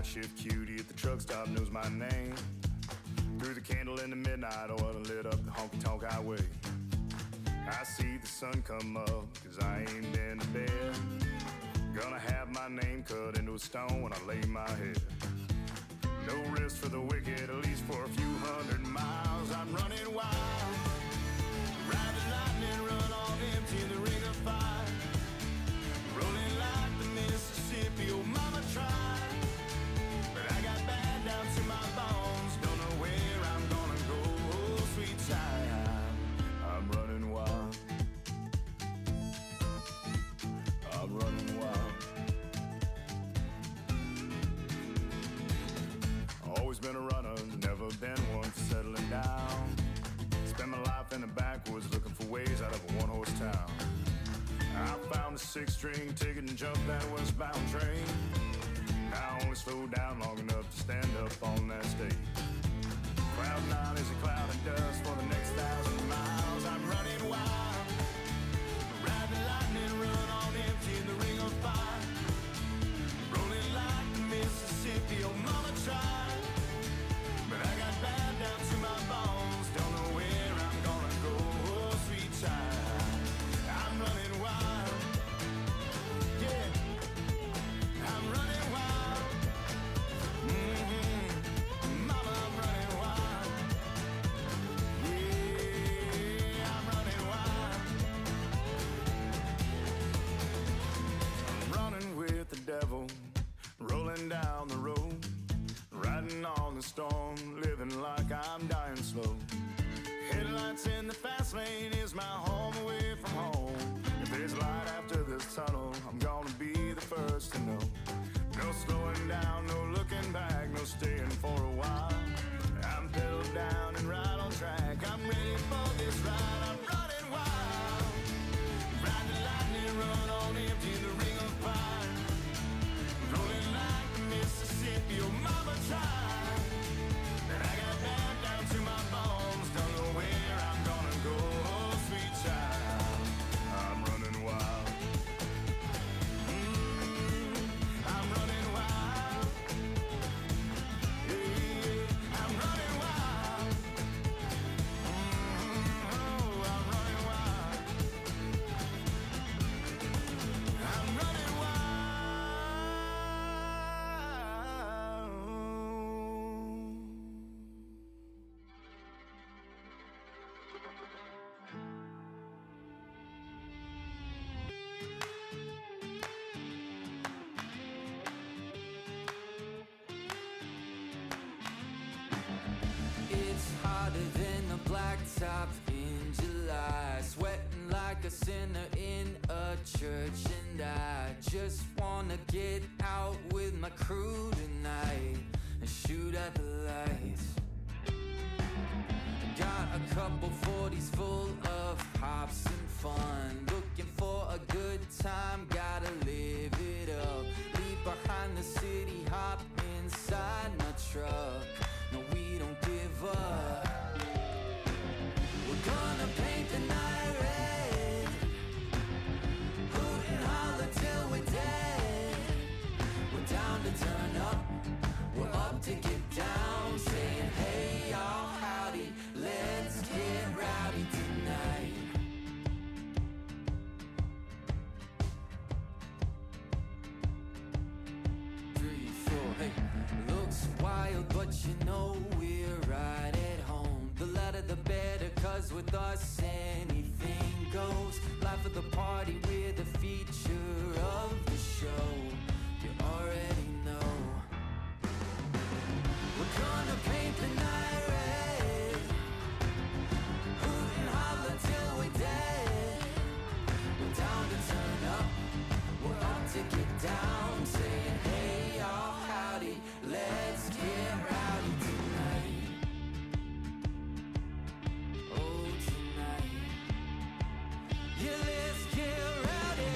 night shift cutie at the truck stop knows my name. Threw the candle in the midnight oil and lit up the honky-tonk highway. I see the sun come up, cause I ain't been to bed. Gonna have my name cut into a stone when I lay my head. No rest for the wicked, at least for a few hundred miles. I'm running wild, ride the lightning, run on empty in the ring of fire. Rolling like the Mississippi, oh mama tried, but I got bad down to my bones. Don't know where I'm gonna go, oh sweet child. I'm running wild, I'm running wild. Always been a runner, never been one for settling down. Spent my life in the backwoods looking for ways out of a one-horse town. I found a 6-string ticket and jumped that westbound train. Now I only slow down long enough to stand up on that stage. Cloud 9 is a cloud of dust for the next 1,000 miles. I'm running wild, ride the lightning, run on empty in the ring of fire. Rolling like the Mississippi, oh mama tried, but I got bad down to my bones. Don't know where I'm gonna go, oh sweet child. I'm running wild, yeah, I'm running wild. Mama, I'm running wild, yeah, I'm running wild. I'm running with the devil, rolling down the road, riding on the storm, living like I'm dying slow. Headlights in the fast lane is my home away from home. If there's light after this tunnel, I'm gonna be the first to know. No slowing down, no looking back, no staying for a while. I'm pedaled down and right on track, I'm ready for this ride. I'm running wild, ride the lightning, run on empty in the ring of fire. Rolling like the Mississippi, oh mama tried, and I got bad down to my bones. Don't know where I'm gonna go, oh sweet child. I'm running wild, I'm running wild, yeah, I'm running wild, oh, I'm running wild, I'm running wild. It's hotter than a blacktop in July, sweating like a sinner in a church, and I just wanna get out with my crew tonight and shoot at the lights. Got a couple 40s full of hops and fun, looking for a good time, gotta live it up. Leave behind the city, hop inside my truck. No, we don't give up. We're gonna paint the night red, hoot and holler till we're dead. We're down to turn up, we're up to get down, saying hey y'all, howdy, let's get rowdy tonight. 3, 4, hey. Looks wild, but you know we're right at home. The louder the better, cause with us anything goes. Life of the party, we're the feature of the show. You already know. We're gonna paint the night red, hoot and holler till we're dead. We're down to turn up, we're up to get down, saying hey y'all, howdy, let's get rowdy tonight. Oh tonight, yeah, let's get rowdy.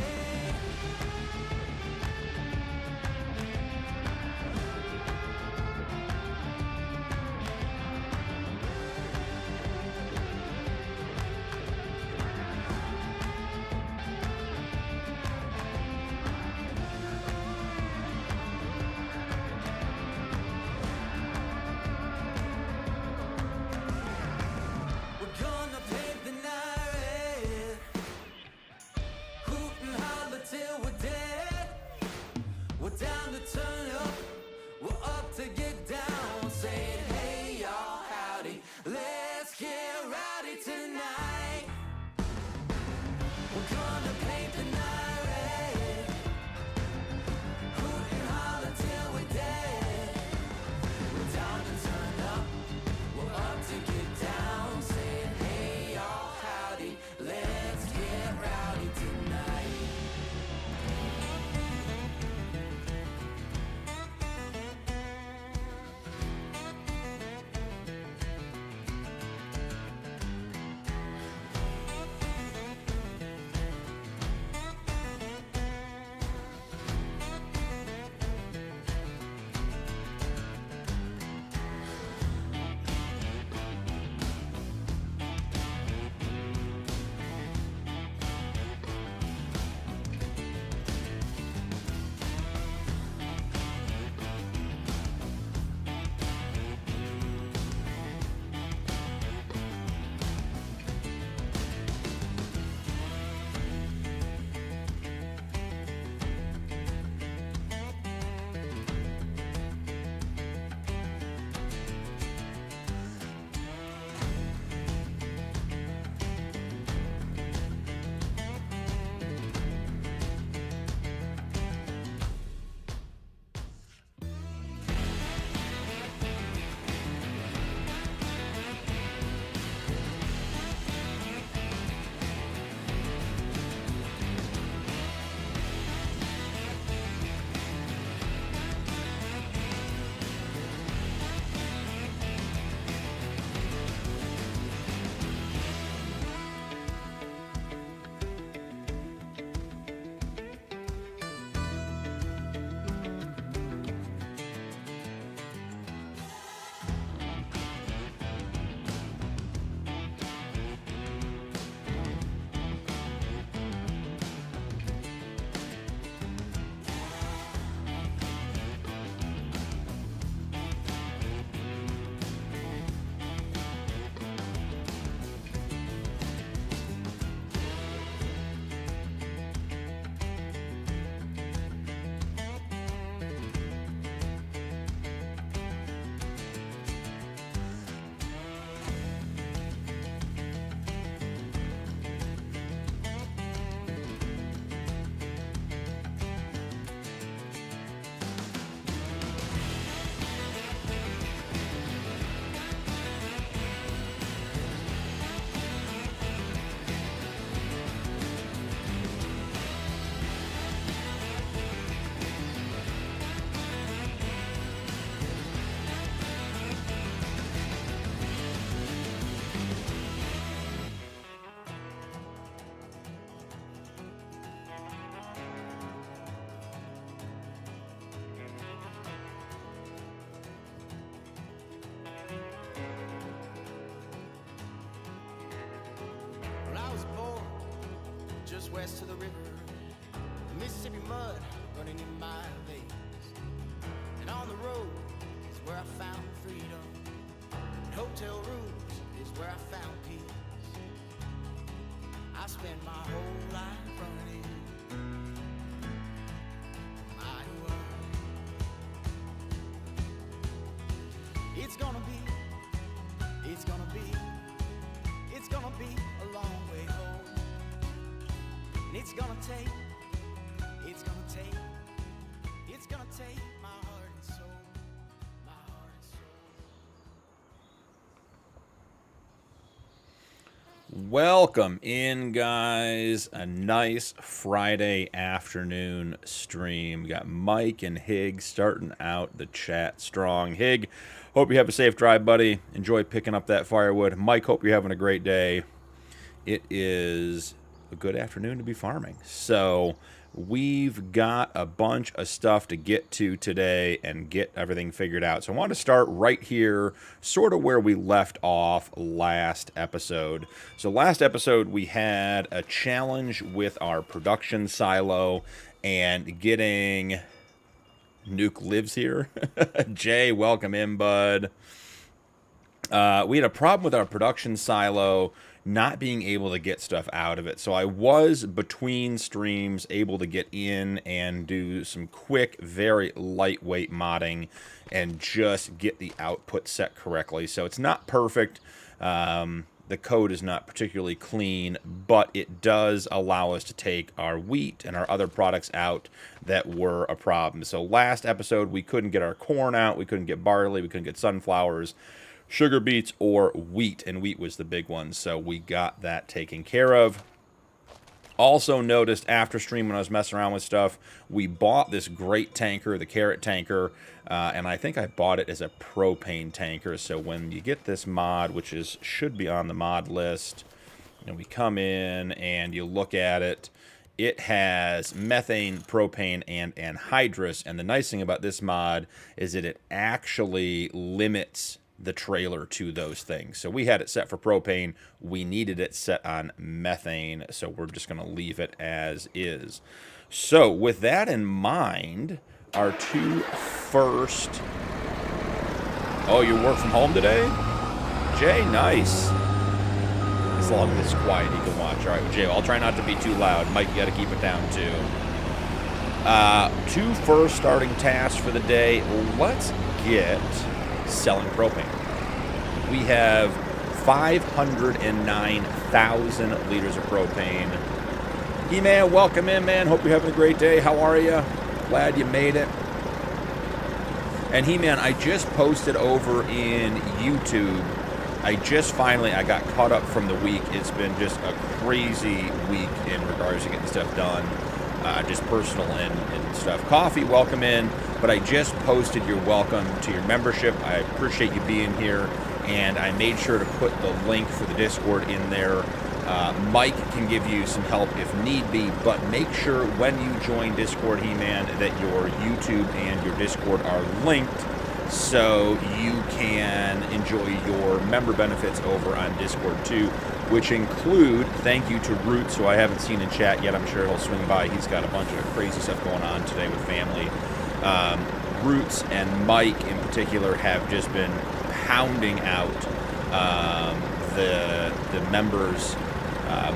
miles west of the river, Mississippi mud running in my veins. And on the road is where I found freedom. And hotel rooms is where I found peace. I spent my whole life running my world. It's gonna be a long way home. And it's gonna take my heart and soul, my heart and soul. Welcome in, guys. A nice Friday afternoon stream. We got Mike and Hig starting out the chat strong. Hig, hope you have a safe drive, buddy. Enjoy picking up that firewood. Mike, hope you're having a great day. It is a good afternoon to be farming. So we've got a bunch of stuff to get to today and get everything figured out. So I want to start right here, sort of where we left off last episode. So last episode, we had a challenge with our production silo and getting... Nuke lives here. Jay, welcome in, bud. We had a problem with our production silo not being able to get stuff out of it. So I was, between streams, able to get in and do some quick, very lightweight modding and just get the output set correctly. So it's not perfect. The code is not particularly clean, but it does allow us to take our wheat and our other products out that were a problem. So last episode, we couldn't get our corn out, we couldn't get barley, we couldn't get sunflowers, sugar beets, or wheat, and wheat was the big one, so we got that taken care of. Also noticed after stream when I was messing around with stuff, we bought this great tanker, the carrot tanker, and I think I bought it as a propane tanker. So when you get this mod, which should be on the mod list, and we come in and you look at it, it has methane, propane, and anhydrous. And the nice thing about this mod is that it actually limits the trailer to those things. So we had it set for propane. We needed it set on methane, so we're just going to leave it as is. So with that in mind, our two first... Oh, you work from home today? Jay, nice. As long as it's quiet, you can watch. All right, Jay, I'll try not to be too loud. Mike, you got to keep it down, too. Two first starting tasks for the day. Let's get selling propane. We have 509,000 liters of propane. He-Man, welcome in, man. Hope you're having a great day. How are you? Glad you made it. And He-Man, I just posted over in YouTube. I got caught up from the week. It's been just a crazy week in regards to getting stuff done. Just personal and stuff. Coffee, welcome in. But I just posted your welcome to your membership. I appreciate you being here. And I made sure to put the link for the Discord in there. Mike can give you some help if need be. But make sure when you join Discord, He-Man, that your YouTube and your Discord are linked, so you can enjoy your member benefits over on Discord too, which include, thank you to Roots, who I haven't seen in chat yet. I'm sure he'll swing by. He's got a bunch of crazy stuff going on today with family. Roots and Mike in particular have just been pounding out the members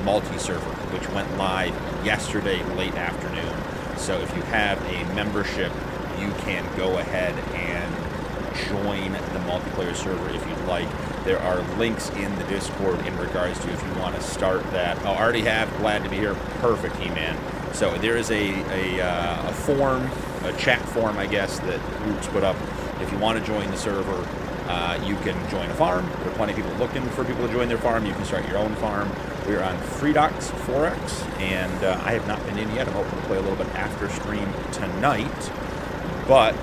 multi-server, which went live yesterday late afternoon. So if you have a membership, you can go ahead and join the multiplayer server if you'd like. There are links in the Discord in regards to if you want to start that. Oh, already have. Glad to be here. Perfect, He-Man. So there is a form, a chat form, I guess, that Roots put up. If you want to join the server, you can join a farm. There are plenty of people looking for people to join their farm. You can start your own farm. We're on Freedox 4X, and I have not been in yet. I'm hoping to play a little bit after stream tonight, but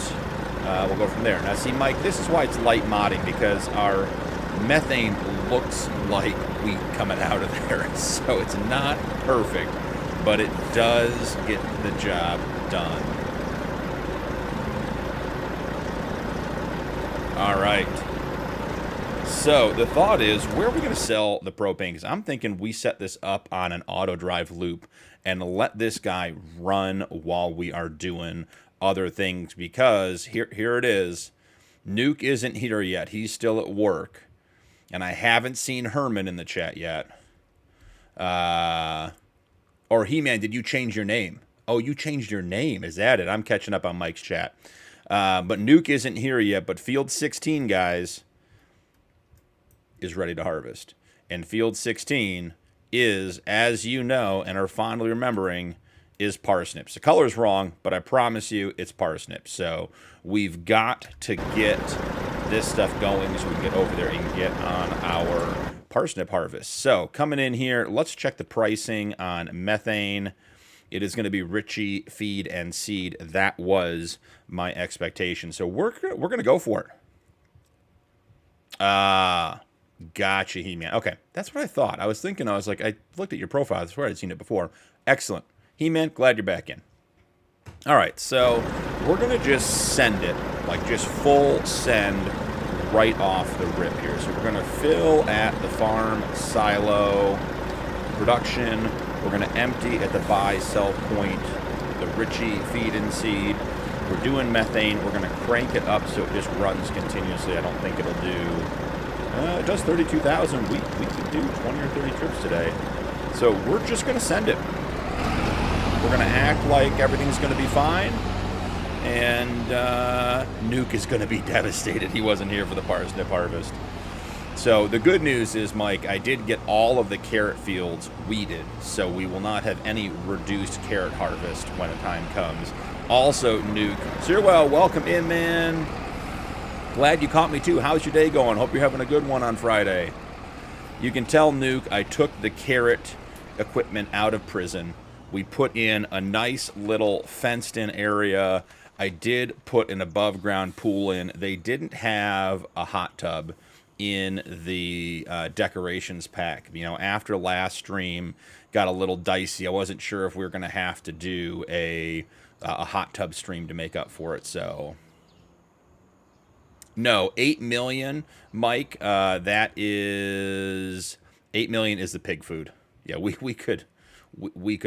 we'll go from there. Now, see, Mike, this is why it's light modding, because our methane looks like wheat coming out of there. So it's not perfect, but it does get the job done. All right. So the thought is, where are we going to sell the propane? Because I'm thinking we set this up on an auto drive loop and let this guy run while we are doing other things. Because here it is. Nuke isn't here yet. He's still at work. And I haven't seen Herman in the chat yet. Or He-Man, did you change your name? Oh, you changed your name. Is that it? I'm catching up on Mike's chat. But Nuke isn't here yet. But Field 16, guys, is ready to harvest. And Field 16 is, as you know and are fondly remembering, is parsnips. The color's wrong, but I promise you it's parsnips. So we've got to get this stuff going so we can get over there and get on our parsnip harvest. So coming in here, let's check the pricing on methane. It is going to be Richie feed and seed. That was my expectation. So we're going to go for it. Gotcha, He-Man. Okay, that's what I thought. I was like, I looked at your profile. I swear I'd seen it before. Excellent. He-Man, glad you're back in. All right, so we're going to just send it, like just full send right off the rip here. So we're going to fill at the farm silo production. We're going to empty at the buy-sell point, the Richie feed and seed. We're doing methane. We're going to crank it up so it just runs continuously. I don't think it'll do... it does 32,000. We could do 20 or 30 trips today. So we're just going to send it. We're going to act like everything's going to be fine. And Nuke is going to be devastated. He wasn't here for the parsnip harvest. So the good news is, Mike, I did get all of the carrot fields weeded. So we will not have any reduced carrot harvest when the time comes. Also, Nuke, Sirwell, welcome in, man. Glad you caught me too. How's your day going? Hope you're having a good one on Friday. You can tell Nuke I took the carrot equipment out of prison. We put in a nice little fenced-in area. I did put an above-ground pool in. They didn't have a hot tub in the decorations pack. You know, after last stream, got a little dicey. I wasn't sure if we were going to have to do a hot tub stream to make up for it, so... No, 8 million, Mike. That is 8 million is the pig food. Yeah, we could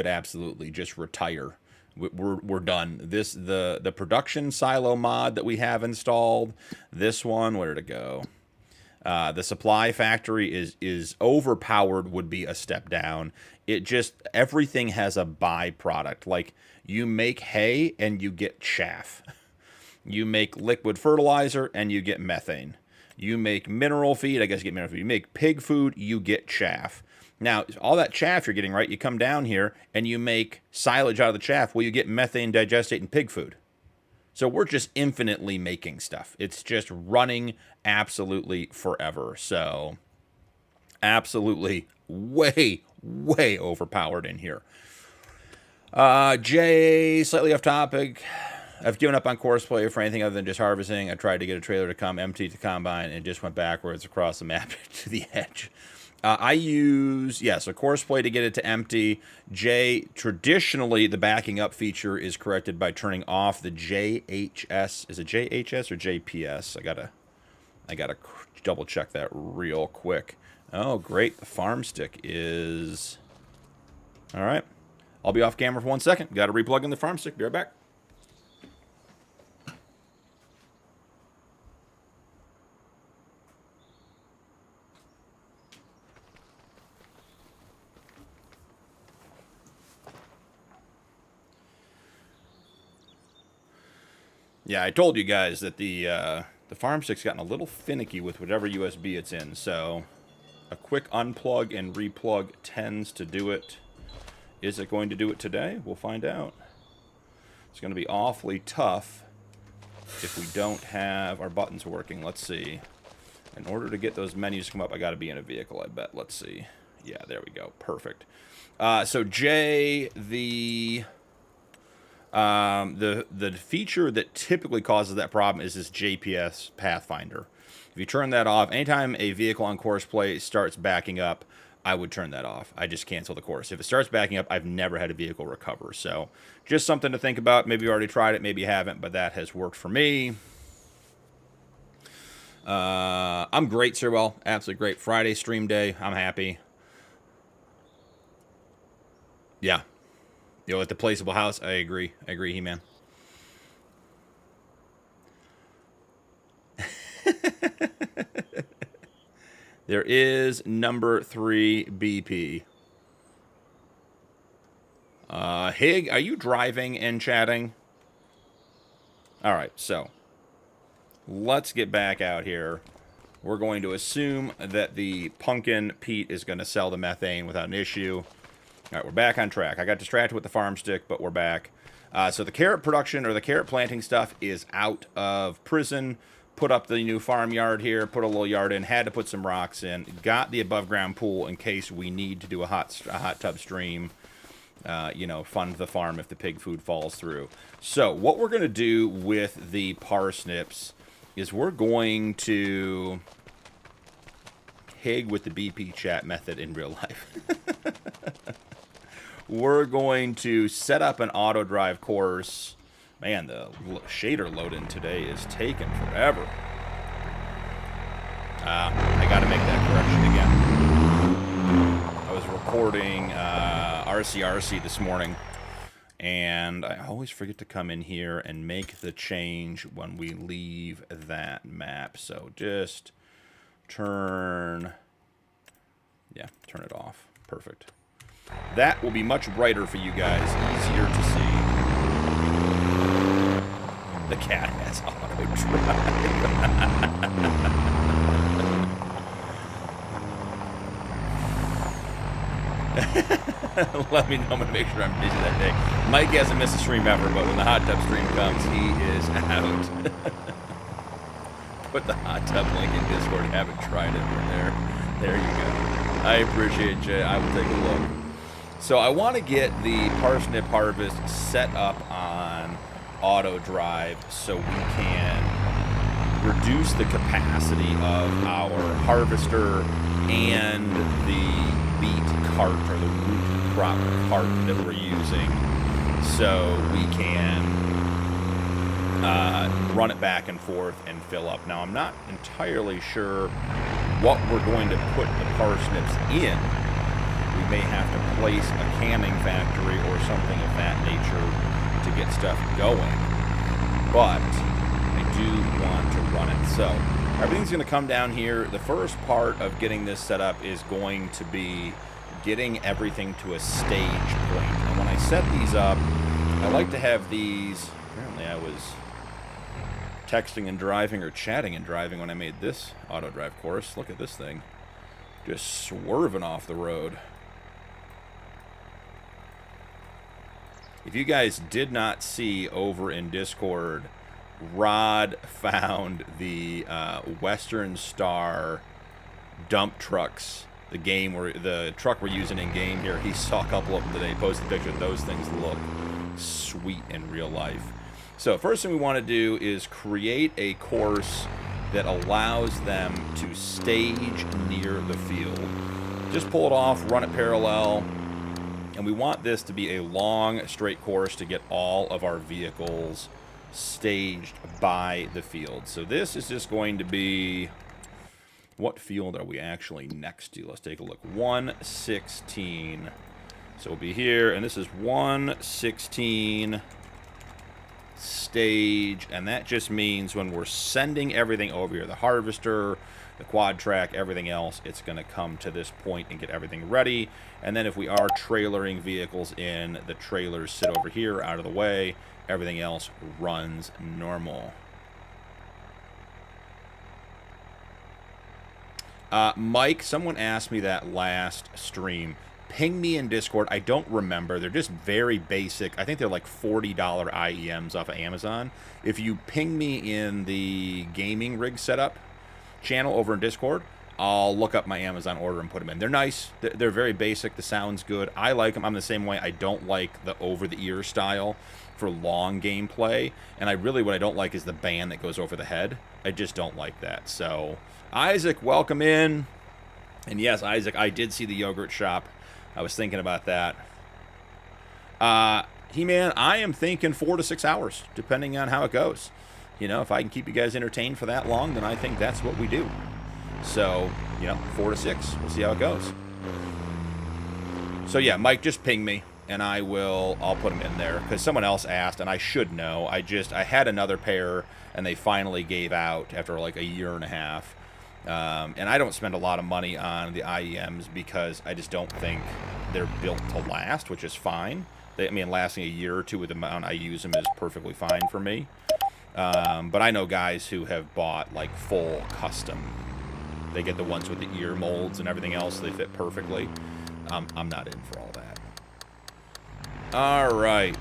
absolutely just retire. We're done. The production silo mod that we have installed. This one, where did it go? The supply factory is overpowered. Would be a step down. It just everything has a byproduct. Like you make hay and you get chaff. You make liquid fertilizer, and you get methane. You make mineral feed, I guess you get mineral feed. You make pig food, you get chaff. Now, all that chaff you're getting, right, you come down here, and you make silage out of the chaff. Well, you get methane digestate in pig food. So we're just infinitely making stuff. It's just running absolutely forever. So, absolutely way, way overpowered in here. Jay, slightly off topic. I've given up on courseplay for anything other than just harvesting. I tried to get a trailer to come empty to combine and just went backwards across the map to the edge. I use, so courseplay to get it to empty. Traditionally, the backing up feature is corrected by turning off the JHS. Is it JHS or JPS? I gotta double check that real quick. Oh, great. The Farmstick is... All right. I'll be off camera for 1 second. Got to replug in the Farmstick. Be right back. Yeah, I told you guys that the Farmstick's gotten a little finicky with whatever USB it's in, so a quick unplug and replug tends to do it. Is it going to do it today? We'll find out. It's going to be awfully tough if we don't have our buttons working. Let's see. In order to get those menus to come up, I got to be in a vehicle, I bet. Let's see. Yeah, there we go. Perfect. So Jay, the feature that typically causes that problem is this JPS Pathfinder. If you turn that off, anytime a vehicle on courseplay starts backing up, I would turn that off. I just cancel the course. If it starts backing up, I've never had a vehicle recover. So just something to think about. Maybe you already tried it, maybe you haven't, but that has worked for me. I'm great, Sirwell. Absolutely great. Friday stream day. I'm happy. Yeah. You know, at the placeable house, I agree. I agree, He-Man. There is number 3 BP. Hig, are you driving and chatting? All right, so let's get back out here. We're going to assume that the Punkin Pete is going to sell the methane without an issue. All right, we're back on track. I got distracted with the Farmstick, but we're back. So the carrot production or the carrot planting stuff is out of prison. Put up the new farmyard here, put a little yard in, had to put some rocks in, got the above ground pool in case we need to do a hot tub stream, you know, fund the farm if the pig food falls through. So what we're going to do with the parsnips is we're going to Hig with the BP chat method in real life. We're going to set up an auto drive course. Man, the shader load-in today is taking forever. I got to make that correction again. I was recording RCRC this morning, and I always forget to come in here and make the change when we leave that map. So just turn it off. Perfect. That will be much brighter for you guys, easier to see. The cat has auto drive. Let me know. I'm going to make sure I'm busy that day. Mike hasn't missed a stream ever, but when the hot tub stream comes, he is out. Put the hot tub link in Discord. Haven't tried it. There you go. I appreciate you. I will take a look. So I want to get the parsnip harvest set up on auto drive so we can reduce the capacity of our harvester and the beet cart or the root crop cart that we're using, so we can run it back and forth and fill up. Now I'm not entirely sure what we're going to put the parsnips in. We may have to place a canning factory or something of that nature to get stuff going, but I do want to run it. So everything's going to come down here. The first part of getting this set up is going to be getting everything to a stage point. And when I set these up, I like to have these. Apparently I was texting and driving or chatting and driving when I made this auto drive course. Look at this thing just swerving off the road. If you guys did not see over in Discord, Rod found the Western Star dump trucks, the game where the truck we're using in game here. He saw a couple of them today. Posted a picture. Those things look sweet in real life. So first thing we want to do is create a course that allows them to stage near the field. Just pull it off, run it parallel. And we want this to be a long, straight course to get all of our vehicles staged by the field. So this is just going to be... What field are we actually next to? Let's take a look. 116. So we'll be here, and this is 116 stage. And that just means when we're sending everything over here, the harvester, the quad track, everything else, it's going to come to this point and get everything ready. And then if we are trailering vehicles in, the trailers sit over here out of the way. Everything else runs normal. Mike, someone asked me that last stream. Ping me in Discord. I don't remember. They're just very basic. I think they're like $40 IEMs off of Amazon. If you ping me in the gaming rig setup channel over in Discord, I'll look up my Amazon order and put them in. They're nice. They're very basic. The sound's good. I like them. I'm the same way. I don't like the over-the-ear style for long gameplay. And what I don't like is the band that goes over the head. I just don't like that. So, Isaac, welcome in. And yes, Isaac, I did see the yogurt shop. I was thinking about that. He-Man, I am thinking 4 to 6 hours, depending on how it goes. you know, if I can keep you guys entertained for that long, then I think that's what we do. So, you know, 4 to 6. We'll see how it goes. So yeah, Mike, just ping me, and I'll put them in there, because someone else asked, and I should know. I had another pair, and they finally gave out after like a year and a half. And I don't spend a lot of money on the IEMs because I just don't think they're built to last, which is fine. I mean, lasting a year or two with the amount I use them is perfectly fine for me. But I know guys who have bought like full custom. They get the ones with the ear molds and everything else. They fit perfectly. I'm not in for all that. All right.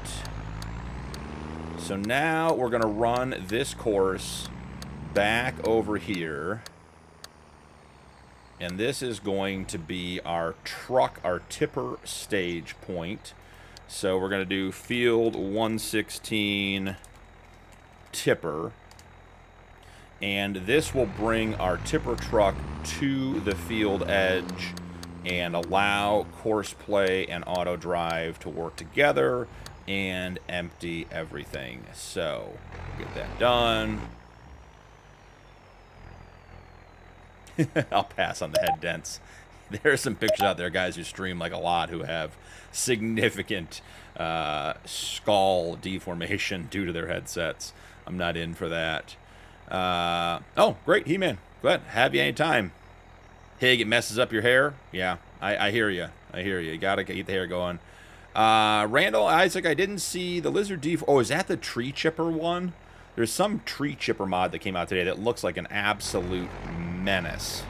So now we're going to run this course back over here. And this is going to be our tipper stage point. So we're going to do field 116 tipper. And this will bring our tipper truck to the field edge and allow course play and auto drive to work together and empty everything. So get that done. I'll pass on the head dents. There are some pictures out there, guys, who stream like a lot who have significant skull deformation due to their headsets. I'm not in for that. Oh, great, He-Man. Go ahead, have you any time. Hig, it messes up your hair? Yeah, I hear you. I hear you. You gotta get the hair going. Randall, Isaac, I didn't see the lizard Oh, is that the tree chipper one? There's some tree chipper mod that came out today that looks like an absolute menace.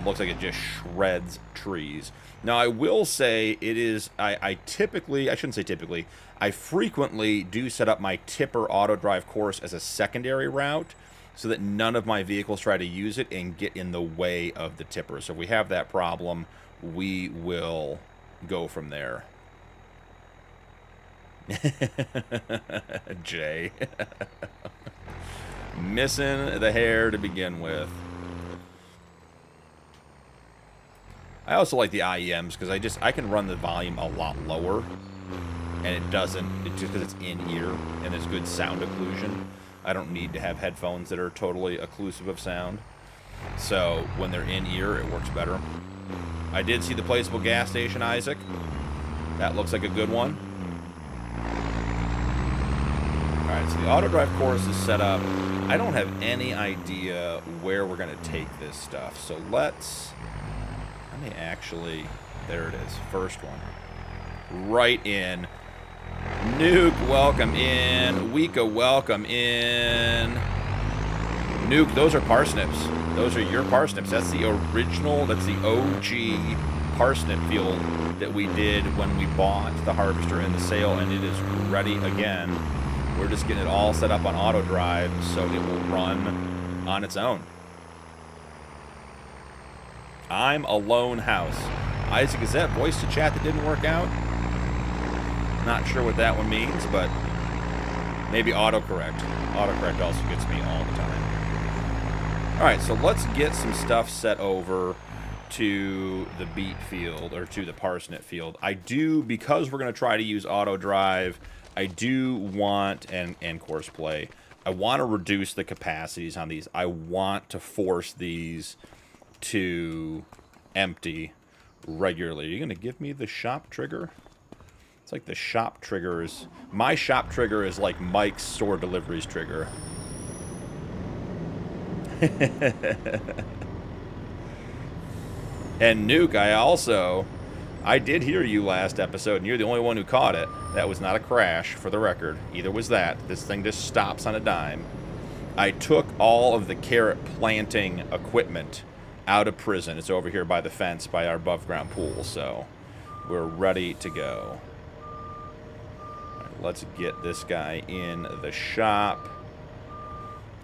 Looks like it just shreds trees. Now, I will say it is, I shouldn't say typically, I frequently do set up my tipper auto drive course as a secondary route so that none of my vehicles try to use it and get in the way of the tipper. So if we have that problem, we will go from there. Jay. Missing the hair to begin with. I also like the IEMs because I can run the volume a lot lower, and it doesn't, just because it's in ear and there's good sound occlusion. I don't need to have headphones that are totally occlusive of sound. So when they're in ear, it works better. I did see the placeable gas station, Isaac. That looks like a good one. Alright, so the auto drive course is set up. I don't have any idea where we're going to take this stuff. So let me actually, there it is, first one. Right in. Nuke, welcome in. Weka, welcome in. Nuke, those are parsnips. Those are your parsnips. That's the original, that's the OG parsnip field that we did when we bought the harvester in the sale, and it is ready again. We're just getting it all set up on auto drive so it will run on its own. I'm a lone house. Isaac, is that voice to chat that didn't work out? Not sure what that one means, but maybe autocorrect. Autocorrect also gets me all the time. Alright, so let's get some stuff set over to the beet field, or to the parsnip field. I do, because we're going to try to use auto drive, I do want, and course play, I want to reduce the capacities on these. I want to force these to empty regularly. Are you going to give me the shop trigger? It's like the shop triggers. My shop trigger is like Mike's store deliveries trigger. And Nuke, I did hear you last episode, and you're the only one who caught it. That was not a crash, for the record. Either was that. This thing just stops on a dime. I took all of the carrot planting equipment out of prison. It's over here by the fence, by our above-ground pool, so we're ready to go. All right, let's get this guy in the shop.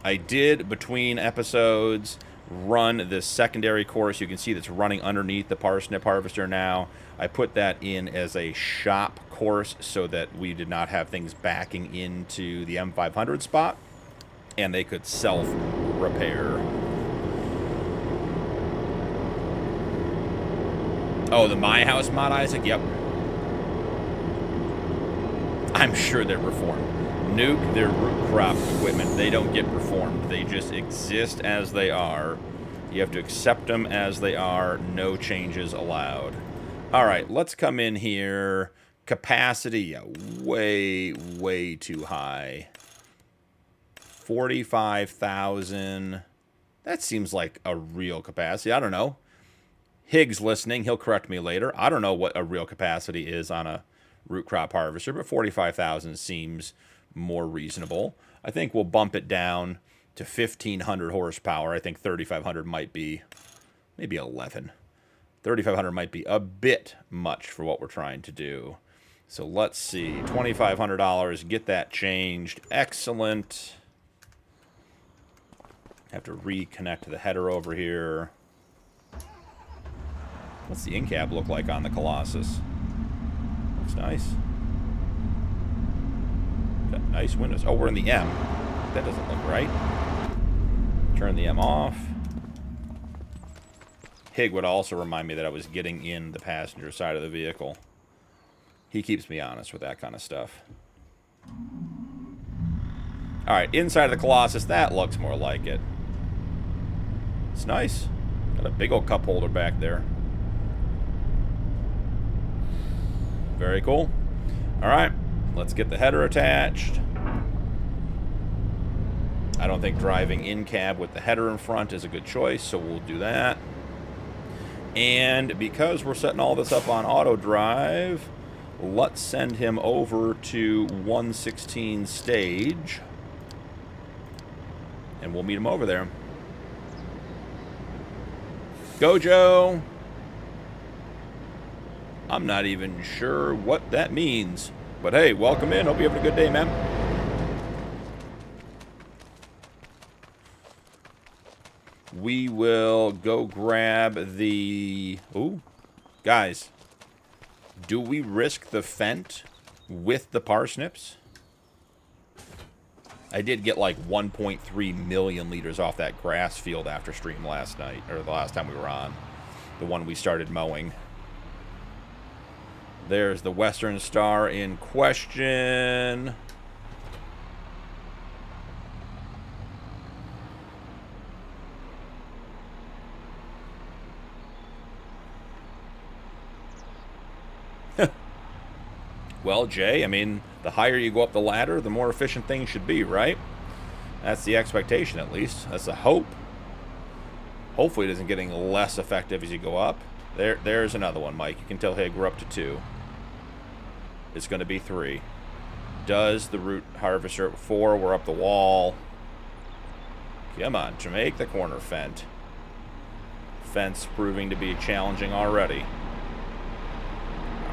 I did, between episodes, run this secondary course. You can see that's running underneath the parsnip harvester now. I put that in as a shop course so that we did not have things backing into the M500 spot, and they could self-repair. Oh, the My House mod, Isaac? Yep. I'm sure they're reformed. nuke their root crop equipment. They don't get performed. They just exist as they are. You have to accept them as they are. No changes allowed. All right, let's come in here. Capacity, yeah, way too high. 45,000. That seems like a real capacity. I don't know. Higgs listening. He'll correct me later. I don't know what a real capacity is on a root crop harvester, but 45,000 seems more reasonable. I think we'll bump it down to 1,500 horsepower. I think 3,500 might be, maybe 11. 3,500 might be a bit much for what we're trying to do. So let's see, $2,500, get that changed. Excellent. Have to reconnect the header over here. What's the in-cab look like on the Colossus? Looks nice. Got nice windows. Oh, we're in the M. That doesn't look right. Turn the M off. Hig would also remind me that I was getting in the passenger side of the vehicle. He keeps me honest with that kind of stuff. Alright, inside of the Colossus, that looks more like it. It's nice. Got a big old cup holder back there. Very cool. Alright, let's get the header attached. I don't think driving in cab with the header in front is a good choice, so we'll do that. And because we're setting all this up on auto drive, let's send him over to 116 stage. And we'll meet him over there. Go, Joe! I'm not even sure what that means. But hey, welcome in. Hope you're having a good day, man. We will go grab the... Ooh. Guys. Do we risk the Fent with the parsnips? I did get like 1.3 million liters off that grass field after stream last night. Or the last time we were on. The one we started mowing. There's the Western Star in question. Well, Jay, I mean, the higher you go up the ladder, the more efficient things should be, right? That's the expectation, at least. That's the hope. Hopefully it isn't getting less effective as you go up. There's another one, Mike. You can tell, hey, we're up to 2. It's going to be 3. Does the root harvester at 4? We're up the wall. Come on, to make the corner Fent. Fence proving to be challenging already.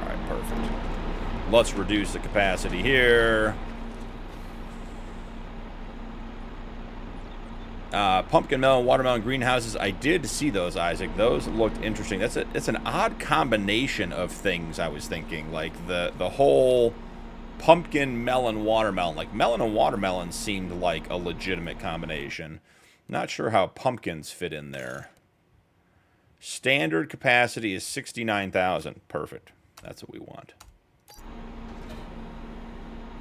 All right, perfect. Let's reduce the capacity here. Pumpkin melon, watermelon greenhouses. I did see those, Isaac. Those looked interesting. It's an odd combination of things, I was thinking. Like the whole pumpkin, melon, watermelon. Like melon and watermelon seemed like a legitimate combination. Not sure how pumpkins fit in there. Standard capacity is 69,000. Perfect. That's what we want.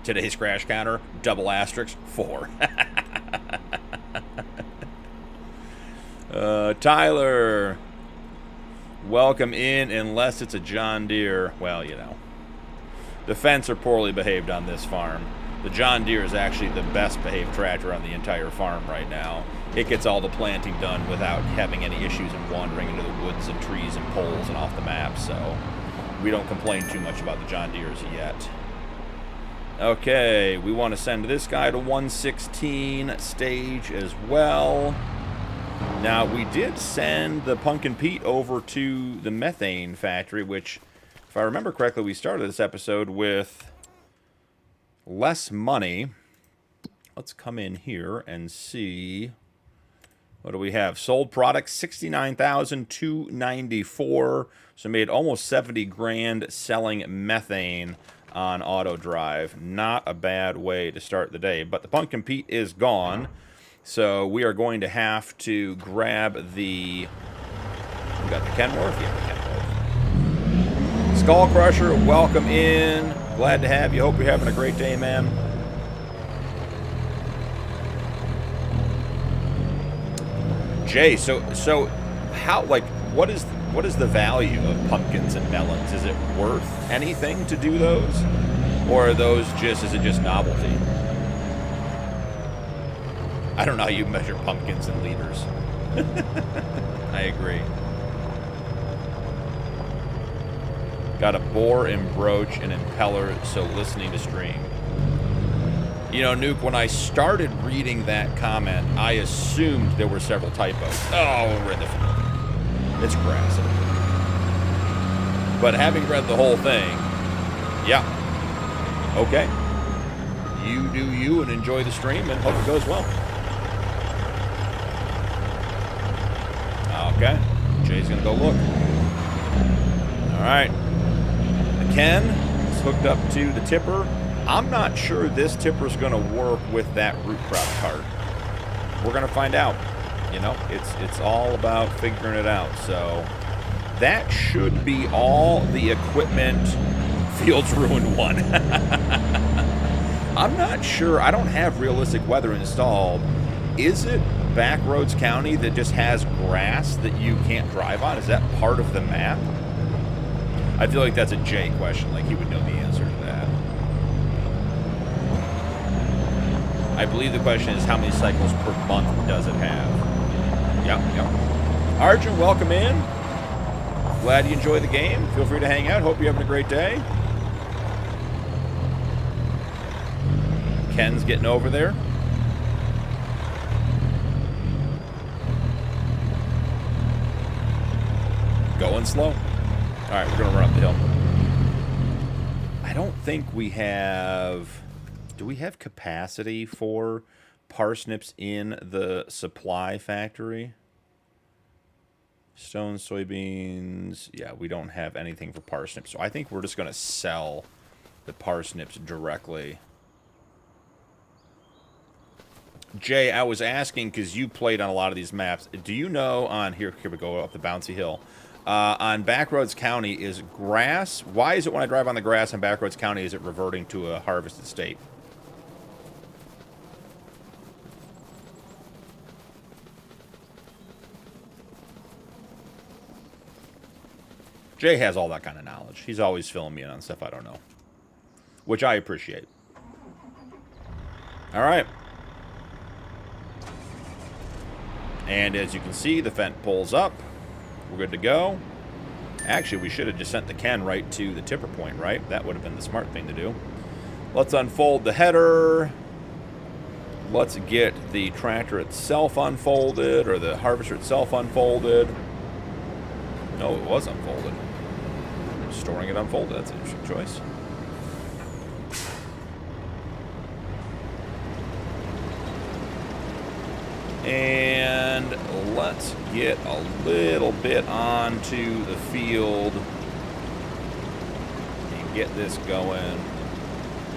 Today's crash counter, double asterisk, 4. Tyler, welcome in unless it's a John Deere. Well, you know. The Fents are poorly behaved on this farm. The John Deere is actually the best behaved tractor on the entire farm right now. It gets all the planting done without having any issues and wandering into the woods and trees and poles and off the map, so we don't complain too much about the John Deeres yet. Okay, we want to send this guy to 116 stage as well. Now, we did send the Punkin Pete over to the Methane factory, which, if I remember correctly, we started this episode with less money. Let's come in here and see. What do we have? Sold products, 69,294. So made almost 70 grand selling methane on auto drive. Not a bad way to start the day. But the Punkin Pete is gone. So we are going to have to grab the... We got the Kenworth? Yeah, the Kenworth. Skull Crusher, welcome in. Glad to have you. Hope you're having a great day, man. Jay, so how, like, what is the value of pumpkins and melons? Is it worth anything to do those, or are those just, is it just novelty? I don't know how you measure pumpkins in liters. I agree. Got a bore and broach and impeller, so listening to stream. You know, Nuke, when I started reading that comment, I assumed there were several typos. Oh, we're in the field. It's grass. But having read the whole thing, yeah. Okay. You do you and enjoy the stream and hope it goes well. Okay. Jay's going to go look. All right. Ken is hooked up to the tipper. I'm not sure this tipper's going to work with that root crop cart. We're going to find out. You know, it's all about figuring it out. So that should be all the equipment. Fields Ruined 1. I'm not sure. I don't have realistic weather installed. Is it Backroads County that just has grass that you can't drive on? Is that part of the map? I feel like that's a Jay question. Like, he would know the answer to that. I believe the question is, how many cycles per month does it have? Yep. Arjun, welcome in. Glad you enjoy the game. Feel free to hang out. Hope you're having a great day. Ken's getting over there. Going slow. All right, we're going to run up the hill. I don't think we have... Do we have capacity for parsnips in the supply factory? Stone, soybeans. Yeah, we don't have anything for parsnips. So I think we're just going to sell the parsnips directly. Jay, I was asking because you played on a lot of these maps. Do you know on... Here we go up the bouncy hill. On Backroads County, is grass... Why is it when I drive on the grass on Backroads County, is it reverting to a harvested state? Jay has all that kind of knowledge. He's always filling me in on stuff I don't know, which I appreciate. All right. And as you can see, the Fent pulls up. We're good to go. Actually, we should have just sent the Ken right to the tipper point, right? That would have been the smart thing to do. Let's unfold the header. Let's get the tractor itself unfolded, or the harvester itself unfolded. No, it was unfolded. Storing it unfolded. That's an interesting choice. And let's get a little bit onto the field and get this going.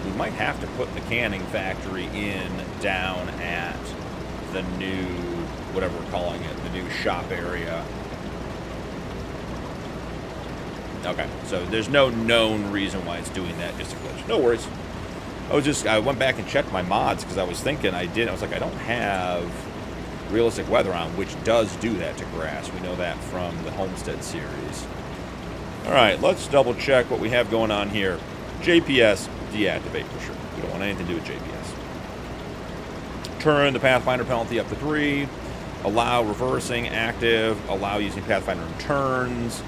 We might have to put the canning factory in down at the new, whatever we're calling it, the new shop area. Okay, so there's no known reason why it's doing that, just a glitch. No worries. I went back and checked my mods because I was thinking I was like, I don't have realistic weather on, which does do that to grass. We know that from the Homestead series. All right, let's double check what we have going on here. JPS, deactivate for sure. We don't want anything to do with JPS. Turn the Pathfinder penalty up to 3. Allow reversing, active. Allow using Pathfinder in turns.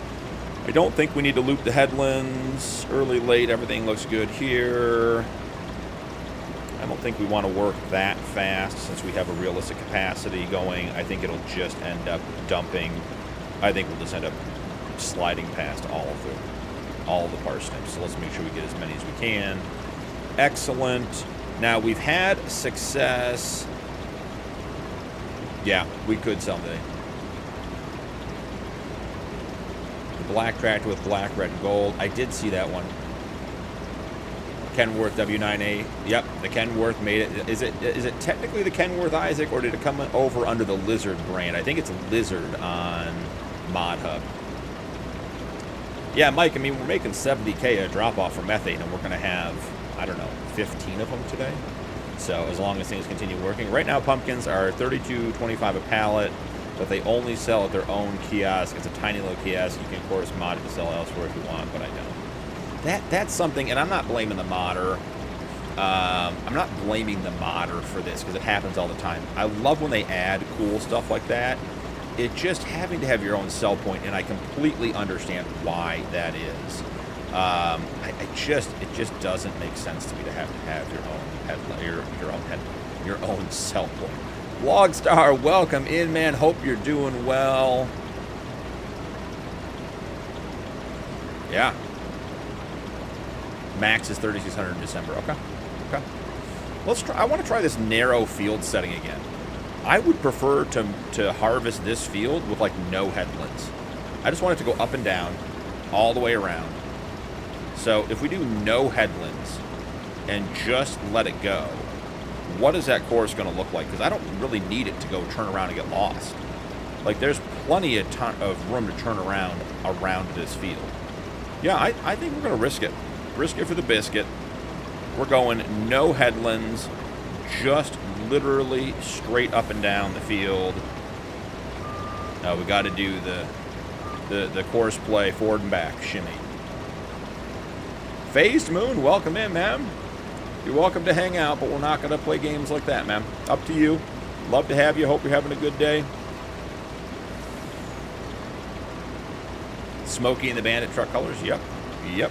I don't think we need to loop the headlands. Early, late, everything looks good here. I don't think we want to work that fast since we have a realistic capacity going. I think it'll just end up dumping. I think we'll just end up sliding past all the parsnips. So let's make sure we get as many as we can. Excellent. Now we've had success. Yeah, we could someday. The black tractor with black, red, and gold. I did see that one. Kenworth W9A. Yep, the Kenworth made it. Is it technically the Kenworth Isaac, or did it come over under the Lizard brand? I think it's Lizard on Mod Hub. Yeah, Mike, I mean, we're making 70K a drop-off for Methane, and we're going to have, I don't know, 15 of them today. So as long as things continue working. Right now, pumpkins are $32.25 a pallet. but they only sell at their own kiosk. It's a tiny little kiosk. You can, of course, mod it to sell elsewhere if you want, but I don't. That's something, and I'm not blaming the modder. I'm not blaming the modder for this, because it happens all the time. I love when they add cool stuff like that. It just having to have your own sell point, and I completely understand why that is. It just doesn't make sense to me to have your own sell point. Logstar, welcome in, man. Hope you're doing well. Yeah. Max is 3,600 in December. Okay. Okay. Let's try. I want to try this narrow field setting again. I would prefer to harvest this field with like no headlands. I just want it to go up and down all the way around. So if we do no headlands and just let it go, what is that course going to look like? Because I don't really need it to go turn around and get lost. Like, there's plenty of room to turn around this field. Yeah, I think we're going to risk it. Risk it for the biscuit. We're going no headlands, just literally straight up and down the field. Now we got to do the course play forward and back shimmy. Phased Moon, welcome in, man. You're welcome to hang out, but we're not going to play games like that, man. Up to you. Love to have you. Hope you're having a good day. Smokey and the Bandit truck colors. Yep. Yep.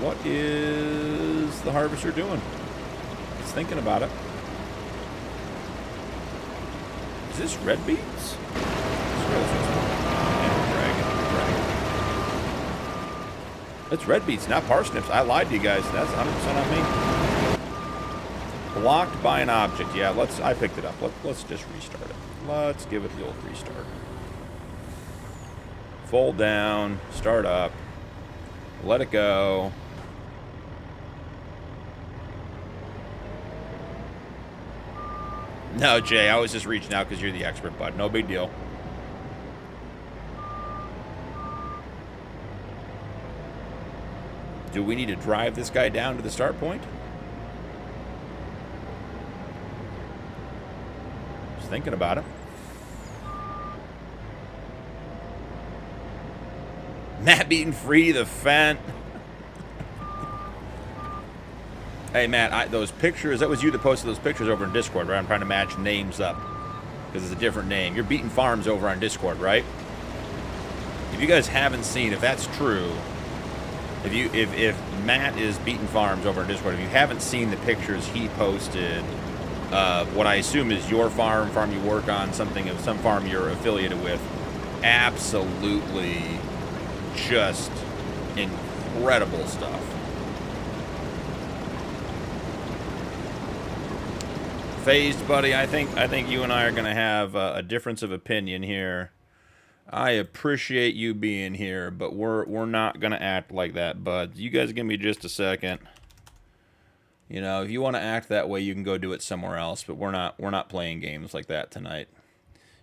What is the harvester doing? He's thinking about it. Is this red beets? It's red beets, not parsnips. I lied to you guys. That's 100% on me. Blocked by an object. Yeah, I picked it up. Let's just restart it. Let's give it the old restart. Fold down. Start up. Let it go. No, Jay, I was just reaching out because you're the expert, bud. No big deal. Do we need to drive this guy down to the start point? Just thinking about it. Matt beating free the fent. Hey, Matt, those pictures, that was you that posted those pictures over in Discord, right? I'm trying to match names up because it's a different name. You're beating farms over on Discord, right? If you guys haven't seen, if that's true, if Matt is beating farms over on Discord, if you haven't seen the pictures he posted of what I assume is your farm you work on, something of some farm you're affiliated with, absolutely just incredible stuff. Phased, buddy, I think you and I are going to have a difference of opinion here. I appreciate you being here, but we're not going to act like that, bud. You guys give me just a second. You know, if you want to act that way, you can go do it somewhere else, but we're not playing games like that tonight.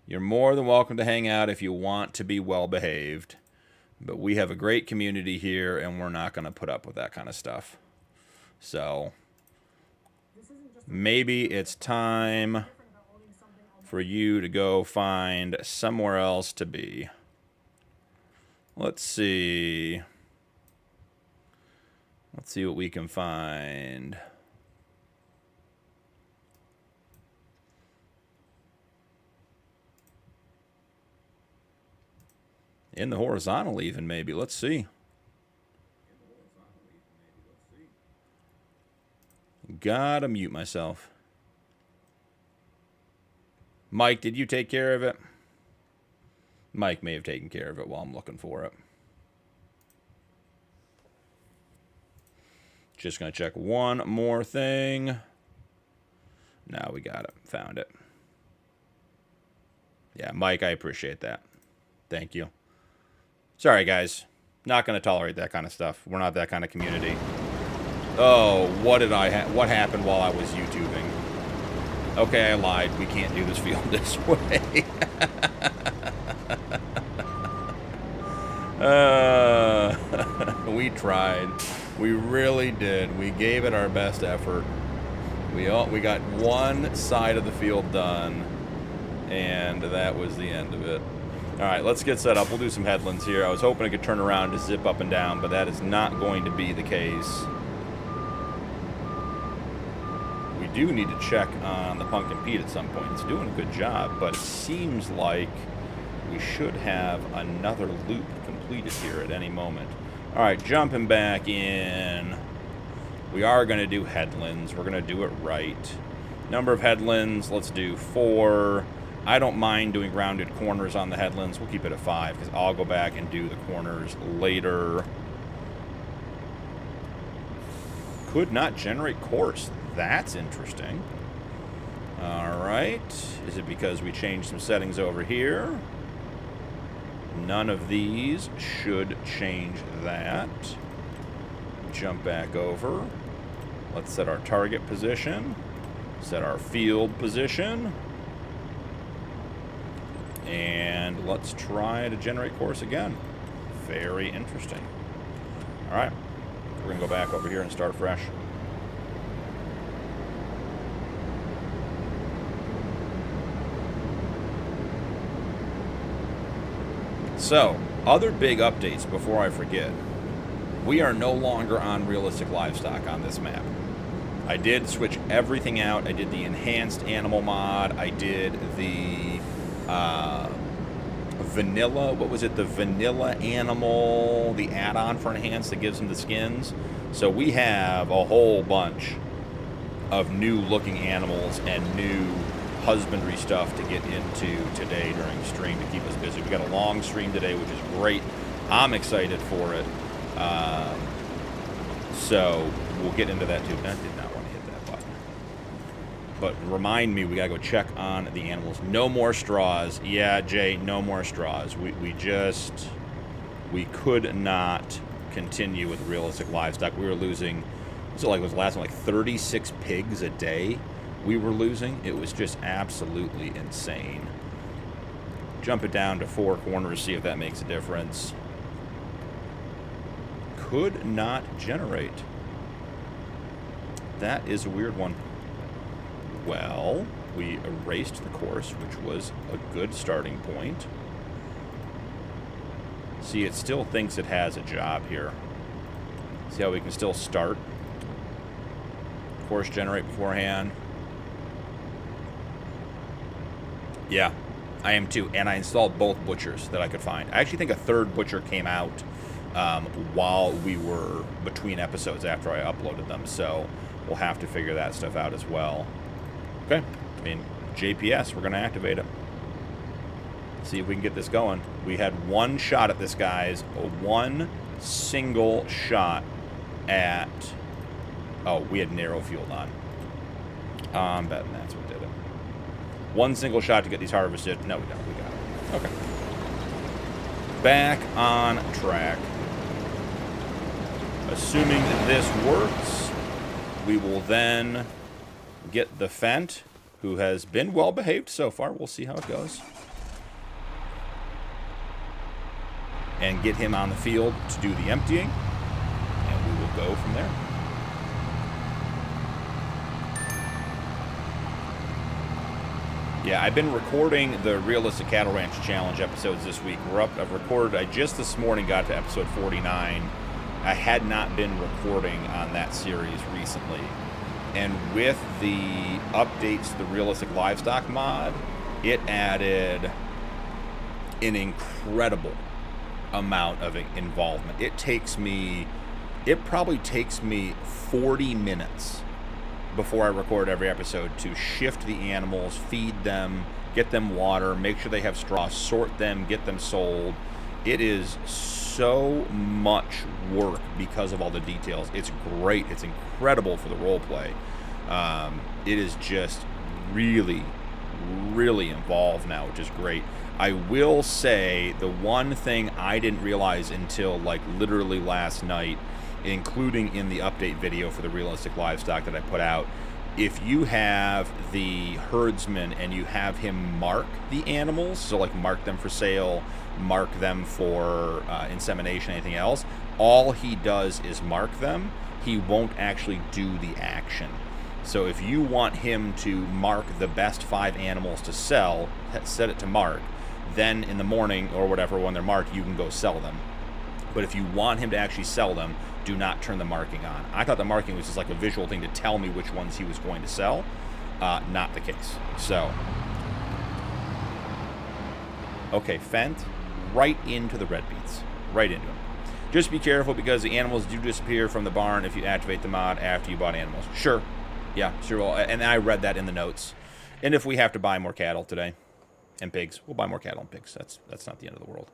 You're more than welcome to hang out if you want to be well behaved, but we have a great community here, and we're not going to put up with that kind of stuff. So maybe it's time for you to go find somewhere else to be. Let's see. Let's see what we can find. In the horizontal even, maybe. Let's see. Gotta mute myself. Mike, did you take care of it? Mike may have taken care of it while I'm looking for it. Just going to check one more thing. Now we got it. Found it. Yeah, Mike, I appreciate that. Thank you. Sorry, guys. Not going to tolerate that kind of stuff. We're not that kind of community. Oh, what happened while I was YouTubing? Okay, I lied. We can't do this field this way. We tried. We really did. We gave it our best effort. We got one side of the field done, And that was the end of it. All right, let's get set up. We'll do some headlands here. I was hoping I could turn around to zip up and down, but that is not going to be the case. We do need to check on the Punkin Beet at some point. It's doing a good job, but it seems like we should have another loop completed here at any moment. All right, jumping back in. We are going to do headlands. We're going to do it right. Number of headlands, let's do 4. I don't mind doing rounded corners on the headlands. We'll keep it at 5 because I'll go back and do the corners later. Could not generate course. That's interesting. All right. Is it because we changed some settings over here? None of these should change that. Jump back over. Let's set our target position. Set our field position. And let's try to generate course again. Very interesting. All right. We're going to go back over here and start fresh. So, other big updates before I forget. We are no longer on realistic livestock on this map. I did switch everything out. I did the enhanced animal mod. I did the vanilla, what was it? The vanilla animal, the add-on for enhanced that gives them the skins. So we have a whole bunch of new looking animals and new husbandry stuff to get into today during the stream to keep us busy. We got a long stream today, which is great. I'm excited for it. So we'll get into that too. That did not want to hit that button. But remind me, we gotta go check on the animals. No more straws. Yeah, Jay, no more straws. We could not continue with realistic livestock. We were losing, was the last one, like 36 pigs a day we were losing? It was just absolutely insane. Jump it down to 4 corners, see if that makes a difference. Could not generate. That is a weird one. Well, we erased the course, which was a good starting point. See, it still thinks it has a job here. See how we can still start? Course generate beforehand. Yeah, I am too. And I installed both butchers that I could find. I actually think a third butcher came out while we were between episodes after I uploaded them. So we'll have to figure that stuff out as well. Okay, I mean, JPS, we're going to activate it. See if we can get this going. We had one shot at this, guys. One single shot at... Oh, we had narrow field on. I'm betting that's what did it. One single shot to get these harvested. No, we don't. We got it. Okay. Back on track. Assuming that this works, we will then get the Fent, who has been well behaved so far. We'll see how it goes. And get him on the field to do the emptying. And we will go from there. Yeah, I've been recording the Realistic Cattle Ranch Challenge episodes this week. I just this morning got to episode 49. I had not been recording on that series recently. And with the updates to the Realistic Livestock mod, it added an incredible amount of involvement. It probably takes me 40 minutes before I record every episode to shift the animals, feed them, get them water, make sure they have straw, sort them, get them sold. It is so much work because of all the details. It's great. It's incredible for the role play. It is just really, really involved now, which is great. I will say the one thing I didn't realize until like literally last night, including in the update video for the Realistic Livestock that I put out, if you have the herdsman and you have him mark the animals, so like mark them for sale, mark them for insemination, anything else, all he does is mark them. He won't actually do the action. So if you want him to mark the best 5 animals to sell, set it to mark. Then in the morning or whatever, when they're marked, you can go sell them. But if you want him to actually sell them, do not turn the marking on. I thought the marking was just like a visual thing to tell me which ones he was going to sell. Not the case. So, okay, Fent, right into the red beets. Right into them. Just be careful because the animals do disappear from the barn if you activate the mod after you bought animals. Sure. Yeah, sure will. And I read that in the notes. And if we have to buy more cattle today and pigs, we'll buy more cattle and pigs. That's not the end of the world.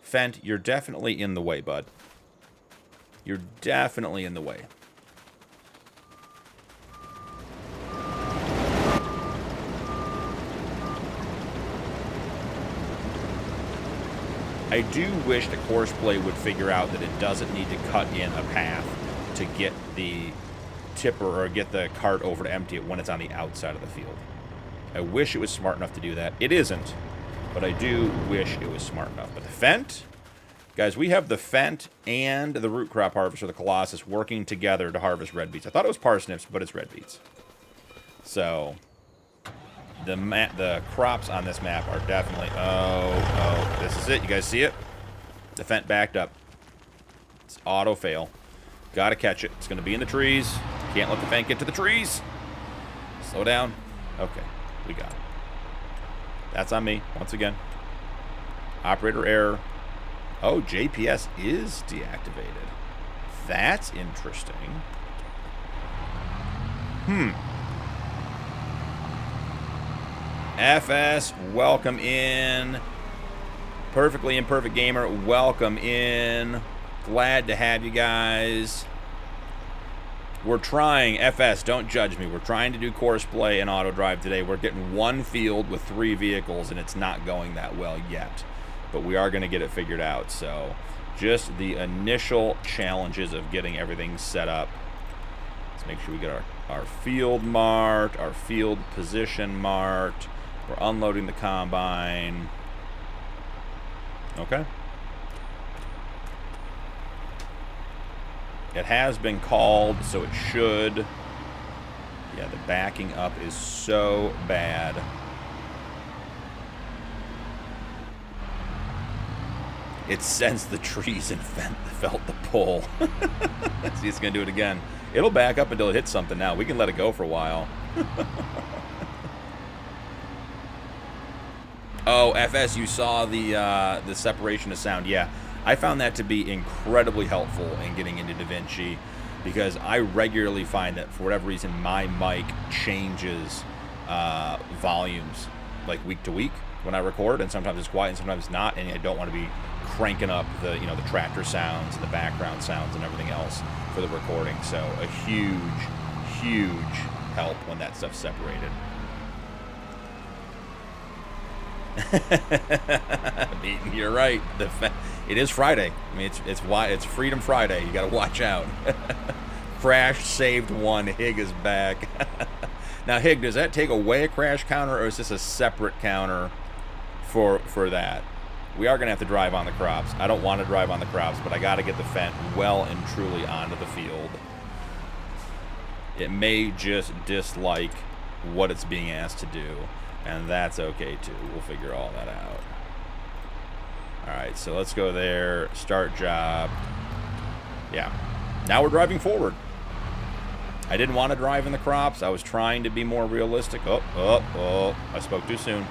Fent, you're definitely in the way, bud. You're definitely in the way. I do wish the course play would figure out that it doesn't need to cut in a path to get the tipper or get the cart over to empty it when it's on the outside of the field. I wish it was smart enough to do that. It isn't, but I do wish it was smart enough. But the Fent, guys, we have the Fent and the root crop harvester, the Colossus, working together to harvest red beets. I thought it was parsnips, but it's red beets. So the crops on this map are definitely... Oh, this is it. You guys see it? The Fent backed up. It's auto fail. Gotta catch it. It's going to be in the trees. Can't let the Fent get to the trees. Slow down. Okay, we got it. That's on me, once again. Operator error. Oh, JPS is deactivated. That's interesting. FS, welcome in. Perfectly Imperfect Gamer, welcome in. Glad to have you guys. We're trying, FS, don't judge me. We're trying to do course play and auto drive today. We're getting one field with 3 vehicles, and it's not going that well yet. But we are going to get it figured out. So just the initial challenges of getting everything set up. Let's make sure we get our field marked, our field position marked. We're unloading the combine. Okay. It has been called, so it should. Yeah, the backing up is so bad. It sensed the trees and felt the pull. See, it's going to do it again. It'll back up until it hits something now. We can let it go for a while. Oh, FS, you saw the separation of sound. Yeah, I found that to be incredibly helpful in getting into DaVinci because I regularly find that for whatever reason my mic changes volumes like week to week when I record, and sometimes it's quiet and sometimes it's not, and I don't want to be cranking up the the tractor sounds and the background sounds and everything else for the recording. So a huge help when that stuff's separated. You're right. It is Friday. I mean, it's Freedom Friday. You got to watch out. Crash saved one. Hig is back. Now, Hig, does that take away a crash counter, or is this a separate counter for that? We are going to have to drive on the crops. I don't want to drive on the crops, but I got to get the Fent well and truly onto the field. It may just dislike what it's being asked to do, and that's okay too. We'll figure all that out. Alright, so let's go there. Start job. Yeah. Now we're driving forward. I didn't want to drive in the crops. I was trying to be more realistic. Oh. I spoke too soon.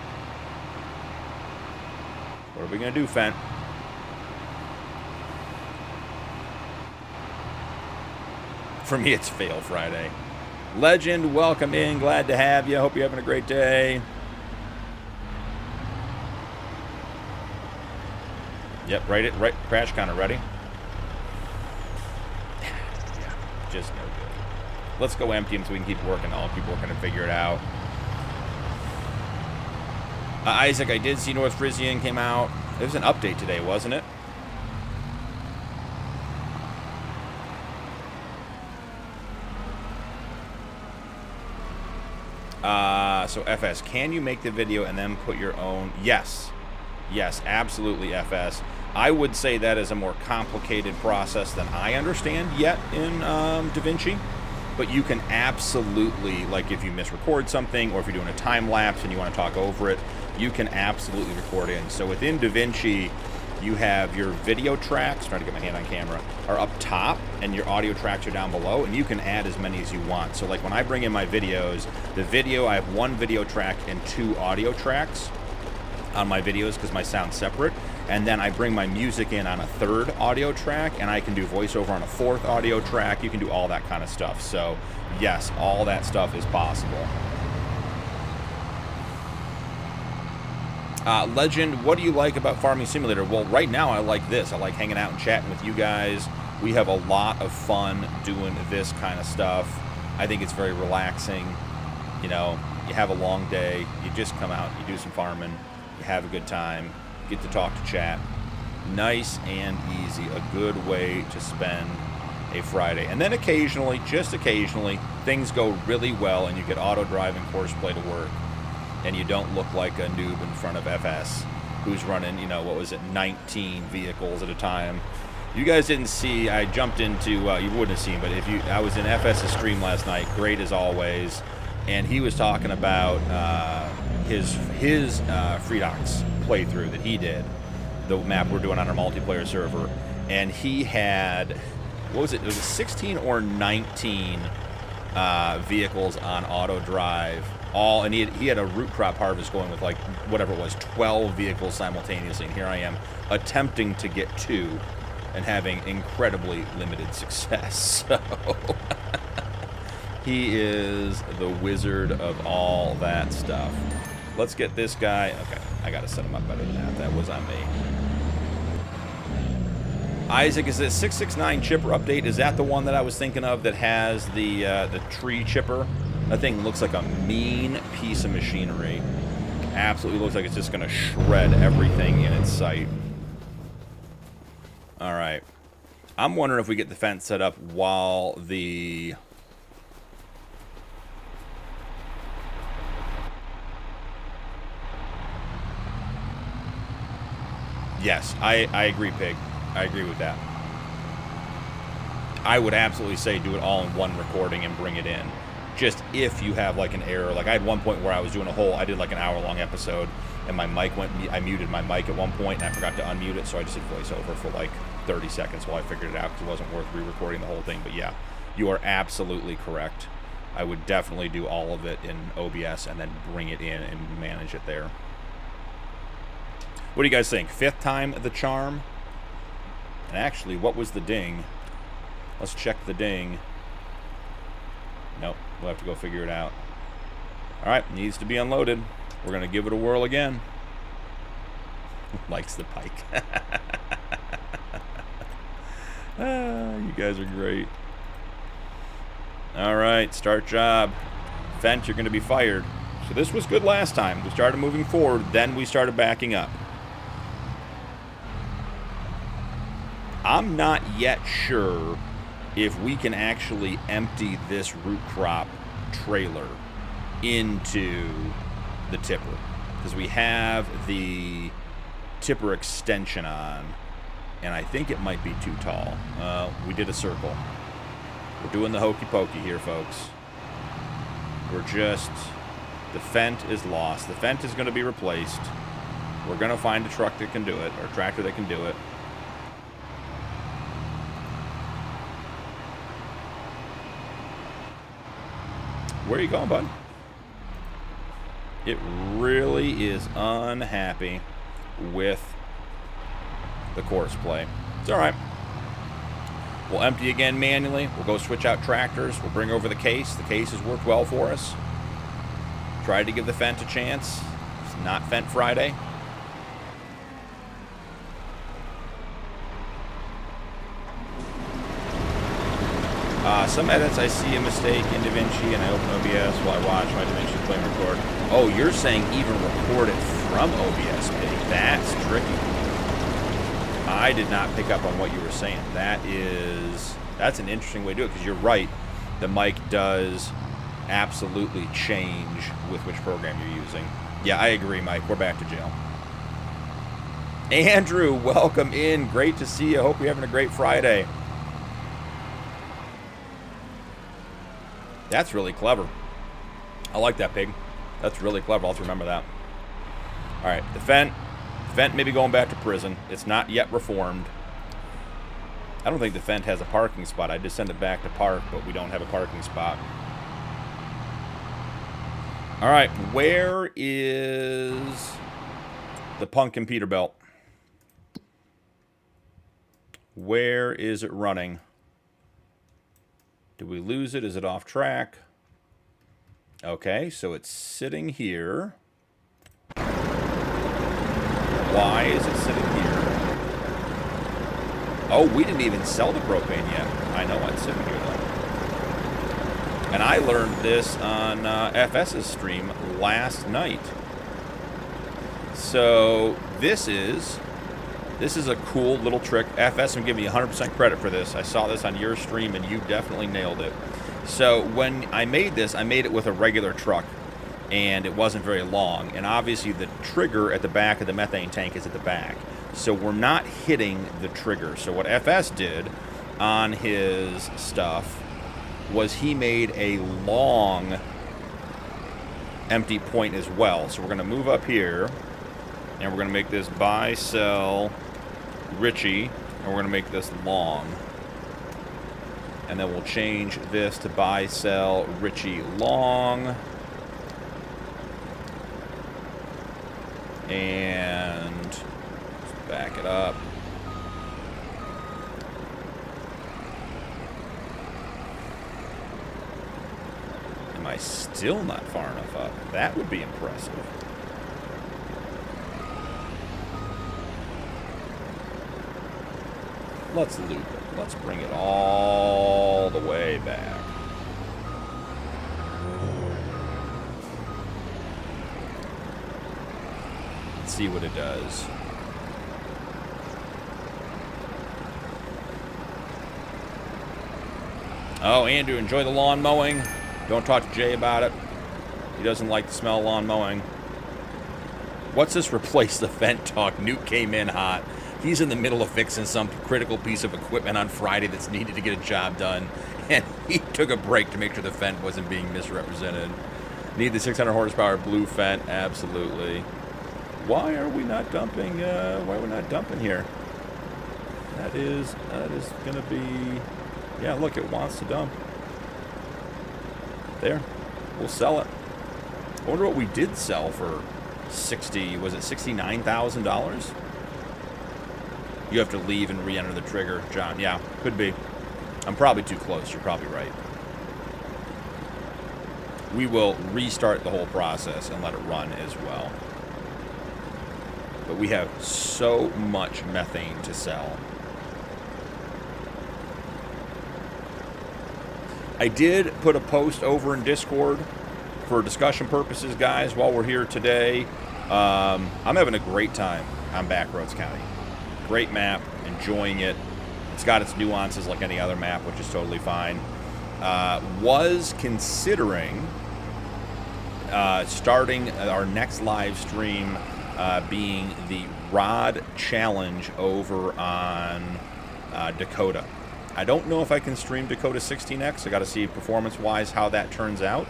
What are we going to do, Fent? For me, it's Fail Friday. Legend, welcome in. Glad to have you. Hope you're having a great day. Yep, right. Crash counter ready. Yeah, just no good. Let's go empty him so we can keep working. I'll keep working and figure it out. Isaac, I did see North Frisian came out. It was an update today, wasn't it? So FS, can you make the video and then put your own? Yes, absolutely, FS. I would say that is a more complicated process than I understand yet in DaVinci. but you can absolutely, like if you misrecord something or if you're doing a time lapse and you want to talk over it, you can absolutely record in. So within DaVinci, you have your video tracks, trying to get my hand on camera, are up top, and your audio tracks are down below, and you can add as many as you want. So like when I bring in my videos, the video, I have 1 video track and 2 audio tracks on my videos because my sound's separate. And then I bring my music in on a 3rd audio track, and I can do voiceover on a 4th audio track. You can do all that kind of stuff. So yes, all that stuff is possible. Legend, what do you like about Farming Simulator? Well, right now I like this. I like hanging out and chatting with you guys. We have a lot of fun doing this kind of stuff. I think it's very relaxing. You know, you have a long day, you just come out, you do some farming, you have a good time, get to talk to chat. Nice and easy, a good way to spend a Friday. And then occasionally, just occasionally, things go really well and you get auto drive and Courseplay to work. And you don't look like a noob in front of FS who's running, you know, what was it, 19 vehicles at a time. You guys didn't see, I jumped into, you wouldn't have seen, but if you, I was in FS's stream last night, great as always, and he was talking about his Freedox playthrough that he did, the map we're doing on our multiplayer server, and he had, what was it, was 16 or 19 vehicles on auto drive. All, and he had a root crop harvest going with like whatever it was, 12 vehicles simultaneously, and here I am attempting to get 2 and having incredibly limited success. So he is the wizard of all that stuff. Let's get this guy. Okay, I gotta set him up better than that. That was on me. Isaac, is this 669 chipper update? Is that the one that I was thinking of that has the tree chipper? That thing looks like a mean piece of machinery. Absolutely looks like it's just going to shred everything in its sight. All right. I'm wondering if we get the fence set up while the... Yes, I agree, Pig. I agree with that. I would absolutely say do it all in one recording and bring it in. Just if you have like an error. Like I had one point where I was doing I did like an hour-long episode, and my mic went, I muted my mic at one point, and I forgot to unmute it, so I just did voiceover for like 30 seconds while I figured it out, because it wasn't worth re-recording the whole thing. But yeah, you are absolutely correct. I would definitely do all of it in OBS and then bring it in and manage it there. What do you guys think? 5th time the charm? And actually, what was the ding? Let's check the ding. Nope, we'll have to go figure it out. All right, needs to be unloaded. We're going to give it a whirl again. Likes the pike. You guys are great. All right, start job. Fent, you're going to be fired. So this was good last time. We started moving forward, then we started backing up. I'm not yet sure if we can actually empty this root crop trailer into the tipper, because we have the tipper extension on, and I think it might be too tall. We did a circle. We're doing the hokey pokey here, folks. We're just, the Fent is lost. The Fent is going to be replaced. We're going to find a truck that can do it, or a tractor that can do it. Where are you going, bud? It really is unhappy with the course play. It's all right. We'll empty again manually. We'll go switch out tractors. We'll bring over the case. The case has worked well for us. Tried to give the Fent a chance. It's not Fent Friday. Some edits, I see a mistake in DaVinci, and I open OBS while I watch my DaVinci play and record. Oh, you're saying even record it from OBS, Pig. That's tricky. I did not pick up on what you were saying. That's an interesting way to do it, because you're right. The mic does absolutely change with which program you're using. Yeah, I agree, Mike. We're back to jail. Andrew, welcome in. Great to see you. Hope you're having a great Friday. That's really clever. I like that, Pig. That's really clever. I'll have to remember that. All right, the Fent may be going back to prison. It's not yet reformed. I don't think the Fent has a parking spot. I just send it back to park, but we don't have a parking spot. All right, where is the Punkin Peterbilt? Where is it running? Did we lose it? Is it off track? Okay, so it's sitting here. Why is it sitting here? Oh, we didn't even sell the propane yet. I know it's sitting here, though. And I learned this on FS's stream last night. So this is a cool little trick. FS, I'm giving you 100% credit for this. I saw this on your stream, and you definitely nailed it. So when I made this, I made it with a regular truck, and it wasn't very long. And obviously the trigger at the back of the methane tank is at the back. So we're not hitting the trigger. So what FS did on his stuff was he made a long empty point as well. So we're going to move up here, and we're going to make this buy, sell, Richie, and we're going to make this long. And then we'll change this to buy, sell, Richie, long. And let's back it up. Am I still not far enough up? That would be impressive. Let's loop it. Let's bring it all the way back. Let's see what it does. Oh, Andrew, enjoy the lawn mowing. Don't talk to Jay about it. He doesn't like the smell of lawn mowing. What's this replace the Fent talk? Newt came in hot. He's in the middle of fixing some critical piece of equipment on Friday that's needed to get a job done. And he took a break to make sure the Fent wasn't being misrepresented. Need the 600 horsepower blue Fent? Absolutely. Why are we not dumping? Why are we not dumping here? That is going to be... Yeah, look, it wants to dump. There. We'll sell it. I wonder what we did sell for 60... Was it $69,000? You have to leave and re-enter the trigger, John. Yeah, could be. I'm probably too close. You're probably right. We will restart the whole process and let it run as well. But we have so much methane to sell. I did put a post over in Discord for discussion purposes, guys, while we're here today. I'm having a great time on Backroads County. Great map, enjoying it. It's got its nuances like any other map, which is totally fine. Was considering starting our next live stream being the Rod Challenge over on Dakota. I don't know if I can stream Dakota 16X. I got to see performance-wise how that turns out.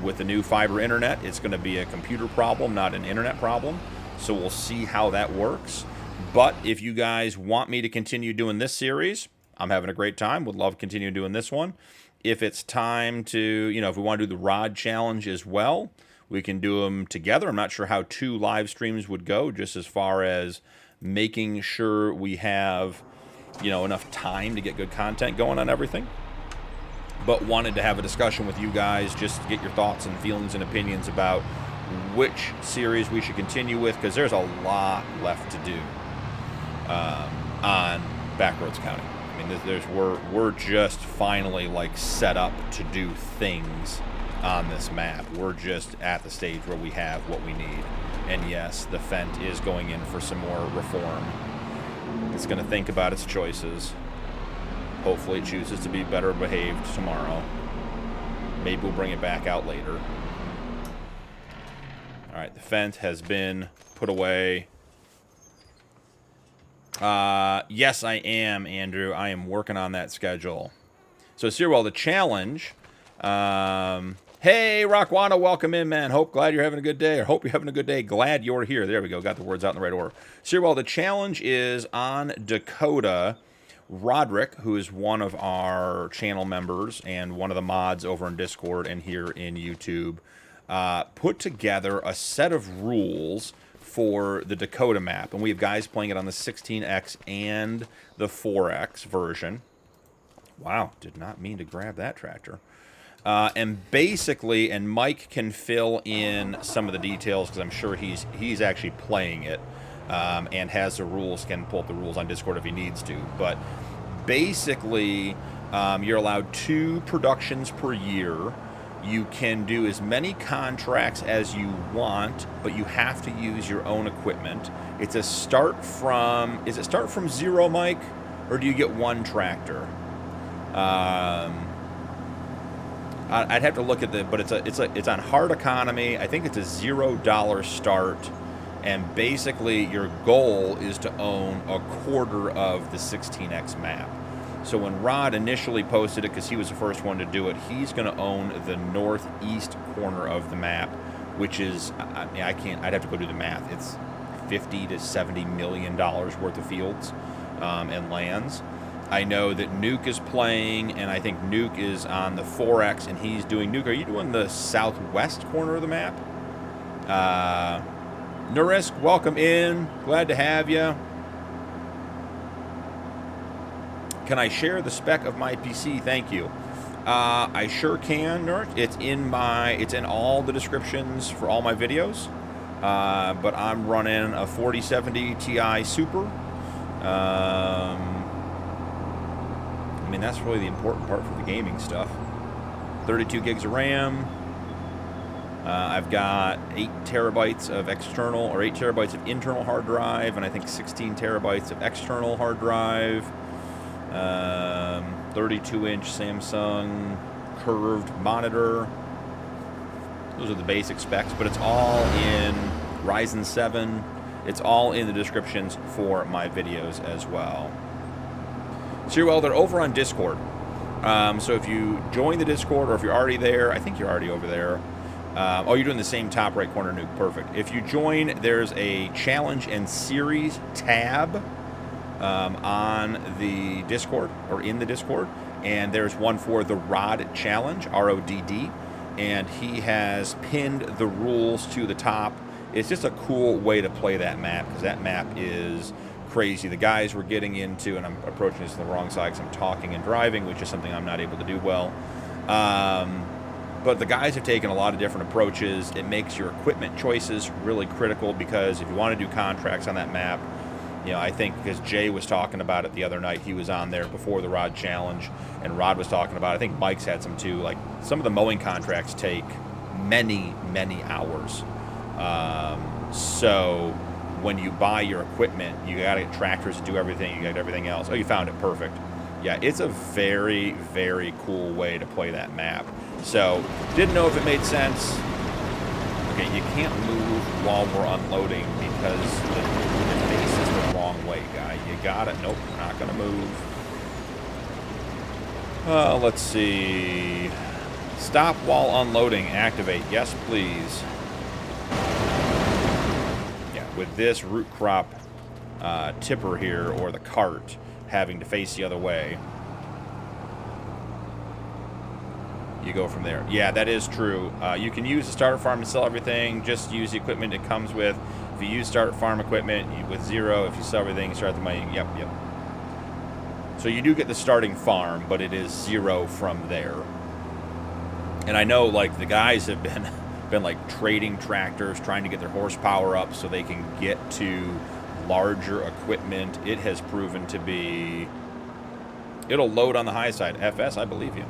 With the new fiber internet, it's going to be a computer problem, not an internet problem. So we'll see how that works. But if you guys want me to continue doing this series, I'm having a great time. Would love to continue doing this one. If it's time to, if we want to do the Rod Challenge as well, we can do them together. I'm not sure how 2 live streams would go, just as far as making sure we have, enough time to get good content going on everything. But wanted to have a discussion with you guys just to get your thoughts and feelings and opinions about which series we should continue with, because there's a lot left to do on Backroads County. I mean, we're just finally set up to do things on this map. We're just at the stage where we have what we need. And yes, the Fent is going in for some more reform. It's going to think about its choices. Hopefully it chooses to be better behaved tomorrow. Maybe we'll bring it back out later. All right, the Fent has been put away. Yes, I am, Andrew. I am working on that schedule. So, Sirwell, the challenge Hey, Rockwana, welcome in, man. Glad you're having a good day, or hope you're having a good day. Glad you're here. There we go. Got the words out in the right order. So, well, the challenge is on Dakota. Roderick, who is one of our channel members and one of the mods over in Discord and here in YouTube, put together a set of rules for the Dakota map. And we have guys playing it on the 16X and the 4X version. Wow, did not mean to grab that tractor. And basically, and Mike can fill in some of the details because I'm sure he's actually playing it and has the rules, can pull up the rules on Discord if he needs to. But basically, you're allowed 2 productions per year. You can do as many contracts as you want, but you have to use your own equipment. It's a start from, is it start from 0, Mike? Or do you get 1 tractor? I'd have to look at the, but it's on hard economy. I think it's a $0 start, and basically your goal is to own a quarter of the 16X map. So when Rod initially posted it, because he was the first one to do it, he's going to own the northeast corner of the map, which is, I'd have to go do the math. It's $50 to $70 million worth of fields and lands. I know that Nuke is playing, and I think Nuke is on the 4X, and he's doing Nuke. Are you doing the southwest corner of the map? Nurisk, welcome in. Glad to have you. Can I share the spec of my PC? Thank you. I sure can, Nurisk. It's in all the descriptions for all my videos. But I'm running a 4070 Ti Super. I mean, that's really the important part for the gaming stuff. 32 gigs of RAM. I've got 8 terabytes of external, or 8 terabytes of internal hard drive, and I think 16 terabytes of external hard drive. 32-inch Samsung curved monitor. Those are the basic specs, but it's all in Ryzen 7. It's all in the descriptions for my videos as well. So, well, they're over on Discord. So if you join the Discord, or if you're already there, I think you're already over there. Oh, you're doing the same top right corner, Nuke. Perfect. If you join, there's a challenge and series tab on the Discord, or in the Discord. And there's one for the Rod Challenge, RODD. And he has pinned the rules to the top. It's just a cool way to play that map, because that map is crazy. The guys we're getting into, and I'm approaching this on the wrong side because I'm talking and driving, which is something I'm not able to do well. But the guys have taken a lot of different approaches. It makes your equipment choices really critical, because if you want to do contracts on that map, you know, I think because Jay was talking about it the other night, he was on there before the Rod Challenge, and Rod was talking about it. I think Mike's had some too. Like, some of the mowing contracts take many, many hours. So when you buy your equipment, you got to get tractors to do everything. You got everything else. Oh, you found it. Perfect. Yeah, it's a very, very cool way to play that map. So, didn't know if it made sense. Okay, you can't move while we're unloading because the face is the wrong way, guy. You got it. Nope, we're not going to move. Let's see. Stop while unloading. Activate. Yes, please. With this root crop tipper here, or the cart, having to face the other way, you go from there. Yeah, that is true. You can use the starter farm to sell everything. Just use the equipment it comes with. If you use starter farm equipment with 0, if you sell everything, you start the money. Yep. So you do get the starting farm, but it is 0 from there. And I know, like, the guys have been like trading tractors, trying to get their horsepower up so they can get to larger equipment. It has proven to be, it'll load on the high side. FS, I believe you.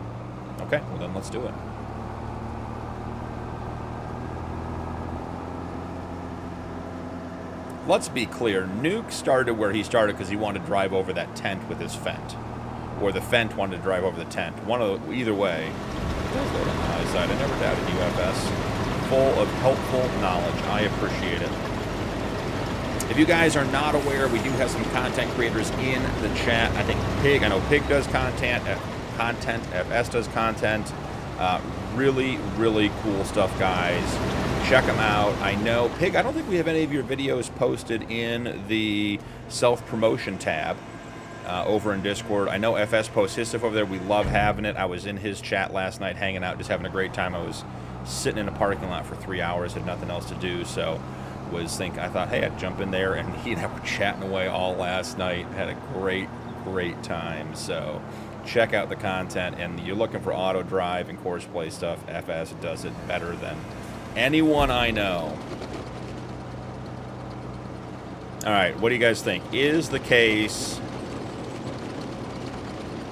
Okay, well then let's do it. Let's be clear, Nuke started where he started because he wanted to drive over that tent with his Fent, or the Fent wanted to drive over the tent. Either way, it does load on the high side. I never doubted you, FS. Full of helpful knowledge. I appreciate it. If you guys are not aware, we do have some content creators in the chat. I think Pig, I know Pig does content, FS does content. Really, really cool stuff, guys. Check them out. I know, Pig, I don't think we have any of your videos posted in the self-promotion tab over in Discord. I know FS posts his stuff over there. We love having it. I was in his chat last night hanging out, just having a great time. I was sitting in a parking lot for 3 hours, had nothing else to do, so I thought, hey, I'd jump in there, and he and I were chatting away all last night. Had a great, great time, so check out the content, and you're looking for auto drive and course play stuff. FS does it better than anyone I know. All right, what do you guys think? Is the case...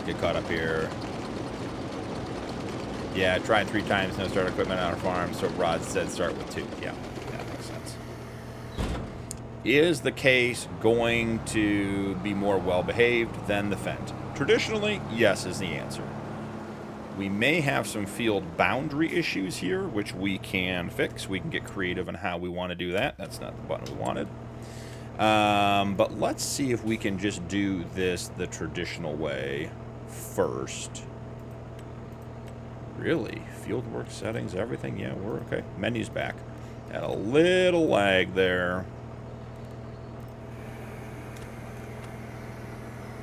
Get caught up here. Yeah, tried 3 times, no start equipment on our farm, so Rod said start with 2. Yeah, that makes sense. Is the case going to be more well-behaved than the Fendt? Traditionally, yes is the answer. We may have some field boundary issues here, which we can fix. We can get creative on how we want to do that. That's not the button we wanted. But let's see if we can just do this the traditional way first. Really? Fieldwork settings, everything? Yeah, we're okay. Menu's back. Had a little lag there.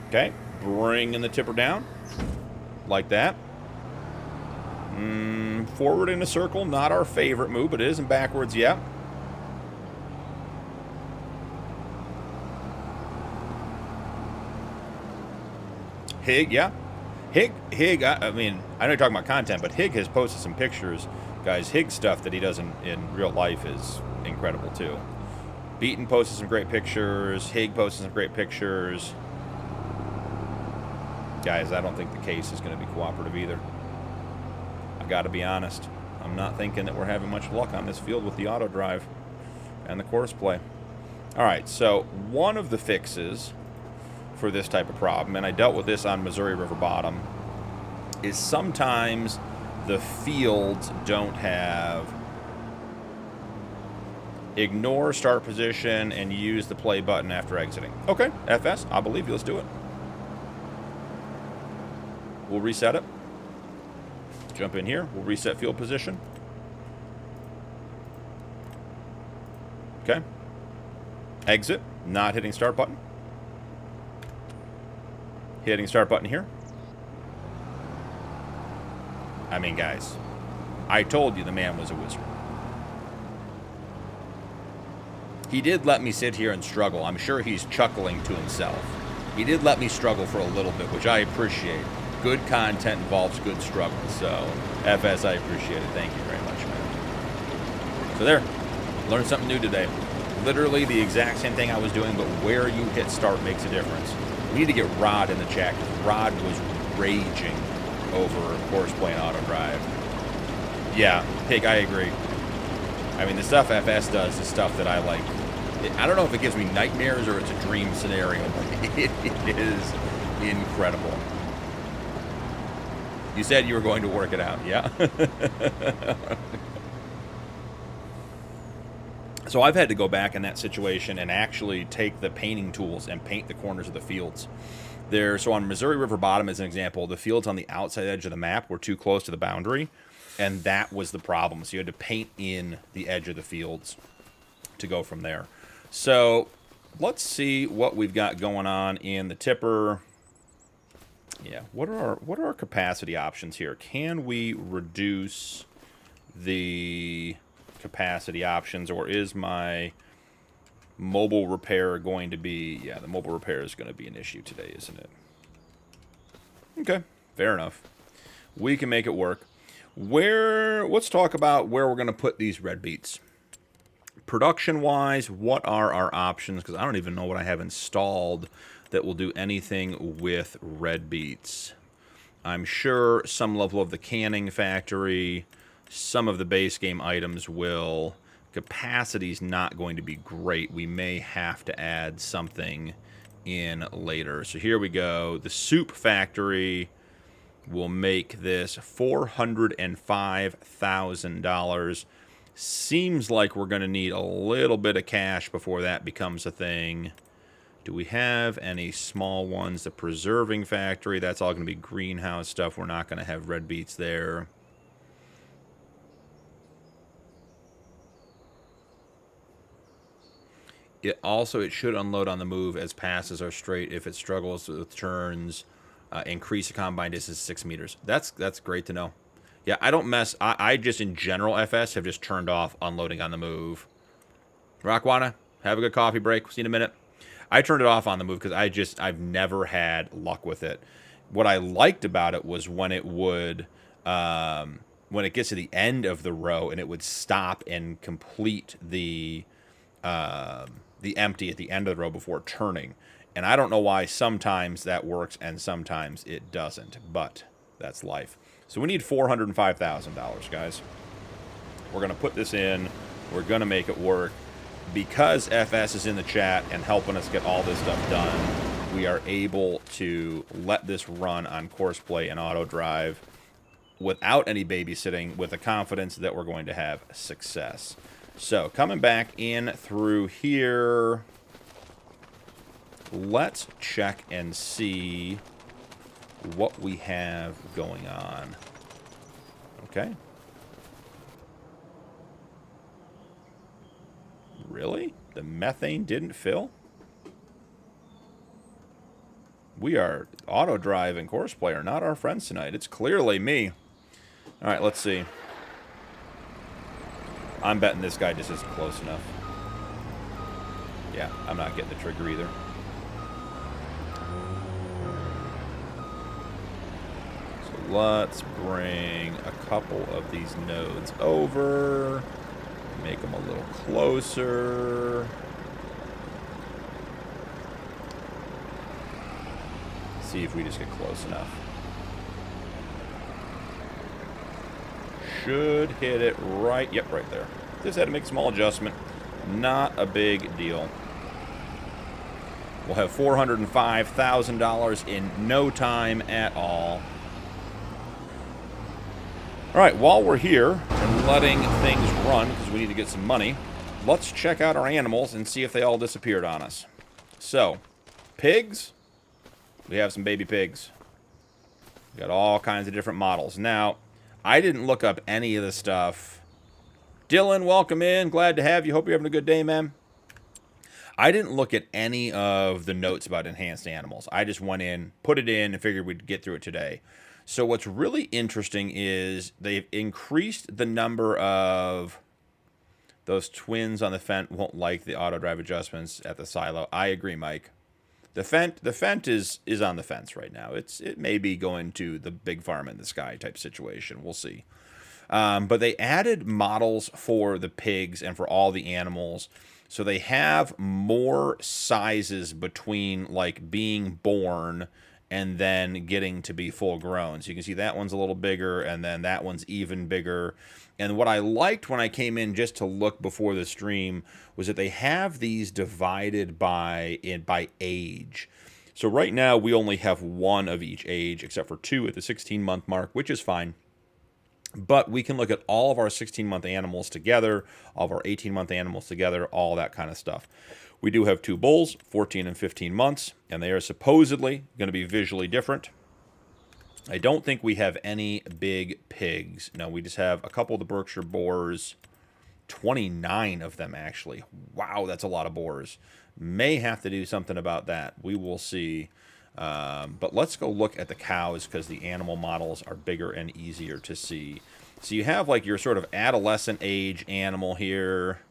Okay, bringing the tipper down. Like that. Forward in a circle, not our favorite move, but it isn't backwards yet. Hig, yeah. Hig, I mean, I know you're talking about content, but Hig has posted some pictures. Guys, Hig's stuff that he does in real life is incredible, too. Beaton posted some great pictures. Hig posted some great pictures. Guys, I don't think the case is going to be cooperative either. I got to be honest. I'm not thinking that we're having much luck on this field with the auto drive and the course play. All right, so one of the fixes for this type of problem, and I dealt with this on Missouri River Bottom, is sometimes the fields don't have ignore start position and use the play button after exiting. Okay, FS, I believe you. Let's do it. We'll reset it. Jump in here. We'll reset field position. Okay. Exit. Not hitting start button. Hitting start button here. I mean, guys, I told you the man was a wizard. He did let me sit here and struggle. I'm sure he's chuckling to himself. He did let me struggle for a little bit, which I appreciate. Good content involves good struggle. So, FS, I appreciate it. Thank you very much, man. So there, learned something new today. Literally the exact same thing I was doing, but where you hit start makes a difference. We need to get Rod in the chat, because Rod was raging over course play and auto drive. Yeah, Pig, I agree. I mean, the stuff FS does is stuff that I like. I don't know if it gives me nightmares or it's a dream scenario, but it is incredible. You said you were going to work it out, yeah? So I've had to go back in that situation and actually take the painting tools and paint the corners of the fields. So on Missouri River Bottom, as an example, the fields on the outside edge of the map were too close to the boundary, and that was the problem. So you had to paint in the edge of the fields to go from there. So let's see what we've got going on in the tipper. Yeah, what are our capacity options here? Can we reduce the capacity options, or is my mobile repair going to be... Yeah, the mobile repair is going to be an issue today, isn't it? Okay, fair enough. We can make it work. Let's talk about where we're going to put these red beets. Production-wise, what are our options? Because I don't even know what I have installed that will do anything with red beets. I'm sure some level of the canning factory, some of the base game items will. Capacity's not going to be great. We may have to add something in later. So here we go. The soup factory will make this $405,000. Seems like we're going to need a little bit of cash before that becomes a thing. Do we have any small ones? The preserving factory, that's all going to be greenhouse stuff. We're not going to have red beets there. It should unload on the move as passes are straight. If it struggles with turns, increase the combine distance 6 meters. That's great to know. Yeah, I don't mess. I just in general FS have just turned off unloading on the move. Rockwana, have a good coffee break. See you in a minute. I turned it off on the move because I've never had luck with it. What I liked about it was when it would when it gets to the end of the row and it would stop and complete the empty at the end of the row before turning. And I don't know why sometimes that works and sometimes it doesn't, but that's life. So we need $405,000, guys. We're going to put this in. We're going to make it work. Because FS is in the chat and helping us get all this stuff done, we are able to let this run on course play and auto drive without any babysitting, with the confidence that we're going to have success. So coming back in through here, let's check and see what we have going on. Okay. Really? The methane didn't fill? We are auto drive and course player, not our friends tonight. It's clearly me. All right, let's see. I'm betting this guy just isn't close enough. Yeah, I'm not getting the trigger either. So let's bring a couple of these nodes over. Make them a little closer. See if we just get close enough. Should hit it right. Yep, right there. Just had to make a small adjustment. Not a big deal. We'll have $405,000 in no time at all. All right, while we're here and letting things run, because we need to get some money, let's check out our animals and see if they all disappeared on us. So, pigs. We have some baby pigs. We got all kinds of different models. Now, I didn't look up any of the stuff. Dylan, welcome in. Glad to have you. Hope you're having a good day, man. I didn't look at any of the notes about enhanced animals. I just went in, put it in, and figured we'd get through it today. So what's really interesting is they've increased the number of those twins on the Fent won't like the auto drive adjustments at the silo. I agree, Mike. The Fent is on the fence right now. It may be going to the big farm in the sky type situation. We'll see. But they added models for the pigs and for all the animals. So they have more sizes between like being born and then getting to be full grown. So you can see that one's a little bigger, and then that one's even bigger. And what I liked when I came in just to look before the stream was that they have these divided by age. So right now we only have one of each age, except for 2 at the 16-month mark, which is fine. But we can look at all of our 16-month animals together, all of our 18-month animals together, all that kind of stuff. We do have 2 bulls, 14 and 15 months, and they are supposedly going to be visually different. I don't think we have any big pigs. No, we just have a couple of the Berkshire boars, 29 of them actually. Wow, that's a lot of boars. May have to do something about that. We will see. But let's go look at the cows because the animal models are bigger and easier to see. So you have like your sort of adolescent age animal here.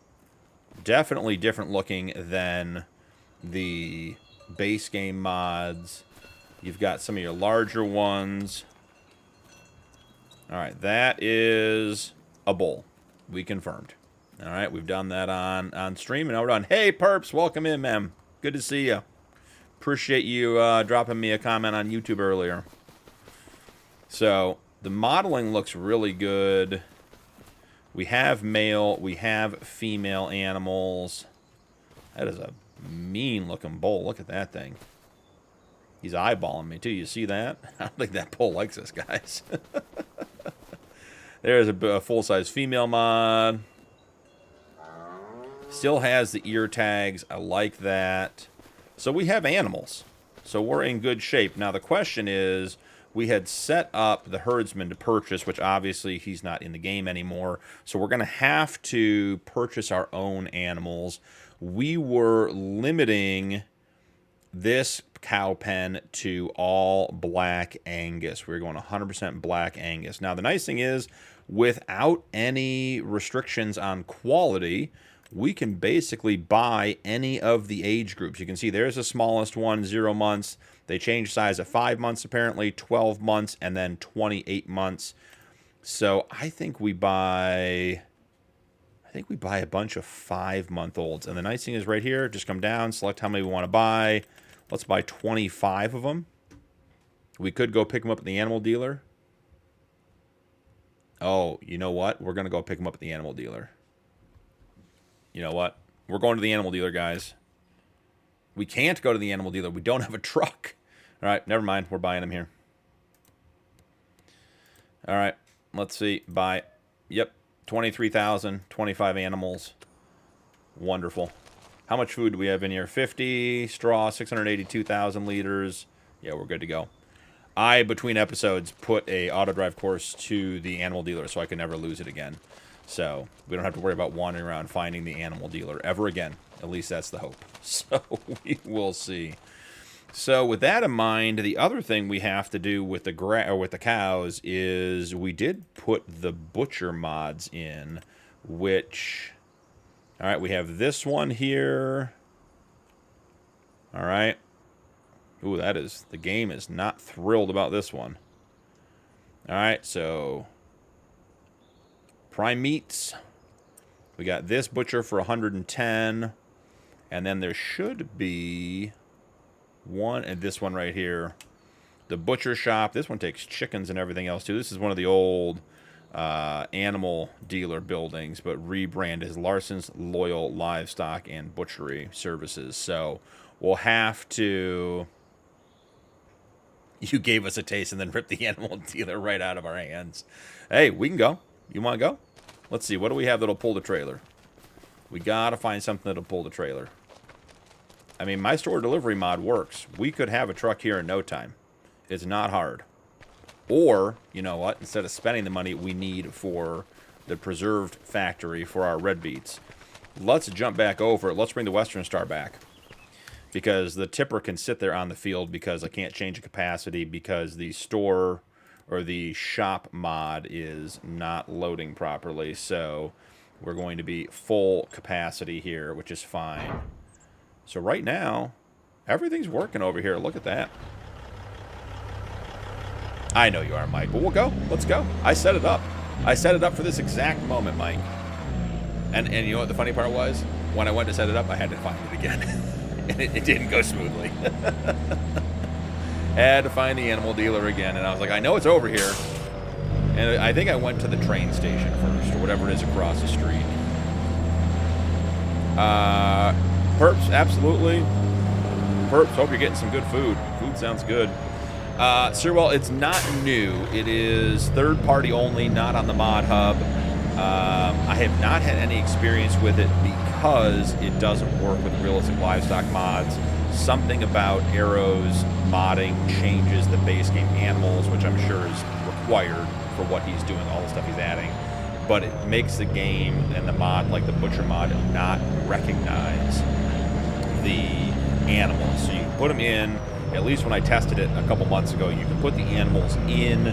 Definitely different looking than the base game mods. You've got some of your larger ones. All right, that is a bull. We confirmed. All right, we've done that on stream, and now we're done. Hey, Perps, welcome in, man. Good to see you. Appreciate you dropping me a comment on YouTube earlier. So the modeling looks really good. We have male, we have female animals. That is a mean-looking bull. Look at that thing. He's eyeballing me, too. You see that? I don't think that bull likes us, guys. There's a full-size female mod. Still has the ear tags. I like that. So we have animals. So we're in good shape. Now, the question is, we had set up the herdsman to purchase, which obviously he's not in the game anymore. So we're going to have to purchase our own animals. we were limiting this cow pen to all black Angus. We were going 100% black Angus. Now, the nice thing is, without any restrictions on quality, we can basically buy any of the age groups. You can see there's the smallest one, 0 months. They changed size at 5 months, apparently, 12 months, and then 28 months. So I think we buy a bunch of 5-month-olds. And the nice thing is right here, just come down, select how many we want to buy. Let's buy 25 of them. We could go pick them up at the animal dealer. Oh, you know what? We're going to go pick them up at the animal dealer. You know what? We're going to the animal dealer, guys. We can't go to the animal dealer. We don't have a truck. All right, never mind. We're buying them here. All right, let's see. Buy. Yep, 23,000, 25 animals. Wonderful. How much food do we have in here? 50 straw, 682,000 liters. Yeah, we're good to go. I, between episodes, put a auto drive course to the animal dealer so I can never lose it again. So we don't have to worry about wandering around finding the animal dealer ever again. At least that's the hope. So we will see. So with that in mind, the other thing we have to do with the cows is we did put the butcher mods in, which... All right, we have this one here. All right. Ooh, the game is not thrilled about this one. All right, so prime meats. We got this butcher for 110. And then there should be one, and this one right here. The butcher shop. This one takes chickens and everything else, too. This is one of the old... animal dealer buildings, but rebranded as Larson's Loyal Livestock and Butchery Services. So we'll have to... You gave us a taste and then ripped the animal dealer right out of our hands. Hey, we can go. You want to go? Let's see. What do we have that'll pull the trailer? We got to find something that'll pull the trailer. I mean, my store delivery mod works. We could have a truck here in no time. It's not hard. Or, you know what, instead of spending the money we need for the preserved factory for our red beets, let's jump back over. Let's bring the Western Star back. Because the tipper can sit there on the field because I can't change the capacity because the store or the shop mod is not loading properly. So we're going to be full capacity here, which is fine. So right now, everything's working over here. Look at that. I know you are, Mike, but we'll go. Let's go. I set it up. I set it up for this exact moment, Mike. And you know what the funny part was? When I went to set it up, I had to find it again. And it didn't go smoothly. Had to find the animal dealer again. And I was like, I know it's over here. And I think I went to the train station first, or whatever it is across the street. Perps, absolutely. Perps, hope you're getting some good food. Food sounds good. Sir, well, it's not new. It is third-party only, not on the mod hub. I have not had any experience with it because it doesn't work with realistic livestock mods. Something about Arrow's modding changes the base game animals, which I'm sure is required for what he's doing, all the stuff he's adding. But it makes the game and the mod, like the butcher mod, not recognize the animals. So you can put them in. At least when I tested it a couple months ago, you can put the animals in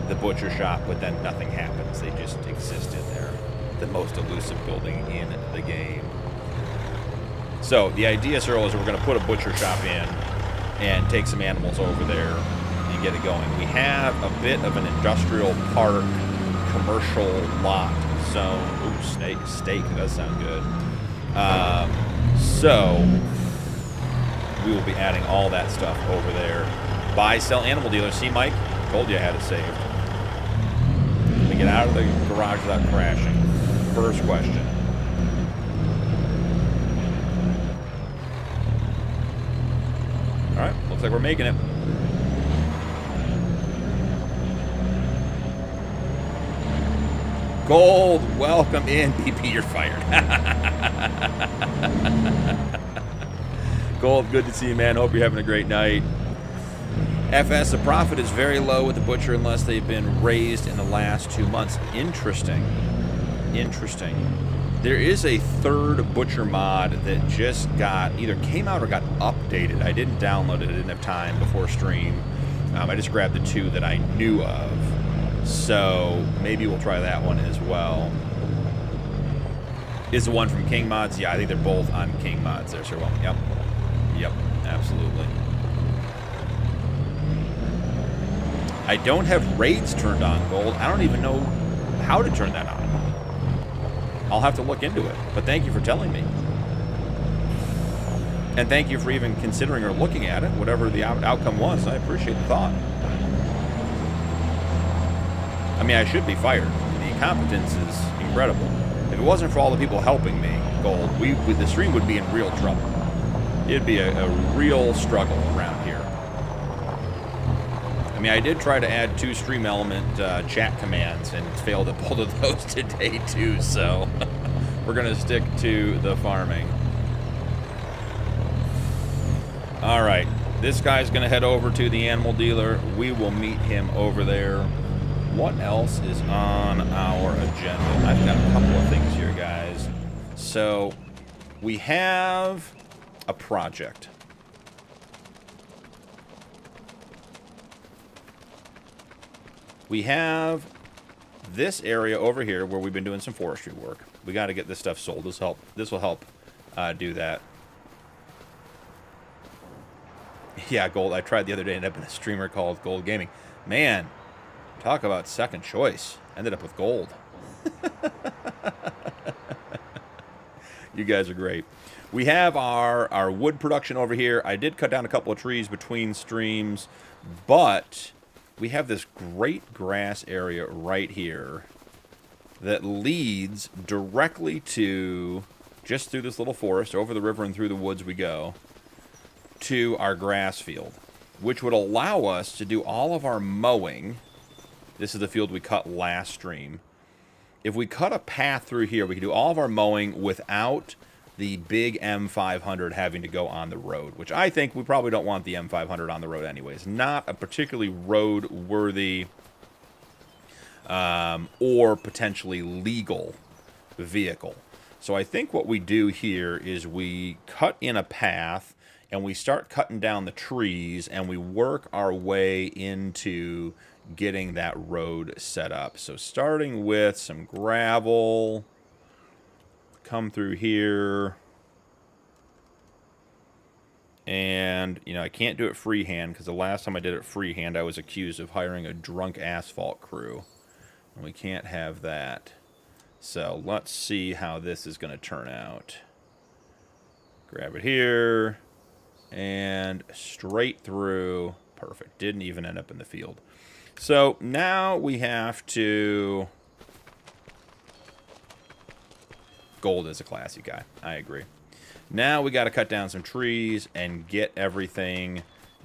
the butcher shop, but then nothing happens. They just exist in there. The most elusive building in the game. So the idea, Cyril, is we're going to put a butcher shop in and take some animals over there and get it going. We have a bit of an industrial park, commercial lot zone. Ooh, steak. That does sound good. So we will be adding all that stuff over there. Buy, sell, animal dealer. See, Mike? Told you I had it saved. Let me get out of the garage without crashing. First question. All right, looks like we're making it. Gold, welcome in. BP, you're fired. Gold, good to see you, man. Hope you're having a great night. FS, the profit is very low with the butcher unless they've been raised in the last 2 months. Interesting. Interesting. There is a third Butcher mod that just got, either came out or got updated. I didn't download it. I didn't have time before stream. I just grabbed the two that I knew of. So maybe we'll try that one as well. Is the one from King Mods? Yeah, I think they're both on King Mods there, sir. Well, yep. Yep, absolutely. I don't have raids turned on, Gold. I don't even know how to turn that on. I'll have to look into it. But thank you for telling me. And thank you for even considering or looking at it, whatever the outcome was. I appreciate the thought. I mean, I should be fired. The incompetence is incredible. If it wasn't for all the people helping me, Gold, the stream would be in real trouble. It'd be a real struggle around here. I mean, I did try to add 2 Stream Element chat commands and failed at both of those today too, so we're going to stick to the farming. All right, this guy's going to head over to the animal dealer. We will meet him over there. What else is on our agenda? I've got a couple of things here, guys. So we have a project. We have this area over here where we've been doing some forestry work. We got to get this stuff sold. This will help do that. Yeah, Gold. I tried the other day and ended up in a streamer called Gold Gaming. Man, talk about second choice. Ended up with Gold. You guys are great. We have our wood production over here. I did cut down a couple of trees between streams, but we have this great grass area right here that leads directly to, just through this little forest, over the river and through the woods we go, to our grass field, which would allow us to do all of our mowing. This is the field we cut last stream. If we cut a path through here, we can do all of our mowing without the big M500 having to go on the road, which I think we probably don't want the M500 on the road anyways. Not a particularly road-worthy or potentially legal vehicle. So I think what we do here is we cut in a path and we start cutting down the trees and we work our way into getting that road set up. So starting with some gravel, come through here, and you know, I can't do it freehand because the last time I did it freehand I was accused of hiring a drunk asphalt crew, and we can't have that. So let's see how this is going to turn out. Grab it here and straight through. Perfect. Didn't even end up in the field. So now we have to... Gold is a classy guy. I agree. Now we got to cut down some trees and get everything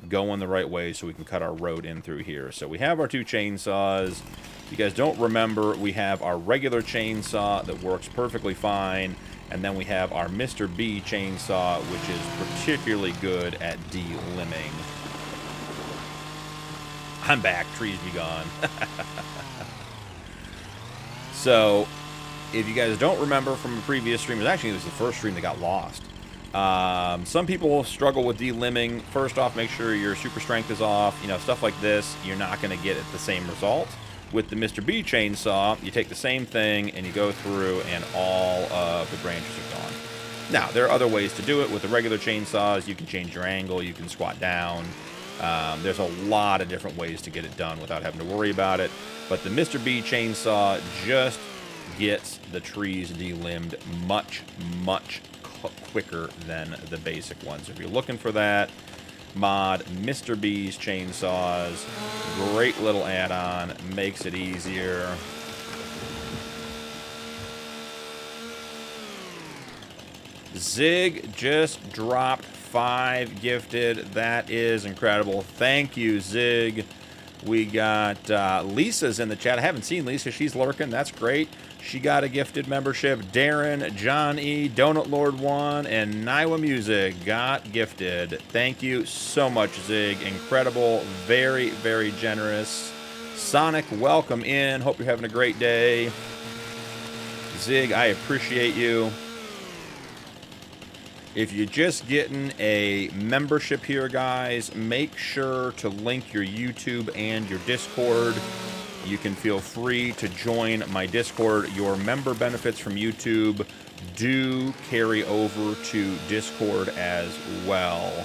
going the right way so we can cut our road in through here. So we have our 2 chainsaws. If you guys don't remember, we have our regular chainsaw that works perfectly fine. And then we have our Mr. B chainsaw, which is particularly good at de-limbing. I'm back. Trees be gone. So, if you guys don't remember from a previous stream, it was the first stream that got lost. Some people struggle with de-limbing. First off, make sure your super strength is off. You know, stuff like this, you're not going to get the same result. With the Mr. B chainsaw, you take the same thing and you go through and all of the branches are gone. Now, there are other ways to do it. With the regular chainsaws, you can change your angle, you can squat down. There's a lot of different ways to get it done without having to worry about it. But the Mr. B chainsaw just gets the trees de-limbed much, much quicker than the basic ones. If you're looking for that mod, Mr. B's chainsaws, great little add-on, makes it easier. Zig just dropped 5 gifted. That is incredible. Thank you, Zig. We got Lisa's in the chat. I haven't seen Lisa. She's lurking. That's great. She got a gifted membership. Darren, John E, Donut Lord 1, and Niwa Music got gifted. Thank you so much, Zig. Incredible. Very, very generous. Sonic, welcome in. Hope you're having a great day. Zig, I appreciate you. If you're just getting a membership here, guys, make sure to link your YouTube and your Discord. You can feel free to join my Discord. Your member benefits from YouTube do carry over to Discord as well.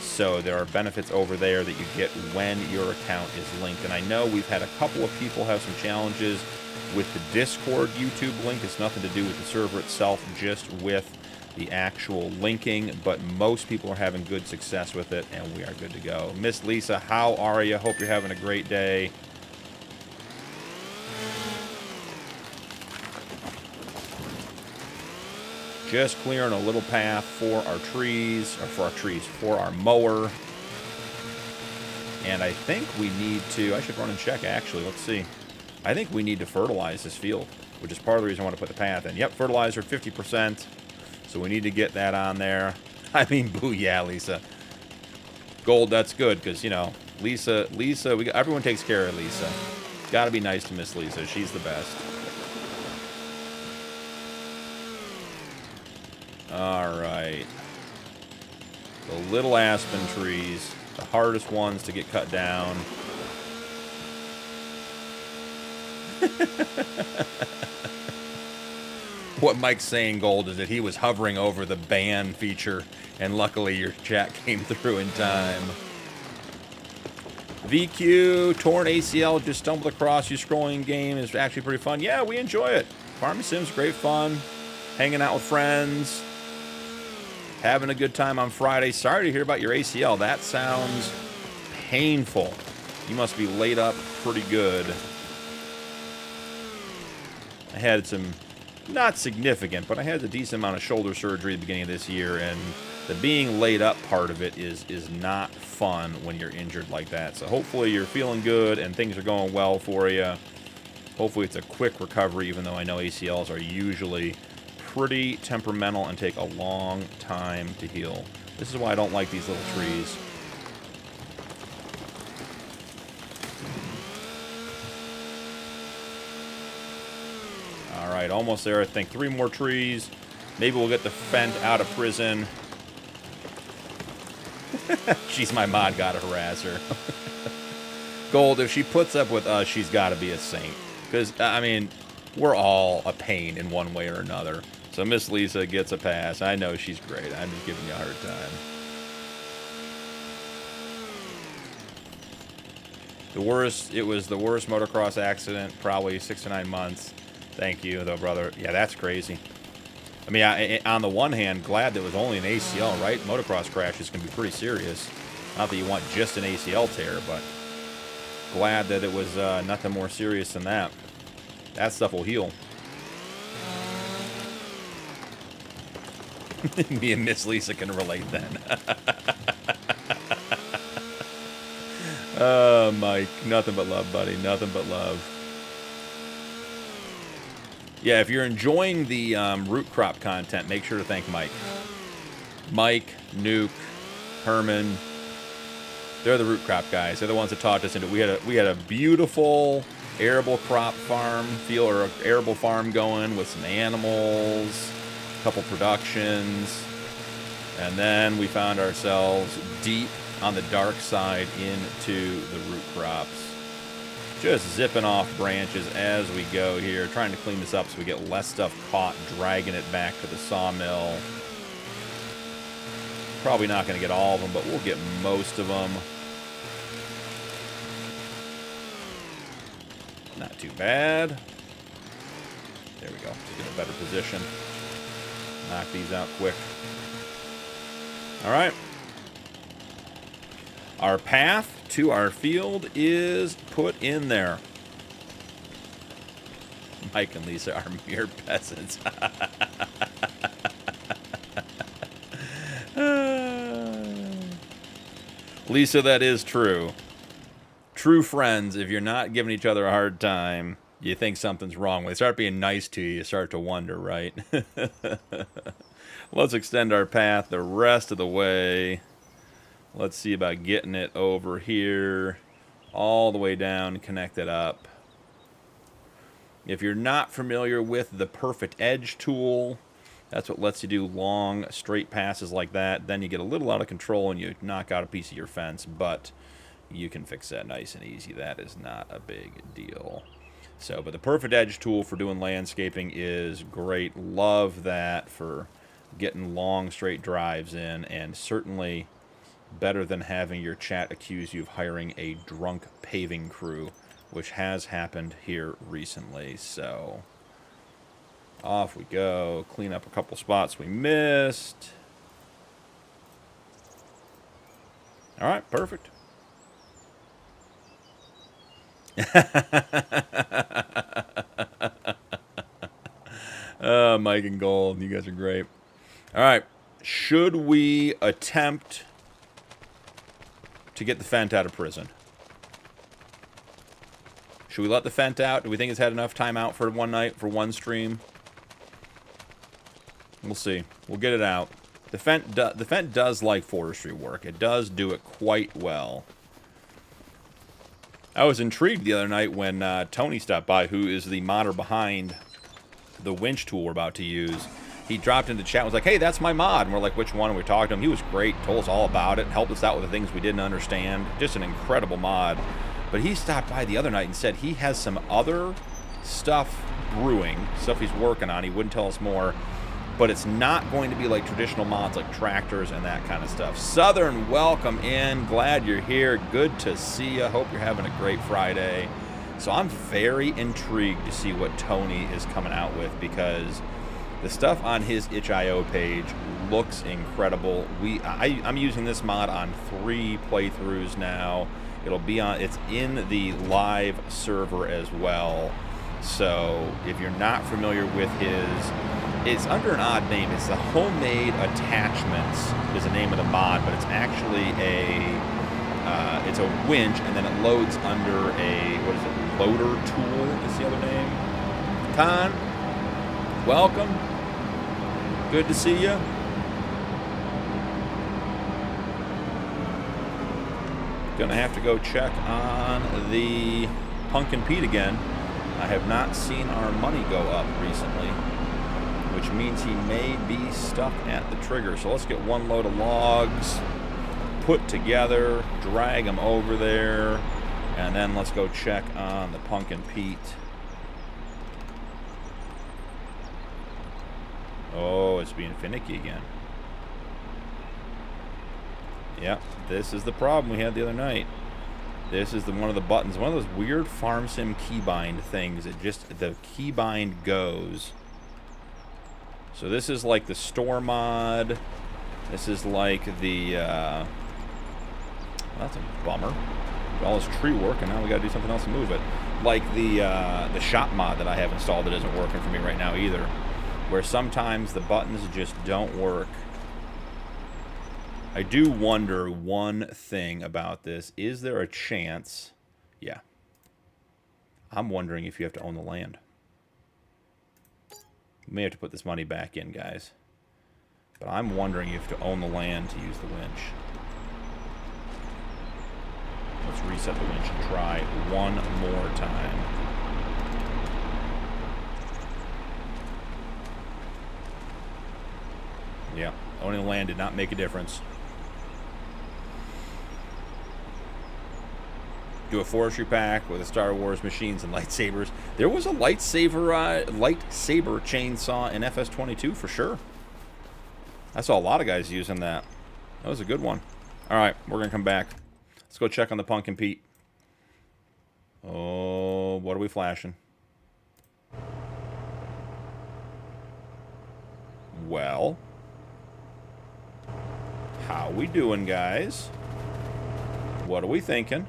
So there are benefits over there that you get when your account is linked. And I know we've had a couple of people have some challenges with the Discord YouTube link. It's nothing to do with the server itself, just with the actual linking, but most people are having good success with it, and we are good to go. Miss Lisa, how are you? Hope you're having a great day. Just clearing a little path for our trees, or for our mower. And I think we need to, I should run and check actually, let's see. I think we need to fertilize this field, which is part of the reason I want to put the path in. Yep, fertilizer 50%. So we need to get that on there. I mean, booyah, Lisa. Gold, that's good, because, you know, Lisa, everyone takes care of Lisa. Got to be nice to Miss Lisa. She's the best. All right. The little aspen trees, the hardest ones to get cut down. What Mike's saying, Gold, is that he was hovering over the ban feature, and luckily your chat came through in time. VQ, torn ACL, just stumbled across you scrolling game is actually pretty fun. Yeah, we enjoy it. Farming Sim's great fun. Hanging out with friends. Having a good time on Friday. Sorry to hear about your ACL. That sounds painful. You must be laid up pretty good. I had some, not significant, but I had a decent amount of shoulder surgery at the beginning of this year, and the being laid up part of it is not fun when you're injured like that. So hopefully you're feeling good and things are going well for you. Hopefully it's a quick recovery, even though I know ACLs are usually pretty temperamental and take a long time to heal. This is why I don't like these little trees. All right, almost there. I think 3 more trees. Maybe we'll get the Fent out of prison. She's my mod, gotta harass her. Gold, if she puts up with us, she's got to be a saint. Because, I mean, we're all a pain in one way or another. So Miss Lisa gets a pass. I know she's great. I'm just giving you a hard time. It was the worst motocross accident, probably 6 to 9 months. Thank you, though, brother. Yeah, that's crazy. I mean, on the one hand, glad that it was only an ACL, right? Motocross crashes can be pretty serious. Not that you want just an ACL tear, but glad that it was nothing more serious than that. That stuff will heal. Me and Miss Lisa can relate then. Mike, nothing but love, buddy. Nothing but love. Yeah, if you're enjoying the root crop content, make sure to thank Mike. Mike, Nuke, Herman. They're the root crop guys. They're the ones that taught us into it. We had a beautiful arable crop farm field, or arable farm going with some animals, a couple productions, and then we found ourselves deep on the dark side into the root crops. Just zipping off branches as we go here, trying to clean this up so we get less stuff caught, dragging it back to the sawmill. Probably not going to get all of them, but we'll get most of them. Not too bad. There we go. Just get a better position. Knock these out quick. All right. Our path to our field is put in there. Mike and Lisa are mere peasants. Lisa, that is true. True friends, if you're not giving each other a hard time, you think something's wrong. When they start being nice to you, you start to wonder, right? Let's extend our path the rest of the way. Let's see about getting it over here, all the way down, connect it up. If you're not familiar with the Perfect Edge tool, that's what lets you do long, straight passes like that. Then you get a little out of control and you knock out a piece of your fence, but you can fix that nice and easy. That is not a big deal. So, but the Perfect Edge tool for doing landscaping is great. Love that for getting long, straight drives in, and certainly better than having your chat accuse you of hiring a drunk paving crew, which has happened here recently. So, off we go. Clean up a couple spots we missed. All right, perfect. Mike and Gold, you guys are great. All right, should we attempt to get the Fent out of prison? Should we let the Fent out? Do we think it's had enough time out for one night, for one stream? We'll see. We'll get it out. The Fent does like forestry work. It does do it quite well. I was intrigued the other night when Tony stopped by, who is the modder behind the winch tool we're about to use. He dropped into the chat and was like, hey, that's my mod. And we're like, which one? And we talked to him. He was great, told us all about it, helped us out with the things we didn't understand. Just an incredible mod. But he stopped by the other night and said he has some other stuff brewing, stuff he's working on. He wouldn't tell us more. But it's not going to be like traditional mods like tractors and that kind of stuff. Southern, welcome in. Glad you're here. Good to see you. Hope you're having a great Friday. So I'm very intrigued to see what Tony is coming out with, because the stuff on his itch.io page looks incredible. I'm using this mod on 3 playthroughs now. It'll be on. It's in the live server as well. So if you're not familiar with his, it's under an odd name. It's the Homemade Attachments is the name of the mod, but it's actually it's a winch, and then it loads under a, what is it, loader tool is the other name. Khan, welcome. Good to see you. Gonna have to go check on the Punkin Pete again. I have not seen our money go up recently, which means he may be stuck at the trigger. So let's get one load of logs put together, drag them over there, and then let's go check on the Punkin Pete. Oh, it's being finicky again. Yep, this is the problem we had the other night. This is one of the buttons, one of those weird farm sim keybind things. It just, the keybind goes. So this is like the store mod. This is like the, well, that's a bummer. All this tree work, and now we gotta do something else to move it. Like the shop mod that I have installed that isn't working for me right now either, where sometimes the buttons just don't work. I do wonder one thing about this. Is there a chance? Yeah. I'm wondering if you have to own the land. We may have to put this money back in, guys. But I'm wondering if you have to own the land to use the winch. Let's reset the winch and try one more time. Yeah, owning the land did not make a difference. Do a forestry pack with a Star Wars machines and lightsabers. There was a lightsaber chainsaw in FS22 for sure. I saw a lot of guys using that. That was a good one. All right, we're gonna come back. Let's go check on the Punkin Pete. Oh, what are we flashing? Well, how we doing, guys? What are we thinking?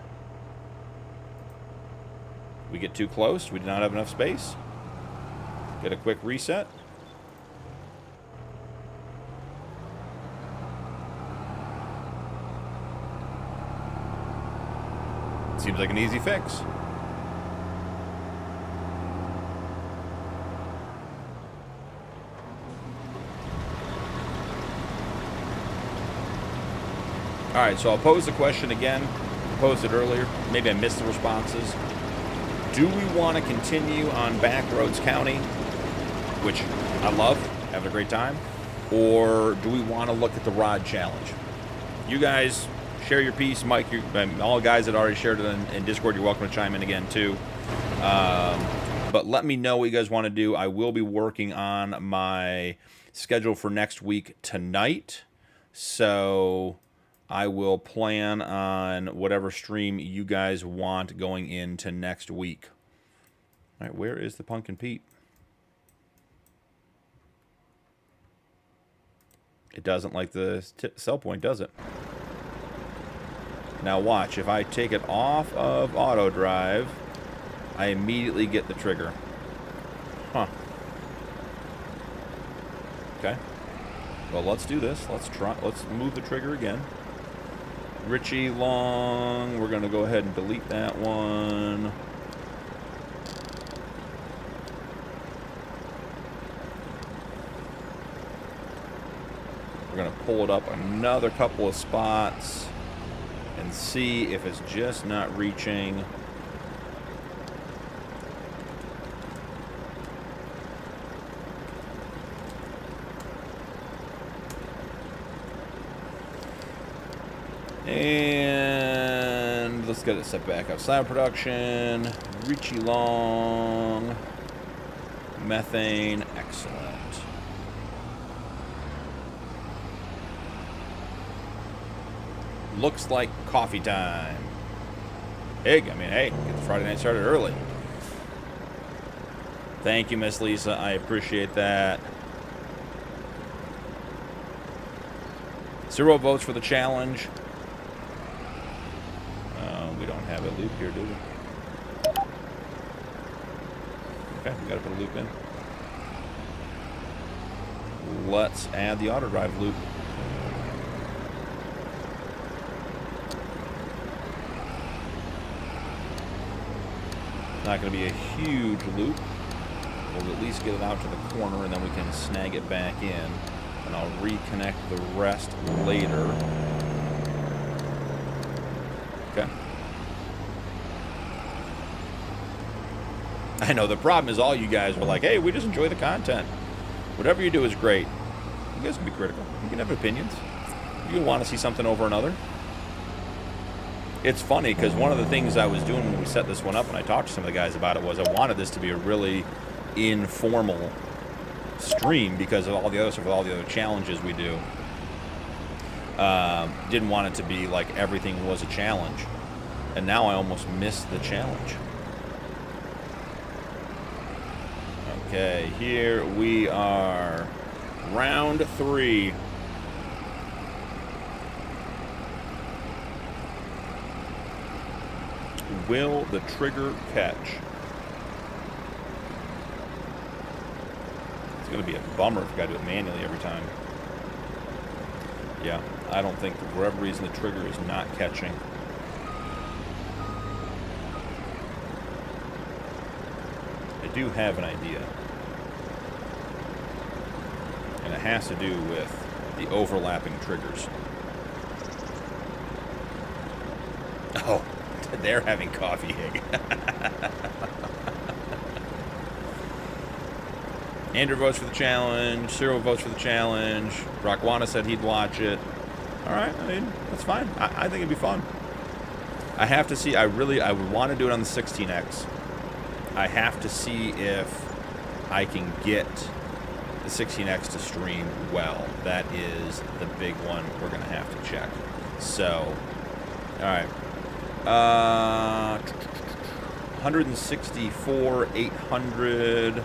We get too close. We do not have enough space. Get a quick reset. Seems like an easy fix. Alright, so I'll pose the question again. I posed it earlier. Maybe I missed the responses. Do we want to continue on Backroads County, which I love, having a great time, or do we want to look at the Rod Challenge? You guys share your piece. Mike, all the guys that already shared it in Discord, you're welcome to chime in again too. But let me know what you guys want to do. I will be working on my schedule for next week tonight, so I will plan on whatever stream you guys want going into next week. All right, where is the Punkin Pete? It doesn't like the sell point, does it? Now watch, if I take it off of auto drive, I immediately get the trigger. Huh. Okay. Well, let's do this. Let's move the trigger again. Richie Long, we're going to go ahead and delete that one. We're going to pull it up another couple of spots and see if it's just not reaching. And let's get it set back outside production. Richie Long. Methane. Excellent. Looks like coffee time. Hey, hey, get the Friday night started early. Thank you, Miss Lisa. I appreciate that. 0 votes for the challenge. We don't have a loop here, do we? Okay, we gotta put a loop in. Let's add the auto drive loop. Not going to be a huge loop. We'll at least get it out to the corner, and then we can snag it back in. And I'll reconnect the rest later. Okay. I know the problem is all you guys were like, hey, we just enjoy the content. Whatever you do is great. You guys can be critical. You can have opinions. You can want to see something over another. It's funny because one of the things I was doing when we set this one up and I talked to some of the guys about it was I wanted this to be a really informal stream because of all the other stuff, all the other challenges we do. Didn't want it to be like everything was a challenge. And now I almost miss the challenge. Okay, here we are. Round 3. Will the trigger catch? It's going to be a bummer if you got to do it manually every time. Yeah, I don't think, for whatever reason, the trigger is not catching. I do have an idea. And it has to do with the overlapping triggers. Oh. They're having coffee, Hig. Andrew votes for the challenge. Cyril votes for the challenge. Rockwana said he'd watch it. All right, I mean, that's fine. I think it'd be fun. I have to see. I would want to do it on the 16X. I have to see if I can get the 16X to stream well. That is the big one we're going to have to check. So, all right. 164, 800.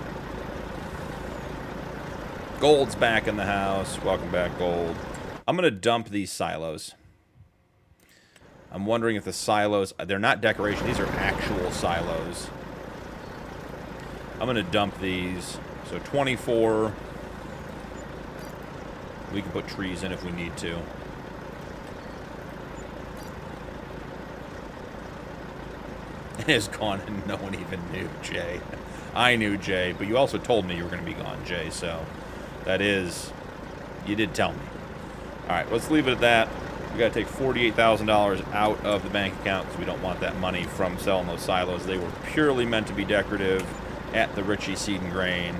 Gold's back in the house. Welcome back, Gold. I'm going to dump these silos. I'm wondering if the silos, they're not decoration. These are actual silos. I'm going to dump these. So 24. We can put trees in if we need to. Is gone and no one even knew, Jay. I knew, Jay, but you also told me you were going to be gone, Jay, so that is, you did tell me. All right, let's leave it at that. We got to take $48,000 out of the bank account because we don't want that money from selling those silos. They were purely meant to be decorative at the Ritchie Seed and Grain.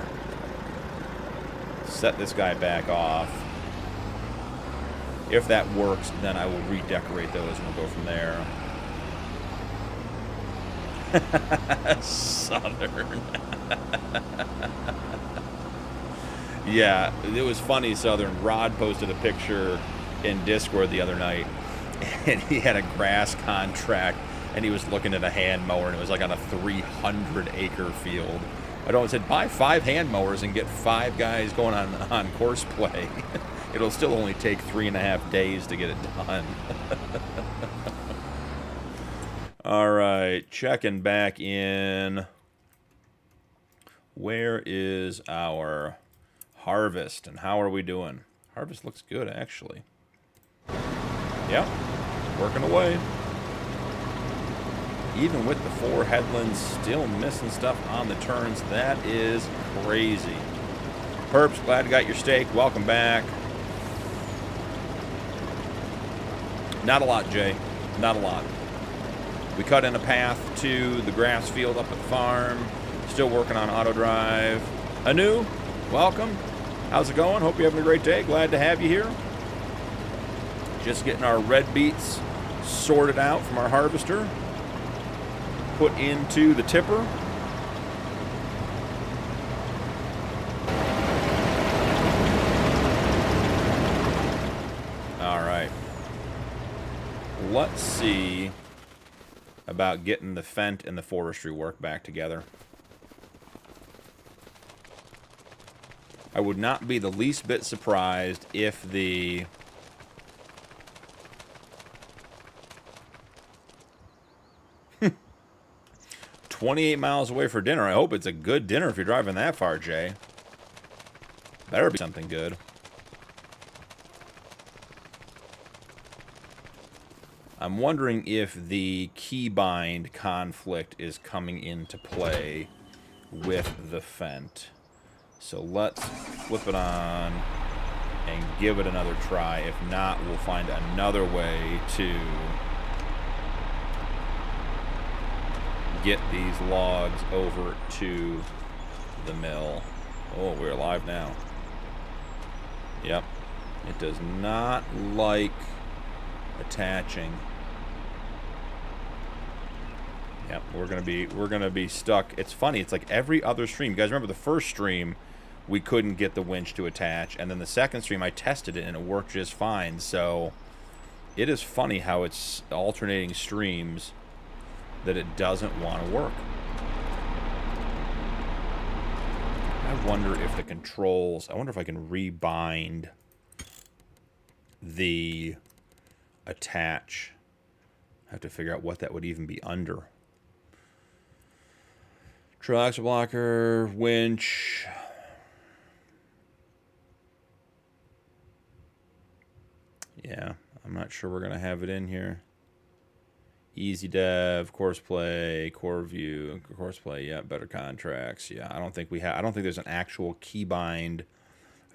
Set this guy back off. If that works, then I will redecorate those and we'll go from there. Southern. Yeah, it was funny, Southern. Rod posted a picture in Discord the other night, and he had a grass contract, and he was looking at a hand mower, and it was like on a 300-acre field. I don't said, buy 5 hand mowers and get 5 guys going on course play. It'll still only take 3.5 days to get it done. All right, checking back in. Where is our harvest, and how are we doing? Harvest looks good, actually. Yep, working away. Even with the 4 headlands, still missing stuff on the turns. That is crazy. Perps, glad you got your steak. Welcome back. Not a lot, Jay. Not a lot. We cut in a path to the grass field up at the farm. Still working on auto drive. Anu, welcome. How's it going? Hope you're having a great day. Glad to have you here. Just getting our red beets sorted out from our harvester. Put into the tipper. All right. Let's see about getting the Fent and the Forestry work back together. I would not be the least bit surprised if the 28 miles away for dinner. I hope it's a good dinner if you're driving that far, Jay. Better be something good. I'm wondering if the keybind conflict is coming into play with the Fent. So let's flip it on and give it another try. If not, we'll find another way to get these logs over to the mill. Oh, we're live now. Yep. It does not like attaching. Yep, we're gonna be stuck. It's funny, it's like every other stream. You guys remember the first stream we couldn't get the winch to attach, and then the second stream I tested it and it worked just fine. So it is funny how it's alternating streams that it doesn't want to work. I wonder if the controls, I wonder if I can rebind the attach. I have to figure out what that would even be under. Traction blocker, winch. Yeah, I'm not sure we're going to have it in here. Easy dev, course play, core view, course play. Yeah, better contracts. Yeah, I don't think we have. I don't think there's an actual keybind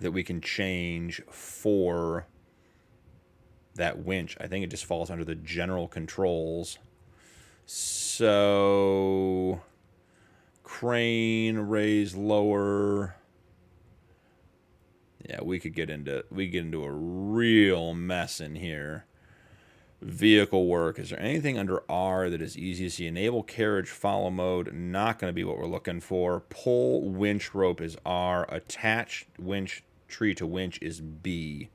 that we can change for that winch. I think it just falls under the general controls. So crane, raise, lower. Yeah, we get into a real mess in here. Vehicle work. Is there anything under R that is easy to see? Enable carriage follow mode. Not going to be what we're looking for. Pull winch rope is R. Attach winch tree to winch is B.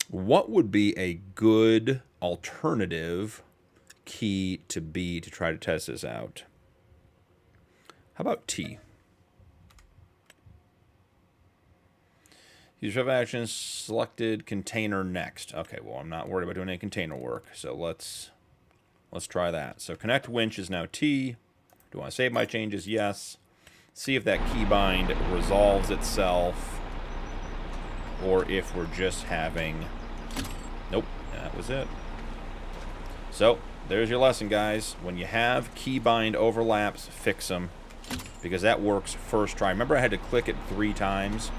What would be a good alternative key to B to try to test this out? How about T? Use rev actions, selected container next. Okay, well, I'm not worried about doing any container work, so let's try that. So connect winch is now T. Do I want to save my changes? Yes. See if that keybind resolves itself, or if we're just having... Nope, that was it. So, there's your lesson, guys. When you have keybind overlaps, fix them, because that works first try. Remember I had to click it 3 times?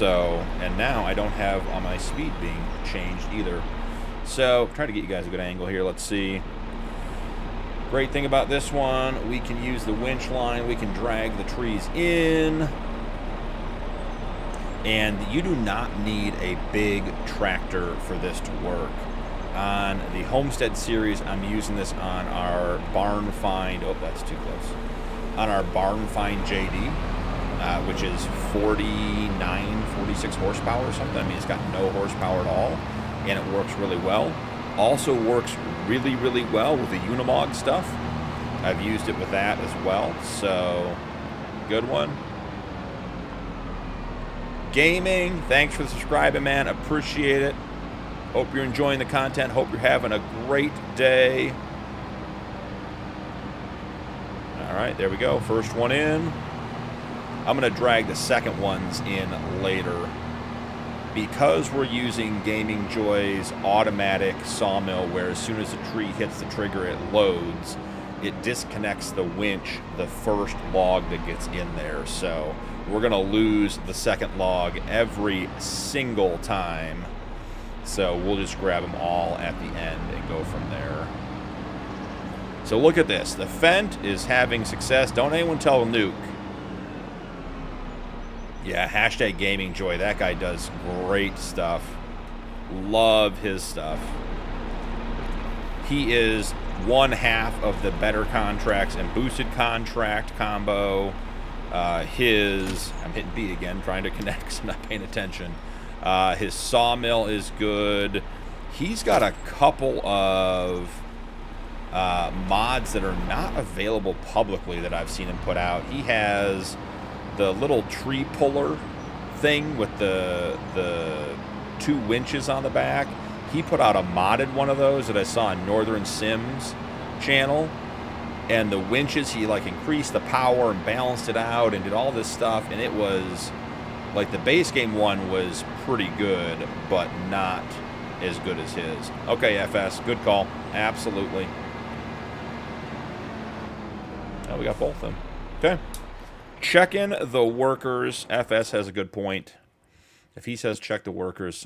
So, and now I don't have on my speed being changed either. So, try to get you guys a good angle here. Let's see. Great thing about this one, we can use the winch line. We can drag the trees in. And you do not need a big tractor for this to work. On the Homestead series, I'm using this on our Barn Find. Oh, that's too close. On our Barn Find JD, which is 46 horsepower or something. I mean, it's got no horsepower at all, and it works really well. Also works really, really well with the Unimog stuff. I've used it with that as well, so good one. Gaming, thanks for subscribing, man. Appreciate it. Hope you're enjoying the content. Hope you're having a great day. All right, there we go. First one in. I'm going to drag the second ones in later. Because we're using Gaming Joy's automatic sawmill, where as soon as the tree hits the trigger, it loads, it disconnects the winch, the first log that gets in there. So we're going to lose the second log every single time. So we'll just grab them all at the end and go from there. So look at this. The Fent is having success. Don't anyone tell Nuke. Yeah, hashtag Gaming Joy. That guy does great stuff. Love his stuff. He is one half of the better contracts and boosted contract combo. I'm hitting B again, trying to connect because I'm not paying attention. His sawmill is good. He's got a couple of mods that are not available publicly that I've seen him put out. He has the little tree puller thing with the two winches on the back. He put out a modded one of those that I saw on Northern Sims channel. And the winches, he like increased the power and balanced it out and did all this stuff. And it was like the base game one was pretty good, but not as good as his. Okay, FS, good call. Absolutely. Oh, we got both of them. Okay. Check in the workers. FS has a good point. If he says check the workers,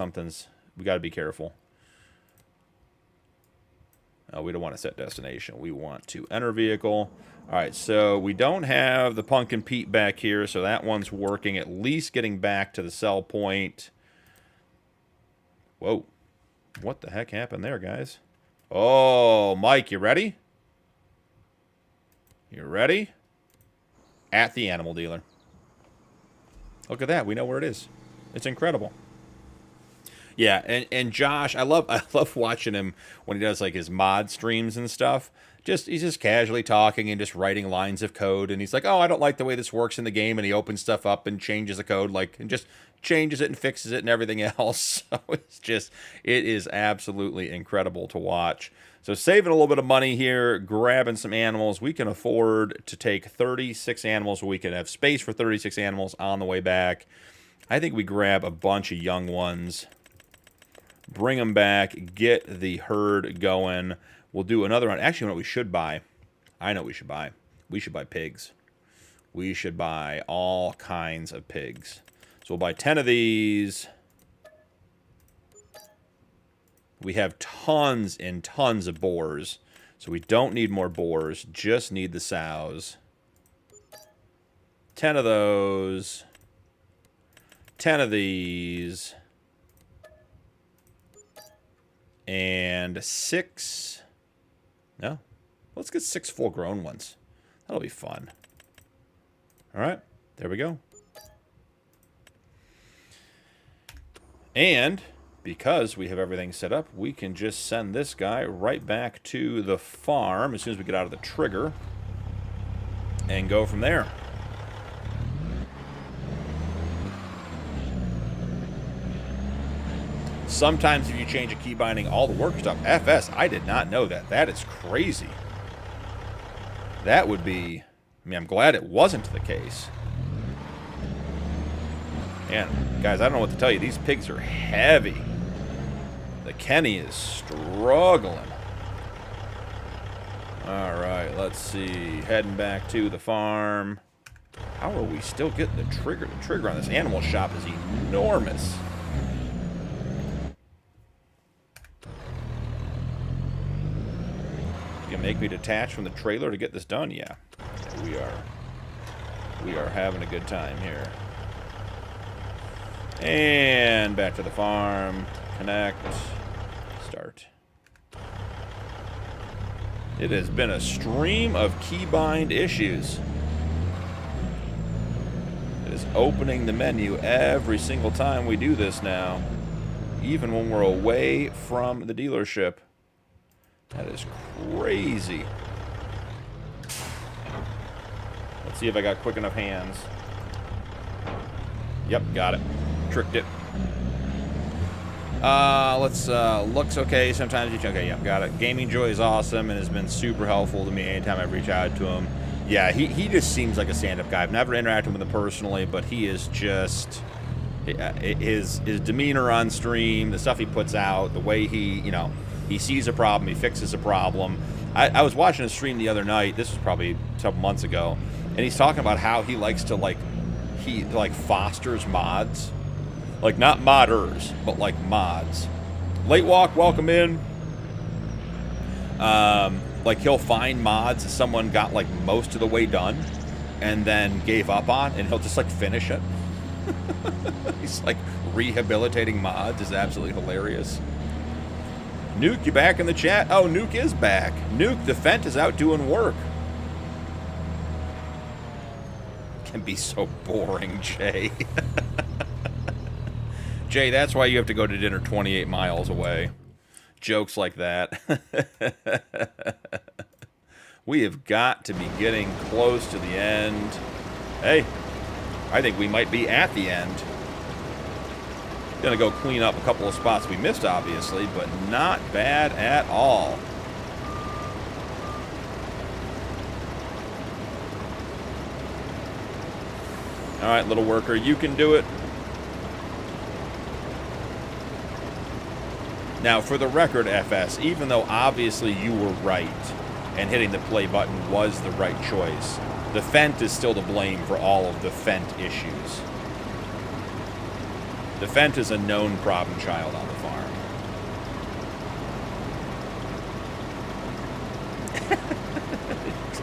we got to be careful. We don't want to set destination. We want to enter vehicle. All right, so we don't have the Punkin Pete back here, so that one's working, at least getting back to the sell point. Whoa. What the heck happened there, guys? Oh, Mike, you ready? You ready? At the animal dealer. Look at that. We know where it is. It's incredible. Yeah, and Josh, I love watching him when he does like his mod streams and stuff. He's just casually talking and just writing lines of code, and he's like, "Oh, I don't like the way this works in the game," and he opens stuff up and changes the code, and just changes it and fixes it and everything else. So it is absolutely incredible to watch. So saving a little bit of money here, grabbing some animals. We can afford to take 36 animals. We can have space for 36 animals on the way back. I think we grab a bunch of young ones, bring them back, get the herd going. We'll do another one. Actually, what we should buy, I know what we should buy. We should buy pigs. We should buy all kinds of pigs. So we'll buy 10 of these. We have tons and tons of boars, so we don't need more boars, just need the sows. 10 of those. 10 of these. And 6... No? Let's get 6 full-grown ones. That'll be fun. All right, there we go. And because we have everything set up, we can just send this guy right back to the farm as soon as we get out of the trigger and go from there. Sometimes if you change a key binding, all the work stuff. FS, I did not know that. That is crazy. That would be... I mean, I'm glad it wasn't the case. Man, guys, I don't know what to tell you. These pigs are heavy. The Kenny is struggling. All right, let's see. Heading back to the farm. How are we still getting the trigger? The trigger on this animal shop is enormous. You can make me detach from the trailer to get this done? Yeah, we are. We are having a good time here. And back to the farm. Connect. Start. It has been a stream of keybind issues. It is opening the menu every single time we do this now. Even when we're away from the dealership. That is crazy. Let's see if I got quick enough hands. Yep, got it. Tricked it. Looks okay. Sometimes you okay, yeah, got it. Gaming Joy is awesome and has been super helpful to me anytime I've reached out to him. Yeah, he just seems like a stand-up guy. I've never interacted with him personally, but he is just his demeanor on stream, the stuff he puts out, the way he, you know, he sees a problem, he fixes a problem. I was watching a stream the other night. This was probably a couple months ago, and he's talking about how he likes to he fosters mods. Like, not modders, but like mods. Late Walk, welcome in. Like, he'll find mods that someone got like most of the way done and then gave up on, and he'll just like finish it. He's like rehabilitating mods. Is absolutely hilarious. Nuke, you back in the chat? Oh, Nuke is back. Nuke, the Fent is out doing work. Can be so boring, Jay. Jay, that's why you have to go to dinner 28 miles away. Jokes like that. We have got to be getting close to the end. Hey, I think we might be at the end. Gonna go clean up a couple of spots we missed, obviously, but not bad at all. All right, little worker, you can do it. Now, for the record, FS, even though obviously you were right and hitting the play button was the right choice, the Fent is still to blame for all of the Fent issues. The Fent is a known problem child on the farm.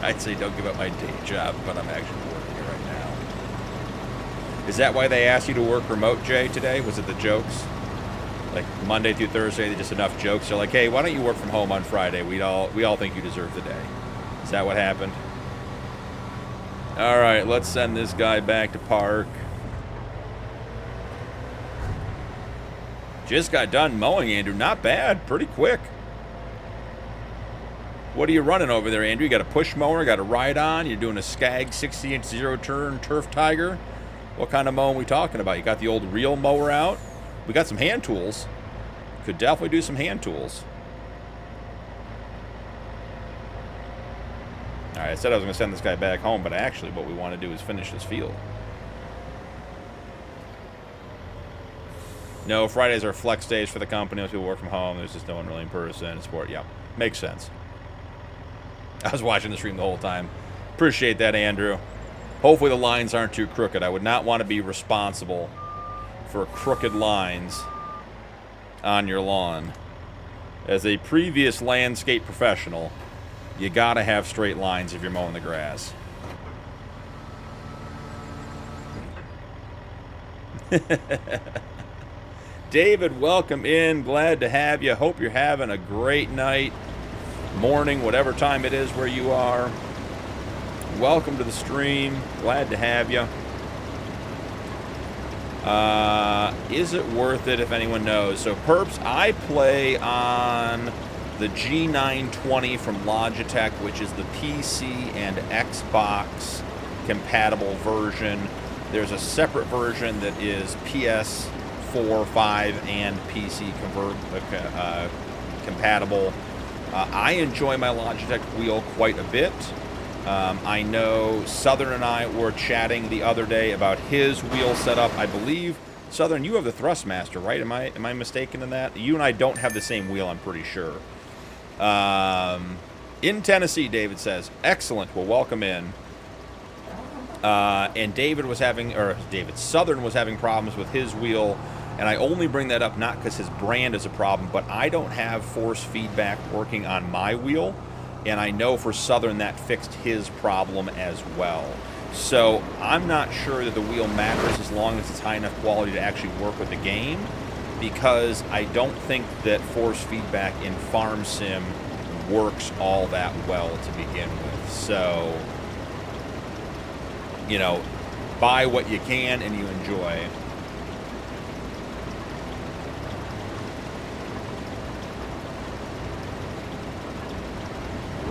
I'd say don't give up my day job, but I'm actually working here right now. Is that why they asked you to work remote, Jay, today? Was it the jokes? Like Monday through Thursday, they just enough jokes. They're like, hey, why don't you work from home on Friday? We all think you deserve the day. Is that what happened? All right, let's send this guy back to park. Just got done mowing, Andrew. Not bad. Pretty quick. What are you running over there, Andrew? You got a push mower? Got a ride on? You're doing a Skag 60-inch zero-turn Turf Tiger? What kind of mowing are we talking about? You got the old reel mower out? We got some hand tools. Could definitely do some hand tools. All right, I said I was going to send this guy back home, but actually what we want to do is finish this field. No, Fridays are flex days for the company. Most people work from home. There's just no one really in person. Sport, yeah, makes sense. I was watching the stream the whole time. Appreciate that, Andrew. Hopefully the lines aren't too crooked. I would not want to be responsible for crooked lines on your lawn. As a previous landscape professional, you gotta have straight lines if you're mowing the grass. David, welcome in. Glad to have you. Hope you're having a great night, morning, whatever time it is where you are. Welcome to the stream. Glad to have you. Is it worth it if anyone knows? So, Perps, I play on the G920 from Logitech, which is the PC and Xbox compatible version. There's a separate version that is PS4, 5, and PC compatible. I enjoy my Logitech wheel quite a bit. I know Southern and I were chatting the other day about his wheel setup. I believe, Southern, you have the Thrustmaster, right? Am I mistaken in that? You and I don't have the same wheel, I'm pretty sure. In Tennessee, David says. Excellent. Well, welcome in. And Southern was having problems with his wheel. And I only bring that up not because his brand is a problem, but I don't have force feedback working on my wheel. And I know for Southern that fixed his problem as well. So I'm not sure that the wheel matters as long as it's high enough quality to actually work with the game, because I don't think that force feedback in Farm Sim works all that well to begin with. So, you know, buy what you can and you enjoy.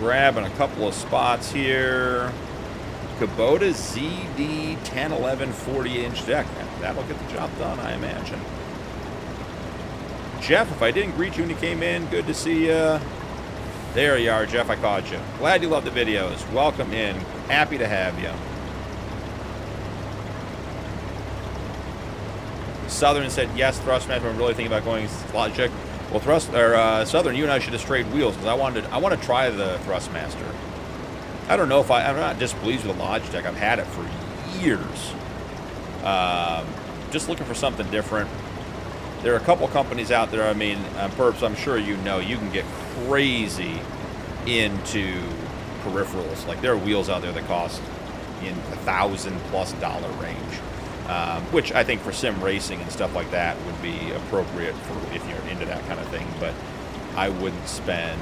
Grabbing a couple of spots here. Kubota ZD 1011 40-inch deck. That'll get the job done, I imagine. Jeff, if I didn't greet you when you came in, good to see you. There you are, Jeff. I caught you. Glad you love the videos. Welcome in. Happy to have you. Southern said, yes, Thrustmaster. I'm really thinking about going Logitech. Well, Southern, you and I should have strayed wheels because I want to try the Thrustmaster. I don't know if I'm not displeased with the Logitech. I've had it for years. Just looking for something different. There are a couple companies out there. I mean, Perps, I'm sure you know, you can get crazy into peripherals. Like, there are wheels out there that cost in $1,000+ range. Which I think for sim racing and stuff like that would be appropriate for if you're into that kind of thing. But I wouldn't spend,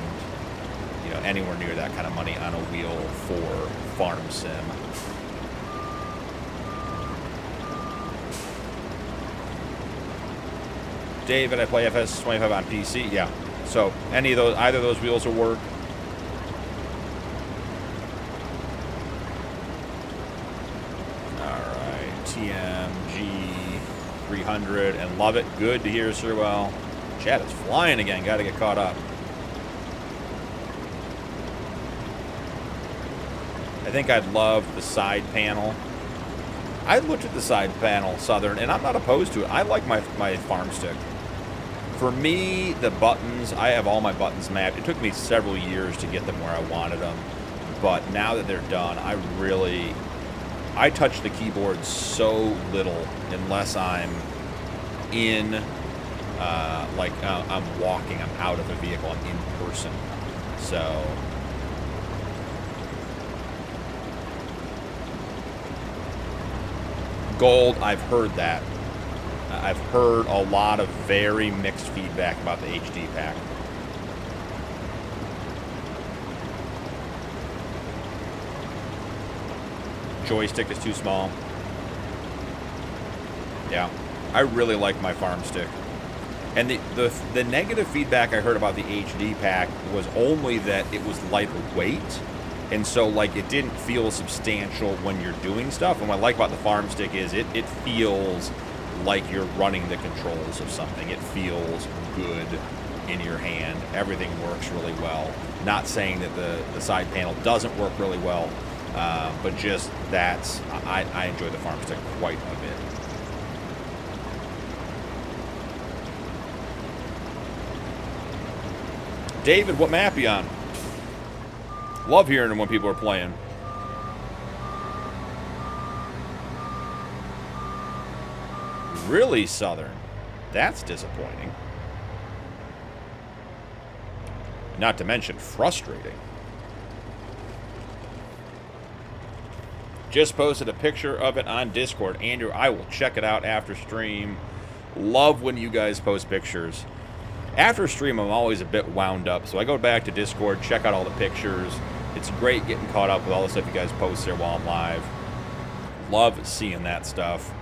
you know, anywhere near that kind of money on a wheel for farm sim. David, I play FS25 on PC. Yeah, so either of those wheels will work. TMG 300 and love it. Good to hear, Sir. Well, chat is flying again. Got to get caught up. I think I'd love the side panel. I looked at the side panel, Southern, and I'm not opposed to it. I like my Farmstick. For me, the buttons, I have all my buttons mapped. It took me several years to get them where I wanted them, but now that they're done, I touch the keyboard so little unless I'm in, I'm walking, I'm out of a vehicle, I'm in person. So, Gold, I've heard that. I've heard a lot of very mixed feedback about the HD pack. Joystick is too small. Yeah, I really like my Farmstick. And the negative feedback I heard about the HD pack was only that it was lighter weight, and so like it didn't feel substantial when you're doing stuff. And what I like about the Farmstick is it feels like you're running the controls of something. It feels good in your hand. Everything works really well. Not saying that the side panel doesn't work really well. But just I enjoy the Farmstick quite a bit. David, what map you on? Love hearing when people are playing. Really, Southern? That's disappointing. Not to mention frustrating. Just posted a picture of it on Discord. Andrew, I will check it out after stream. Love when you guys post pictures. After stream, I'm always a bit wound up, so I go back to Discord, check out all the pictures. It's great getting caught up with all the stuff you guys post there while I'm live. Love seeing that stuff.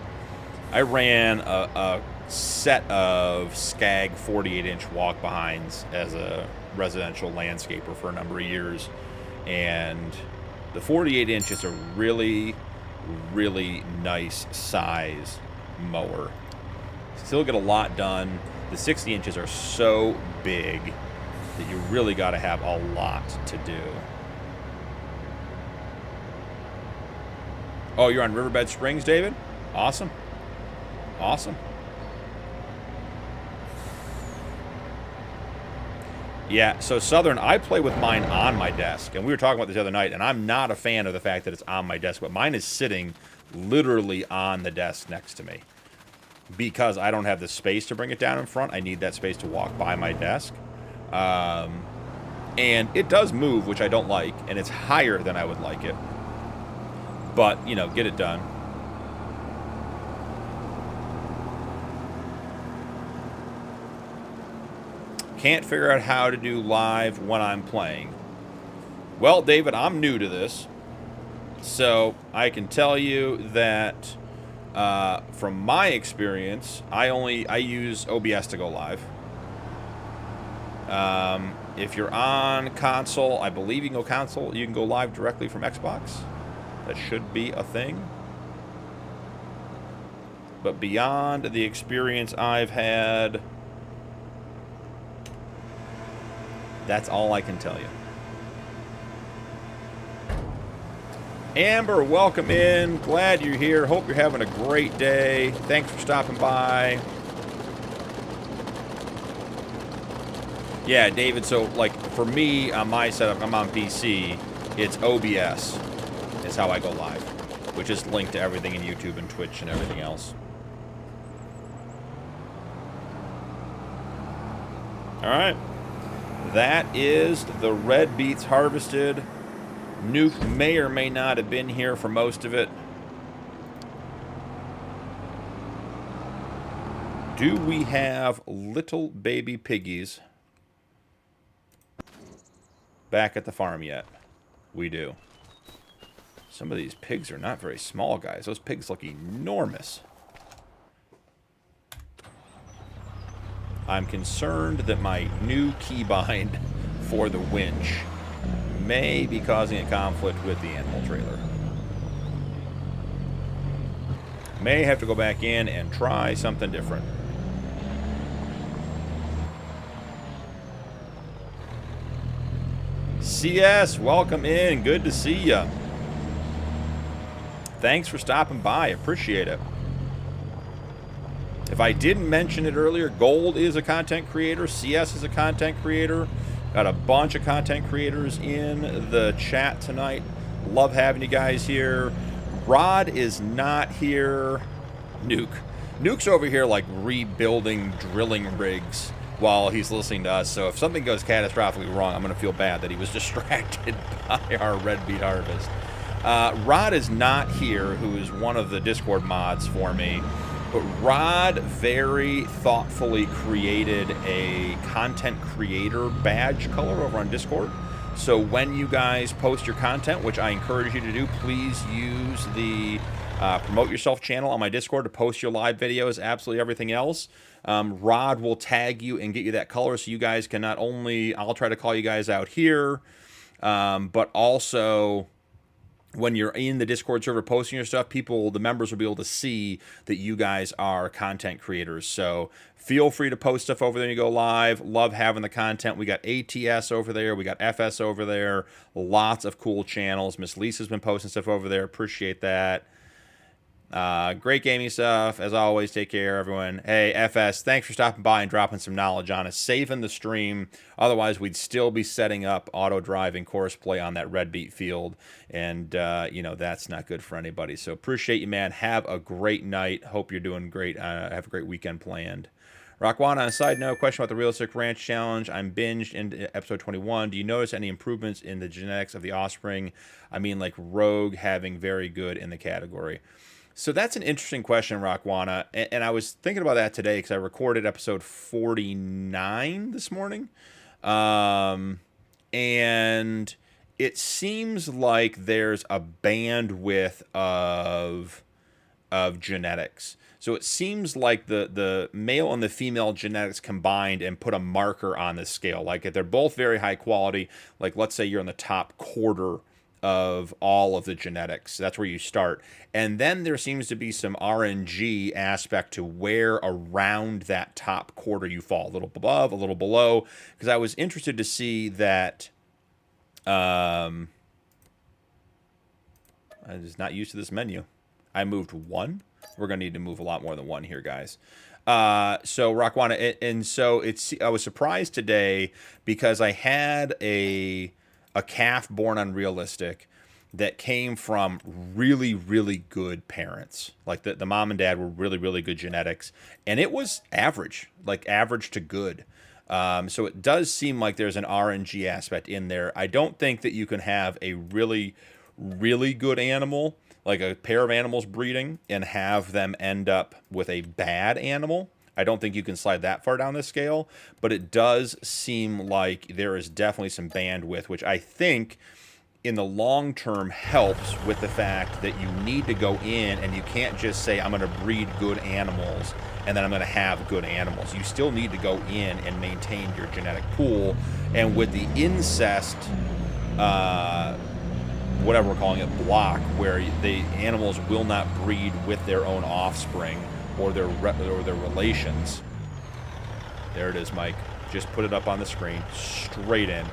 I ran a set of Skag 48-inch walk-behinds as a residential landscaper for a number of years, and the 48-inch is a really, really nice size mower. Still get a lot done. The 60 inches are so big that you really got to have a lot to do. Oh, you're on Riverbed Springs, David? Awesome. Awesome. Yeah, so Southern, I play with mine on my desk, and we were talking about this the other night, and I'm not a fan of the fact that it's on my desk, but mine is sitting literally on the desk next to me because I don't have the space to bring it down in front. I need that space to walk by my desk. And it does move, which I don't like, and it's higher than I would like it. But, you know, get it done. Can't figure out how to do live when I'm playing. Well, David, I'm new to this. So I can tell you that from my experience, I use OBS to go live. If you're on console, I believe you can go console. You can go live directly from Xbox. That should be a thing. But beyond the experience I've had, that's all I can tell you. Amber, welcome in. Glad you're here. Hope you're having a great day. Thanks for stopping by. Yeah, David, so, like, for me, on my setup, I'm on PC, it's OBS is how I go live, which is linked to everything in YouTube and Twitch and everything else. All right. That is the red beets harvested. Nuke may or may not have been here for most of it. Do we have little baby piggies back at the farm yet? We do. Some of these pigs are not very small, guys. Those pigs look enormous. I'm concerned that my new keybind for the winch may be causing a conflict with the animal trailer. May have to go back in and try something different. CS, welcome in. Good to see ya. Thanks for stopping by. Appreciate it. If I didn't mention it earlier, Gold is a content creator. CS is a content creator. Got a bunch of content creators in the chat tonight. Love having you guys here. Rod is not here. Nuke's over here like rebuilding drilling rigs while he's listening to us. So if something goes catastrophically wrong, I'm going to feel bad that he was distracted by our red beet harvest. Rod is not here, who is one of the Discord mods for me. But Rod very thoughtfully created a content creator badge color over on Discord. So when you guys post your content, which I encourage you to do, please use the Promote Yourself channel on my Discord to post your live videos, absolutely everything else. Rod will tag you and get you that color so you guys can not only, I'll try to call you guys out here, but also when you're in the Discord server posting your stuff, the members will be able to see that you guys are content creators. So feel free to post stuff over there when you go live. Love having the content. We got ATS over there. We got FS over there. Lots of cool channels. Miss Lisa's been posting stuff over there. Appreciate that. Great gaming stuff. As always, take care, everyone. Hey, FS, thanks for stopping by and dropping some knowledge on us. Saving the stream. Otherwise, we'd still be setting up auto drive and course play on that red beet field. And, you know, that's not good for anybody. So appreciate you, man. Have a great night. Hope you're doing great. Have a great weekend planned. Rockwana, on a side note, question about the Realistic Ranch Challenge. I'm binged into episode 21. Do you notice any improvements in the genetics of the offspring? I mean, like Rogue having very good in the category. So that's an interesting question, Rockwana, and I was thinking about that today because I recorded episode 49 this morning, and it seems like there's a bandwidth of genetics. So it seems like the male and the female genetics combined and put a marker on this scale. Like if they're both very high quality, like let's say you're in the top quarter of all of the genetics. That's where you start. And then there seems to be some RNG aspect to where around that top quarter you fall. A little above, a little below. Because I was interested to see that... I'm just not used to this menu. I moved 1. We're going to need to move a lot more than 1 here, guys. So Rockwana, and so I was surprised today because I had a calf born on Realistic that came from really, really good parents. Like the mom and dad were really, really good genetics, and it was average, like average to good. So it does seem like there's an RNG aspect in there. I don't think that you can have a really, really good animal, like a pair of animals breeding, and have them end up with a bad animal. I don't think you can slide that far down the scale, but it does seem like there is definitely some bandwidth, which I think in the long term helps with the fact that you need to go in and you can't just say, I'm going to breed good animals and then I'm going to have good animals. You still need to go in and maintain your genetic pool. And with the incest, whatever we're calling it, block, where the animals will not breed with their own offspring or their relations. There it is, Mike. Just put it up on the screen, straight in.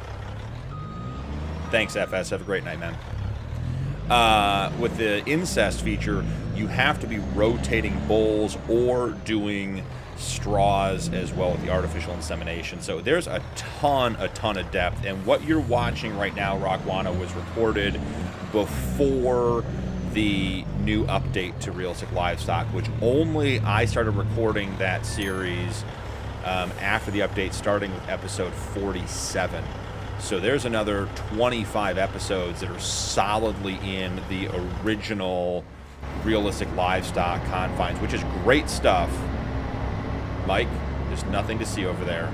Thanks, FS. Have a great night, man. With the incest feature, you have to be rotating bulls or doing straws as well with the artificial insemination. So there's a ton of depth. And what you're watching right now, Rockwana, was recorded before the new update to Realistic Livestock, which only I started recording that series after the update, starting with episode 47. So there's another 25 episodes that are solidly in the original Realistic Livestock confines, which is great stuff. Mike, there's nothing to see over there.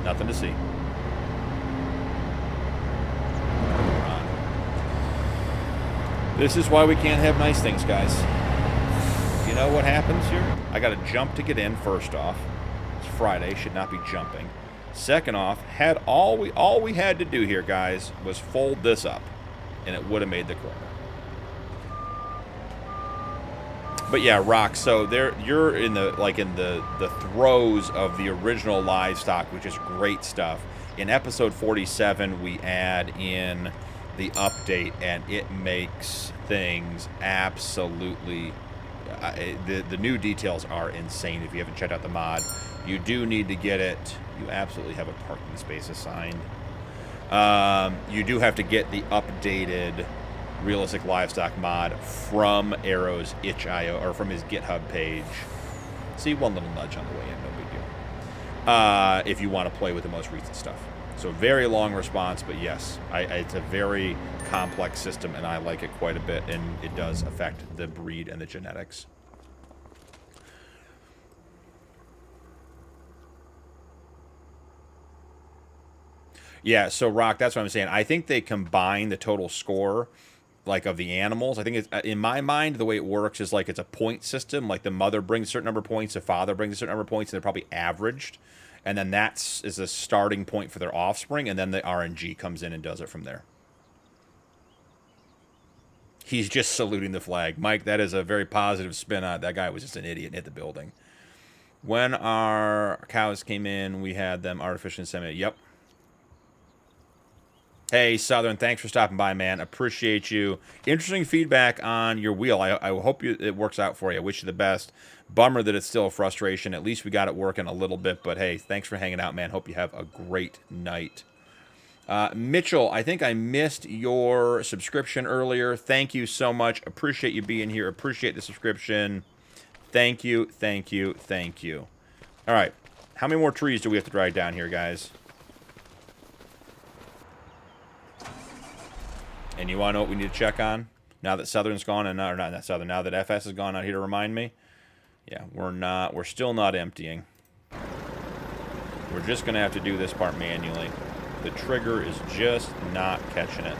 Nothing to see. This is why we can't have nice things, guys. You know what happens here? I got to jump to get in, first off. It's Friday, should not be jumping. Second off, all we had to do here, guys, was fold this up, and it would have made the corner. But yeah, Rock, so you're in the throes of the original Livestock, which is great stuff. In episode 47, we add in the update, and it makes things absolutely... the new details are insane. If you haven't checked out the mod, you do need to get it. You absolutely have a parking space assigned. You do have to get the updated Realistic Livestock mod from Arrow's itch.io, or from his GitHub page. See, one little nudge on the way in, no big deal. If you want to play with the most recent stuff. So very long response, but yes, it's a very complex system, and I like it quite a bit, and it does affect the breed and the genetics. Yeah, so Rock, that's what I'm saying. I think they combine the total score, like, of the animals. I think it's, in my mind, the way it works is like it's a point system. Like the mother brings a certain number of points, the father brings a certain number of points, and they're probably averaged. And then is a starting point for their offspring, and then the RNG comes in and does it from there. He's just saluting the flag. Mike, that is a very positive spin on it. That guy was just an idiot and hit the building. When our cows came in, we had them artificially inseminated. Yep. Hey, Southern, thanks for stopping by, man. Appreciate you. Interesting feedback on your wheel. I hope it works out for you. I wish you the best. Bummer that it's still a frustration. At least we got it working a little bit. But, hey, thanks for hanging out, man. Hope you have a great night. Mitchell, I think I missed your subscription earlier. Thank you so much. Appreciate you being here. Appreciate the subscription. Thank you, thank you, thank you. All right. How many more trees do we have to drag down here, guys? And you want to know what we need to check on? Now that Southern's gone, and or not Southern, now that FS is gone out here to remind me. Yeah, we're still not emptying. We're just going to have to do this part manually. The trigger is just not catching it.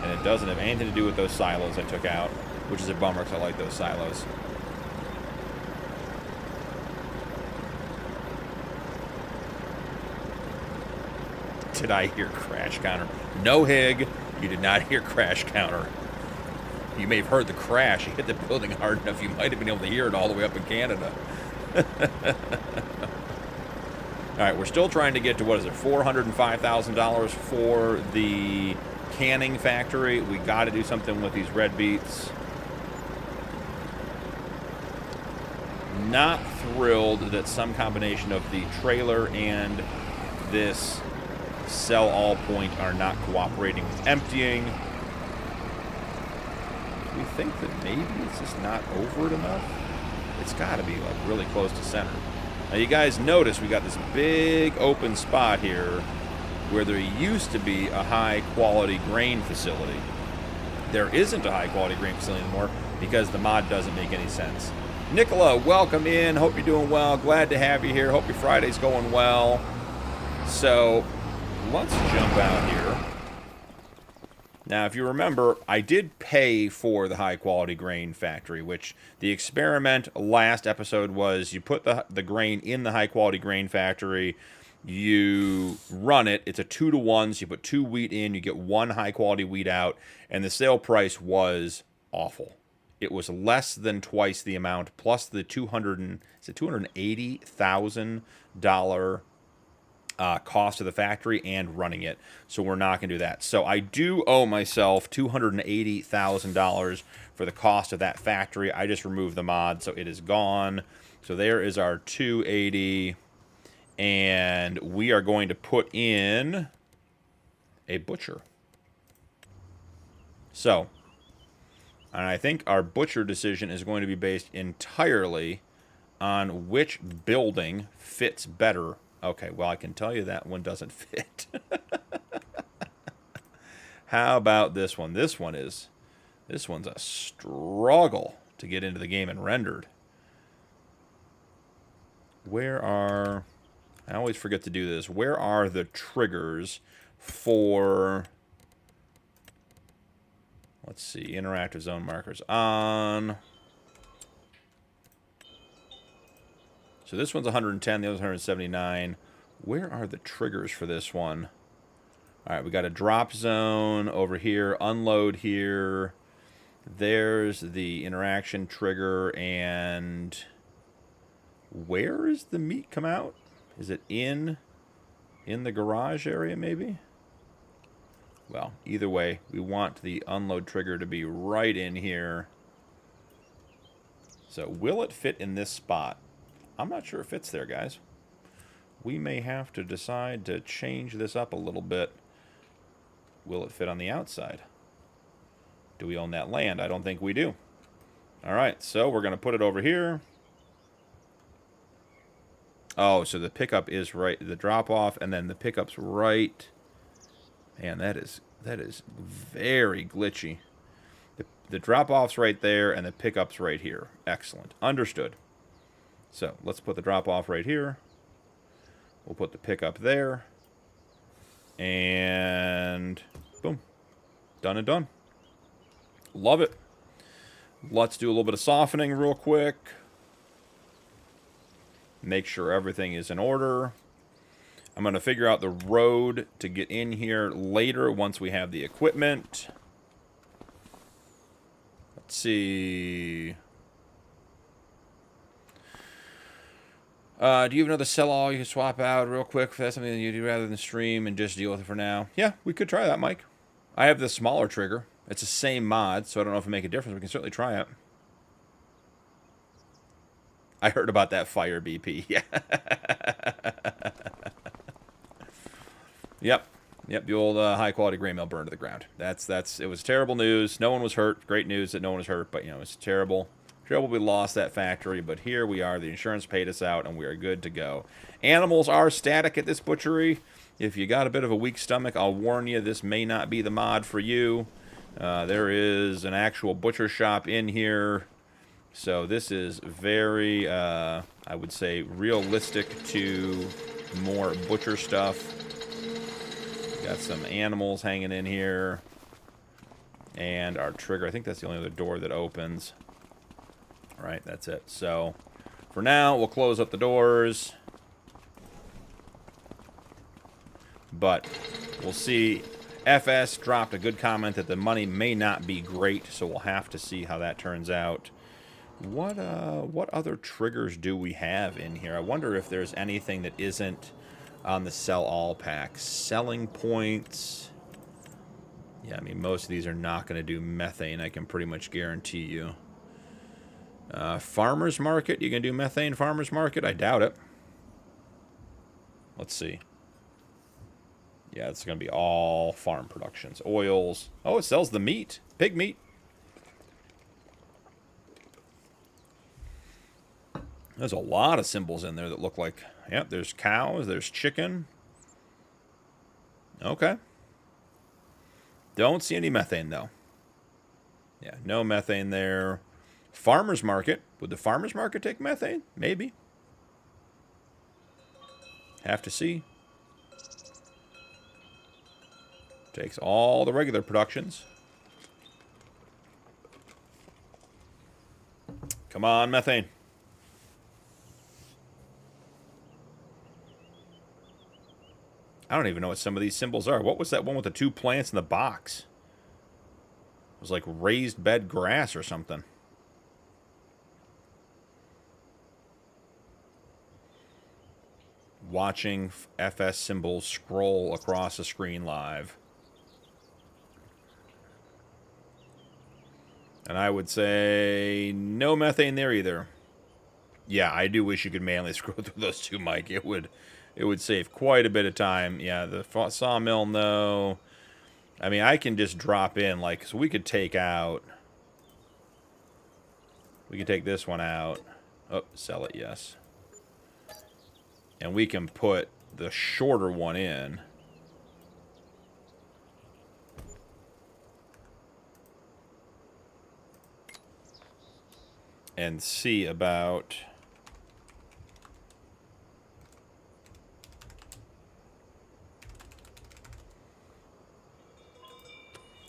And it doesn't have anything to do with those silos I took out, which is a bummer because I like those silos. Did I hear crash counter? No, Hig. You did not hear crash counter. You may have heard the crash. You hit the building hard enough, you might have been able to hear it all the way up in Canada. All right, we're still trying to get to, what is it, $405,000 for the canning factory. We got to do something with these red beets. Not thrilled that some combination of the trailer and this sell all point are not cooperating with emptying. We think that maybe it's just not over it enough. It's got to be like really close to center. Now you guys notice we got this big open spot here where there used to be a high quality grain facility. There isn't a high quality grain facility anymore because the mod doesn't make any sense. Nicola, welcome in. Hope you're doing well. Glad to have you here. Hope your Friday's going well. So let's jump out here. Now, if you remember, I did pay for the high-quality grain factory, which the experiment last episode was you put the grain in the high-quality grain factory, you run it, it's a 2-to-1, so you put 2 wheat in, you get 1 high-quality wheat out, and the sale price was awful. It was less than twice the amount, plus the $280,000 cost of the factory and running it. So we're not going to do that. So I do owe myself $280,000 for the cost of that factory. I just removed the mod, so it is gone. So there is our $280, and we are going to put in a butcher. So, and I think our butcher decision is going to be based entirely on which building fits better. Okay, well, I can tell you that one doesn't fit. How about this one? This one's a struggle to get into the game and rendered. I always forget to do this. Where are the triggers for, let's see, interactive zone markers on. So this one's 110, the other's 179. Where are the triggers for this one? All right, we got a drop zone over here, unload here. There's the interaction trigger, and where is the meat come out? Is it in the garage area, maybe? Well, either way, we want the unload trigger to be right in here. So will it fit in this spot? I'm not sure it fits there, guys. We may have to decide to change this up a little bit. Will it fit on the outside? Do we own that land? I don't think we do. All right, so we're going to put it over here. Oh, so the pickup is right, the drop-off, and then the pickup's right. Man, that is very glitchy. The drop-off's right there, and the pickup's right here. Excellent. Understood. So let's put the drop-off right here. We'll put the pickup there. And boom. Done and done. Love it. Let's do a little bit of softening real quick. Make sure everything is in order. I'm going to figure out the road to get in here later once we have the equipment. Let's see. Do you have another sell-all you can swap out real quick if that's something that you do rather than stream and just deal with it for now? Yeah, we could try that, Mike. I have the smaller trigger. It's the same mod, so I don't know if it make a difference. We can certainly try it. I heard about that fire, BP. Yeah. Yep, the old high-quality grain mill burned to the ground. It was terrible news. No one was hurt. Great news that no one was hurt, but, you know, it's terrible. We lost that factory, but here we are. The insurance paid us out, and we are good to go. Animals are static at this butchery. If you got a bit of a weak stomach, I'll warn you, this may not be the mod for you. There is an actual butcher shop in here. So this is very, I would say, realistic to more butcher stuff. Got some animals hanging in here. And our trigger. I think that's the only other door that opens. All right, that's it. So for now, we'll close up the doors. But we'll see. FS dropped a good comment that the money may not be great, so we'll have to see how that turns out. What other triggers do we have in here? I wonder if there's anything that isn't on the sell all pack. Selling points. Yeah, I mean, most of these are not going to do methane, I can pretty much guarantee you. Farmer's Market, you can do methane Farmer's Market? I doubt it. Let's see. Yeah, it's going to be all farm productions. Oils. Oh, it sells the meat. Pig meat. There's a lot of symbols in there that look like... Yep, there's cows, there's chicken. Okay. Don't see any methane, though. Yeah, no methane there. Farmer's Market. Would the Farmer's Market take methane? Maybe. Have to see. Takes all the regular productions. Come on, methane. I don't even know what some of these symbols are. What was that one with the 2 plants in the box? It was like raised bed grass or something. Watching FS symbols scroll across the screen live. And I would say no methane there either. Yeah, I do wish you could manually scroll through those two, Mike. It would save quite a bit of time. Yeah, the sawmill, no. I mean, I can just drop in, like, so we could take out... We could take this one out. Oh, sell it, yes. And we can put the shorter one in. And see about...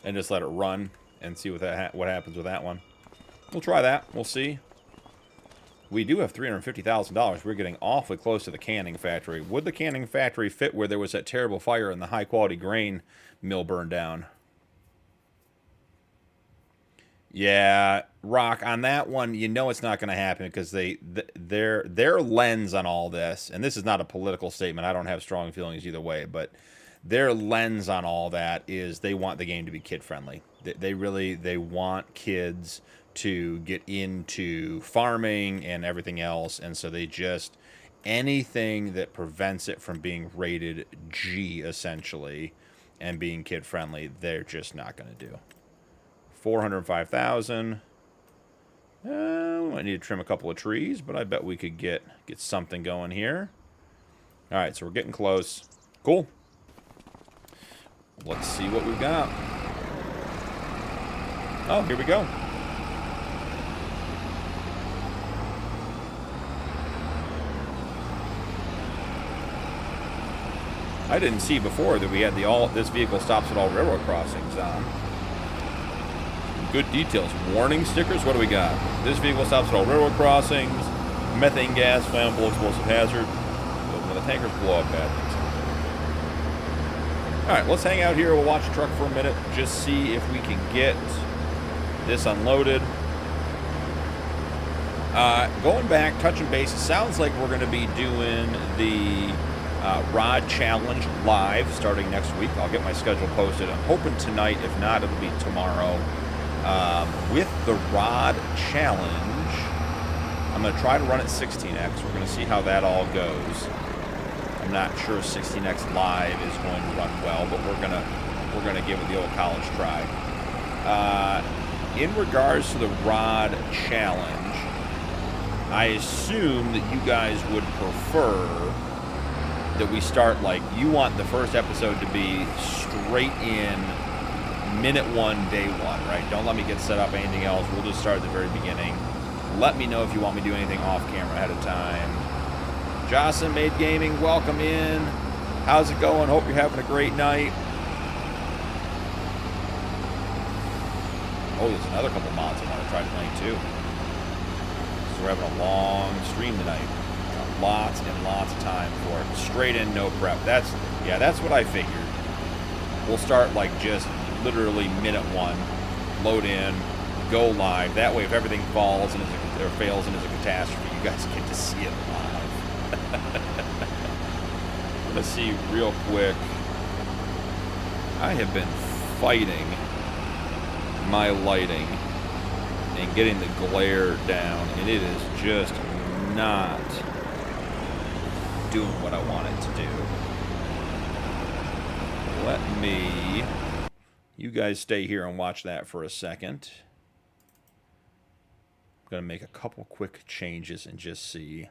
And just let it run and see what happens with that one. We'll try that. We'll see. We do have $350,000. We're getting awfully close to the canning factory. Would the canning factory fit where there was that terrible fire and the high-quality grain mill burned down? Yeah, Rock, on that one, you know it's not going to happen because their lens on all this, and this is not a political statement, I don't have strong feelings either way, but their lens on all that is they want the game to be kid-friendly. They want kids to get into farming and everything else, and so they just, anything that prevents it from being rated G, essentially, and being kid-friendly, they're just not going to do. 405,000. We might need to trim a couple of trees, but I bet we could get something going here. All right, so we're getting close. Cool. Let's see what we've got. Oh, here we go. I didn't see before that we had this vehicle stops at all railroad crossings on. Good details. Warning stickers. What do we got? This vehicle stops at all railroad crossings. Methane gas, flammable, explosive hazard. When the tankers blow up, bad things. All right, let's hang out here. We'll watch the truck for a minute. Just see if we can get this unloaded. Going back, touching base. It sounds like we're going to be doing the Rod Challenge live starting next week. I'll get my schedule posted. I'm hoping tonight. If not, it'll be tomorrow. With the Rod Challenge, I'm going to try to run it 16x. We're going to see how that all goes. I'm not sure 16x live is going to run well, but we're gonna give it the old college try. In regards to the Rod Challenge, I assume that you guys would prefer that we start, like, you want the first episode to be straight in minute 1, day 1, right? Don't let me get set up anything else. We'll just start at the very beginning. Let me know if you want me to do anything off camera ahead of time. Jocelyn Made Gaming, welcome in. How's it going? Hope you're having a great night. Oh, there's another couple mods I want to try tonight too. So we're having a long stream tonight. Lots and lots of time for it. Straight in, no prep. That's what I figured. We'll start like just literally minute 1, load in, go live. That way, if everything falls and or fails and is a catastrophe, you guys get to see it live. Let's see real quick. I have been fighting my lighting and getting the glare down, and it is just not doing what I want it to do. Let me... You guys stay here and watch that for a second. I'm going to make a couple quick changes and just see.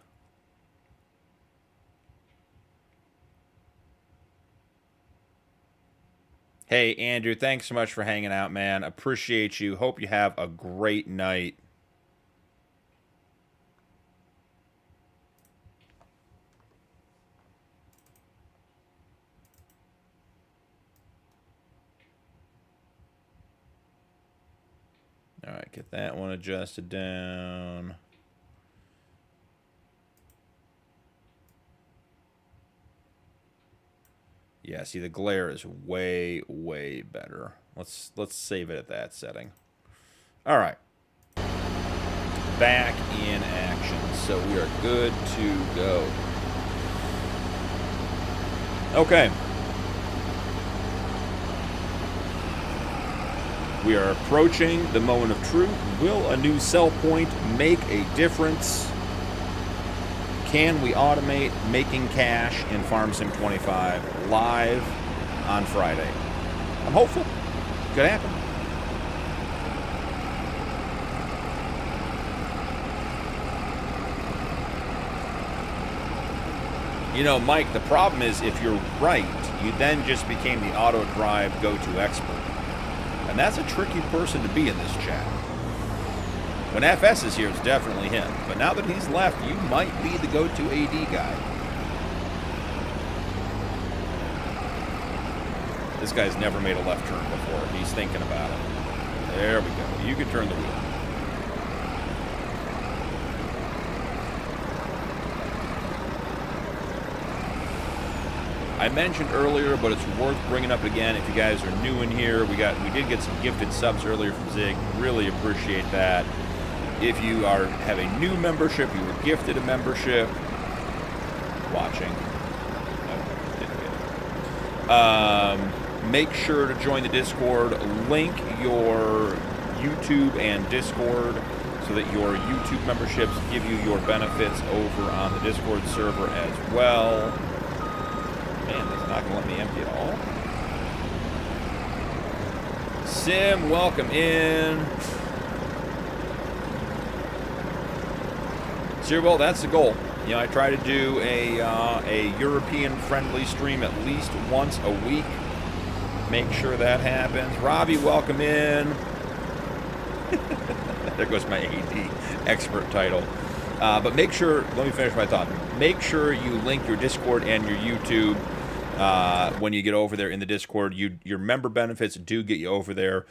Hey, Andrew, thanks so much for hanging out, man. Appreciate you. Hope you have a great night. All right, get that one adjusted down. Yeah, see, the glare is way, way better. Let's save it at that setting. All right. Back in action. So we are good to go. Okay. We are approaching the moment of truth. Will a new sell point make a difference? Can we automate making cash in Farm Sim 25 live on Friday? I'm hopeful. Could happen. You know, Mike, the problem is if you're right, you then just became the auto drive go-to expert. And that's a tricky person to be in this chat. When FS is here, it's definitely him. But now that he's left, you might be the go-to AD guy. This guy's never made a left turn before. He's thinking about it. There we go. You can turn the wheel. I mentioned earlier, but it's worth bringing up again if you guys are new in here. We did get some gifted subs earlier from Zig. Really appreciate that. If you have a new membership, you were gifted a membership. Watching. Oh, didn't get it. Make sure to join the Discord. Link your YouTube and Discord so that your YouTube memberships give you your benefits over on the Discord server as well. Man, that's not going to let me empty it all. Sim, welcome in. So, well, that's the goal. You know, I try to do a European-friendly stream at least once a week. Make sure that happens. Robbie, welcome in. There goes my AD expert title. But make sure, let me finish my thought. Make sure you link your Discord and your YouTube when you get over there in the Discord. Your member benefits do get you over there,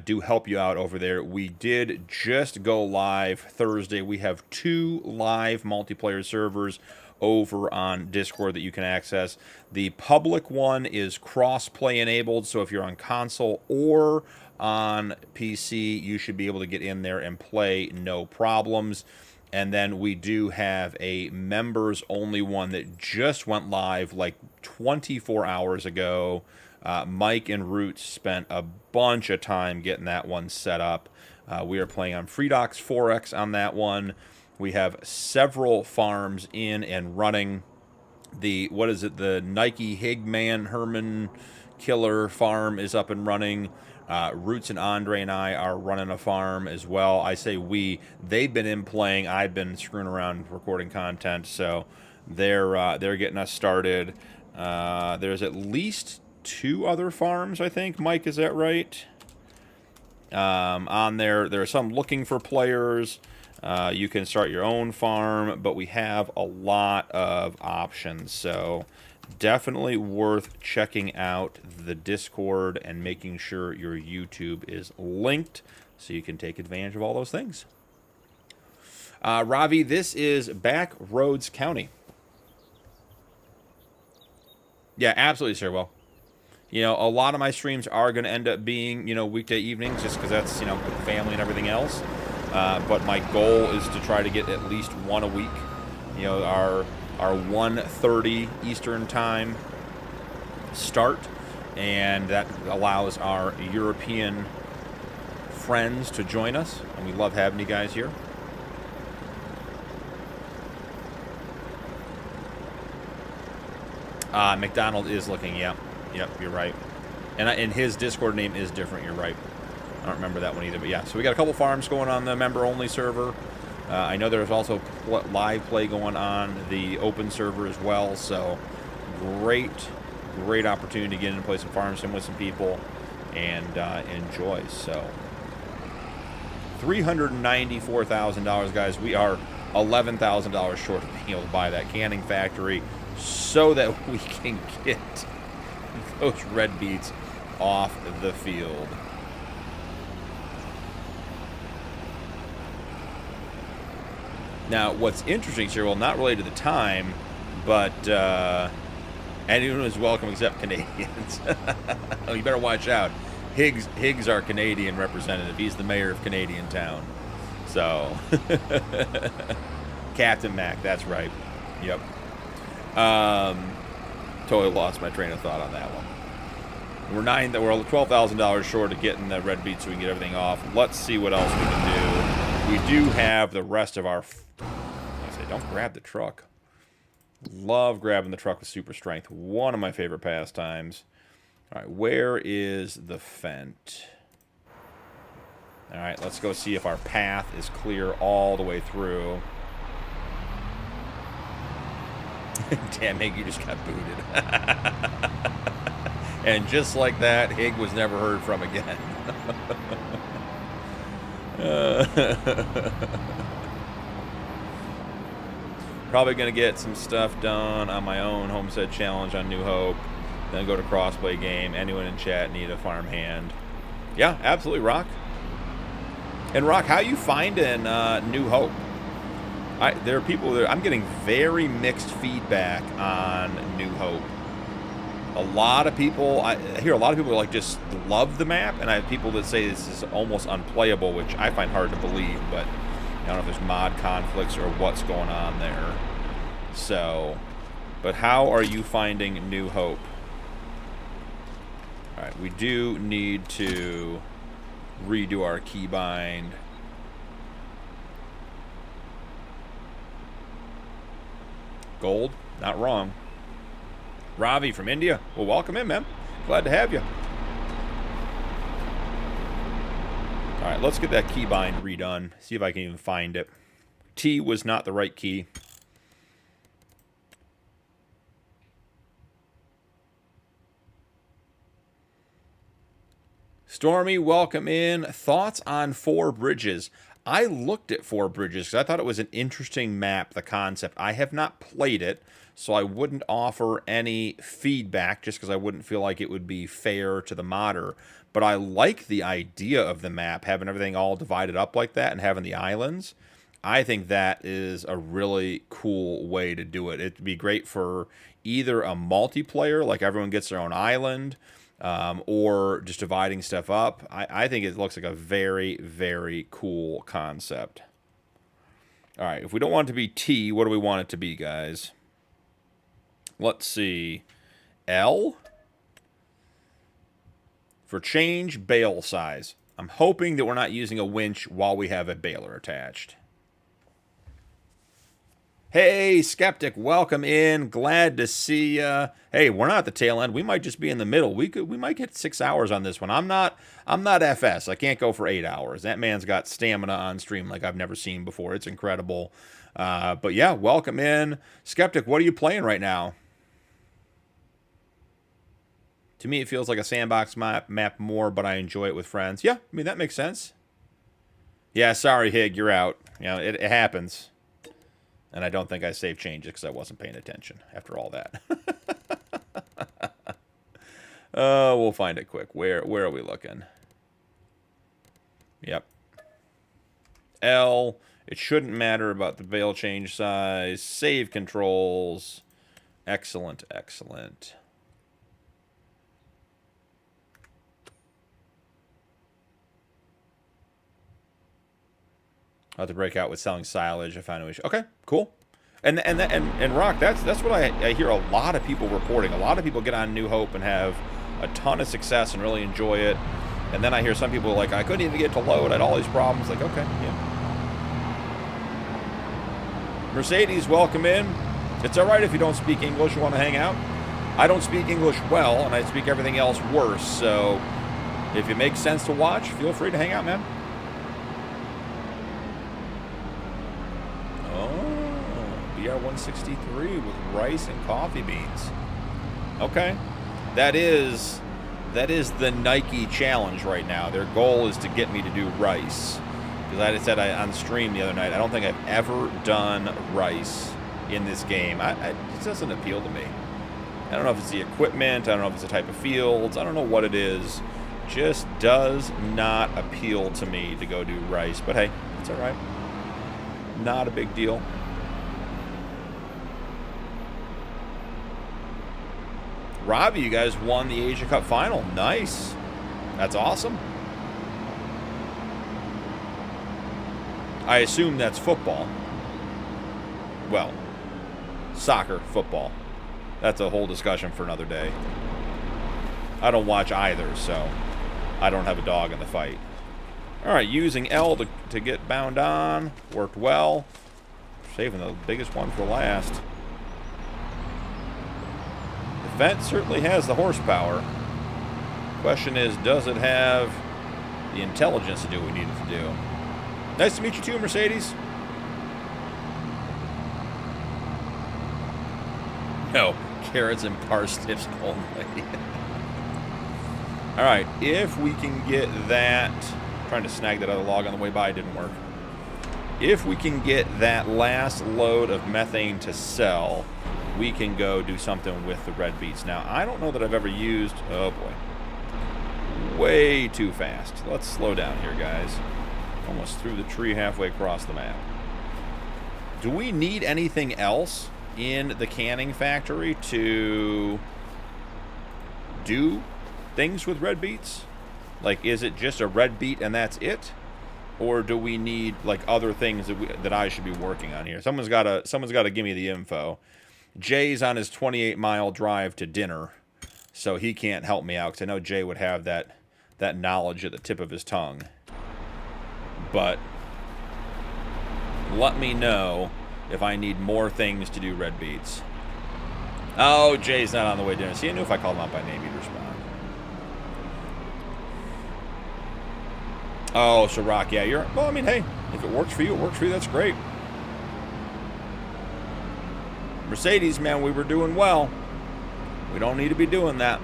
do help you out over there. We did just go live Thursday. We have 2 live multiplayer servers over on Discord that you can access. The public one is cross-play enabled, so if you're on console or on PC, you should be able to get in there and play no problems. And then we do have a members-only one that just went live like 24 hours ago. Mike and Roots spent a bunch of time getting that one set up. We are playing on Freedox 4X on that one. We have several farms in and running. The Nike Higman Herman Killer farm is up and running. Roots and Andre and I are running a farm as well. I say we. They've been in playing. I've been screwing around recording content, so they're getting us started. There's at least 2 other farms, I think. Mike, is that right? On there are some looking for players. You can start your own farm, but we have a lot of options, so definitely worth checking out the Discord and making sure your YouTube is linked so you can take advantage of all those things. Ravi, this is Backroads County. Yeah, absolutely, sir. Well, you know, a lot of my streams are going to end up being, you know, weekday evenings just because that's, you know, with the family and everything else. But my goal is to try to get at least one a week. You know, our 1:30 Eastern time start and that allows our European friends to join us, and we love having you guys here. McDonald is looking, yep, you're right. And his Discord name is different, you're right. I don't remember that one either, but yeah. So we got a couple farms going on the member-only server. I know there's also live play going on the open server as well, so great opportunity to get in and play some farm sim with some people and enjoy. So $394,000, guys. We are $11,000 short of being able to buy that canning factory so that we can get those red beets off the field. Now, what's interesting, Cyril, not related to the time, but anyone is welcome except Canadians. Oh, you better watch out. Higgs, our Canadian representative. He's the mayor of Canadian Town. So, Captain Mac, that's right. Yep. Totally lost my train of thought on that one. We're $12,000 short of getting the red beet so we can get everything off. Let's see what else we can do. We do have the rest of our... I say, don't grab the truck. Love grabbing the truck with super strength. One of my favorite pastimes. All right, where is the Fent? All right, let's go see if our path is clear all the way through. Damn, Hig, you just got booted. And just like that, Hig was never heard from again. Probably going to get some stuff done on my own homestead challenge on New Hope. Then go to crossplay game. Anyone in chat need a farm hand? Yeah, absolutely, Rock. And Rock, how you finding New Hope? There are people there. I'm getting very mixed feedback on New Hope. A lot of people, I hear a lot of people like just love the map, and I have people that say this is almost unplayable, which I find hard to believe, but I don't know if there's mod conflicts or what's going on there. So, but how are you finding New Hope? All right, we do need to redo our keybind. Gold, not wrong. Ravi from India. Well, welcome in, man. Glad to have you. All right, let's get that keybind redone. See if I can even find it. T was not the right key. Stormy, welcome in. Thoughts on Four Bridges? I looked at Four Bridges because I thought it was an interesting map, the concept. I have not played it, so I wouldn't offer any feedback just because I wouldn't feel like it would be fair to the modder. But I like the idea of the map, having everything all divided up like that and having the islands. I think that is a really cool way to do it. It'd be great for either a multiplayer, like everyone gets their own island, or just dividing stuff up. I think it looks like a very, very cool concept. All right, if we don't want it to be T, what do we want it to be, guys? Let's see. L? For change, bale size. I'm hoping that we're not using a winch while we have a baler attached. Hey, Skeptic, welcome in. Glad to see ya. Hey, we're not at the tail end. We might just be in the middle. We might get 6 hours on this one. I'm not FS. I can't go for 8 hours. That man's got stamina on stream like I've never seen before. It's incredible. But yeah, welcome in. Skeptic, what are you playing right now? To me, it feels like a sandbox map more, but I enjoy it with friends. Yeah, I mean, that makes sense. Yeah, sorry, Hig, you're out. You know, it happens. And I don't think I saved changes because I wasn't paying attention after all that. We'll find it quick. Where are we looking? Yep. L. It shouldn't matter about the veil change size. Save controls. Excellent, excellent. I'll have to break out with selling silage. I found no issue. Okay, cool. And Rock, that's what I hear a lot of people reporting. A lot of people get on New Hope and have a ton of success and really enjoy it. And then I hear some people like, I couldn't even get to load, I had all these problems. Like, okay, yeah. Mercedes, welcome in. It's all right if you don't speak English, you want to hang out. I don't speak English well, and I speak everything else worse, so if it makes sense to watch, feel free to hang out, man. Oh, BR-163 with rice and coffee beans. Okay. That is the Nike challenge right now. Their goal is to get me to do rice. Because I said on stream the other night, I don't think I've ever done rice in this game. It doesn't appeal to me. I don't know if it's the equipment, I don't know if it's the type of fields, I don't know what it is. Just does not appeal to me to go do rice. But hey, it's alright. Not a big deal. Robbie, you guys won the Asia Cup final. Nice. That's awesome. I assume that's football. Well, soccer, football. That's a whole discussion for another day. I don't watch either, so I don't have a dog in the fight. Alright, using L to get bound on. Worked well. Saving the biggest one for last. The Vent certainly has the horsepower. Question is, does it have the intelligence to do what we need it to do? Nice to meet you too, Mercedes. No, carrots and parsnips only. Alright, if we can get that... Trying to snag that other log on the way by, didn't work. If we can get that last load of methane to sell, we can go do something with the red beets. Now, I don't know that I've ever used... Oh, boy. Way too fast. Let's slow down here, guys. Almost through the tree halfway across the map. Do we need anything else in the canning factory to do things with red beets? Like, is it just a red beet and that's it? Or do we need, like, other things that I should be working on here? Someone's got to give me the info. Jay's on his 28-mile drive to dinner, so he can't help me out, because I know Jay would have that knowledge at the tip of his tongue. But let me know if I need more things to do red beets. Oh, Jay's not on the way to dinner. See, I knew if I called him out by name, he'd respond. Oh, so Rock, yeah, you're... Well, I mean, hey, if it works for you, it works for you. That's great. Mercedes, man, we were doing well. We don't need to be doing that.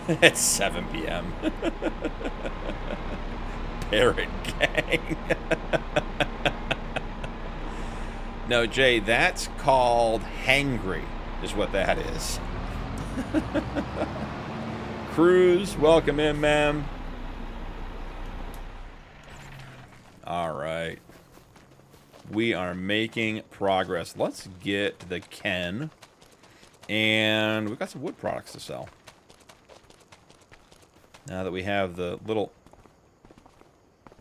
It's 7 p.m. Parrot gang. No, Jay, that's called hangry, is what that is. Cruz, welcome in, ma'am. All right. We are making progress. Let's get the Ken. And we've got some wood products to sell. Now that we have the little...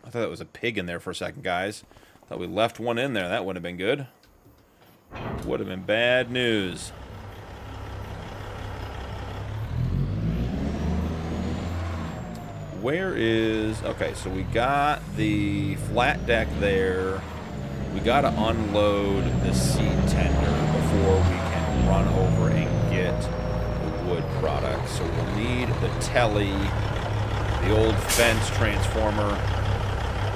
I thought that was a pig in there for a second, guys. Thought we left one in there. That would have been good. Would have been bad news. Where is... Okay, so we got the flat deck there. We got to unload the seed tender before we can run over and get the wood product. So we'll need the telly, the old fence transformer.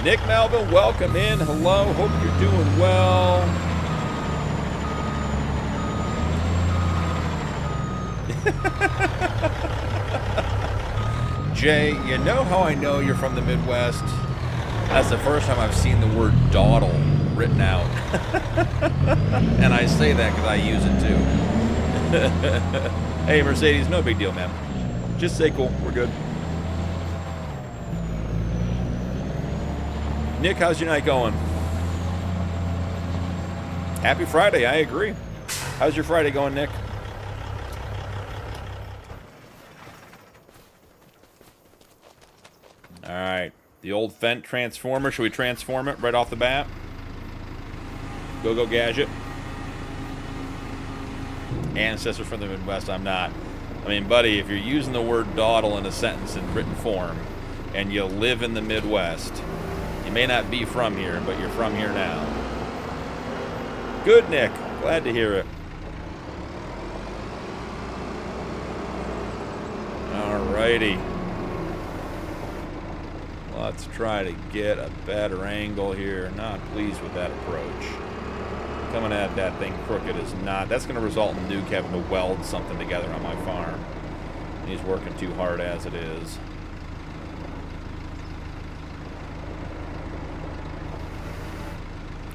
Nick Melvin, welcome in. Hello, hope you're doing well. Jay, you know how I know you're from the Midwest? That's the first time I've seen the word dawdle written out. And I say that because I use it too. Hey, Mercedes, no big deal, man. Just say cool. We're good. Nick, how's your night going? Happy Friday, I agree. How's your Friday going, Nick? Alright, the old Fent transformer. Should we transform it right off the bat? Go Gadget. ancestor from the Midwest. I'm not. I mean, buddy, if you're using the word dawdle in a sentence in written form and you live in the Midwest, you may not be from here, but you're from here now. Good, Nick. Glad to hear it. Alrighty. Let's try to get a better angle here. Not pleased with that approach. Coming at that thing crooked is not. That's going to result in Nuke having to weld something together on my farm. He's working too hard as it is.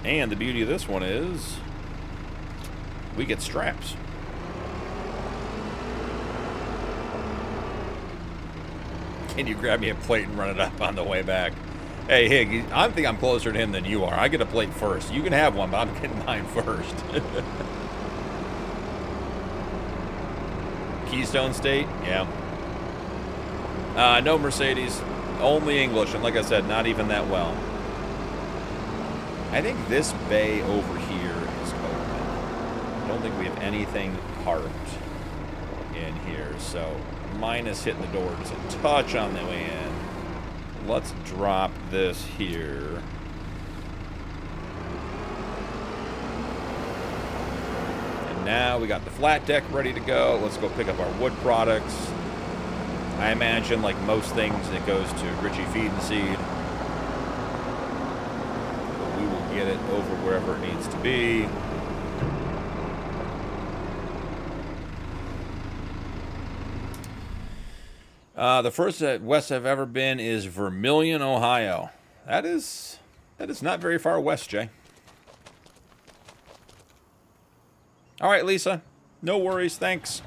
And the beauty of this one is we get straps. Can you grab me a plate and run it up on the way back? Hey, Hig, I think I'm closer to him than you are. I get a plate first. You can have one, but I'm getting mine first. Keystone State? Yeah. No Mercedes. Only English, and like I said, not even that well. I think this bay over here is open. I don't think we have anything parked in here, so minus hitting the door just a touch on the way in. Let's drop this here. And now we got the flat deck ready to go. Let's go pick up our wood products. I imagine, like most things, it goes to Richie Feed and Seed. But we will get it over wherever it needs to be. The first west I've ever been is Vermilion, Ohio. That is not very far west, Jay. All right, Lisa. No worries. Thanks.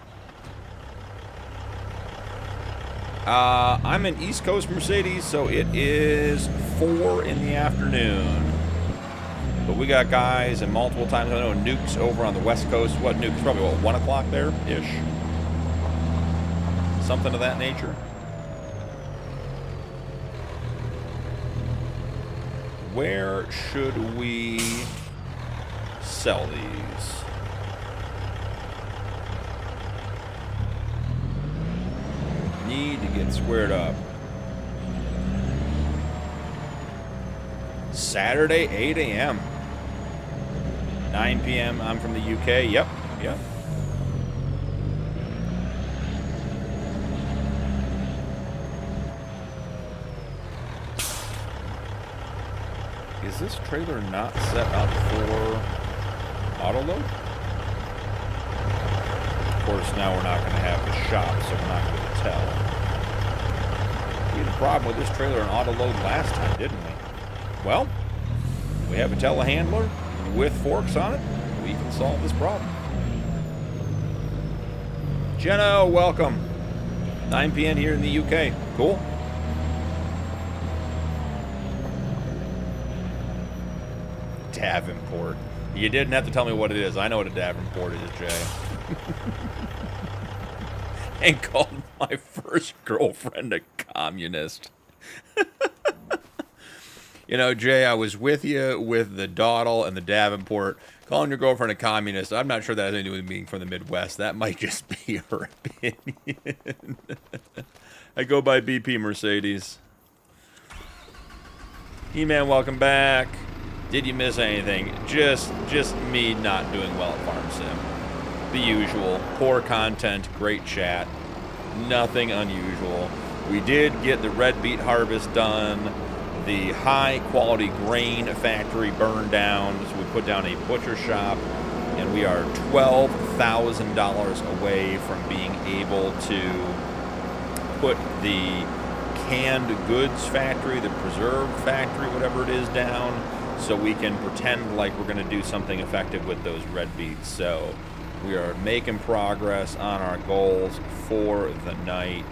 I'm in East Coast Mercedes, so it is 4 in the afternoon. But we got guys in multiple times. I know Nuke's over on the West Coast. What, Nuke's probably, what, 1 o'clock there-ish? Something of that nature. Where should we sell these? Need to get squared up. Saturday, 8 a.m. 9 p.m. I'm from the UK. Yep. Is this trailer not set up for auto load? Of course, now we're not going to have the shop, so we're not going to tell. We had a problem with this trailer and auto load last time, didn't we? Well, we have a telehandler with forks on it. We can solve this problem. Jenna, welcome. 9 p.m. here in the UK. Cool. Davenport. You didn't have to tell me what it is. I know what a Davenport is, Jay. And called my first girlfriend a communist. You know, Jay, I was with you with the dawdle and the Davenport. Calling your girlfriend a communist, I'm not sure that has anything to do with being from the Midwest. That might just be her opinion. I go by BP Mercedes. E-Man, welcome back. Did you miss anything? Just me not doing well at Farm Sim. The usual. Poor content, great chat. Nothing unusual. We did get the red beet harvest done. The high quality grain factory burned down. So we put down a butcher shop. And we are $12,000 away from being able to put the canned goods factory, the preserved factory, whatever it is, down. So we can pretend like we're going to do something effective with those red beets. So we are making progress on our goals for the night.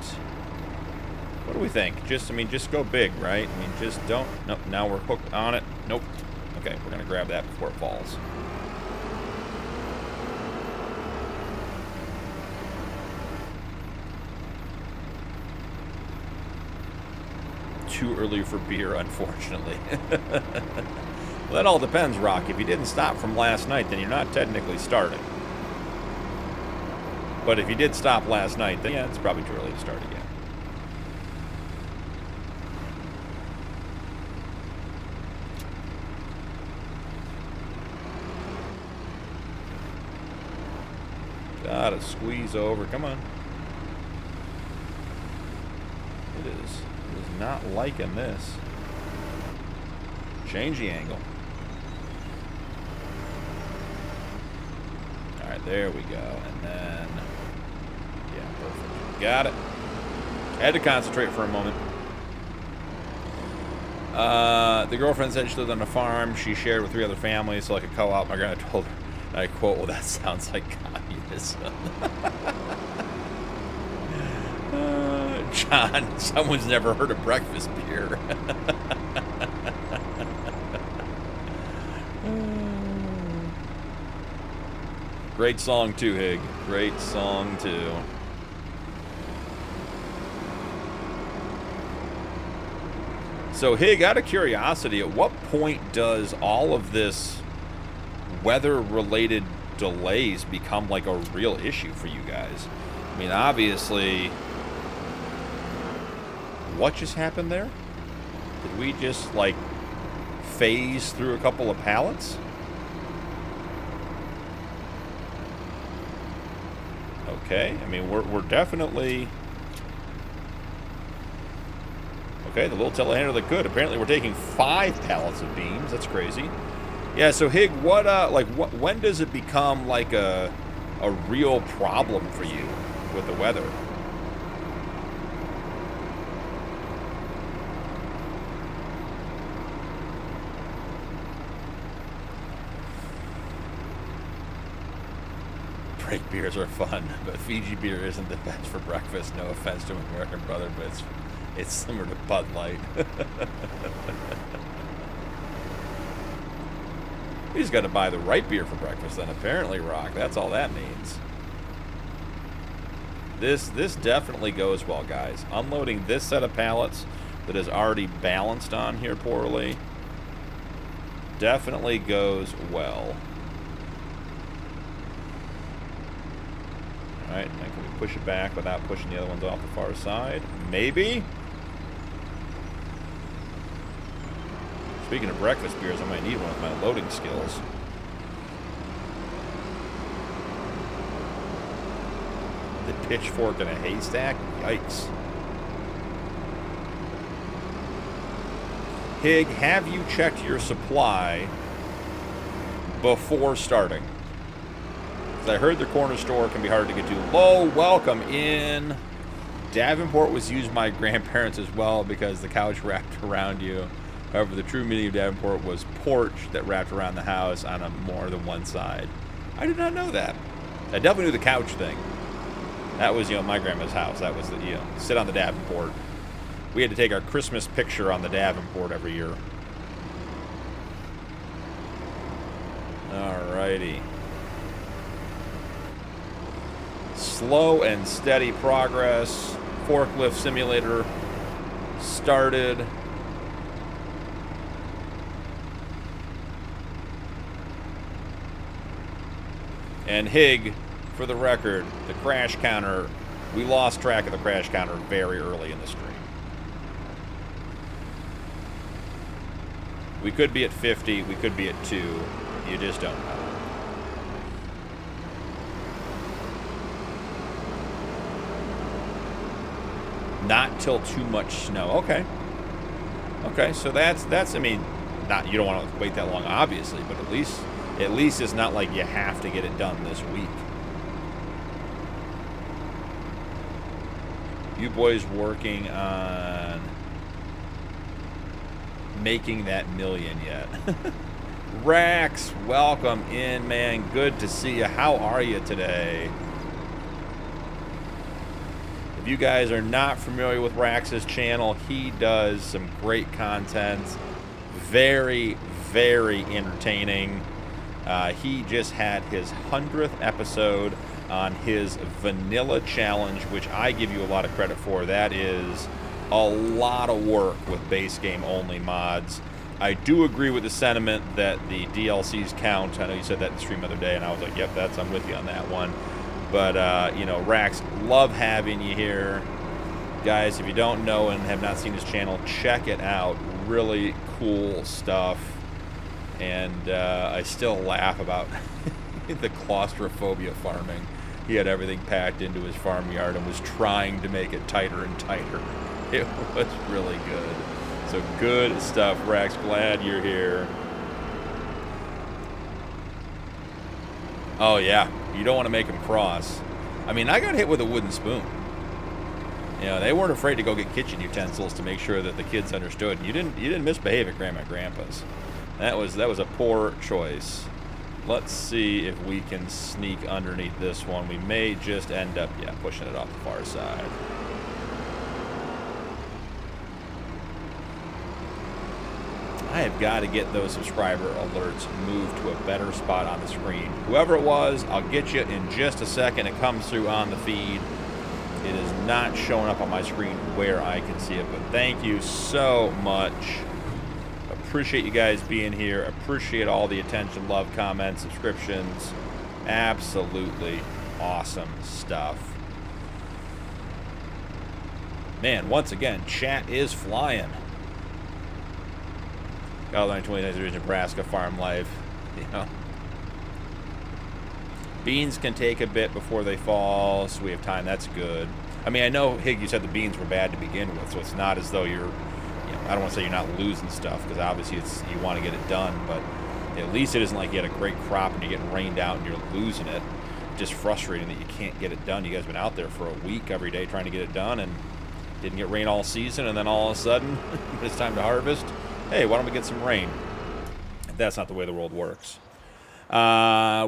What do we think? Just go big, right? I mean, just don't. Nope, now we're hooked on it. Nope. Okay, we're going to grab that before it falls. Too early for beer, unfortunately. Well, that all depends, Rock. If you didn't stop from last night, then you're not technically starting. But if you did stop last night, then yeah, it's probably too early to start again. Gotta squeeze over. Come on. It is not liking this. Change the angle. Alright, there we go. And then... yeah, perfect. Got it. Had to concentrate for a moment. The girlfriend said she lived on a farm. She shared with 3 other families, so like a co-op. My grandma told her, and I quote, "Well, that sounds like communism." John, someone's never heard of breakfast beer. Great song too, Hig. Great song too. So Hig, out of curiosity, at what point does all of this weather-related delays become like a real issue for you guys? I mean, obviously, what just happened there? Did we just like phase through a couple of pallets? Okay, I mean, we're definitely... okay, the little telehandler looked good. Apparently we're taking 5 pallets of beams. That's crazy. Yeah, so Hig, what, when does it become like a real problem for you with the weather? Break beers are fun, but Fiji beer isn't the best for breakfast. No offense to American brother, but it's similar to Bud Light. We just got to buy the right beer for breakfast then, apparently, Rock. That's all that means. This definitely goes well, guys. Unloading this set of pallets that is already balanced on here poorly definitely goes well. Alright, now can we push it back without pushing the other ones off the far side? Maybe? Speaking of breakfast beers, I might need one with my loading skills. The pitchfork in a haystack? Yikes. Hig, have you checked your supply before starting? I heard the corner store can be hard to get to. Lo, welcome in. Davenport was used by my grandparents as well because the couch wrapped around you. However, the true meaning of Davenport was porch that wrapped around the house on a more than one side. I did not know that. I definitely knew the couch thing. That was, my grandma's house. That was the, sit on the Davenport. We had to take our Christmas picture on the Davenport every year. Alrighty. Slow and steady progress. Forklift simulator started. And Hig, for the record, the crash counter, we lost track of the crash counter very early in the stream. We could be at 50, we could be at 2. You just don't know. Not till too much snow. Okay. Okay, so that's I mean, not, you don't want to wait that long, obviously, but at least it's not like you have to get it done this week. You boys working on making that million yet? Rax, welcome in, man. Good to see you. How are you today? If you guys are not familiar with Rax's channel, he does some great content. Very, very entertaining. He just had his 100th episode on his Vanilla Challenge, which I give you a lot of credit for. That is a lot of work with base game only mods. I do agree with the sentiment that the DLCs count. I know you said that in the stream the other day, and I was like, yep, I'm with you on that one. But, you know, Rax, love having you here. Guys, if you don't know and have not seen his channel, check it out. Really cool stuff. And I still laugh about the claustrophobia farming. He had everything packed into his farmyard and was trying to make it tighter and tighter. It was really good. So good stuff, Rax. Glad you're here. Oh, yeah. You don't want to make him cross. I mean, I got hit with a wooden spoon. You know, they weren't afraid to go get kitchen utensils to make sure that the kids understood. You didn't misbehave at Grandma and Grandpa's. That was a poor choice. Let's see if we can sneak underneath this one. We may just end up, yeah, pushing it off the far side. I have got to get those subscriber alerts moved to a better spot on the screen. Whoever it was, I'll get you in just a second. It comes through on the feed. It is not showing up on my screen where I can see it, but thank you so much. Appreciate you guys being here. Appreciate all the attention, love, comments, subscriptions. Absolutely awesome stuff. Man, once again, chat is flying. Got 29 years in Nebraska, farm life. You know. Beans can take a bit before they fall, so we have time. That's good. I mean, I know, Hig, you said the beans were bad to begin with, so it's not as though you're, you know, I don't want to say you're not losing stuff, because obviously it's, you want to get it done, but at least it isn't like you had a great crop and you're getting rained out and you're losing it. Just frustrating that you can't get it done. You guys have been out there for a week every day trying to get it done and didn't get rain all season, and then all of a sudden, when it's time to harvest, hey, why don't we get some rain? That's not the way the world works.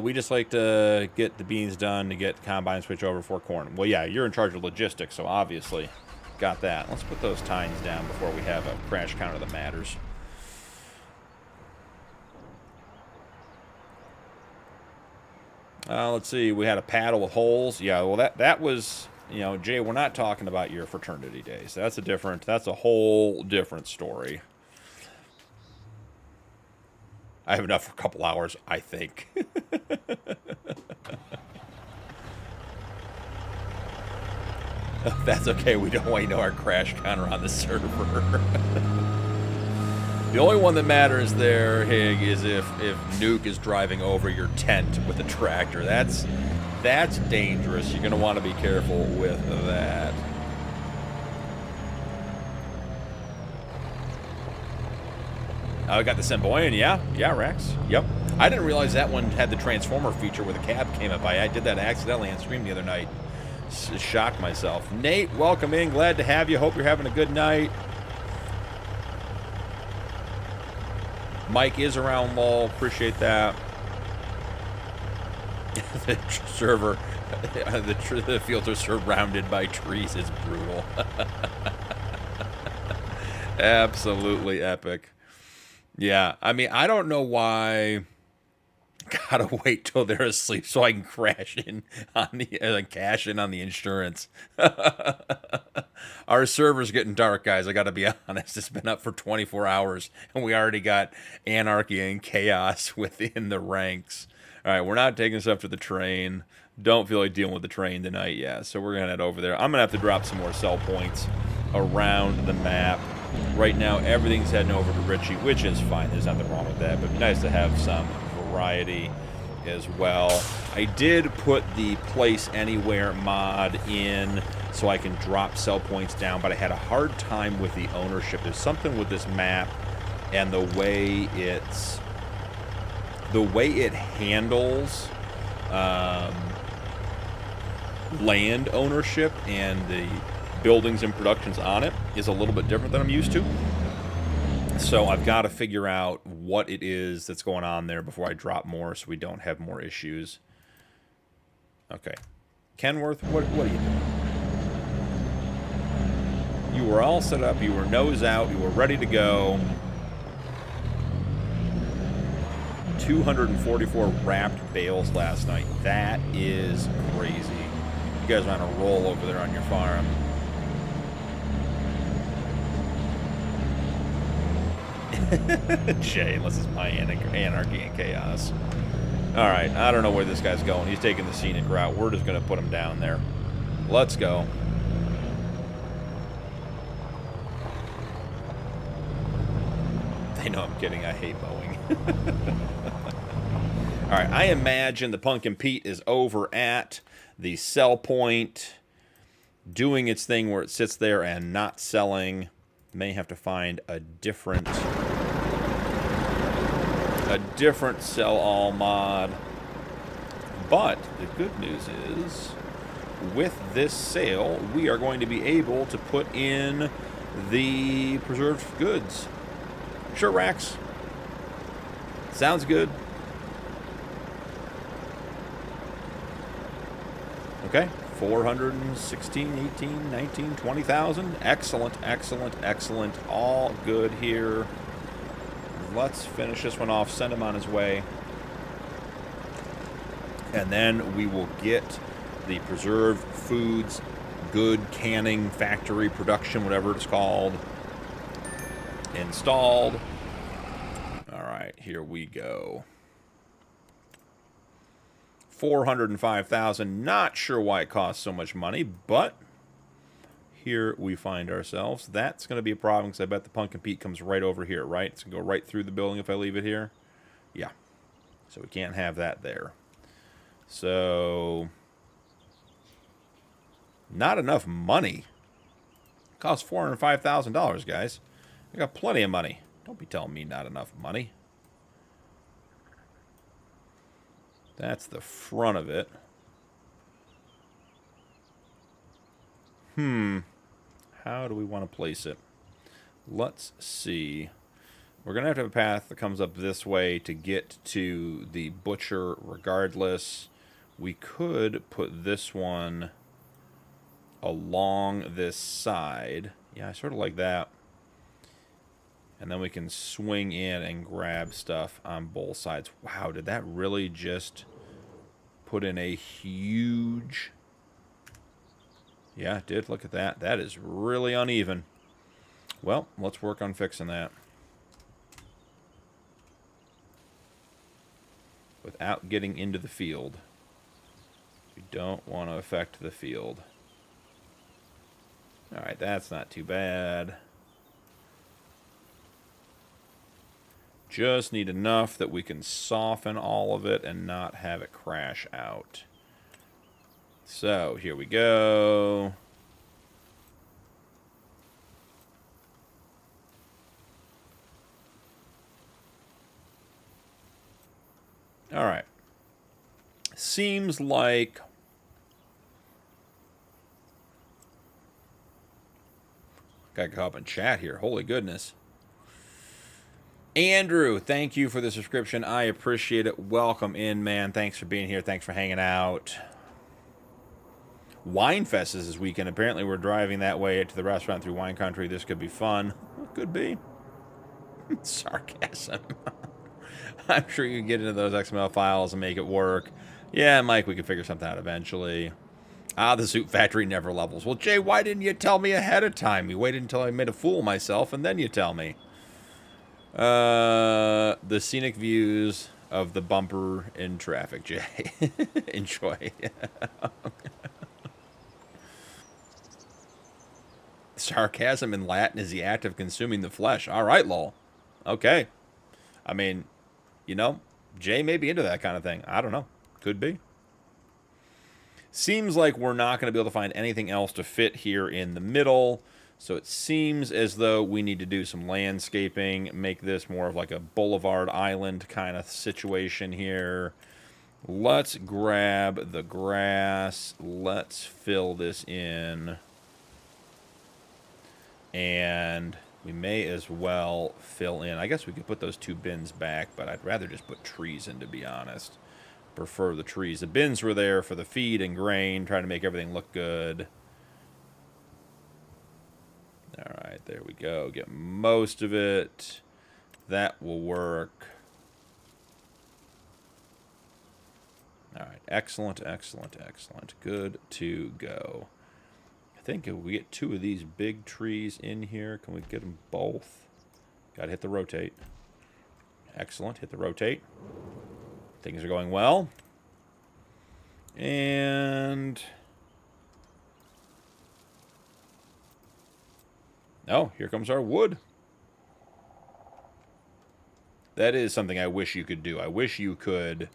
We just like to get the beans done to get combine switch over for corn. Well, yeah, you're in charge of logistics, so obviously got that. Let's put those tines down before we have a crash counter that matters. Let's see. We had a paddle with holes. Yeah, well, that was, you know, Jay, we're not talking about your fraternity days. That's a whole different story. I have enough for a couple hours, I think. That's okay. We don't want you to know our crash counter on the server. The only one that matters there, Hig, is if Nuke is driving over your tent with a tractor. That's dangerous. You're going to want to be careful with that. I got the Semboyan, yeah, Rex, yep. I didn't realize that one had the transformer feature where the cab came up. I did that accidentally on stream the other night. Shocked myself. Nate, welcome in. Glad to have you. Hope you're having a good night. Mike is around, lol. Appreciate that. The server, the fields are surrounded by trees. It's brutal. Absolutely epic. Yeah, I mean, I don't know why. Gotta wait till they're asleep so I can cash in on the insurance. Our server's getting dark, guys. I gotta be honest. It's been up for 24 hours, and we already got anarchy and chaos within the ranks. All right, we're not taking stuff to the train. Don't feel like dealing with the train tonight, yeah. So we're gonna head over there. I'm gonna have to drop some more sell points around the map. Right now, everything's heading over to Richie, which is fine. There's nothing wrong with that, but it'd be nice to have some variety as well. I did put the Place Anywhere mod in so I can drop sell points down, but I had a hard time with the ownership. There's something with this map and the way it handles land ownership and the buildings and productions on it is a little bit different than I'm used to. So I've got to figure out what it is that's going on there before I drop more so we don't have more issues. Okay. Kenworth, what are you doing? You were all set up. You were nose out. You were ready to go. 244 wrapped bales last night. That is crazy. You guys are on a roll over there on your farm. Jay, unless it's my anarchy and chaos. All right, I don't know where this guy's going. He's taking the scenic route. We're just going to put him down there. Let's go. They know I'm kidding. I hate mowing. All right, I imagine the Punkin Pete is over at the sell point, doing its thing where it sits there and not selling. May have to find a different sell all mod. But the good news is, with this sale, we are going to be able to put in the preserved goods. Sure, Rax. Sounds good. Okay, 416, 18, 19, 20,000. Excellent, excellent, excellent. All good here. Let's finish this one off, send him on his way. And then we will get the preserved foods, good canning, factory production, whatever it's called, installed. All right, here we go. 405,000. Not sure why it costs so much money, but here we find ourselves. That's going to be a problem because I bet the Punkin Pete comes right over here, right? It's going to go right through the building if I leave it here. Yeah. So we can't have that there. So, not enough money. It costs $405,000, guys. I got plenty of money. Don't be telling me not enough money. That's the front of it. How do we want to place it? Let's see. We're going to have a path that comes up this way to get to the butcher regardless. We could put this one along this side. Yeah, I sort of like that. And then we can swing in and grab stuff on both sides. Wow, did that really just put in a huge... Yeah, it did. Look at that. That is really uneven. Well, let's work on fixing that. Without getting into the field. We don't want to affect the field. Alright, that's not too bad. Just need enough that we can soften all of it and not have it crash out. So, here we go. All right. Seems like got to go up and chat here. Holy goodness. Andrew, thank you for the subscription. I appreciate it. Welcome in, man. Thanks for being here. Thanks for hanging out. Winefest is this weekend. Apparently we're driving that way to the restaurant through wine country. This could be fun. It could be. Sarcasm. I'm sure you can get into those XML files and make it work. Yeah, Mike, we can figure something out eventually. Ah, the suit factory never levels. Well, Jay, why didn't you tell me ahead of time? You waited until I made a fool of myself, and then you tell me. The scenic views of the bumper in traffic, Jay. Enjoy. Sarcasm in Latin is the act of consuming the flesh. All right, lol. Okay. I mean, you know, Jay may be into that kind of thing. I don't know. Could be. Seems like we're not going to be able to find anything else to fit here in the middle. So it seems as though we need to do some landscaping, make this more of like a boulevard island kind of situation here. Let's grab the grass. Let's fill this in. And we may as well fill in. I guess we could put those two bins back, but I'd rather just put trees in, to be honest. Prefer the trees. The bins were there for the feed and grain, trying to make everything look good. All right, there we go. Get most of it. That will work. All right, excellent, excellent, excellent. Good to go. I think if we get two of these big trees in here, can we get them both? Got to hit the rotate. Excellent, hit the rotate. Things are going well. And... oh, here comes our wood. That is something I wish you could do. I wish you could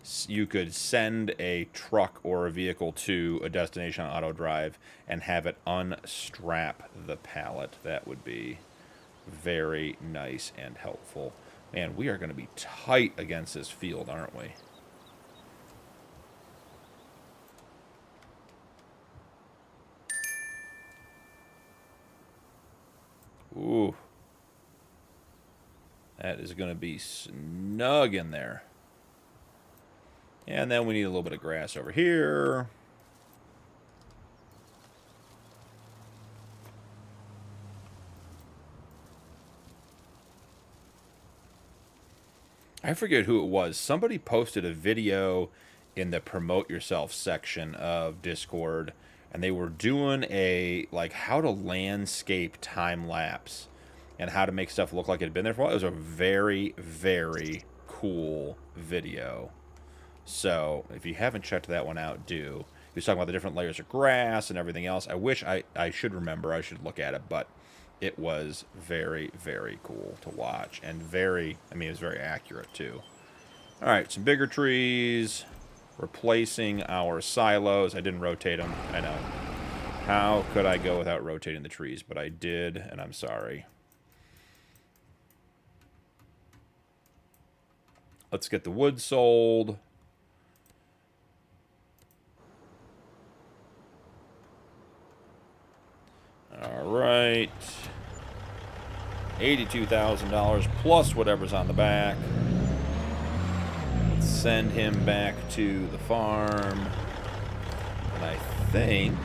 send a truck or a vehicle to a destination on auto drive and have it unstrap the pallet. That would be very nice and helpful. Man, we are going to be tight against this field, aren't we? Ooh. That is going to be snug in there. And then we need a little bit of grass over here. I forget who it was. Somebody posted a video in the promote yourself section of Discord, and they were doing a, like, how to landscape time lapse and how to make stuff look like it had been there for a while. It was a very, very cool video. So, if you haven't checked that one out, do. He was talking about the different layers of grass and everything else. I wish I should remember. I should look at it, but it was very, very cool to watch. And very, I mean, it was very accurate, too. All right, some bigger trees. Replacing our silos. I didn't rotate them. I know. How could I go without rotating the trees? But I did, and I'm sorry. Let's get the wood sold. All right. $82,000 plus whatever's on the back. Let's send him back to the farm. And I think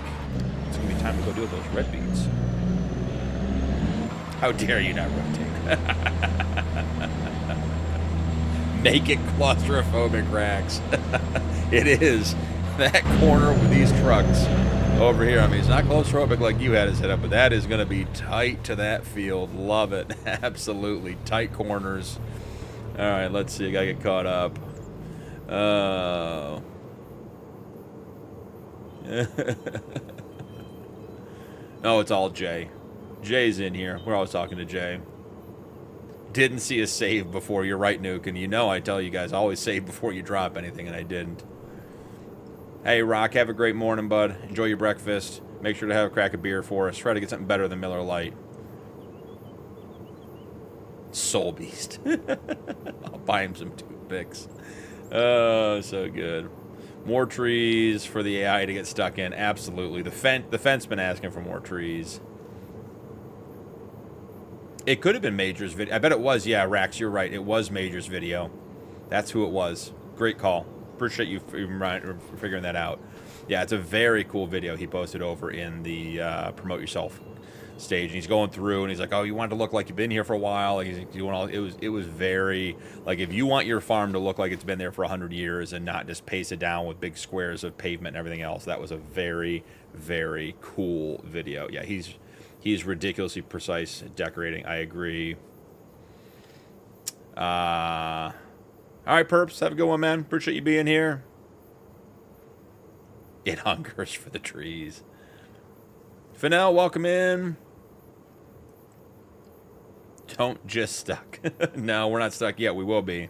it's going to be time to go deal with those red beets. How dare you not rotate? Make it claustrophobic, Rax. It is. That corner with these trucks over here. I mean, it's not claustrophobic like you had it set up, but that is going to be tight to that field. Love it. Absolutely. Tight corners. All right, let's see. I got to get caught up. Oh. No, it's all Jay. Jay's in here. We're always talking to Jay. Didn't see a save before. You're right, Nuke. And you know I tell you guys, always save before you drop anything, and I didn't. Hey, Rock, have a great morning, bud. Enjoy your breakfast. Make sure to have a crack of beer for us. Try to get something better than Miller Lite. Soul Beast. I'll buy him some toothpicks. Oh, so good. More trees for the AI to get stuck in. Absolutely. The fence been asking for more trees. It could have been Major's video. I bet it was. Yeah, Rax, you're right. It was Major's video. That's who it was. Great call. Appreciate you figuring that out. Yeah, it's a very cool video he posted over in the Promote Yourself stage. And he's going through, and he's like, oh, you want it to look like you've been here for a while. Like, he's doing all, it was very, like, if you want your farm to look like it's been there for 100 years and not just pace it down with big squares of pavement and everything else, that was a very, very cool video. Yeah, he's ridiculously precise at decorating. I agree. All right, Perps. Have a good one, man. Appreciate you being here. It hungers for the trees. Fennell, welcome in. Don't just stuck. No, we're not stuck yet. We will be.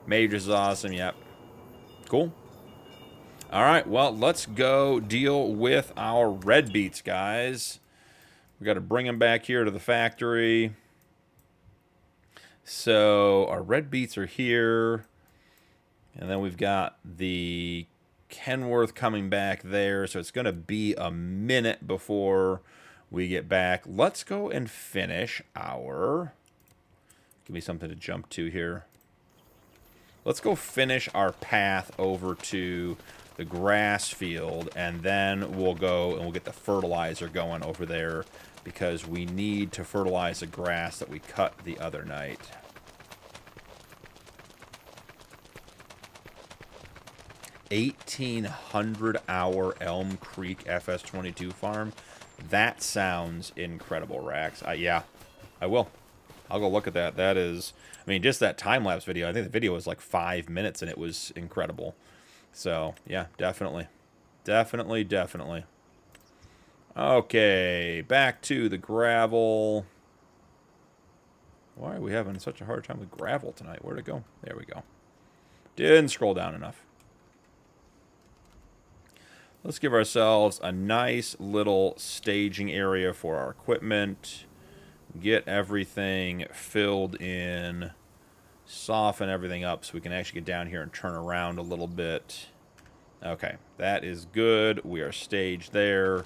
Majors is awesome. Yep. Cool. All right. Well, let's go deal with our red beets, guys. We got to bring them back here to the factory. So our red beets are here. And then we've got the Kenworth coming back there. So it's going to be a minute before we get back. Let's go and finish our... Give me something to jump to here. Let's go finish our path over to the grass field. And then we'll go and we'll get the fertilizer going over there, because we need to fertilize the grass that we cut the other night. $1,800-hour Elm Creek FS22 farm. That sounds incredible, Rax. Yeah, I will. I'll go look at that. That is, I mean, just that time-lapse video. I think the video was like 5 minutes, and it was incredible. So, yeah, definitely. Definitely. Okay, back to the gravel. Why are we having such a hard time with gravel tonight? Where'd it go? There we go. Didn't scroll down enough. Let's give ourselves a nice little staging area for our equipment. Get everything filled in. Soften everything up so we can actually get down here and turn around a little bit. Okay, that is good. We are staged there.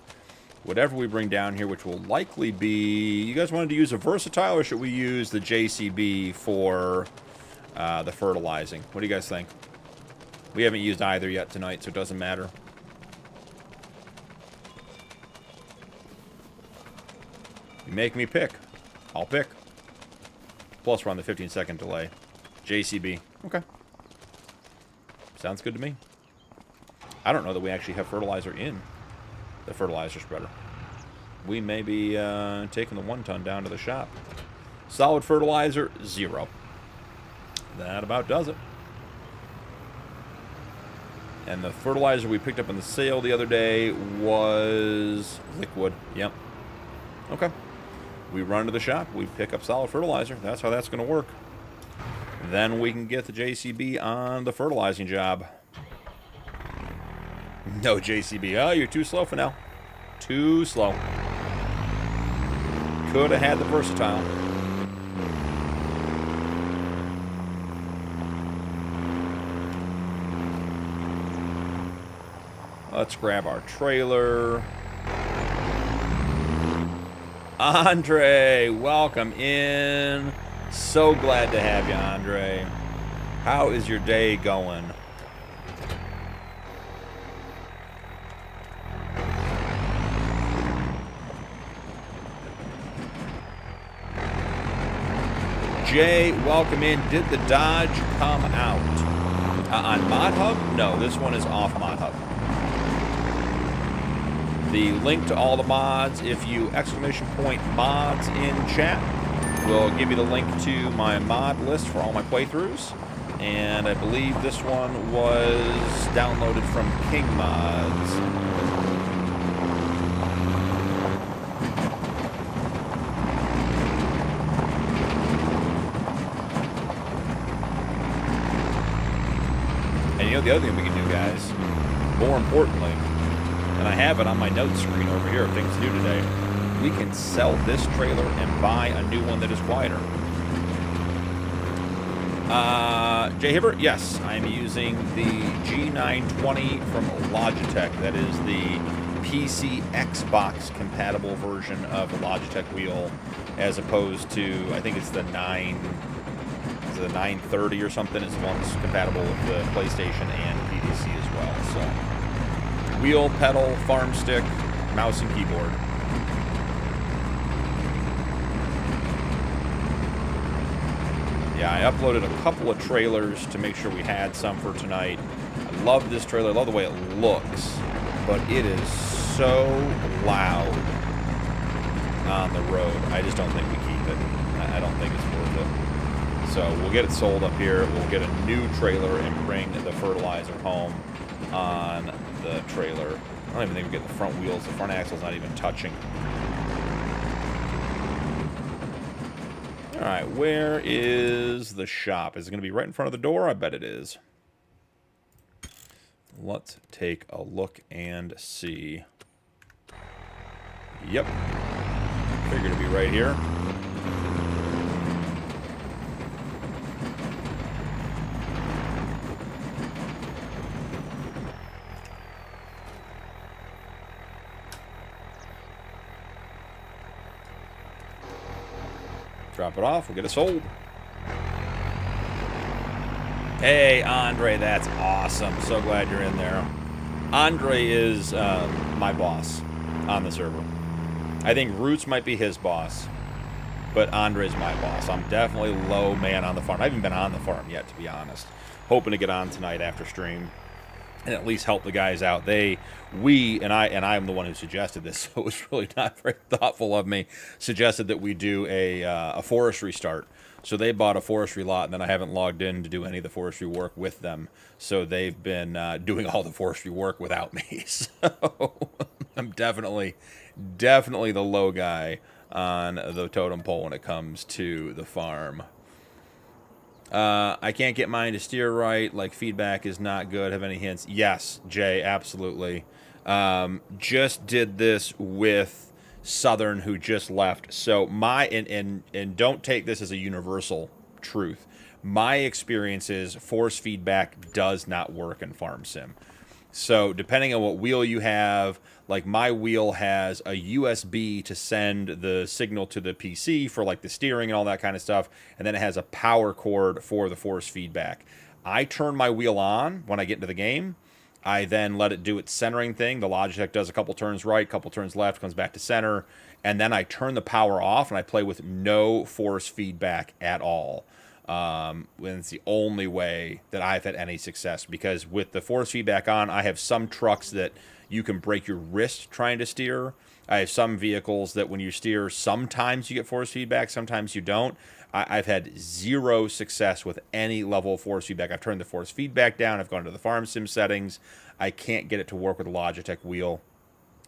Whatever we bring down here, which will likely be... You guys wanted to use a versatile, or should we use the JCB for the fertilizing? What do you guys think? We haven't used either yet tonight, so it doesn't matter. You make me pick. I'll pick. Plus, we're on the 15-second delay. JCB. Okay. Sounds good to me. I don't know that we actually have fertilizer in the fertilizer spreader. We may be taking the 1 ton down to the shop. Solid fertilizer, 0. That about does it. And the fertilizer we picked up in the sale the other day was liquid. Yep. Okay. We run to the shop. We pick up solid fertilizer. That's how that's going to work. Then we can get the JCB on the fertilizing job. No JCB. Oh, you're too slow for now. Too slow. Could have had the versatile. Let's grab our trailer. Andre, welcome in. So glad to have you, Andre. How is your day going? Jay, welcome in. Did the Dodge come out? On Mod Hub? No, this one is off Mod Hub. The link to all the mods, if you !mods in chat, will give you the link to my mod list for all my playthroughs. And I believe this one was downloaded from King Mods. And you know the other thing we can do, guys, more importantly, and I have it on my notes screen over here, things to do today, we can sell this trailer and buy a new one that is quieter. Jay Hibbert, yes, I'm using the G920 from Logitech. That is the PC Xbox compatible version of the Logitech wheel, as opposed to, I think it's the 930 or something is the one that's compatible with the PlayStation and PDC as well. So, wheel, pedal, farm stick, mouse and keyboard. Yeah, I uploaded a couple of trailers to make sure we had some for tonight. I love this trailer. I love the way it looks, but it is so loud on the road. I just don't think we keep it. I don't think it's worth it. So we'll get it sold up here. We'll get a new trailer and bring the fertilizer home on the trailer. I don't even think we get the front wheels. The front axle's not even touching. All right, where is the shop? Is it going to be right in front of the door? I bet it is. Let's take a look and see. Yep. Figured it'd be right here. Drop it off. We'll get it sold. Hey, Andre, that's awesome. So glad you're in there. Andre is my boss on the server. I think Roots might be his boss, but Andre's my boss. I'm definitely low man on the farm. I haven't been on the farm yet, to be honest. Hoping to get on tonight after stream. and at least help the guys out. I'm the one who suggested this, so it was really not very thoughtful of me, suggested that we do a forestry start. So they bought a forestry lot, and then I haven't logged in to do any of the forestry work with them. So they've been doing all the forestry work without me. So I'm definitely the low guy on the totem pole when it comes to the farm. I can't get mine to steer right. Like, feedback is not good. Have any hints? Yes, Jay, absolutely. Just did this with Southern, who just left. So and don't take this as a universal truth. My experience is force feedback does not work in Farm Sim. So depending on what wheel you have, like my wheel has a USB to send the signal to the PC for like the steering and all that kind of stuff, and then it has a power cord for the force feedback. I turn my wheel on when I get into the game. I then let it do its centering thing. The Logitech does a couple turns right, couple turns left, comes back to center, and then I turn the power off and I play with no force feedback at all. And it's the only way that I've had any success, because with the force feedback on, I have some trucks that you can break your wrist trying to steer. I have some vehicles that when you steer, sometimes you get force feedback, sometimes you don't. I've had zero success with any level of force feedback. I've turned the force feedback down. I've gone to the Farm Sim settings. I can't get it to work with a Logitech wheel.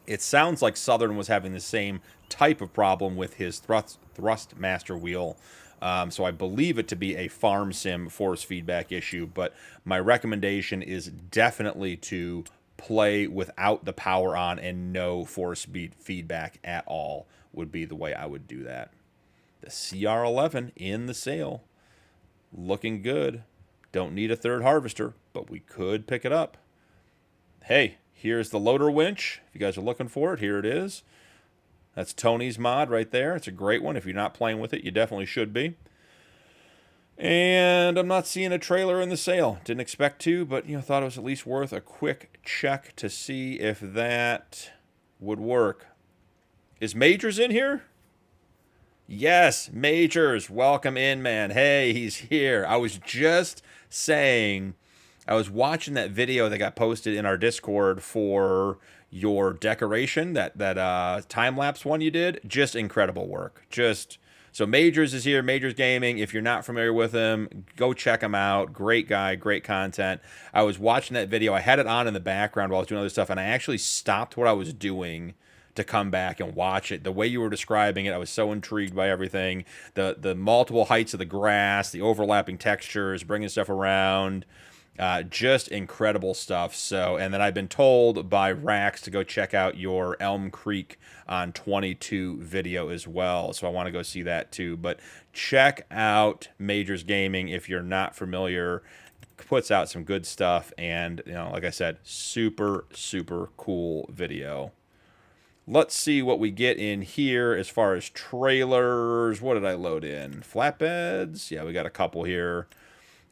It sounds like Southern was having the same type of problem with his Thrustmaster wheel. So I believe it to be a Farm Sim force feedback issue. But my recommendation is definitely to play without the power on and no force feedback at all would be the way I would do that. The CR11 in the sale. Looking good. Don't need a third harvester, but we could pick it up. Hey, here's the loader winch. If you guys are looking for it, here it is. That's Tony's mod right there. It's a great one. If you're not playing with it, you definitely should be. And I'm not seeing a trailer in the sale. Didn't expect to, but thought it was at least worth a quick check to see if that would work. Is Majors in here? Yes, Majors, welcome in, man. Hey, he's here. I was just saying, I was watching that video that got posted in our Discord for your decoration, that time-lapse one you did. Just incredible work. So Majors is here, Majors Gaming. If you're not familiar with him, go check him out. Great guy, great content. I was watching that video. I had it on in the background while I was doing other stuff, and I actually stopped what I was doing to come back and watch it. The way you were describing it, I was so intrigued by everything. The multiple heights of the grass, the overlapping textures, bringing stuff around. Just incredible stuff. So, and then I've been told by Rax to go check out your Elm Creek on 22 video as well. So I want to go see that too. But check out Majors Gaming if you're not familiar. Puts out some good stuff, and like I said, super, super cool video. Let's see what we get in here as far as trailers. What did I load in? Flatbeds? Yeah, we got a couple here.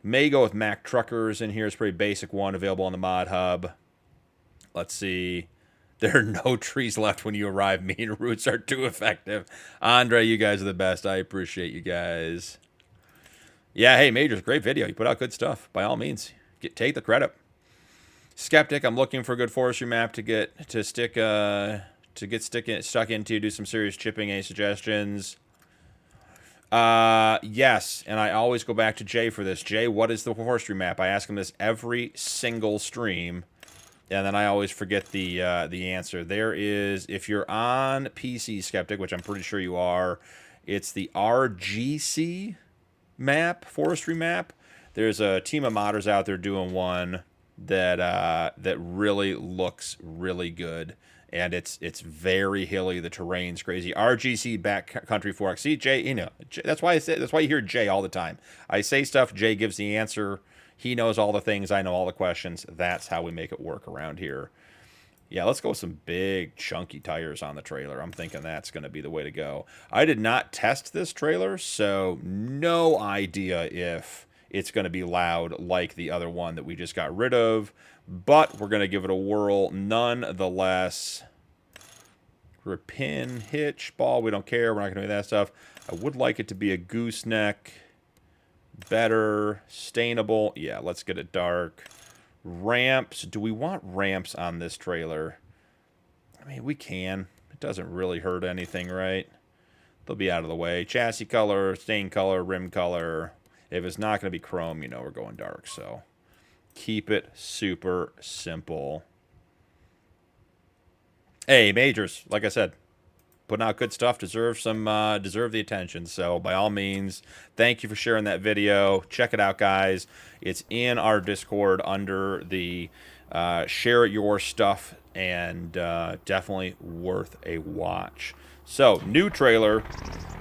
May go with Mack Truckers in here. It's a pretty basic one, available on the Mod Hub. Let's see. There are no trees left when you arrive. Mean roots are too effective. Andre, you guys are the best. I appreciate you guys. Yeah, hey, Majors, great video. You put out good stuff. By all means, take the credit. Skeptic, I'm looking for a good forestry map to get stuck into. Do some serious chipping. Any suggestions? Yes, and I always go back to Jay for this. Jay, what is the forestry map? I ask him this every single stream, and then I always forget the answer. There is, if you're on PC, Skeptic, which I'm pretty sure you are, it's the RGC map, forestry map. There's a team of modders out there doing one that really looks really good. And it's very hilly. The terrain's crazy. RGC backcountry fork. See, Jay, that's why you hear Jay all the time. I say stuff, Jay gives the answer. He knows all the things, I know all the questions. That's how we make it work around here. Yeah, let's go with some big chunky tires on the trailer. I'm thinking that's going to be the way to go. I did not test this trailer, so no idea if it's going to be loud like the other one that we just got rid of. But we're going to give it a whirl nonetheless. Pin, hitch, ball, we don't care. We're not going to do that stuff. I would like it to be a gooseneck. Better, stainable. Yeah, let's get it dark. Ramps. Do we want ramps on this trailer? I mean, we can. It doesn't really hurt anything, right? They'll be out of the way. Chassis color, stain color, rim color. If it's not going to be chrome, you know we're going dark. So keep it super simple. Hey, Majors, like I said, putting out good stuff, deserve the attention. So by all means, thank you for sharing that video. Check it out, guys. It's in our Discord under the share your stuff, and definitely worth a watch. So, new trailer,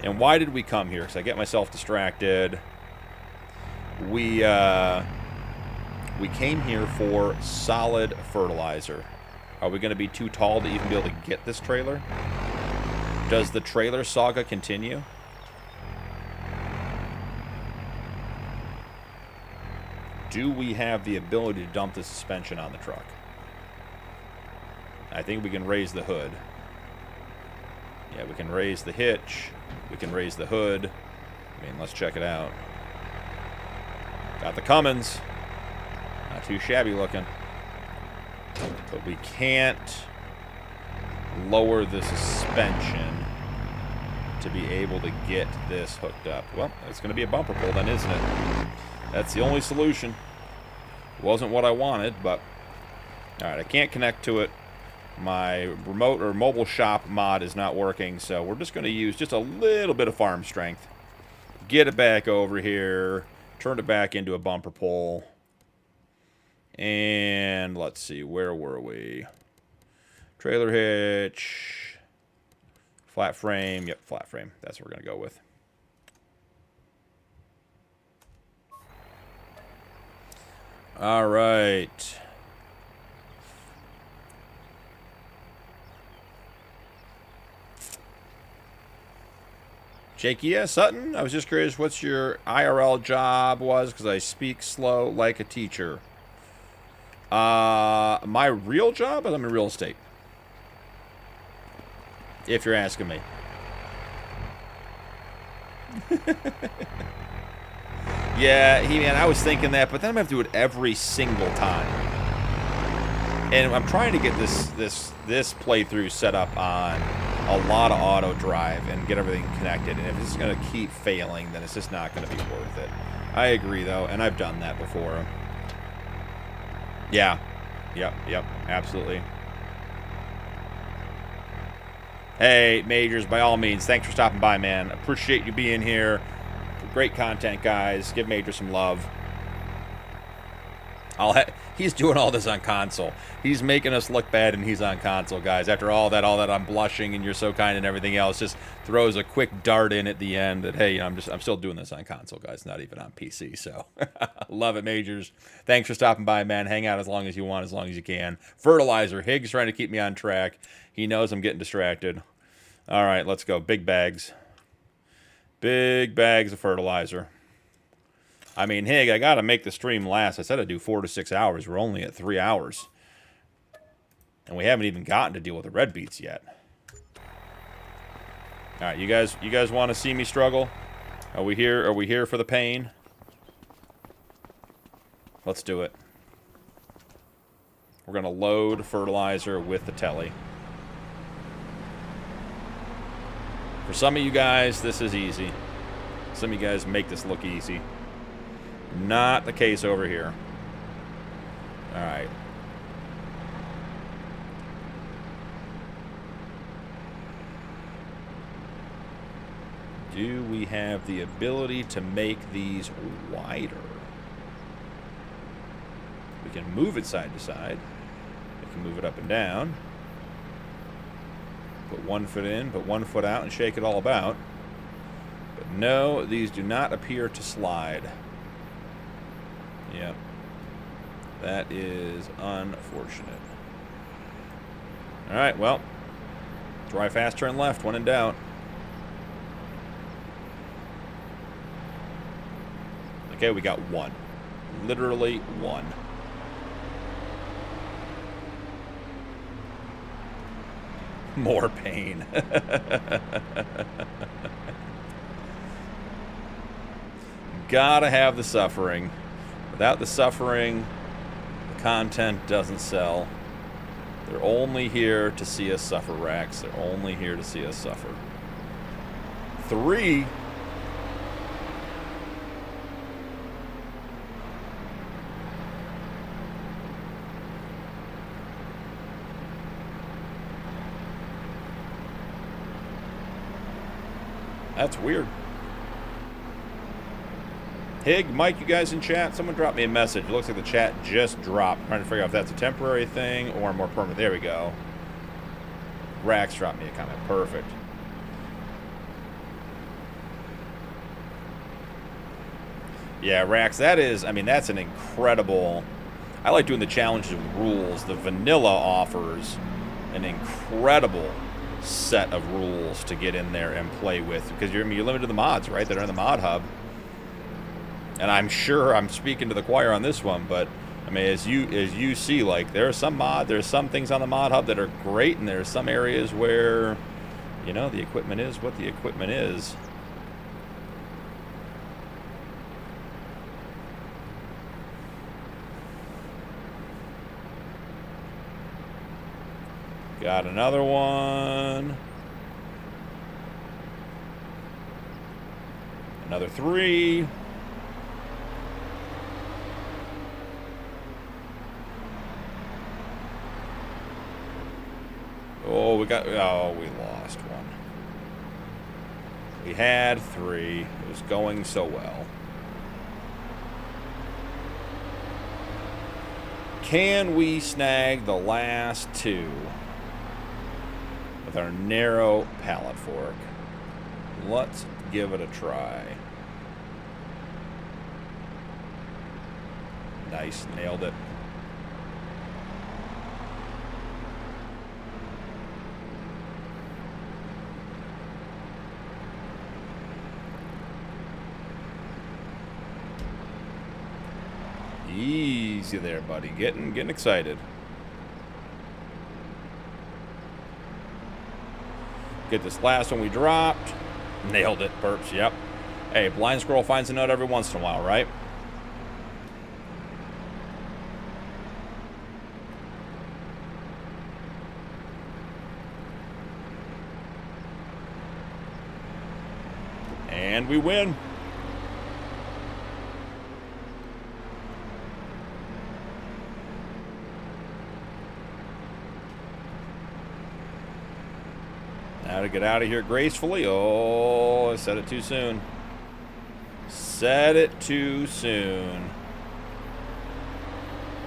and why did we come here? Because I get myself distracted. We came here for solid fertilizer. Are we going to be too tall to even be able to get this trailer? Does the trailer saga continue? Do we have the ability to dump the suspension on the truck? I think we can raise the hood. Yeah, we can raise the hitch. We can raise the hood. I mean, let's check it out. Got the Cummins. Not too shabby looking. But we can't lower the suspension to be able to get this hooked up. Well, it's going to be a bumper pull then, isn't it? That's the only solution. Wasn't what I wanted, but... Alright, I can't connect to it. My remote or mobile shop mod is not working, so we're just going to use just a little bit of farm strength. Get it back over here. Turn it back into a bumper pull. And let's see, where were we? Trailer hitch. Flat frame. Yep, flat frame. That's what we're going to go with. All right. Jakey Sutton, I was just curious what's your IRL job was, because I speak slow like a teacher. My real job is I'm in real estate. If you're asking me. Yeah, man, I was thinking that, but then I'm going to have to do it every single time. And I'm trying to get this playthrough set up on a lot of auto drive and get everything connected. And if it's going to keep failing, then it's just not going to be worth it. I agree, though, and I've done that before. Yeah. Yep, absolutely. Hey, Majors, by all means, thanks for stopping by, man. Appreciate you being here. Great content, guys. Give Major some love. He's doing all this on console. He's making us look bad, and he's on console, guys. After all that, I'm blushing, and you're so kind, and everything else. Just throws a quick dart in at the end that, hey, I'm still doing this on console, guys. Not even on PC. So, love it, Majors. Thanks for stopping by, man. Hang out as long as you want, as long as you can. Fertilizer. Higgs trying to keep me on track. He knows I'm getting distracted. All right, let's go. Big bags. Big bags of fertilizer. I mean, Hig, I got to make the stream last. I said I'd do 4 to 6 hours. We're only at 3 hours. And we haven't even gotten to deal with the red beets yet. All right, you guys want to see me struggle? Are we here for the pain? Let's do it. We're going to load fertilizer with the telly. For some of you guys, this is easy. Some of you guys make this look easy. Not the case over here. All right. Do we have the ability to make these wider? We can move it side to side. We can move it up and down. Put 1 foot in, put 1 foot out, and shake it all about. But no, these do not appear to slide. Yep. That is unfortunate. Alright, well. Drive fast, turn left, when in doubt. Okay, we got 1. Literally 1. More pain. Gotta have the suffering. Without the suffering, the Content doesn't sell. They're only here to see us suffer, Rax. They're only here to see us suffer. 3. That's weird. Hig, Mike, you guys in chat? Someone dropped me a message. It looks like the chat just dropped. I'm trying to figure out if that's a temporary thing or more permanent. There we go. Rax dropped me a comment. Perfect. Yeah, Rax, that is, I mean, that's an incredible... I like doing the challenges with rules. The vanilla offers an incredible set of rules to get in there and play with, because you're limited to the mods, right, that are in the mod hub. And I'm sure I'm speaking to the choir on this one, but I mean, as you see, like, there's some things on the mod hub that are great, and there's some areas where, you know, the equipment is what the equipment is. Got another one. Another 3. Oh, we lost one. We had 3. It was going so well. Can we snag the last 2 with our narrow pallet fork? Let's give it a try. Nice, nailed it. Easy there, buddy. Getting excited. Get this last one we dropped. Nailed it, perps. Yep. Hey, blind squirrel finds a nut every once in a while, right? And we win. Now to get out of here gracefully. Oh, I said it too soon. Said it too soon.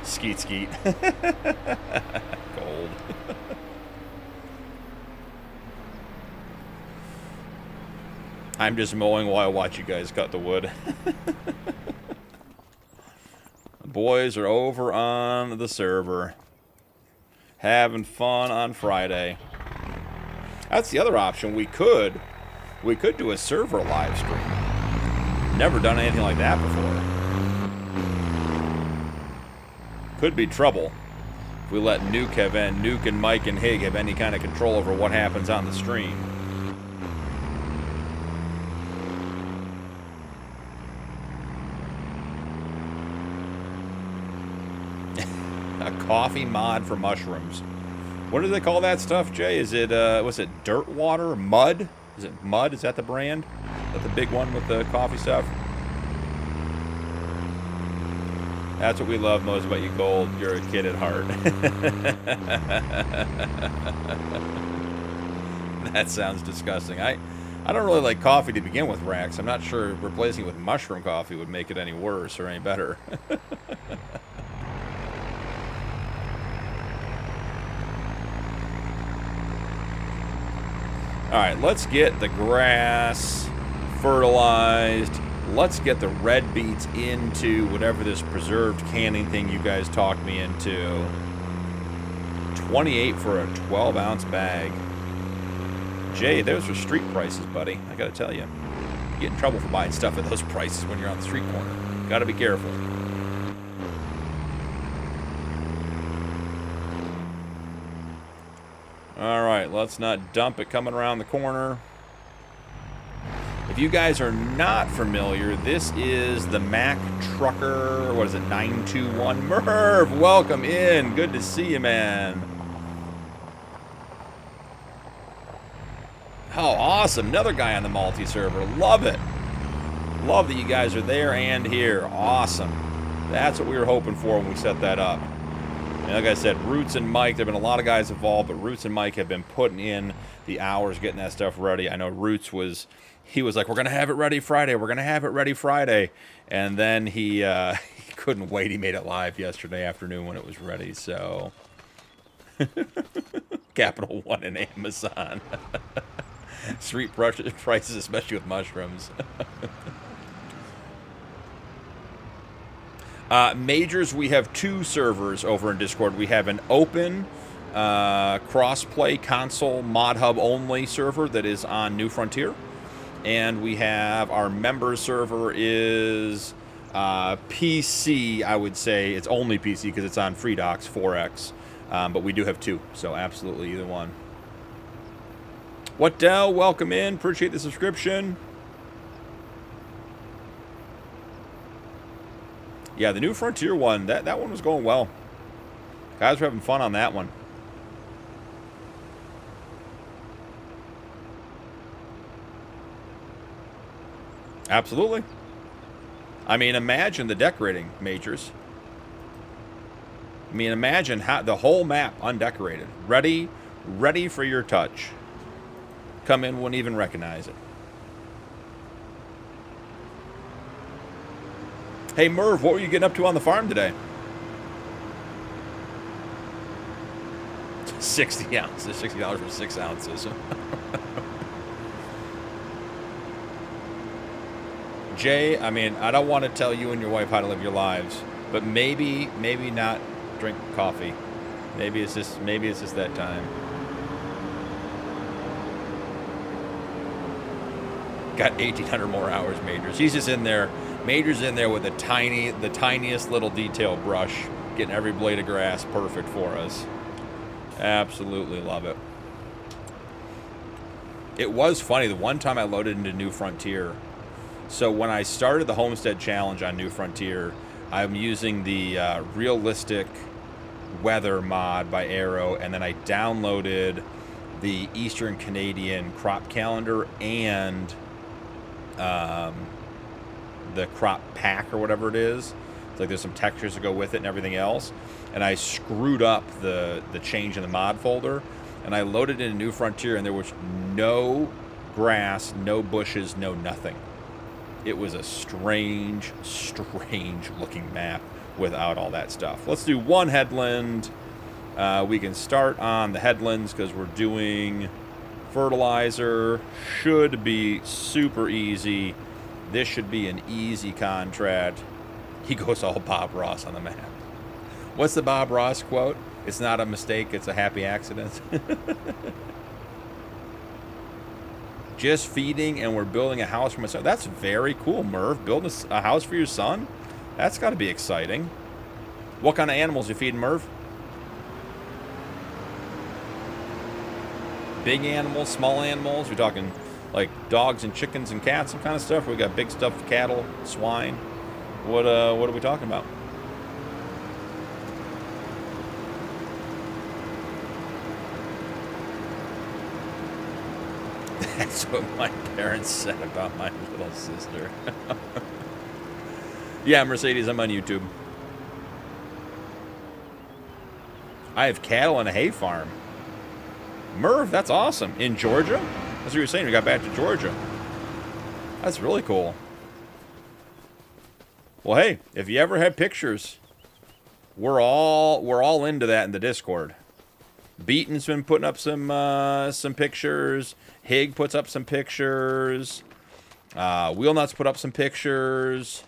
Skeet skeet. Gold. I'm just mowing while I watch you guys cut the wood. The boys are over on the server, having fun on Friday. That's the other option. We could do a server live stream. Never done anything like that before. Could be trouble if we let Nuke and Mike and Hig have any kind of control over what happens on the stream. A coffee mod for mushrooms. What do they call that stuff, Jay? Is it, was it dirt water? Mud? Is it Mud? Is that the brand? Is that the big one with the coffee stuff? That's what we love most about you, Gold. You're a kid at heart. That sounds disgusting. I don't really like coffee to begin with, Rax. I'm not sure replacing it with mushroom coffee would make it any worse or any better. Alright, let's get the grass fertilized. Let's get the red beets into whatever this preserved canning thing you guys talked me into. 28 for a 12-ounce bag. Jay, those are street prices, buddy. I gotta tell you. You get in trouble for buying stuff at those prices when you're on the street corner. Gotta be careful. Alright, let's not dump it coming around the corner. If you guys are not familiar, this is the Mac Trucker, what is it, 921. Merv, welcome in. Good to see you, man. Oh, awesome. Another guy on the multi-server. Love it. Love that you guys are there and here. Awesome. That's what we were hoping for when we set that up. And like I said, Roots and Mike, there have been a lot of guys involved, but Roots and Mike have been putting in the hours getting that stuff ready. I know Roots was... He was like, we're going to have it ready Friday. We're going to have it ready Friday. And then he couldn't wait. He made it live yesterday afternoon when it was ready. So, Capital One and Amazon. Street prices, especially with mushrooms. Majors, we have 2 servers over in Discord. We have an open cross-play console mod hub only server that is on New Frontier. And we have our members server is PC, I would say. It's only PC because it's on FreeDocs 4X. But we do have 2, so absolutely either one. What Dell, welcome in. Appreciate the subscription. Yeah, the New Frontier one, that one was going well. Guys were having fun on that one. Absolutely. I mean, imagine the decorating, Majors. I mean, imagine how the whole map undecorated. Ready for your touch. Come in, wouldn't even recognize it. Hey, Merv, what were you getting up to on the farm today? 60 ounces. $60 for 6 ounces. Jay, I mean, I don't want to tell you and your wife how to live your lives, but maybe not drink coffee. Maybe it's just that time. Got 1,800 more hours, Majors. He's just in there. Major's in there with the tiniest little detail brush, getting every blade of grass perfect for us. Absolutely love it. It was funny. The one time I loaded into New Frontier. So when I started the Homestead Challenge on New Frontier, I'm using the realistic weather mod by Arrow, and then I downloaded the Eastern Canadian crop calendar and the crop pack or whatever it is. It's like there's some textures that go with it and everything else. And I screwed up the change in the mod folder, and I loaded it into New Frontier, and there was no grass, no bushes, no nothing. It was a strange looking map without all that stuff. Let's do one headland. We can start on the headlands because we're doing fertilizer. Should be super easy. This should be an easy contract. He goes all Bob Ross on the map. What's the Bob Ross quote? It's not a mistake, it's a happy accident. Just feeding, and we're building a house for my son. That's very cool, Merv. Building a house for your son? That's got to be exciting. What kind of animals you feeding, Merv? Big animals, small animals? We're talking like dogs and chickens and cats and kind of stuff. We got big stuff, cattle, swine. What are we talking about? That's what my parents said about my little sister. Yeah, Mercedes, I'm on YouTube. I have cattle and a hay farm. Merv, that's awesome. In Georgia? That's what you were saying. We got back to Georgia. That's really cool. Well, hey, if you ever have pictures, we're all into that in the Discord. Beaton's been putting up some pictures. Hig puts up some pictures. Wheelnuts put up some pictures.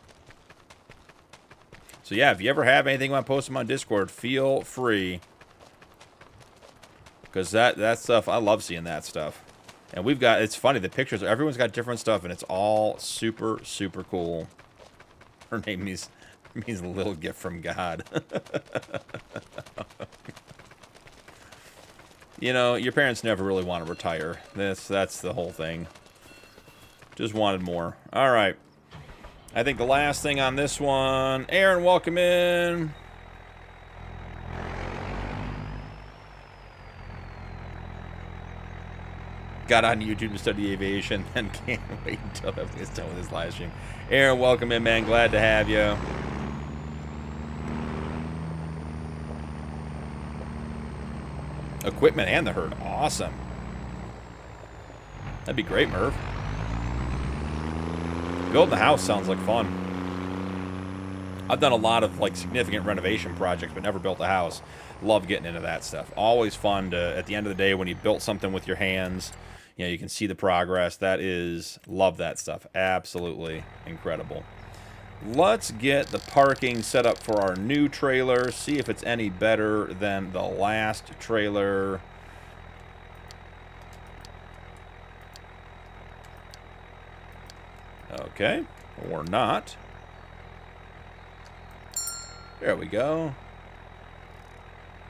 So yeah, if you ever have anything you want to post them on Discord, feel free. Because that stuff, I love seeing that stuff. And we've got, it's funny, the pictures, everyone's got different stuff, and it's all super, super cool. Her name means a little gift from God. You know, your parents never really want to retire. That's the whole thing. Just wanted more. All right. I think the last thing on this one. Aaron, welcome in. Got on YouTube to study aviation and can't wait until everything's done with this live stream. Aaron, welcome in, man. Glad to have you. Equipment and the herd. Awesome. That'd be great, Merv. Building a house sounds like fun. I've done a lot of like significant renovation projects, but never built a house. Love getting into that stuff. Always fun to, at the end of the day, when you built something with your hands, you know, you can see the progress. That is, love that stuff. Absolutely incredible. Let's get the parking set up for our new trailer. See if it's any better than the last trailer. Okay, or not. There we go.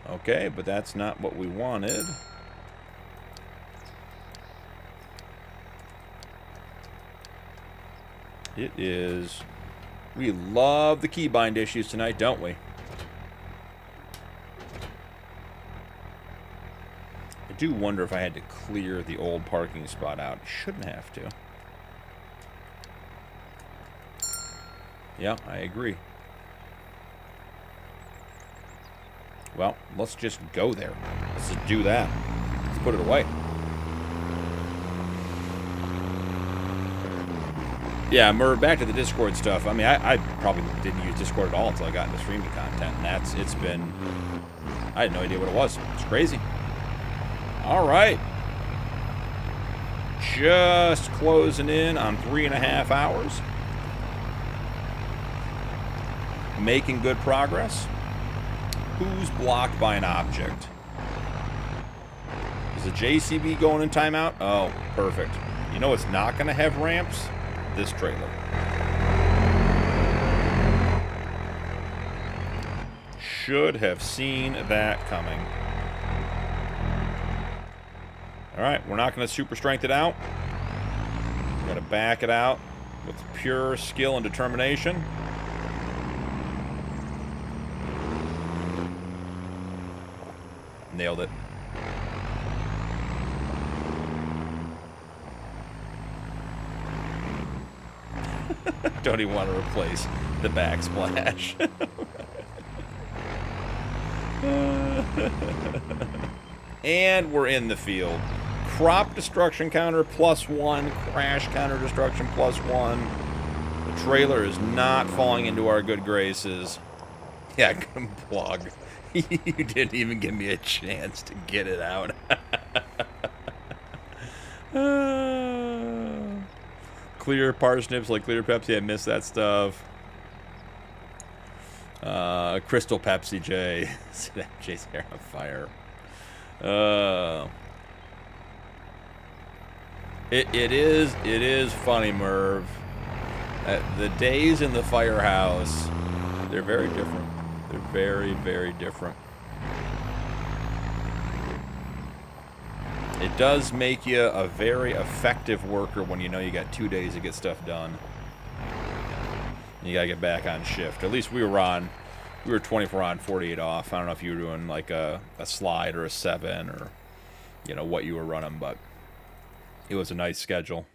Okay, but that's not what we wanted. It is. We love the keybind issues tonight, don't we? I do wonder if I had to clear the old parking spot out. Shouldn't have to. Yeah, I agree. Well, let's just go there. Let's just do that. Let's put it away. Yeah, Murr, back to the Discord stuff. I mean, I probably didn't use Discord at all until I got into streaming content. And it's been... I had no idea what it was. It's crazy. All right. Just closing in on 3.5 hours. Making good progress. Who's blocked by an object? Is the JCB going in timeout? Oh, perfect. You know it's not going to have ramps? This trailer. Should have seen that coming. Alright, we're not going to super strength it out. We're going to back it out with pure skill and determination. Nailed it. Don't even want to replace the backsplash. And we're in the field. Crop destruction counter +1. Crash counter destruction +1. The trailer is not falling into our good graces. Yeah, blog. You didn't even give me a chance to get it out. Clear parsnips like clear Pepsi. I miss that stuff. Crystal Pepsi, Jay. Jay's hair on fire. It is funny, Merv. The days in the firehouse, they're very different. They're very, very different. It does make you a very effective worker when you know you got 2 days to get stuff done. And you gotta get back on shift. At least we were 24 on, 48 off. I don't know if you were doing like a slide or a 7 or, you know, what you were running, but it was a nice schedule.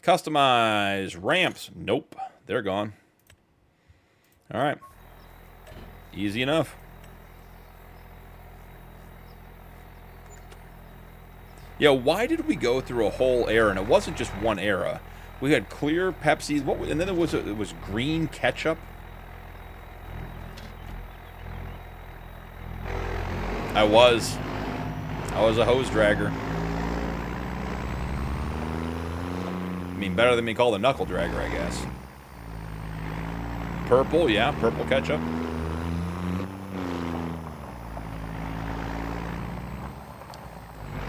Customize ramps. Nope, they're gone. All right. Easy enough. Yeah, why did we go through a whole era? And it wasn't just one era. We had clear Pepsis, and then it was green ketchup. I was a hose dragger. I mean, better than me called a knuckle dragger, I guess. Purple, yeah, purple ketchup.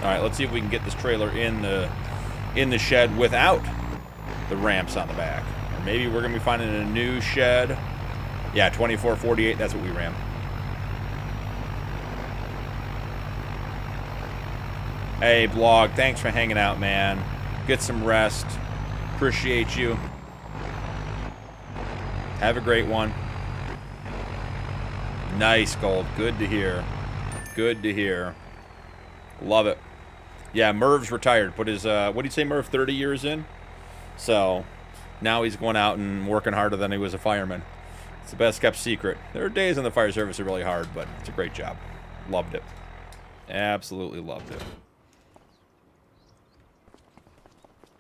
All right, let's see if we can get this trailer in the shed without the ramps on the back. Or maybe we're gonna be finding a new shed. Yeah, 2448. That's what we ran. Hey, Blog, thanks for hanging out, man. Get some rest. Appreciate you. Have a great one. Nice, Gold. Good to hear. Good to hear. Love it. Yeah, Merv's retired. Put his, what did you say, Merv, 30 years in? So, now he's going out and working harder than he was a fireman. It's the best kept secret. There are days in the fire service that are really hard, but it's a great job. Loved it. Absolutely loved it.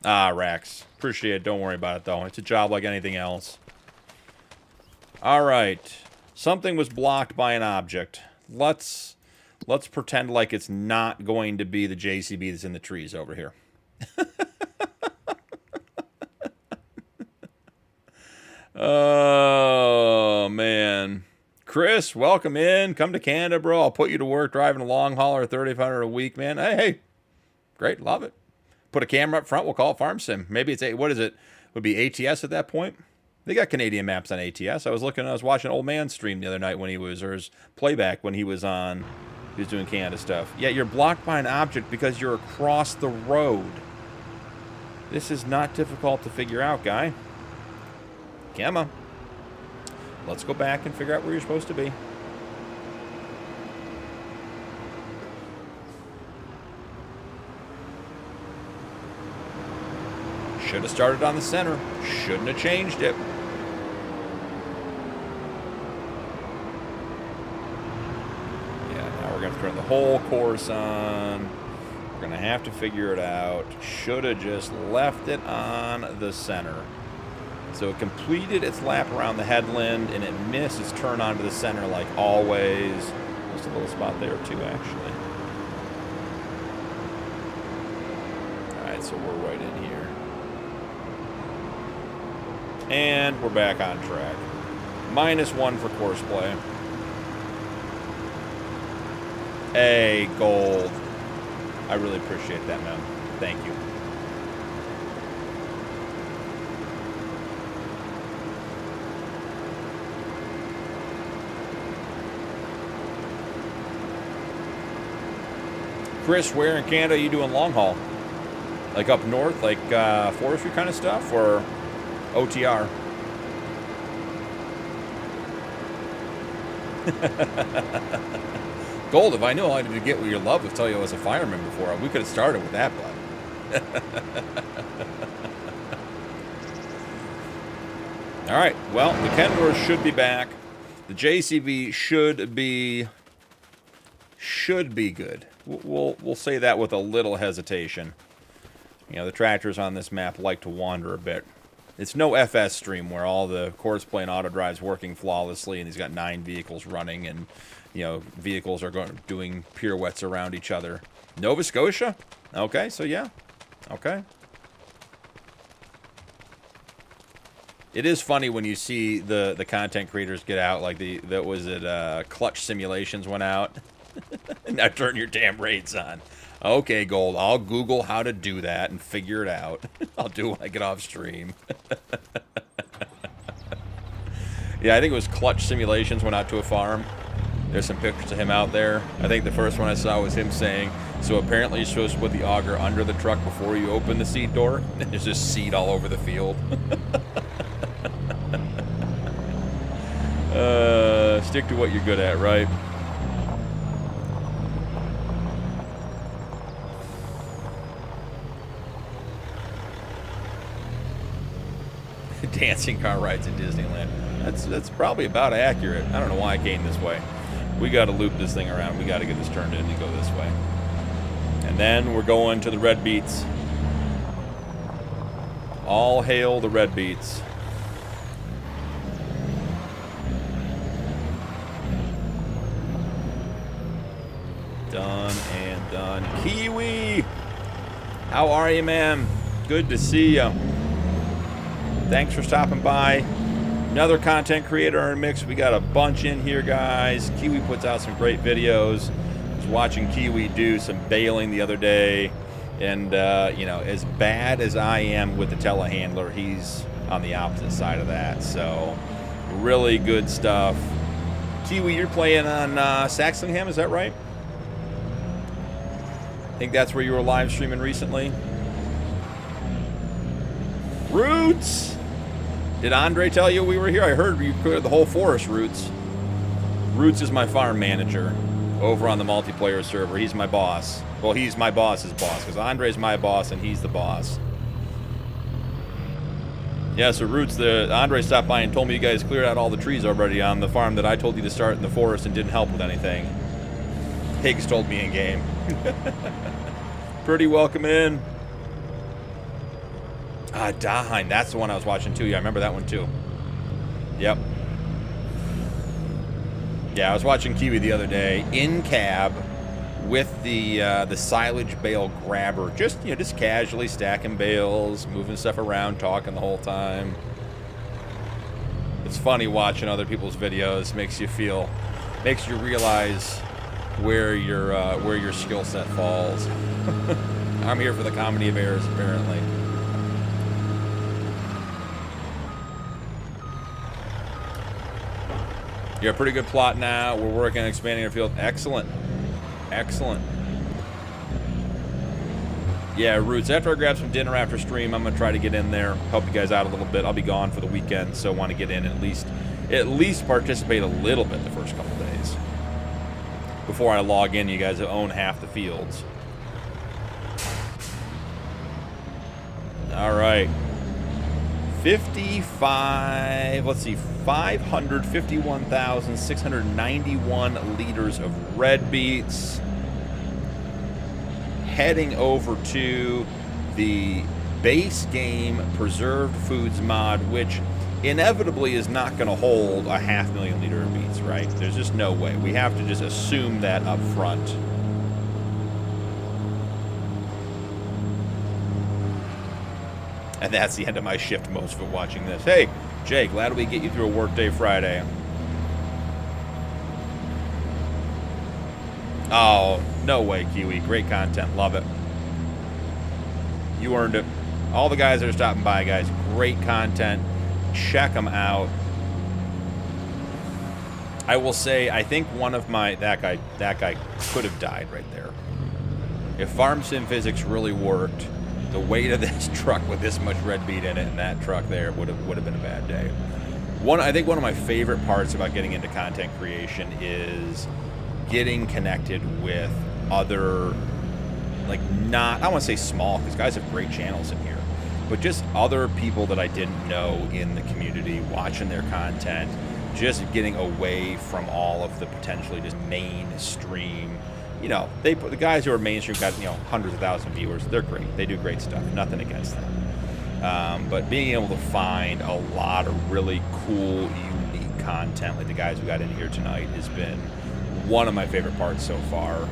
Ah, Rax. Appreciate it. Don't worry about it, though. It's a job like anything else. All right. Something was blocked by an object. Let's pretend like it's not going to be the JCB that's in the trees over here. Oh, man. Chris, welcome in. Come to Canada, bro. I'll put you to work driving a long hauler, $3,500 a week, man. Hey. Great. Love it. Put a camera up front. We'll call it Farm Sim. Maybe it's, what is it? Would be ATS at that point? They got Canadian maps on ATS. I was watching Old Man stream the other night when he was, or his playback when he was doing Canada stuff. Yeah, you're blocked by an object because you're across the road. This is not difficult to figure out, guy. Come on. Let's go back and figure out where you're supposed to be. Should have started on the center. Shouldn't have changed it. Yeah, now we're going to turn the whole course on. We're going to have to figure it out. Should have just left it on the center. So it completed its lap around the headland, and it missed its turn onto the center like always. Just a little spot there too, actually. Alright, so we're right in here. And we're back on track. -1 for course play. Hey, Gold. I really appreciate that, man. Thank you. Chris, where in Canada are you doing long haul? Like up north, like Forestry kind of stuff, or OTR? Gold, if I knew all I had to get with your love would tell you I was a fireman before. We could have started with that, bud. All right, well, the Kenworth should be back. The JCB should be good. We'll say that with a little hesitation. You know, the tractors on this map like to wander a bit. It's no FS stream where all the course play and auto drive's working flawlessly, and he's got 9 vehicles running, and you know, vehicles are doing pirouettes around each other. Nova Scotia? Okay, so yeah. Okay. It is funny when you see the content creators get out, like Clutch Simulations went out. Now turn your damn raids on. Okay, Gold, I'll Google how to do that and figure it out. I'll do it when I get off stream. Yeah, I think it was Clutch Simulations went out to a farm. There's some pictures of him out there. I think the first one I saw was him saying, so apparently you're supposed to put the auger under the truck before you open the seed door. And there's just seed all over the field. Stick to what you're good at, right? Dancing car rides in Disneyland. That's probably about accurate. I don't know why I came this way. We got to loop this thing around. We got to get this turned in and go this way. And then we're going to the red beets. All hail the red beets. Done and done. Kiwi! How are you, man? Good to see you. Thanks for stopping by. Another content creator in our mix. We got a bunch in here, guys. Kiwi puts out some great videos. I was watching Kiwi do some baling the other day. And, you know, as bad as I am with the telehandler, he's on the opposite side of that. So, really good stuff. Kiwi, you're playing on Saxlingham, is that right? I think that's where you were live streaming recently. Roots! Did Andre tell you we were here? I heard you cleared the whole forest, Roots. Roots is my farm manager over on the multiplayer server. He's my boss. Well, he's my boss's boss, because Andre's my boss and he's the boss. Yeah, so Roots, Andre stopped by and told me you guys cleared out all the trees already on the farm that I told you to start in the forest and didn't help with anything. Higgs told me in game. Pretty welcome in. Daheim, that's the one I was watching too. Yeah, I remember that one too. Yep. Yeah, I was watching Kiwi the other day in cab with the silage bale grabber, just casually stacking bales, moving stuff around, talking the whole time. It's funny watching other people's videos. Makes you realize where your skill set falls. I'm here for the comedy of errors, apparently. You have a pretty good plot now. We're working on expanding our field. Excellent. Excellent. Yeah, Roots, after I grab some dinner after stream, I'm going to try to get in there, help you guys out a little bit. I'll be gone for the weekend, so I want to get in and at least participate a little bit the first couple days. Before I log in, you guys own half the fields. All right. 551,691 liters of red beets. Heading over to the base game preserved foods mod, which inevitably is not going to hold a 500,000 liter of beets, right? There's just no way. We have to just assume that up front. And that's the end of my shift, most of it, watching this. Hey, Jay, glad we get you through a workday Friday. Oh, no way, Kiwi. Great content. Love it. You earned it. All the guys that are stopping by, guys, great content. Check them out. I will say, I think one of my... That guy could have died right there. If Farm Sim Physics really worked, the weight of this truck with this much red beet in it and that truck there would have been a bad day. I think one of my favorite parts about getting into content creation is getting connected with other, like, I don't want to say small, because guys have great channels in here, but just other people that I didn't know in the community, watching their content, just getting away from all of the potentially just mainstream. The guys who are mainstream got, hundreds of thousands of viewers. They're great. They do great stuff. Nothing against them. But being able to find a lot of really cool, unique content, like the guys we got in here tonight, has been one of my favorite parts so far.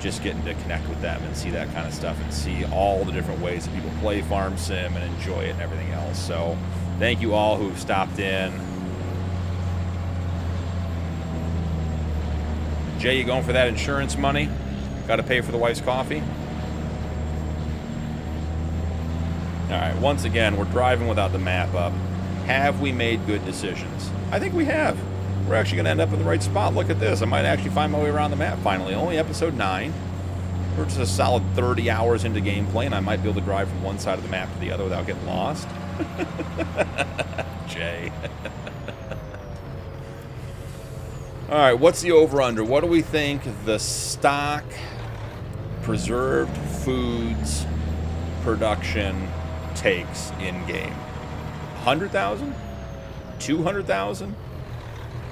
Just getting to connect with them and see that kind of stuff and see all the different ways that people play Farm Sim and enjoy it and everything else. So thank you all who've stopped in. Jay, you going for that insurance money? Got to pay for the wife's coffee? All right, once again, we're driving without the map up. Have we made good decisions? I think we have. We're actually going to end up in the right spot. Look at this. I might actually find my way around the map finally. Only episode 9. We're just a solid 30 hours into gameplay, and I might be able to drive from one side of the map to the other without getting lost. Jay. All right, what's the over-under? What do we think the stock preserved foods production takes in-game? 100,000? 200,000?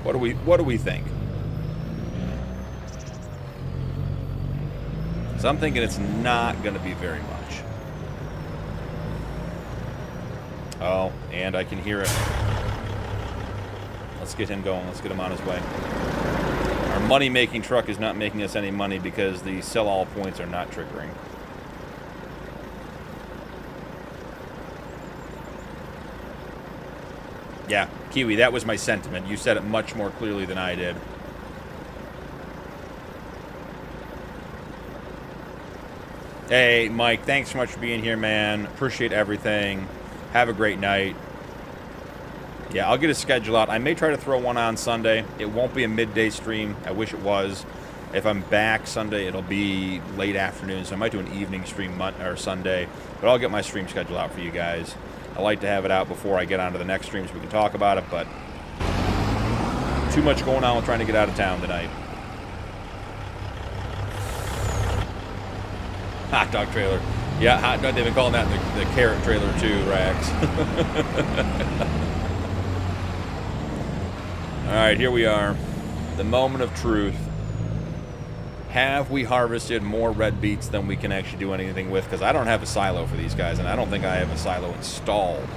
What do we think? So I'm thinking it's not going to be very much. Oh, and I can hear it. Let's get him going. Let's get him on his way. Our money-making truck is not making us any money because the sell-all points are not triggering. Yeah, Kiwi, that was my sentiment. You said it much more clearly than I did. Hey, Mike, thanks so much for being here, man. Appreciate everything. Have a great night. Yeah, I'll get a schedule out. I may try to throw one on Sunday. It won't be a midday stream. I wish it was. If I'm back Sunday, it'll be late afternoon, so I might do an evening stream Sunday. But I'll get my stream schedule out for you guys. I like to have it out before I get on to the next stream so we can talk about it, but too much going on with trying to get out of town tonight. Hot dog trailer. Yeah, hot dog. They've been calling that the carrot trailer too, Rax. All right, here we are. The moment of truth. Have we harvested more red beets than we can actually do anything with? Because I don't have a silo for these guys, and I don't think I have a silo installed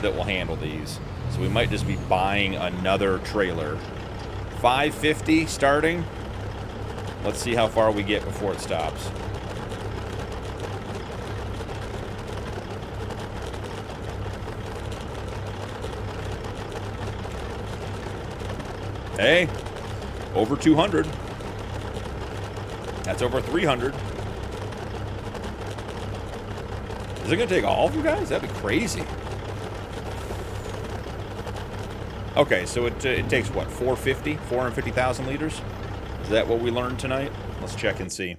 that will handle these. So we might just be buying another trailer. 550 starting. Let's see how far we get before it stops. Hey, over 200. That's over 300. Is it going to take all of them, guys? That'd be crazy. Okay, so it takes, what, 450,000 liters? Is that what we learned tonight? Let's check and see.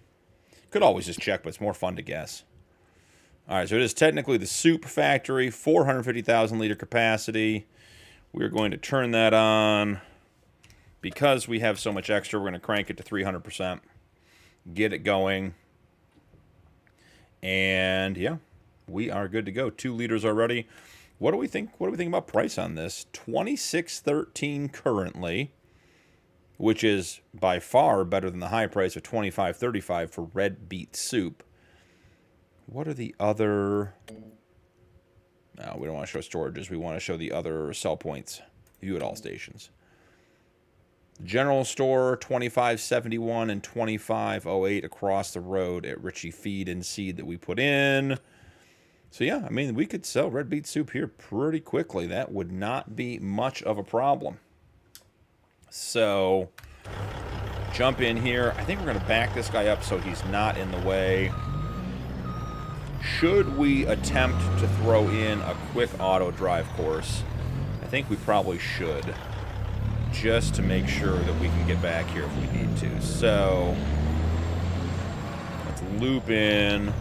Could always just check, but it's more fun to guess. All right, so it is technically the soup factory, 450,000 liter capacity. We're going to turn that on. Because we have so much extra, we're going to crank it to 300%. Get it going. And yeah, we are good to go. 2 liters already. What do we think? What do we think about price on this? $26.13 currently, which is by far better than the high price of $25.35 for red beet soup. What are the other? No, we don't want to show storages. We want to show the other sell points. View at all stations. General store, $25.71 and $25.08 across the road at Richie Feed and Seed that we put in. So yeah, I mean, we could sell red beet soup here pretty quickly. That would not be much of a problem. So, jump in here. I think we're going to back this guy up so he's not in the way. Should we attempt to throw in a quick auto drive course? I think we probably should. Just to make sure that we can get back here if we need to. So, let's loop in.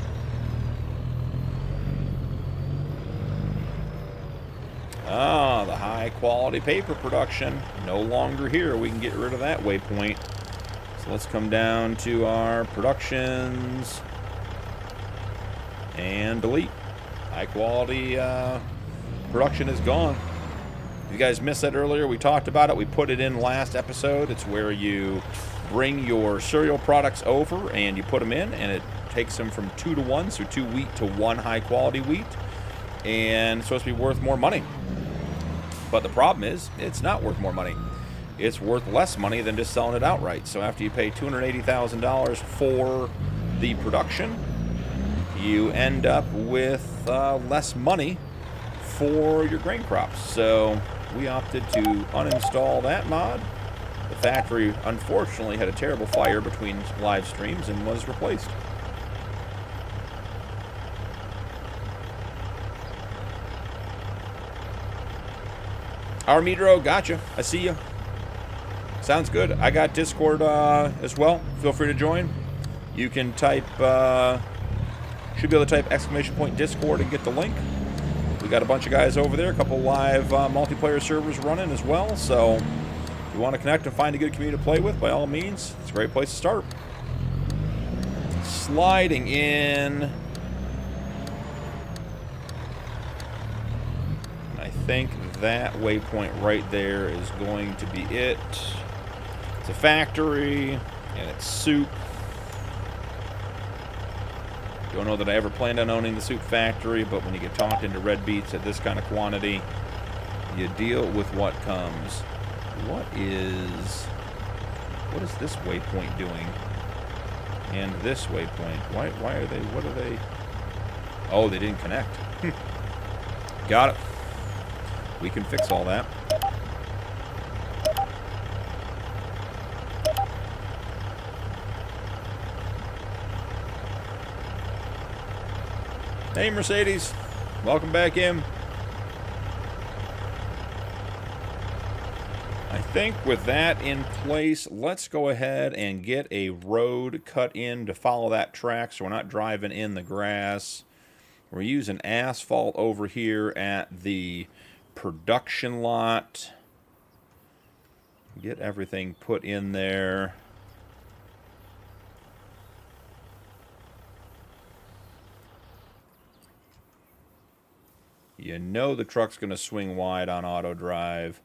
Ah, the high quality paper production. No longer here. We can get rid of that waypoint. So let's come down to our productions. And delete. High quality production is gone. If you guys missed that earlier, we talked about it. We put it in last episode. It's where you bring your cereal products over and you put them in, and it takes them from 2 to 1, so 2 wheat to 1 high-quality wheat, and it's supposed to be worth more money. But the problem is, it's not worth more money. It's worth less money than just selling it outright. So after you pay $280,000 for the production, you end up with less money for your grain crops. So we opted to uninstall that mod. The factory, unfortunately, had a terrible fire between live streams and was replaced. Armidro, gotcha. I see you. Sounds good. I got Discord as well. Feel free to join. You can type, should be able to type !Discord and get the link. We got a bunch of guys over there, a couple live multiplayer servers running as well. So if you want to connect and find a good community to play with, by all means, it's a great place to start. Sliding in. I think that waypoint right there is going to be it. It's a factory, and it's soup. Don't know that I ever planned on owning the soup factory, but when you get talked into red beets at this kind of quantity, you deal with what comes. What is this waypoint doing? And this waypoint. Why are they, what are they? Oh, they didn't connect. Got it. We can fix all that. Hey, Mercedes. Welcome back in. I think with that in place, let's go ahead and get a road cut in to follow that track so we're not driving in the grass. We're using asphalt over here at the production lot. Get everything put in there. You know the truck's going to swing wide on auto drive.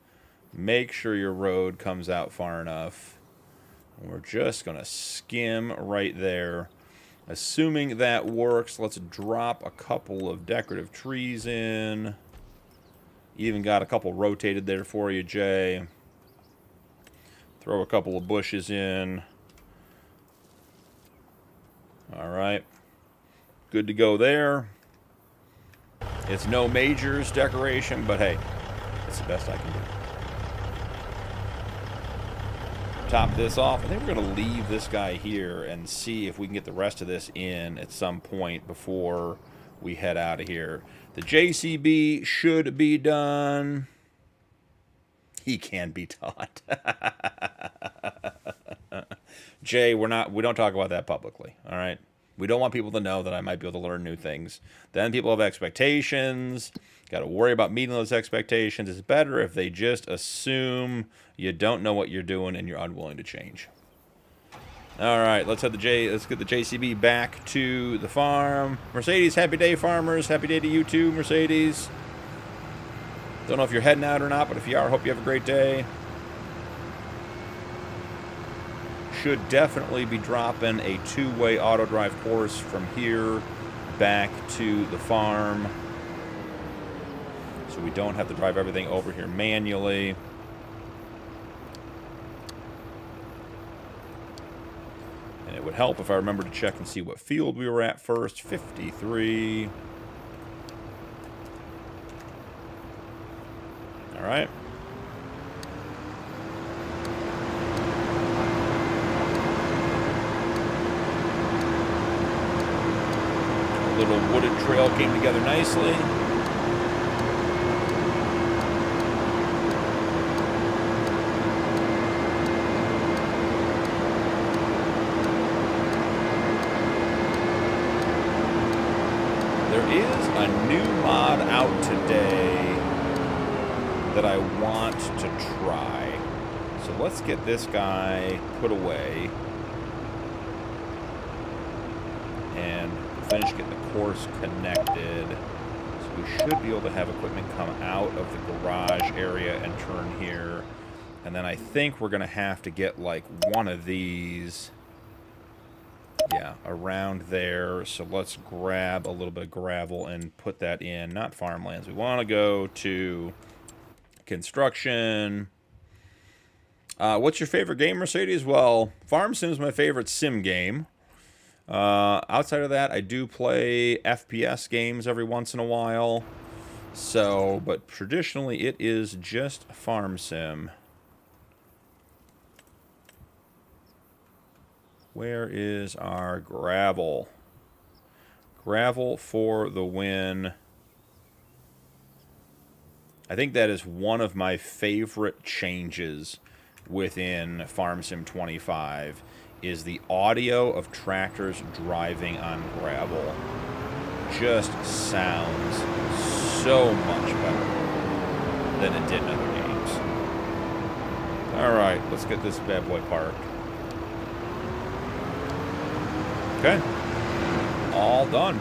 Make sure your road comes out far enough. We're just going to skim right there. Assuming that works, let's drop a couple of decorative trees in. Even got a couple rotated there for you, Jay. Throw a couple of bushes in. All right. Good to go there. It's no majors decoration, but hey, it's the best I can do. Top this off. I think we're going to leave this guy here and see if we can get the rest of this in at some point before we head out of here. The JCB should be done. He can be taught. Jay, we don't talk about that publicly, all right? We don't want people to know that I might be able to learn new things. Then people have expectations. Got to worry about meeting those expectations. It's better if they just assume you don't know what you're doing and you're unwilling to change. All right, let's get the JCB back to the farm. Mercedes, happy day, farmers. Happy day to you too, Mercedes. Don't know if you're heading out or not, but if you are, hope you have a great day. Should definitely be dropping a two-way auto drive course from here back to the farm, so we don't have to drive everything over here manually. And it would help if I remember to check and see what field we were at first. 53. All right. A little wooded trail came together nicely. There is a new mod out today that I want to try. So let's get this guy put away and finish getting the course connected. So we should be able to have equipment come out of the garage area and turn here. And then I think we're going to have to get like one of these, yeah, around there. So let's grab a little bit of gravel and put that in. Not farmlands. We want to go to construction. What's your favorite game, Mercedes? Well, Farm Sim is my favorite sim game. Outside of that, I do play FPS games every once in a while. So, but traditionally it is just Farm Sim. Where is our gravel? Gravel for the win. I think that is one of my favorite changes within Farm Sim 25 is the audio of tractors driving on gravel. Just sounds so much better than it did in other games. All right, let's get this bad boy parked. Okay, all done.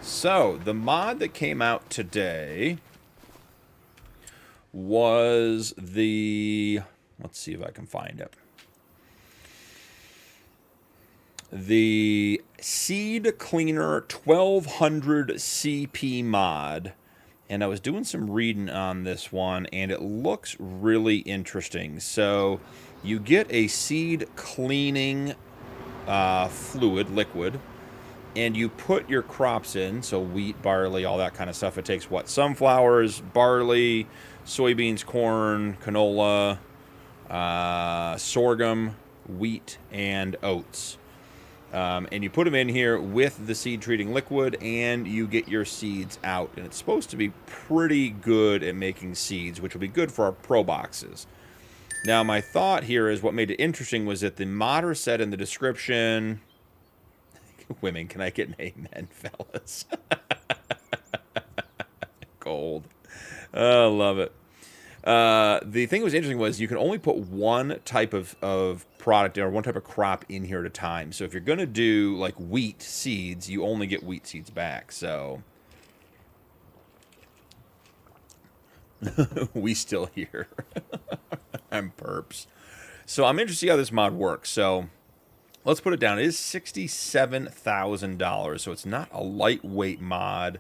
So the mod that came out today was the, let's see if I can find it, the Seed Cleaner 1200 CP mod. And I was doing some reading on this one, and it looks really interesting. So you get a seed cleaning fluid, liquid, and you put your crops in, so wheat, barley, all that kind of stuff. It takes what? Sunflowers, barley, soybeans, corn, canola, sorghum, wheat, and oats. And you put them in here with the seed treating liquid, and you get your seeds out. And it's supposed to be pretty good at making seeds, which will be good for our pro boxes. Now, my thought here is what made it interesting was that the modder said in the description, Women, can I get an amen, fellas? Gold. Oh, love it. The thing that was interesting was you can only put one type of product or one type of crop in here at a time. So if you're going to do like wheat seeds, you only get wheat seeds back. So we still here. I'm perps. So I'm interested to see how this mod works. So let's put it down. It is $67,000. So it's not a lightweight mod.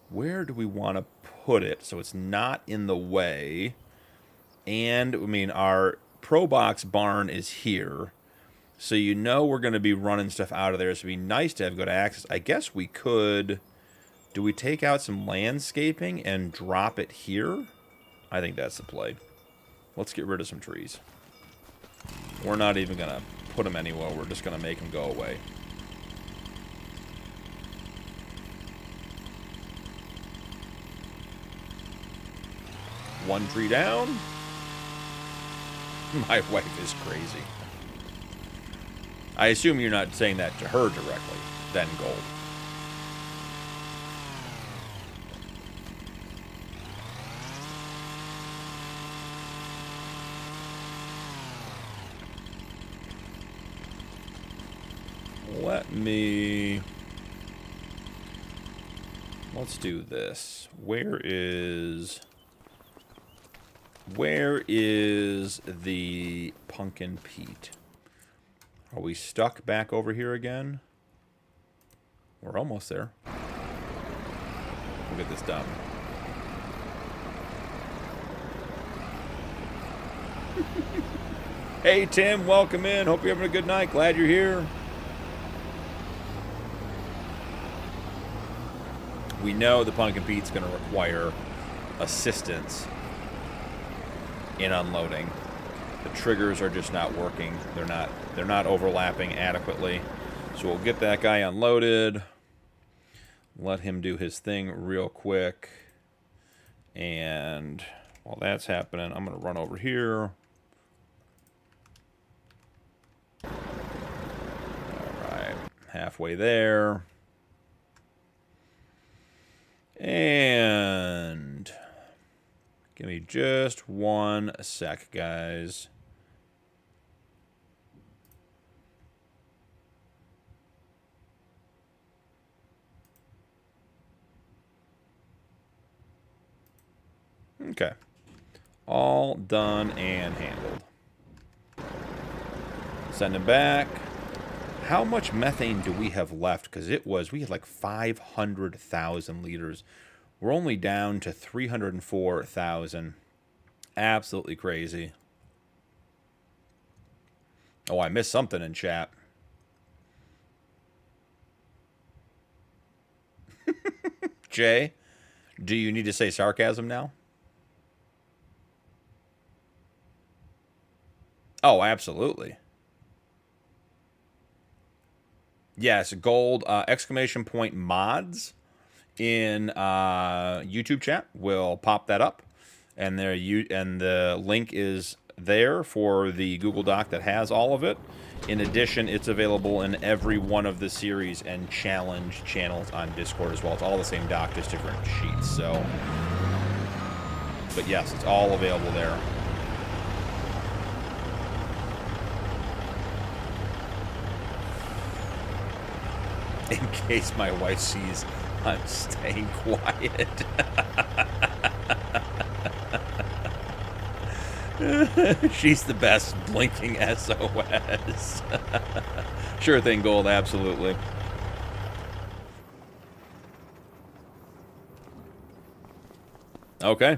Where do we want to put it so it's not in the way? And I mean, our Pro Box barn is here, so you know we're going to be running stuff out of there. So it'd be nice to have good access. I guess we could. Do we take out some landscaping and drop it here? I think that's the play. Let's get rid of some trees. We're not even going to put them anywhere. We're just going to make them go away. One tree down. My wife is crazy. I assume you're not saying that to her directly, then Gold. Let's do this. Where is the Punkin Pete? Are we stuck back over here again? We're almost there. We'll get this done. Hey Tim, welcome in. Hope you're having a good night. Glad you're here. We know the Punkin Pete's going to require assistance in unloading. The triggers are just not working. They're not overlapping adequately. So we'll get that guy unloaded. Let him do his thing real quick. And while that's happening, I'm going to run over here. All right, halfway there. And give me just 1 sec, guys. Okay. All done and handled. Send him back. How much methane do we have left? Because we had like 500,000 liters. We're only down to 304,000. Absolutely crazy. Oh, I missed something in chat. Jay, do you need to say sarcasm now? Oh, absolutely. Yes, gold, exclamation point mods in YouTube chat will pop that up. And the link is there for the Google Doc that has all of it. In addition, it's available in every one of the series and challenge channels on Discord as well. It's all the same doc, just different sheets. So, but yes, it's all available there. In case my wife sees I'm staying quiet. She's the best, blinking SOS. Sure thing, Gold, absolutely. Okay,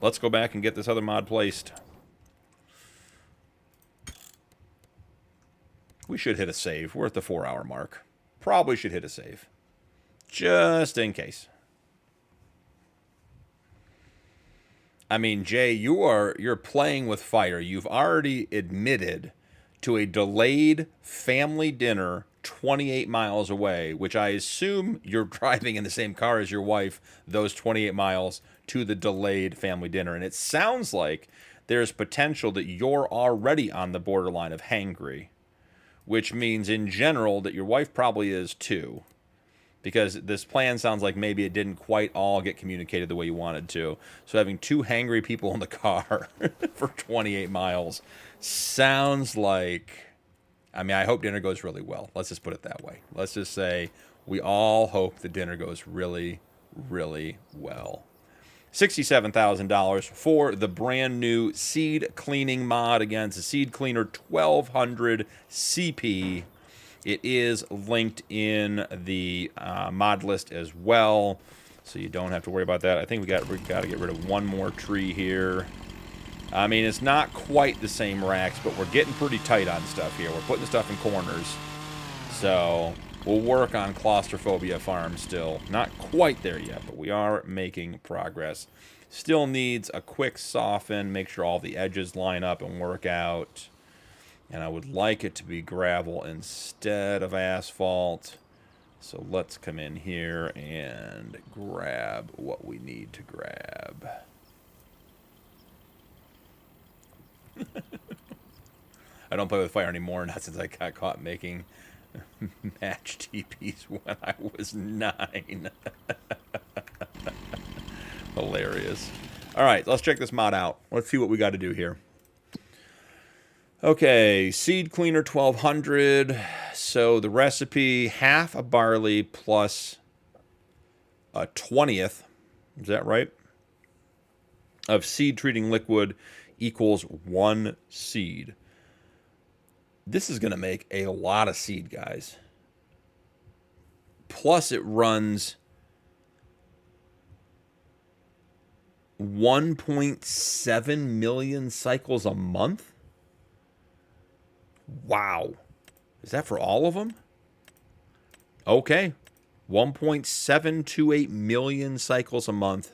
let's go back and get this other mod placed. We should hit a save. We're at the 4-hour mark. Probably should hit a save. Just in case. I mean, Jay, you're playing with fire. You've already admitted to a delayed family dinner 28 miles away, which I assume you're driving in the same car as your wife those 28 miles to the delayed family dinner. And it sounds like there's potential that you're already on the borderline of hangry, which means in general that your wife probably is too. Because this plan sounds like maybe it didn't quite all get communicated the way you wanted to. So having 2 hangry people in the car for 28 miles sounds like... I mean, I hope dinner goes really well. Let's just put it that way. Let's just say we all hope the dinner goes really, really well. $67,000 for the brand new seed cleaning mod. Again, it's a Seed Cleaner 1200 CP. It is linked in the mod list as well, so you don't have to worry about that. I think we got to get rid of one more tree here. I mean, it's not quite the same racks, but we're getting pretty tight on stuff here. We're putting stuff in corners, so we'll work on claustrophobia farm still. Not quite there yet, but we are making progress. Still needs a quick soften, make sure all the edges line up and work out. And I would like it to be gravel instead of asphalt. So let's come in here and grab what we need to grab. I don't play with fire anymore, not since I got caught making match TPs when I was 9. Hilarious. All right, let's check this mod out. Let's see what we got to do here. Okay, Seed Cleaner 1200. So the recipe, half a barley plus a 20th, is that right, of seed treating liquid equals 1 seed. This is going to make a lot of seed, guys. Plus it runs 1.7 million cycles a month. Wow. Is that for all of them? Okay. 1.728 million cycles a month.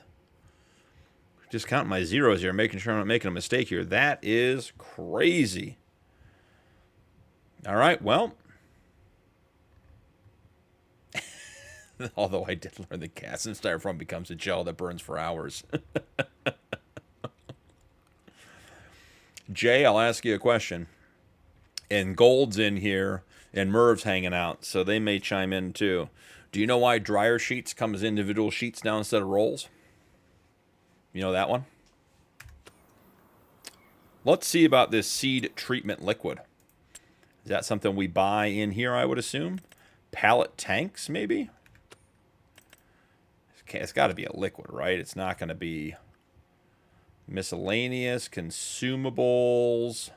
Just counting my zeros here, making sure I'm not making a mistake here. That is crazy. All right, well. Although I did learn that gas and styrofoam becomes a gel that burns for hours. Jay, I'll ask you a question. And Gold's in here, and Merv's hanging out, so they may chime in too. Do you know why dryer sheets come as individual sheets now instead of rolls? You know that one? Let's see about this seed treatment liquid. Is that something we buy in here, I would assume? Pallet tanks, maybe? It's got to be a liquid, right? It's not going to be miscellaneous, consumables...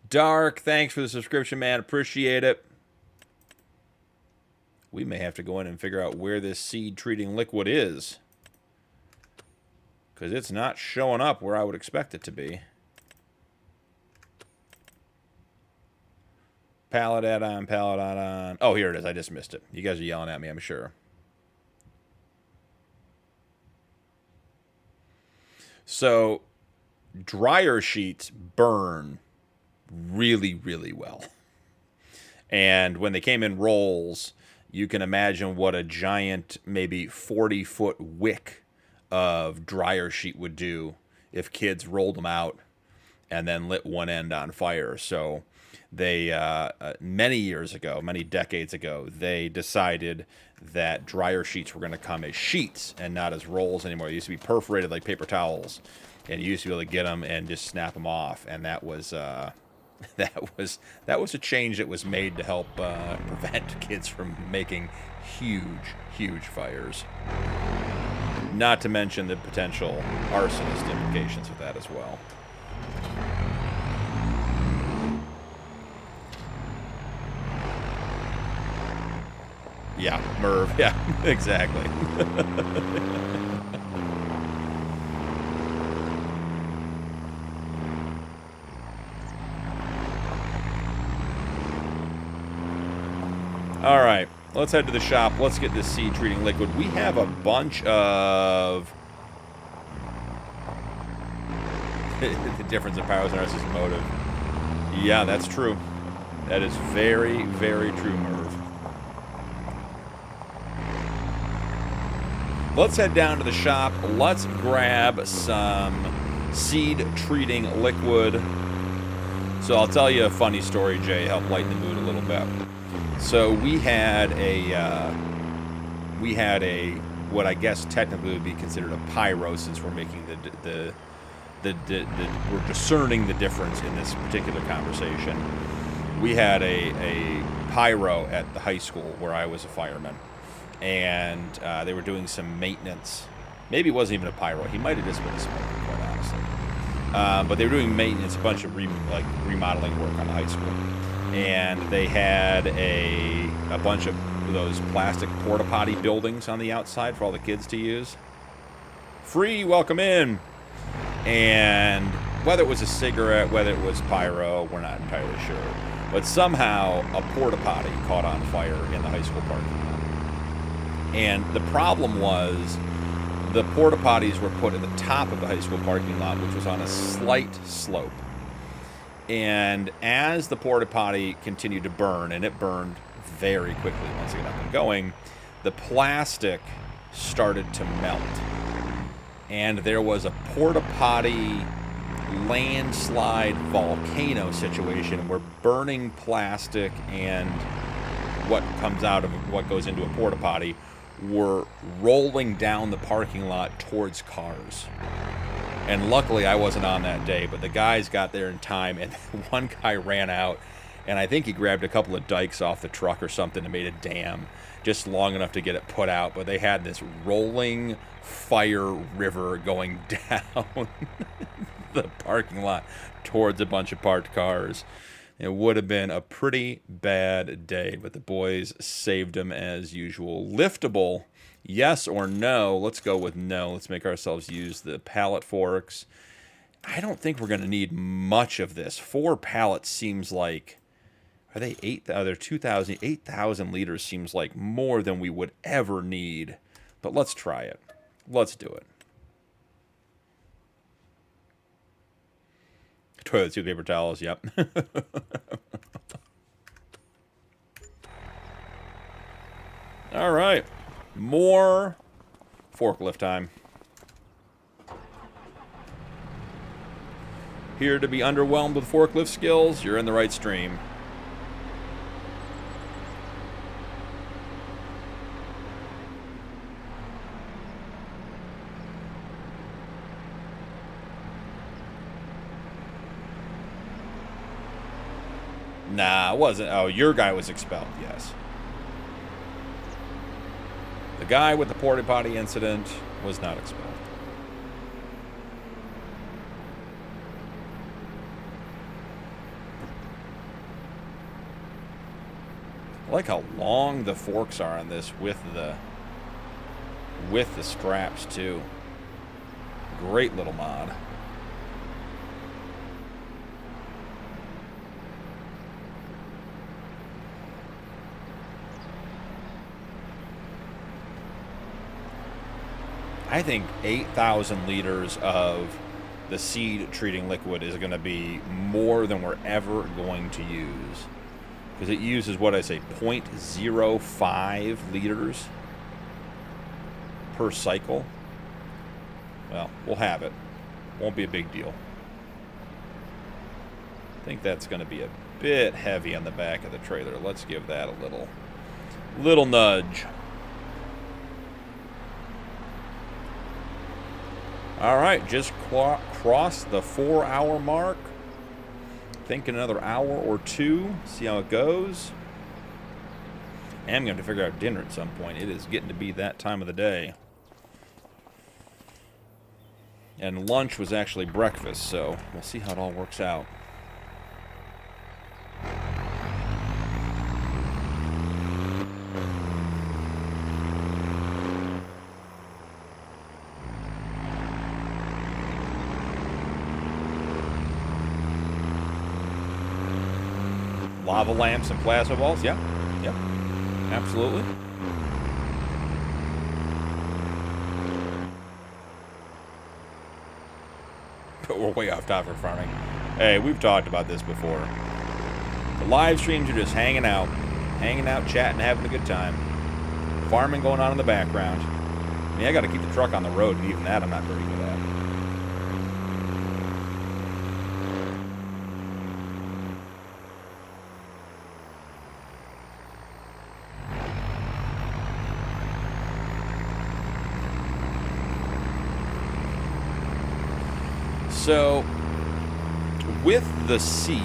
Dark, thanks for the subscription, man. Appreciate it. We may have to go in and figure out where this seed treating liquid is, because it's not showing up where I would expect it to be. Pallet add-on, pallet add-on. Oh, here it is. I just missed it. You guys are yelling at me, I'm sure. So, dryer sheets burn really, really well. And when they came in rolls, you can imagine what a giant, maybe 40-foot wick of dryer sheet would do if kids rolled them out and then lit one end on fire. So they, many years ago, many decades ago, they decided that dryer sheets were going to come as sheets and not as rolls anymore. They used to be perforated like paper towels, and you used to be able to get them and just snap them off. And that was that was a change that was made to help prevent kids from making huge fires. Not to mention the potential arsonist implications of that as well. Yeah, Merv. Yeah, exactly. All right, let's head to the shop. Let's get this seed treating liquid. We have a bunch of... the difference in powers and versus motive. Yeah, that's true. That is very, very true, Merv. Let's head down to the shop. Let's grab some seed treating liquid. So I'll tell you a funny story, Jay, help lighten the mood a little bit. So we had a what I guess technically would be considered a pyro, since we're making we're discerning the difference in this particular conversation. We had a pyro at the high school where I was a fireman, and they were doing some maintenance. Maybe it wasn't even a pyro. He might have just been a smoker, quite honestly. But they were doing maintenance, a bunch of remodeling work on the high school, and they had a bunch of those plastic porta potty buildings on the outside for all the kids to use. Free, welcome in. And whether it was a cigarette, whether it was pyro, we're not entirely sure. But somehow a porta potty caught on fire in the high school parking lot. And the problem was the porta potties were put at the top of the high school parking lot, which was on a slight slope. And as the porta potty continued to burn, and it burned very quickly once it got up and going, the plastic started to melt. And there was a porta potty landslide volcano situation where burning plastic and what comes out of what goes into a porta potty were rolling down the parking lot towards cars. And luckily I wasn't on that day, but the guys got there in time, and one guy ran out, and I think he grabbed a couple of dikes off the truck or something and made a dam just long enough to get it put out. But they had this rolling fire river going down the parking lot towards a bunch of parked cars. It would have been a pretty bad day, but the boys saved them as usual. Liftable, yes or no? Let's go with no. Let's make ourselves use the pallet forks. I don't think we're going to need much of this. 4 pallets seems like, are they 8,000 liters seems like more than we would ever need. But let's try it. Let's do it. Toilet seat paper towels, yep. All right. More forklift time. Here to be underwhelmed with forklift skills? You're in the right stream. Nah, it wasn't. Oh, your guy was expelled, yes. The guy with the porta potty incident was not expelled. I like how long the forks are on this with the straps too. Great little mod. I think 8,000 liters of the seed treating liquid is going to be more than we're ever going to use. Because it uses, what I say, 0.05 liters per cycle. Well, we'll have it. Won't be a big deal. I think that's going to be a bit heavy on the back of the trailer. Let's give that a little nudge. All right, just crossed the 4-hour mark. Think another hour or two. See how it goes. I am going to figure out dinner at some point. It is getting to be that time of the day. And lunch was actually breakfast, so we'll see how it all works out. Lava lamps and plasma balls, yeah, absolutely. But we're way off topic for farming. Hey, we've talked about this before. The live streams are just hanging out, chatting, having a good time. Farming going on in the background. I mean, I got to keep the truck on the road, and even that I'm not very good at. So, with the seed,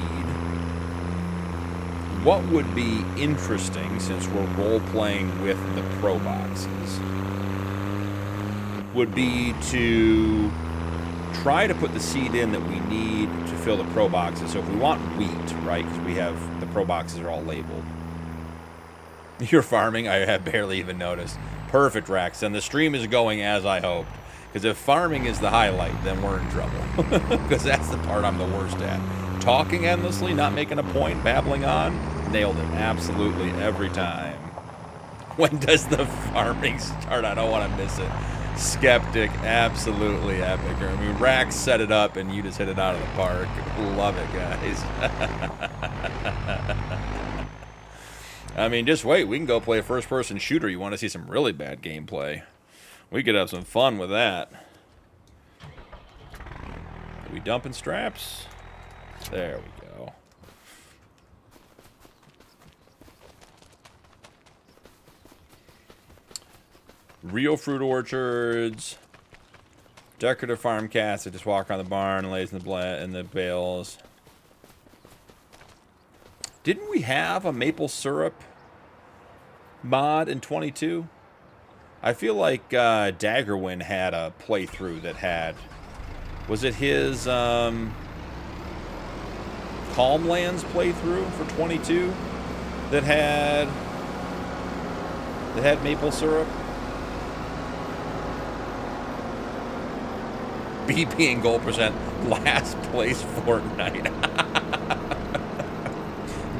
what would be interesting, since we're role-playing with the Pro boxes, would be to try to put the seed in that we need to fill the Pro boxes. So if we want wheat, right, because we have, the Pro boxes are all labeled. You're farming? I have barely even noticed. Perfect, Rex. And the stream is going as I hoped. Because if farming is the highlight, then we're in trouble. Because that's the part I'm the worst at. Talking endlessly, not making a point, babbling on, nailed it. Absolutely every time. When does the farming start? I don't want to miss it. Skeptic, absolutely epic. I mean, Rax set it up and you just hit it out of the park. Love it, guys. I mean, just wait. We can go play a first-person shooter. You want to see some really bad gameplay. We could have some fun with that. Are we dumping straps? There we go. Real fruit orchards. Decorative farm cats that just walk around the barn and lays in the bales. Didn't we have a maple syrup mod in 22? I feel like Daggerwin had a playthrough that had... Was it his Calmlands playthrough for 22 that had maple syrup? BP and gold percent, last place Fortnite.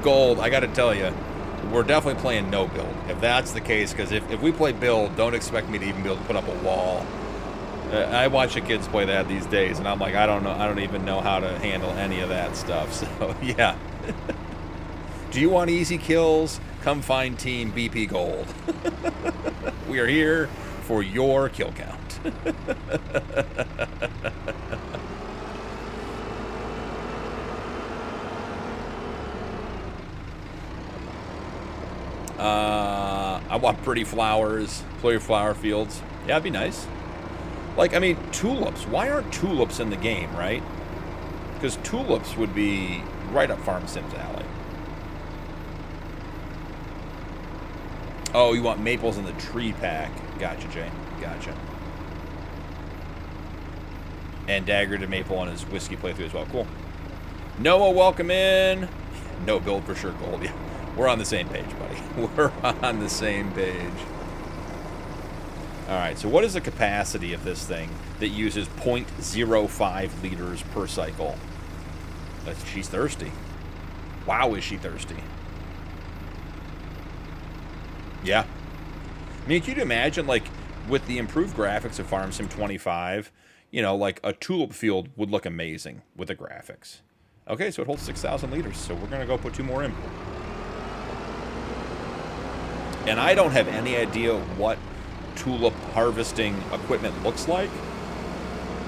Gold, I gotta tell you, we're definitely playing no build. If that's the case, because if we play build, don't expect me to even be able to put up a wall. I watch the kids play that these days, and I'm like, I don't know, I don't even know how to handle any of that stuff. So yeah. Do you want easy kills? Come find Team BP Gold. We are here for your kill count. I want pretty flowers, clear flower fields. Yeah, that'd be nice. Like, I mean, tulips. Why aren't tulips in the game, right? Because tulips would be right up Farm Sim's alley. Oh, you want maples in the tree pack. Gotcha, Jay. Gotcha. And Dagger to maple on his whiskey playthrough as well. Cool. Noah, welcome in. No build for sure, gold. Yeah. We're on the same page, buddy. We're on the same page. All right, so what is the capacity of this thing that uses 0.05 liters per cycle? She's thirsty. Wow, is she thirsty. Yeah. I mean, can you imagine, like, with the improved graphics of Farm Sim 25, you know, like, a tulip field would look amazing with the graphics. Okay, so it holds 6,000 liters, so we're going to go put 2 more in. And I don't have any idea what tulip harvesting equipment looks like.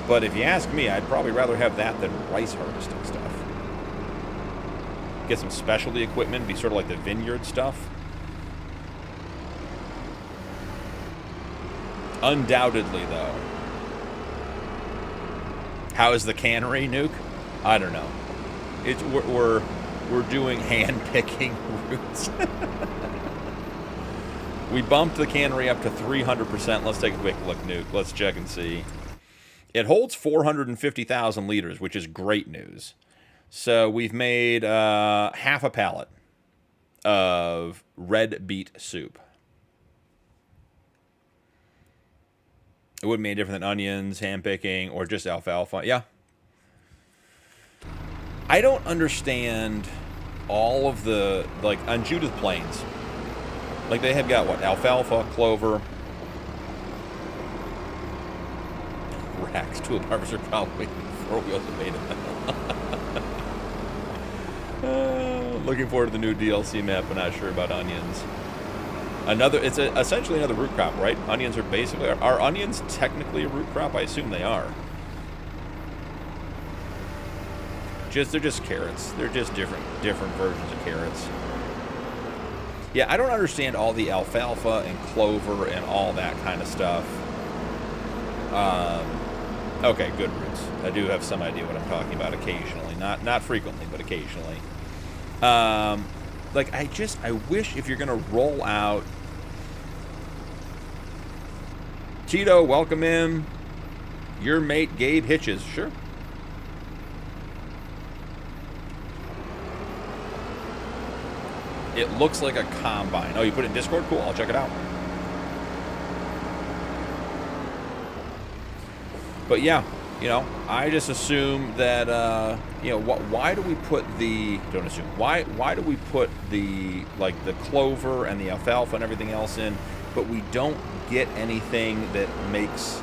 But if you ask me, I'd probably rather have that than rice harvesting stuff. Get some specialty equipment, be sort of like the vineyard stuff. Undoubtedly, though. How is the cannery, Nuke? I don't know. It's we're doing hand-picking roots. We bumped the cannery up to 300%. Let's take a quick look, Nuke. Let's check and see. It holds 450,000 liters, which is great news. So we've made half a pallet of red beet soup. It wouldn't be any different than onions, hand-picking, or just alfalfa. Yeah. I don't understand all of the, like, on Judith Plains. Like, they have got, what, alfalfa, clover, racks, tulip harvester, probably 4 wheels of beta metal. Looking forward to the new DLC map, but not sure about onions. It's essentially another root crop, right? Onions are basically, are onions technically a root crop? I assume they are. They're just carrots. They're just different versions of carrots. Yeah, I don't understand all the alfalfa and clover and all that kind of stuff. Okay, good roots. I do have some idea what I'm talking about occasionally. Not frequently, but occasionally. Like, I wish if you're going to roll out... Tito, welcome in. Your mate, Gabe Hitches. Sure. It looks like a combine. Oh, you put it in Discord? Cool, I'll check it out. But yeah, you know, I just assume that, you know, why do we put the, don't assume, why do we put the, like, the clover and the alfalfa and everything else in, but we don't get anything that makes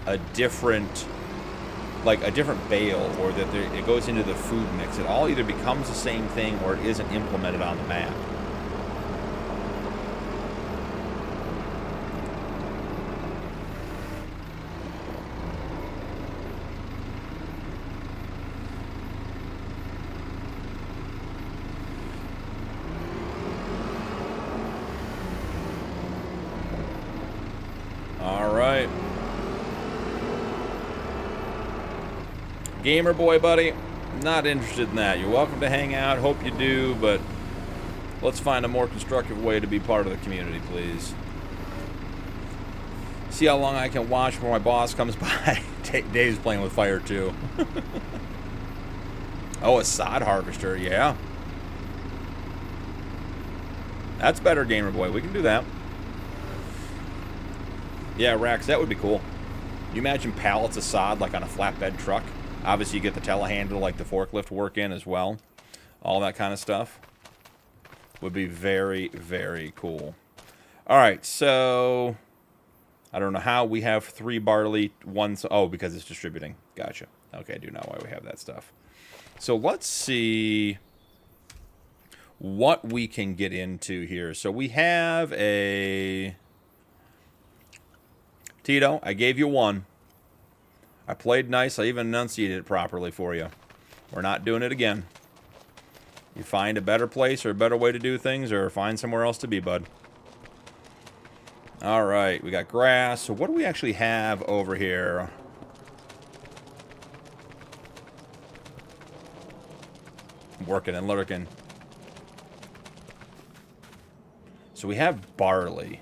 a different, like, a different bale, or that it goes into the food mix. It all either becomes the same thing or it isn't implemented on the map. Gamer boy, buddy, not interested in that. You're welcome to hang out. Hope you do, but let's find a more constructive way to be part of the community, please. See how long I can watch before my boss comes by. Dave's playing with fire, too. Oh, a sod harvester, yeah. That's better, gamer boy. We can do that. Yeah, Rax, that would be cool. You imagine pallets of sod, like on a flatbed truck? Obviously, you get the telehandle, like the forklift work in as well. All that kind of stuff would be very, very cool. All right, so I don't know how we have 3 barley, 1... Oh, because it's distributing. Gotcha. Okay, I do know why we have that stuff. So let's see what we can get into here. So we have a... Tito, I gave you 1. I played nice. I even enunciated it properly for you. We're not doing it again. You find a better place or a better way to do things, or find somewhere else to be, bud. All right, we got grass. So what do we actually have over here? Working and lurking. So we have barley.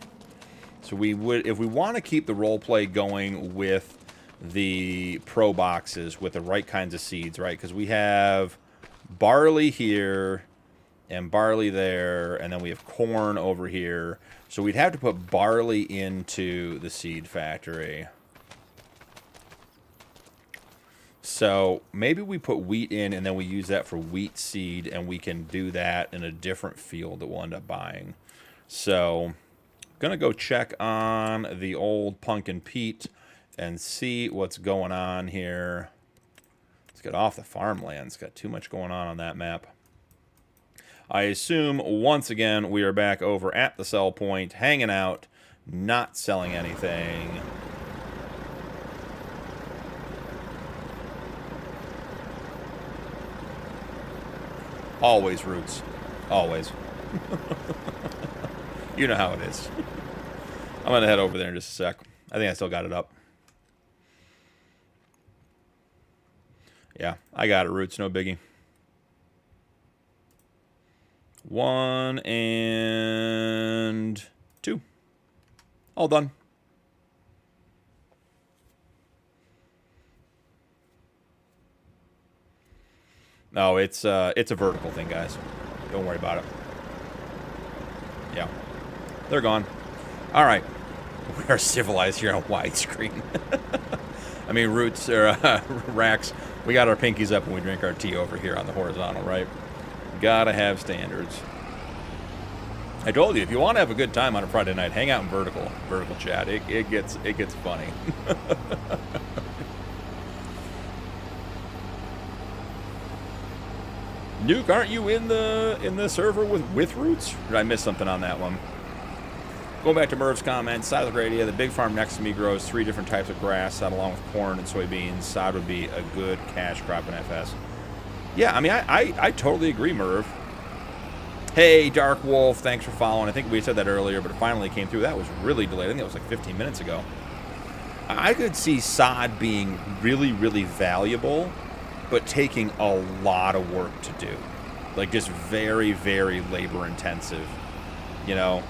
So we would, if we want to keep the role play going with the pro boxes with the right kinds of seeds, right? Because we have barley here and barley there, and then we have corn over here. So we'd have to put barley into the seed factory. So maybe we put wheat in, and then we use that for wheat seed, and we can do that in a different field that we'll end up buying. So gonna go check on the old Punkin Pete and see what's going on here. Let's get off the farmland. It's got too much going on that map. I assume, once again, we are back over at the sell point, hanging out, not selling anything. Always roots. Always. You know how it is. I'm going to head over there in just a sec. I think I still got it up. Yeah, I got it, Roots. No biggie. 1 and 2. All done. No, it's a vertical thing, guys. Don't worry about it. Yeah. They're gone. All right. We are civilized here on widescreen. I mean, Roots, or Racks, we got our pinkies up when we drink our tea over here on the horizontal, right? Gotta have standards. I told you, if you want to have a good time on a Friday night, hang out in vertical chat. It gets funny. Nuke, aren't you in the server with Roots? Or did I miss something on that one? Going back to Merv's comment, sod is a great idea. The big farm next to me grows 3 different types of grass, sod along with corn and soybeans. Sod would be a good cash crop in FS. Yeah, I mean, I totally agree, Merv. Hey, Dark Wolf, thanks for following. I think we said that earlier, but it finally came through. That was really delayed. I think it was like 15 minutes ago. I could see sod being really, really valuable, but taking a lot of work to do. Like, just very, very labor intensive, you know?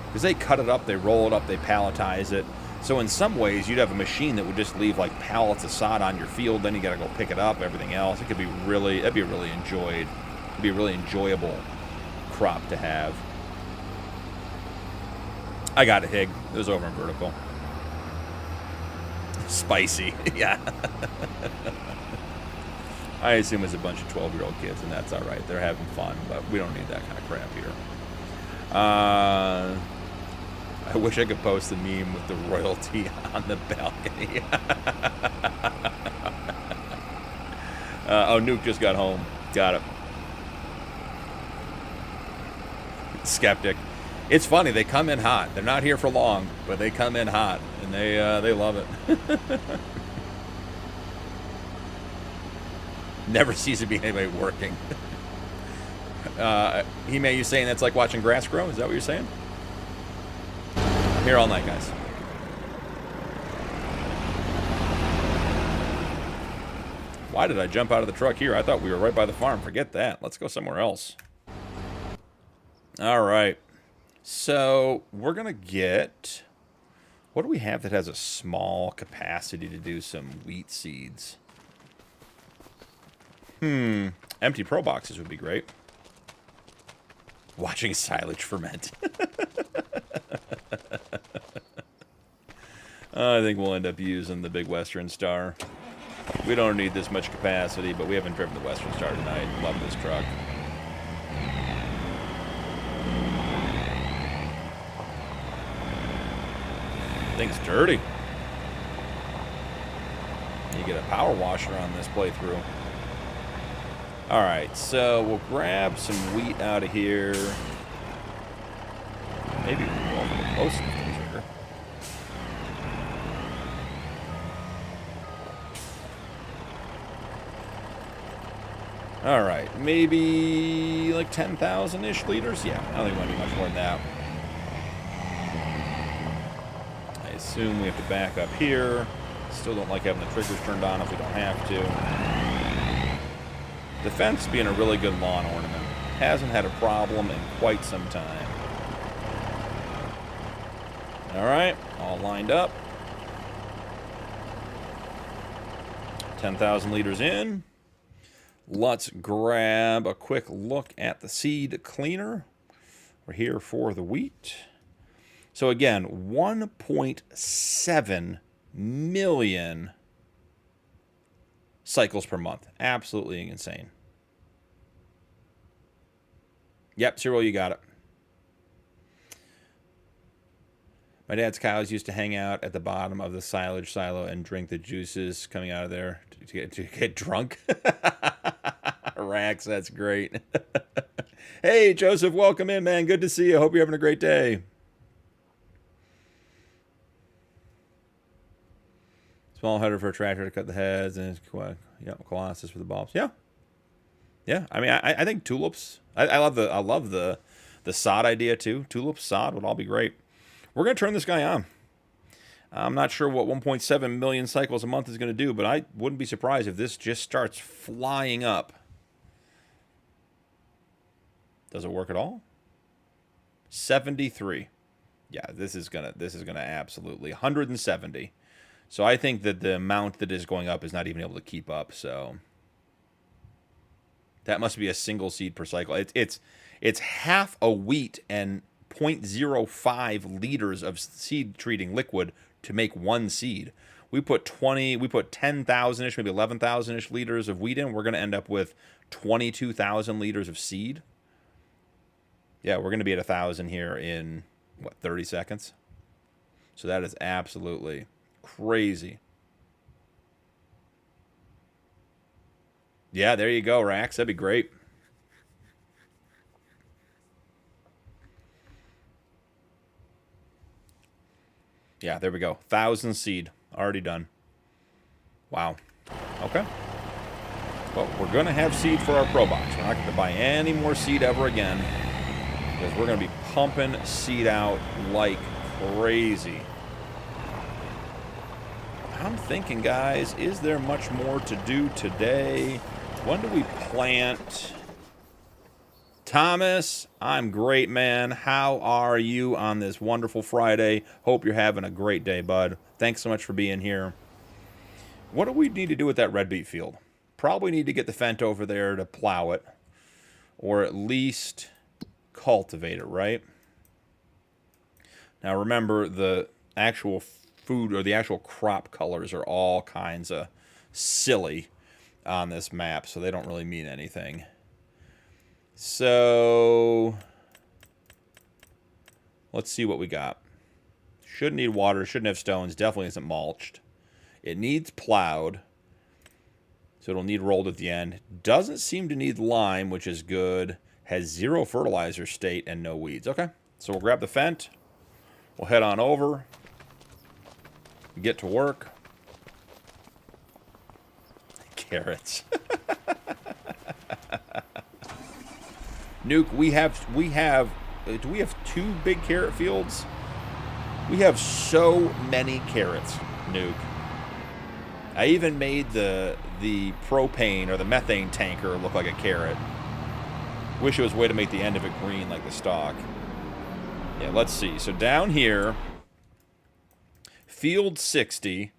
Because they cut it up, they roll it up, they palletize it. So in some ways, you'd have a machine that would just leave, like, pallets of sod on your field. Then you got to go pick it up, everything else. It could be really, that'd be a really enjoyable crop to have. I got it, Hig. It was over in vertical. Spicy, yeah. I assume it's a bunch of 12-year-old kids, and that's all right. They're having fun, but we don't need that kind of crap here. I wish I could post the meme with the royalty on the balcony. Oh, Nuke just got home. Got it. Skeptic. It's funny, they come in hot. They're not here for long, but they come in hot, and they love it. Never seems to be anybody working. He-Man, you saying that's like watching grass grow? Is that what you're saying? I'm here all night, guys. Why did I jump out of the truck here? I thought we were right by the farm. Forget that. Let's go somewhere else. All right. So we're going to get... What do we have that has a small capacity to do some wheat seeds? Empty pro boxes would be great. Watching silage ferment. I think we'll end up using the big Western Star. We don't need this much capacity, but we haven't driven the Western Star tonight. Love this truck. Thing's dirty. You get a power washer on this playthrough. Alright, so we'll grab some wheat out of here. Maybe we'll go a little closer to the trigger. Alright, maybe like 10,000-ish liters? Yeah, I don't think we want to do much more than that. I assume we have to back up here. Still don't like having the triggers turned on if we don't have to. The fence being a really good lawn ornament. Hasn't had a problem in quite some time. Alright, all lined up. 10,000 liters in. Let's grab a quick look at the seed cleaner. We're here for the wheat. So again, 1.7 million cycles per month. Absolutely insane. Yep, Cyril, you got it. My dad's cows used to hang out at the bottom of the silage silo and drink the juices coming out of there to get drunk. Rax, that's great. Hey, Joseph, welcome in, man. Good to see you. Hope you're having a great day. Small header for a tractor to cut the heads, and Colossus for the bulbs. Yeah, yeah. I mean, I think tulips. I love the sod idea too. Tulips, sod would all be great. We're gonna turn this guy on. I'm not sure what 1.7 million cycles a month is gonna do, but I wouldn't be surprised if this just starts flying up. Does it work at all? 73. Yeah, this is gonna absolutely 170. So I think that the amount that is going up is not even able to keep up. So that must be a single seed per cycle. It's half a wheat and 0.05 liters of seed treating liquid to make one seed. We put 10,000-ish, maybe 11,000-ish liters of wheat in. We're going to end up with 22,000 liters of seed. Yeah, we're going to be at 1,000 here in, what, 30 seconds? So that is absolutely crazy. Yeah, there you go, Rax. That'd be great. Yeah, there we go. 1,000 seed. Already done. Wow. Okay. Well, we're going to have seed for our Pro Box. We're not going to buy any more seed ever again, because we're going to be pumping seed out like crazy. I'm thinking, guys, is there much more to do today? When do we plant? Thomas, I'm great, man. How are you on this wonderful Friday? Hope you're having a great day, bud. Thanks so much for being here. What do we need to do with that red beet field? Probably need to get the Fent over there to plow it, or at least cultivate it, right? Now remember, the actual food or the actual crop colors are all kinds of silly on this map, so they don't really mean anything. So let's see what we got. Shouldn't need water, shouldn't have stones, definitely isn't mulched. It needs plowed, so it'll need rolled at the end. Doesn't seem to need lime, which is good. Has 0 fertilizer state and no weeds. Okay, so we'll grab the Fent. We'll head on over. Get to work. Carrots. Nuke, do we have 2 big carrot fields? We have so many carrots, Nuke. I even made the propane or the methane tanker look like a carrot. Wish it was a way to make the end of it green like the stalk. Yeah, let's see. So down here, field 60,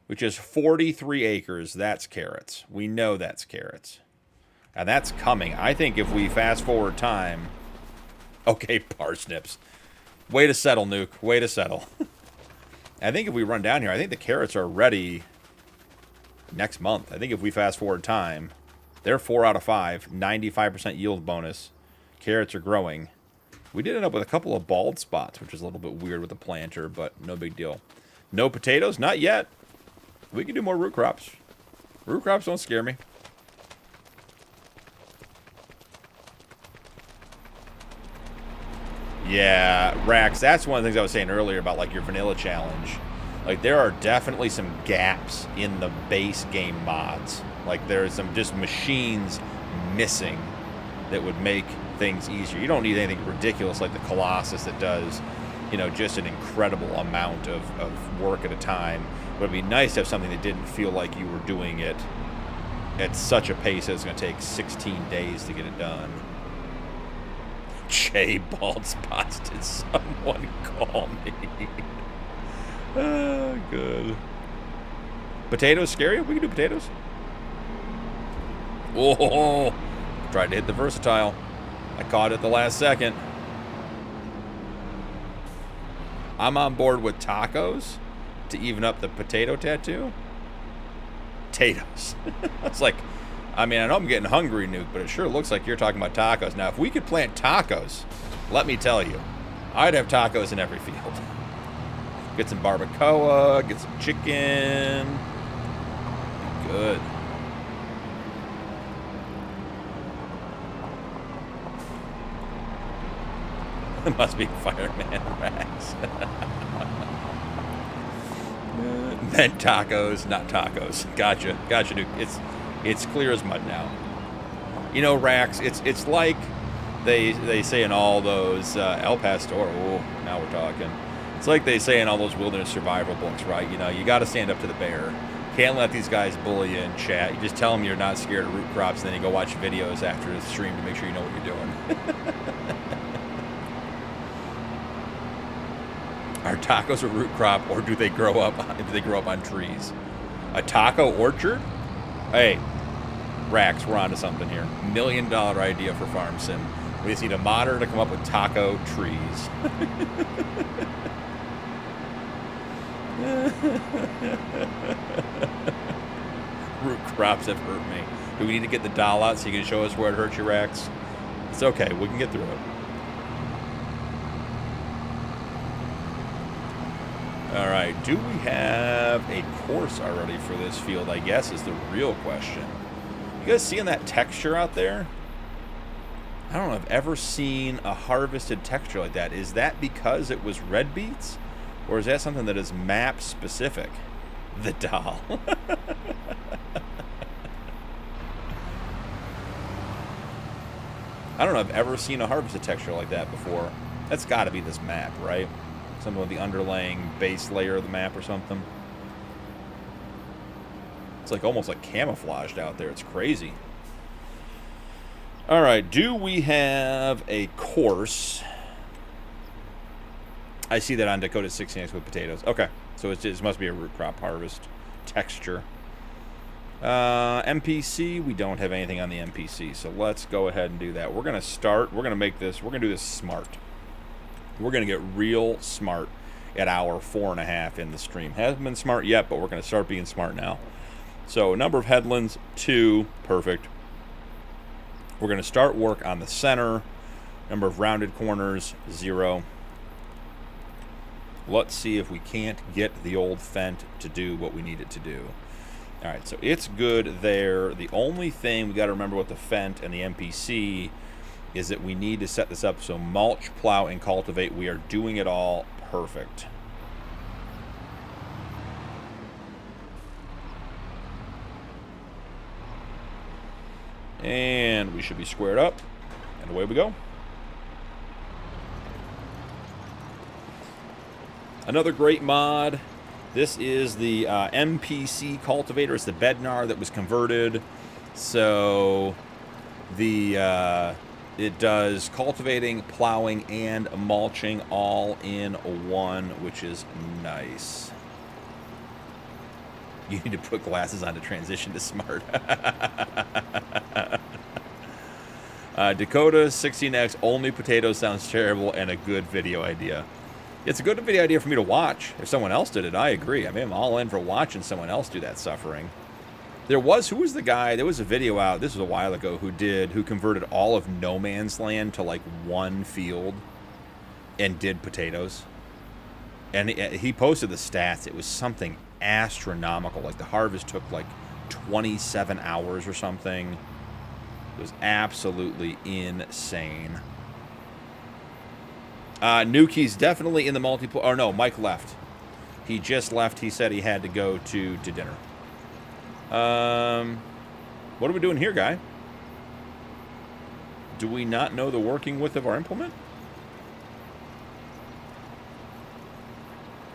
which is 43 acres, that's carrots. We know that's carrots. And that's coming. I think if we fast forward time... Okay, parsnips. Way to settle, Nuke. Way to settle. I think if we run down here, I think the carrots are ready next month. I think if we fast forward time, they're 4 out of 5, 95% yield bonus. Carrots are growing. We did end up with a couple of bald spots, which is a little bit weird with the planter, but no big deal. No potatoes? Not yet. We can do more root crops. Root crops don't scare me. Yeah, Rax, that's one of the things I was saying earlier about, like, your vanilla challenge. Like, there are definitely some gaps in the base game mods. Like, there's some just machines missing that would make things easier. You don't need anything ridiculous like the Colossus that does, you know, just an incredible amount of work at a time. But it'd be nice to have something that didn't feel like you were doing it at such a pace that it's going to take 16 days to get it done. Jay Bald Spots, did someone call me? Oh, good. Potatoes scary? We can do potatoes. Oh, tried to hit the versatile. I caught it the last second. I'm on board with tacos to even up the potato tattoo. Potatoes. It's like, I mean, I know I'm getting hungry, Nuke, but it sure looks like you're talking about tacos. Now, if we could plant tacos, let me tell you, I'd have tacos in every field. Get some barbacoa, get some chicken. Be good. It must be Fireman Rex. Meant tacos, not tacos. Gotcha, Nuke. It's clear as mud now. You know, Rax, it's like they say in all those El Pastor. Oh, now we're talking. It's like they say in all those wilderness survival books, right? You know, you got to stand up to the bear. Can't let these guys bully you in chat. You just tell them you're not scared of root crops, and then you go watch videos after the stream to make sure you know what you're doing. Are tacos a root crop, or do they grow up on trees? A taco orchard? Hey, Rax, we're onto something here. $1 million idea for Farm Sim. We just need a modder to come up with taco trees. Root crops have hurt me. Do we need to get the doll out so you can show us where it hurt you, Rax? It's okay. We can get through it. All right. Do we have a course already for this field, I guess, is the real question. You guys seeing that texture out there? I don't know if I've ever seen a harvested texture like that. Is that because it was red beets? Or is that something that is map specific? The doll. I don't know if I've ever seen a harvested texture like that before. That's got to be this map, right? Some of the underlying base layer of the map or something. It's like almost like camouflaged out there. It's crazy. All right, do we have a course? I see that on Dakota 16X with potatoes. Okay, so it must be a root crop harvest texture. MPC, we don't have anything on the MPC, so let's go ahead and do that. We're going to start, we're going to make this, we're going to do this smart. We're going to get real smart at hour 4.5 in the stream. Hasn't been smart yet, but we're going to start being smart now. So number of headlands, 2, perfect. We're going to start work on the center. Number of rounded corners, 0. Let's see if we can't get the old Fent to do what we need it to do. All right, so it's good there. The only thing we got to remember with the Fent and the MPC is that we need to set this up so mulch, plow, and cultivate, we are doing it all perfect. And we should be squared up, and away we go. Another great mod. This is the MPC cultivator. It's the Bednar that was converted. So it does cultivating, plowing, and mulching all in one, which is nice. You need to put glasses on to transition to smart. Dakota 16X, only potatoes sounds terrible and a good video idea. It's a good video idea for me to watch. If someone else did it, I agree. I mean, I'm all in for watching someone else do that suffering. Who was the guy, there was a video out, this was a while ago, who converted all of No Man's Land to like one field and did potatoes. And he posted the stats. It was something astronomical. Like the harvest took like 27 hours or something. It was absolutely insane. Nuki's definitely in the multiplayer. Oh no, Mike left. He just left. He said he had to go to dinner. What are we doing here, guy? Do we not know the working width of our implement?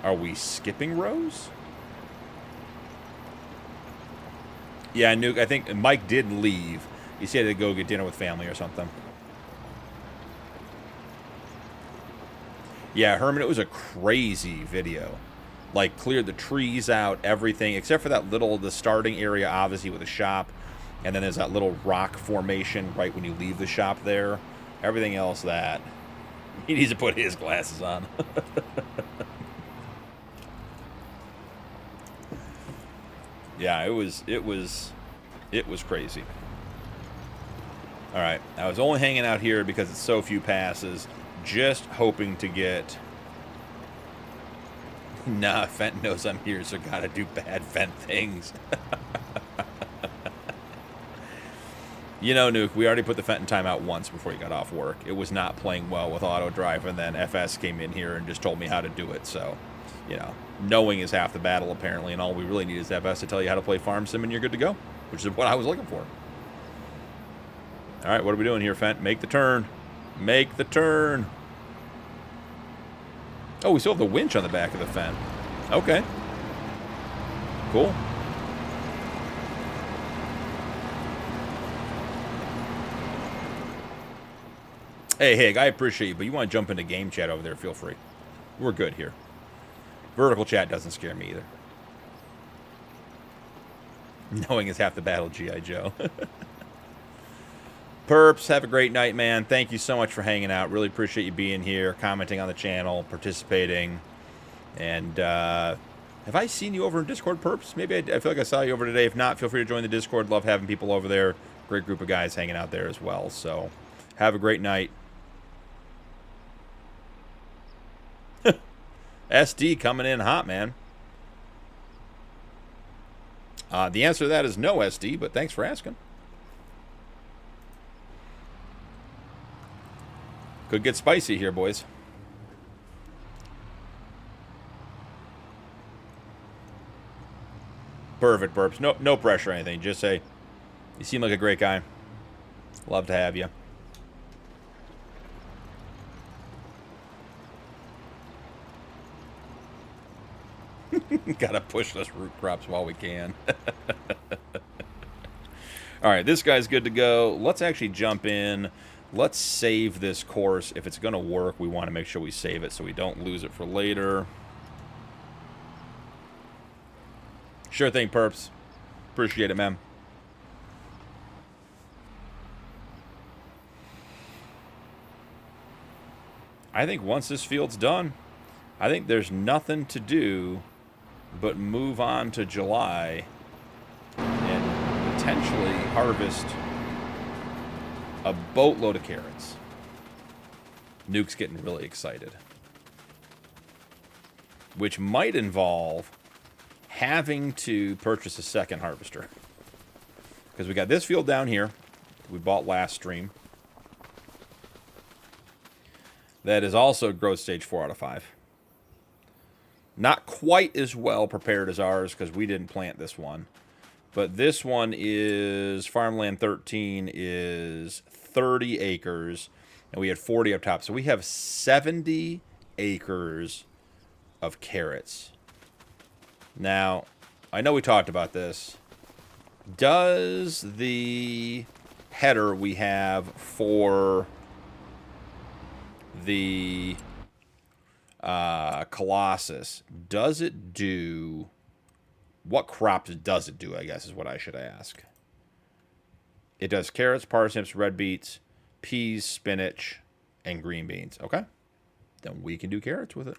Are we skipping rows? Yeah, Nuke, I think Mike did leave. He said to go get dinner with family or something. Yeah, Herman, it was a crazy video. Like, cleared the trees out, everything, except for the starting area, obviously, with the shop. And then there's that little rock formation right when you leave the shop there. Everything else that... He needs to put his glasses on. Yeah, it was crazy. All right, I was only hanging out here because it's so few passes, just hoping to get... Nah, Fent knows I'm here, so gotta do bad Fent things. You know, Nuke, we already put the Fent in timeout once before he got off work. It was not playing well with auto drive, and then FS came in here and just told me how to do it, so... You know, knowing is half the battle, apparently, and all we really need is FS to tell you how to play Farm Sim, and you're good to go, which is what I was looking for. All right, what are we doing here, Fent? Make the turn. Make the turn. Oh, we still have the winch on the back of the Fent. Okay. Cool. Hey, Hig, I appreciate you, but you want to jump into game chat over there, feel free. We're good here. Vertical chat doesn't scare me either. Knowing is half the battle, G.I. Joe. Perps, have a great night, man. Thank you so much for hanging out. Really appreciate you being here, commenting on the channel, participating. And have I seen you over in Discord, Perps? Maybe I feel like I saw you over today. If not, feel free to join the Discord. Love having people over there. Great group of guys hanging out there as well. So have a great night. SD coming in hot, man. The answer to that is no, SD, but thanks for asking. Could get spicy here, boys. Perfect, Burps. No pressure or anything. Just say, you seem like a great guy. Love to have you. Gotta push those root crops while we can. All right, this guy's good to go. Let's actually jump in. Let's save this course. If it's going to work, we want to make sure we save it so we don't lose it for later. Sure thing, Perps. Appreciate it, man. I think once this field's done, I think there's nothing to do but move on to July and potentially harvest a boatload of carrots. Nuke's getting really excited. Which might involve having to purchase a second harvester. Because we got this field down here we bought last stream. That is also growth stage 4 out of 5. Not quite as well prepared as ours because we didn't plant this one. But this one is, Farmland 13 is 30 acres. And we had 40 up top. So we have 70 acres of carrots. Now, I know we talked about this. Does the header we have for the Colossus, does it do, what crops does it do, I guess is what I should ask. It does carrots, parsnips, red beets, peas, spinach, and green beans. Okay. Then we can do carrots with it.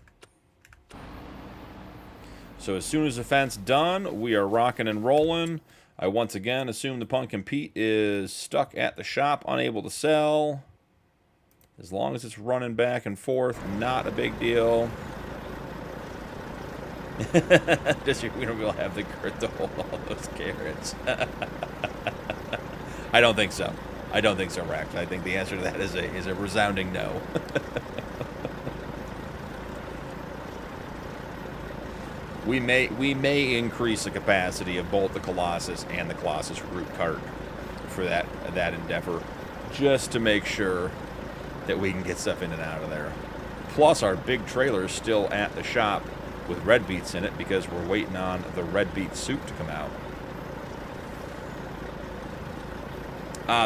So as soon as the fence done, we are rocking and rolling. I once again assume the Punkin Pete is stuck at the shop, unable to sell. As long as it's running back and forth, not a big deal. Just we don't really have the grit to hold all those carrots. I don't think so. I don't think so, Rax. I think the answer to that is a resounding no. We may increase the capacity of both the Colossus and the Colossus root cart for that endeavor, just to make sure that we can get stuff in and out of there. Plus, our big trailer is still at the shop with red beets in it because we're waiting on the red beet soup to come out.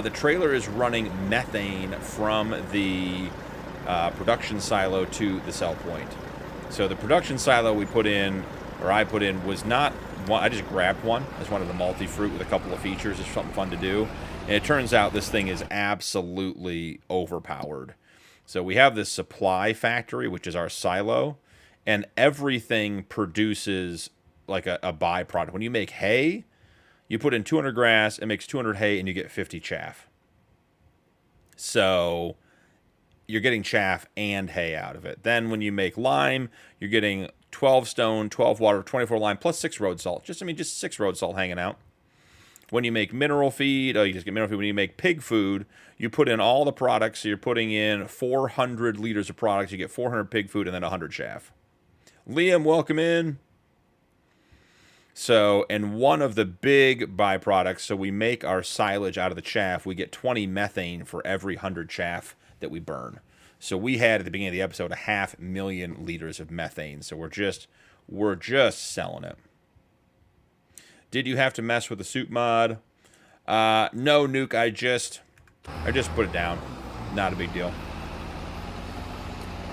The trailer is running methane from the production silo to the sell point. So the production silo we put in, or I put in, was not one. I just grabbed one. I just wanted a multi-fruit with a couple of features. It's something fun to do. And it turns out this thing is absolutely overpowered. So we have this supply factory, which is our silo, and everything produces like a byproduct. When you make hay, you put in 200 grass, it makes 200 hay, and you get 50 chaff. So you're getting chaff and hay out of it. Then when you make lime, you're getting 12 stone, 12 water, 24 lime, plus 6 road salt. Just 6 road salt hanging out. When you make mineral feed, you just get mineral feed. When you make pig food, you put in all the products. So you're putting in 400 liters of products. You get 400 pig food and then 100 chaff. Liam, welcome in. So, and one of the big byproducts, so we make our silage out of the chaff. We get 20 methane for every 100 chaff that we burn. So we had at the beginning of the episode 500,000 liters of methane. So we're just selling it. Did you have to mess with the soup mod? No, Nuke. I just put it down. Not a big deal.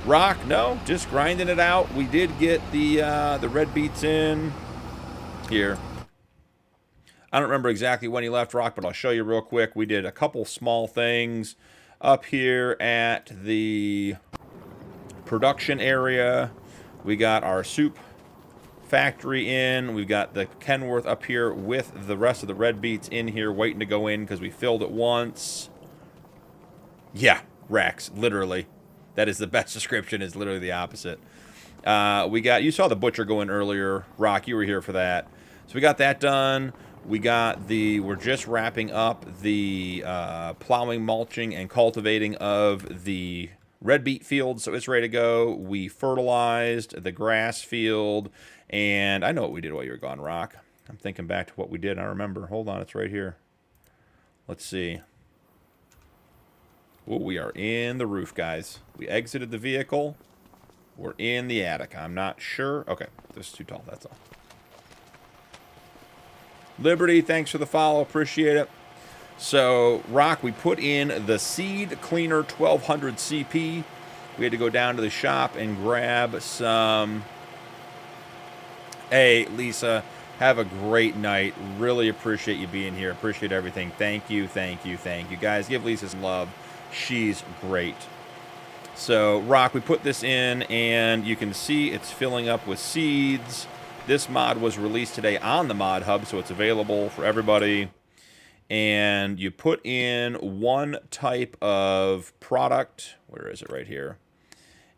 Rock, no, just grinding it out. We did get the red beets in here. I don't remember exactly when he left, Rock, but I'll show you real quick. We did a couple small things up here at the production area. We got our soup factory in. We've got the Kenworth up here with the rest of the red beets in here waiting to go in because we filled it once. Yeah, Rex, literally. That is the best description, is literally the opposite. You saw the butcher go in earlier. Rock, you were here for that. So we got that done. We're just wrapping up the plowing, mulching, and cultivating of the red beet field, so it's ready to go. We fertilized the grass field, and I know what we did while you were gone, Rock. I'm thinking back to what we did. I remember. Hold on, it's right here. Let's see. Oh, we are in the roof, guys. We exited the vehicle. We're in the attic. I'm not sure. Okay, this is too tall. That's all. Liberty, thanks for the follow. Appreciate it. So, Rock, we put in the Seed Cleaner 1200 CP. We had to go down to the shop and grab some. Hey, Lisa, have a great night. Really appreciate you being here. Appreciate everything. Thank you, thank you, thank you. Guys, give Lisa some love. She's great. So, Rock, we put this in, and you can see it's filling up with seeds. This mod was released today on the Mod Hub, so it's available for everybody. And you put in one type of product. Where is it? Right here.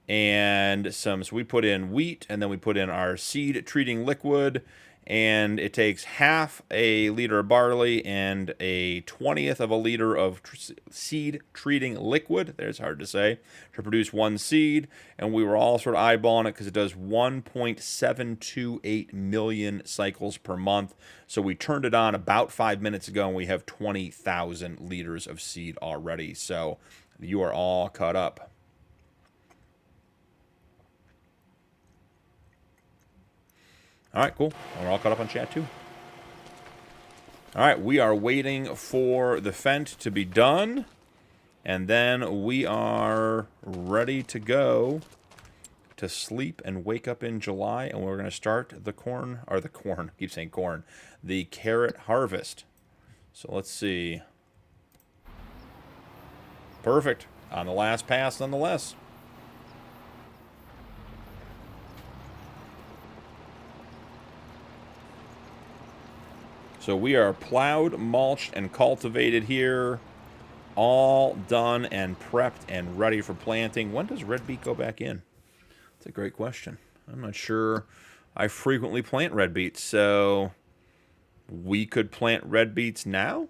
And so we put in wheat, and then we put in our seed treating liquid, and it takes half a liter of barley and a 20th of a liter of seed treating liquid, there's hard to say, to produce one seed. And we were all sort of eyeballing it because it does 1.728 million cycles per month. So we turned it on about 5 minutes ago, and we have 20,000 liters of seed already. So you are all caught up. All right, cool. We're all caught up on chat, too. All right, we are waiting for the Fent to be done, and then we are ready to go to sleep and wake up in July, and we're going to start the the carrot harvest. So let's see. Perfect. On the last pass, nonetheless. So we are plowed, mulched, and cultivated here. All done and prepped and ready for planting. When does red beet go back in? That's a great question. I'm not sure. I frequently plant red beets, so we could plant red beets now?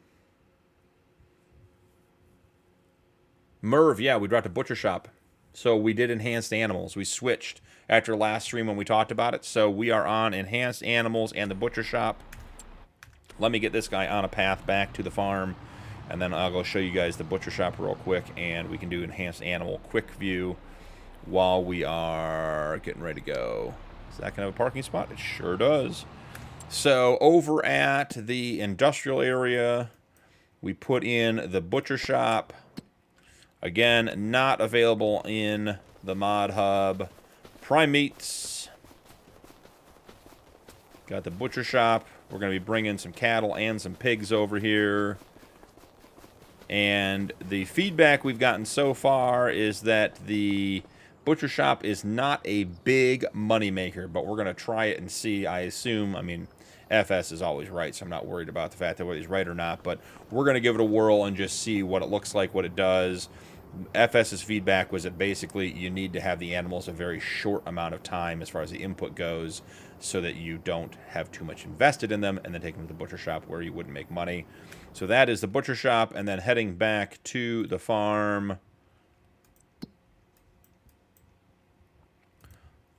Merv, yeah, we dropped a butcher shop. So we did enhanced animals. We switched after last stream when we talked about it. So we are on enhanced animals and the butcher shop. Let me get this guy on a path back to the farm, and then I'll go show you guys the butcher shop real quick, and we can do enhanced animal quick view while we are getting ready to go. Is that kind of a parking spot? It sure does. So over at the industrial area, we put in the butcher shop. Again, not available in the Mod Hub. Prime Meats. Got the butcher shop. We're going to be bringing some cattle and some pigs over here. And the feedback we've gotten so far is that the butcher shop is not a big moneymaker, but we're going to try it and see. I assume, I mean, FS is always right, so I'm not worried about the fact that whether he's right or not, but we're going to give it a whirl and just see what it looks like, what it does. FS's feedback was that basically you need to have the animals a very short amount of time as far as the input goes, so that you don't have too much invested in them and then take them to the butcher shop where you wouldn't make money. So that is the butcher shop, and then heading back to the farm.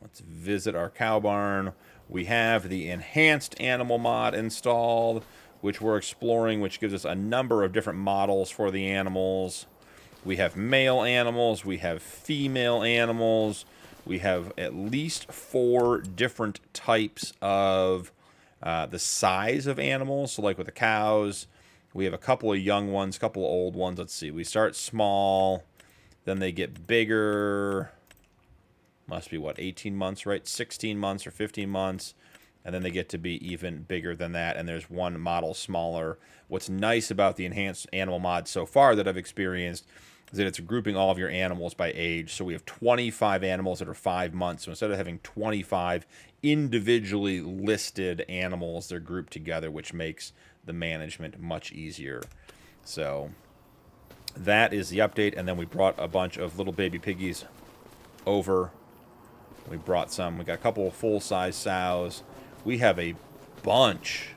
Let's visit our cow barn. We have the enhanced animal mod installed, which we're exploring, which gives us a number of different models for the animals. We have male animals, we have female animals. We have at least 4 different types of the size of animals. So like with the cows, we have a couple of young ones, a couple of old ones. Let's see. We start small, then they get bigger. Must be, what, 18 months, right? 16 months or 15 months. And then they get to be even bigger than that. And there's one model smaller. What's nice about the enhanced animal mod so far that I've experienced is that it's grouping all of your animals by age. So we have 25 animals that are 5 months. So instead of having 25 individually listed animals, they're grouped together, which makes the management much easier. So that is the update. And then we brought a bunch of little baby piggies over. We brought some. We got a couple of full-size sows. We have a bunch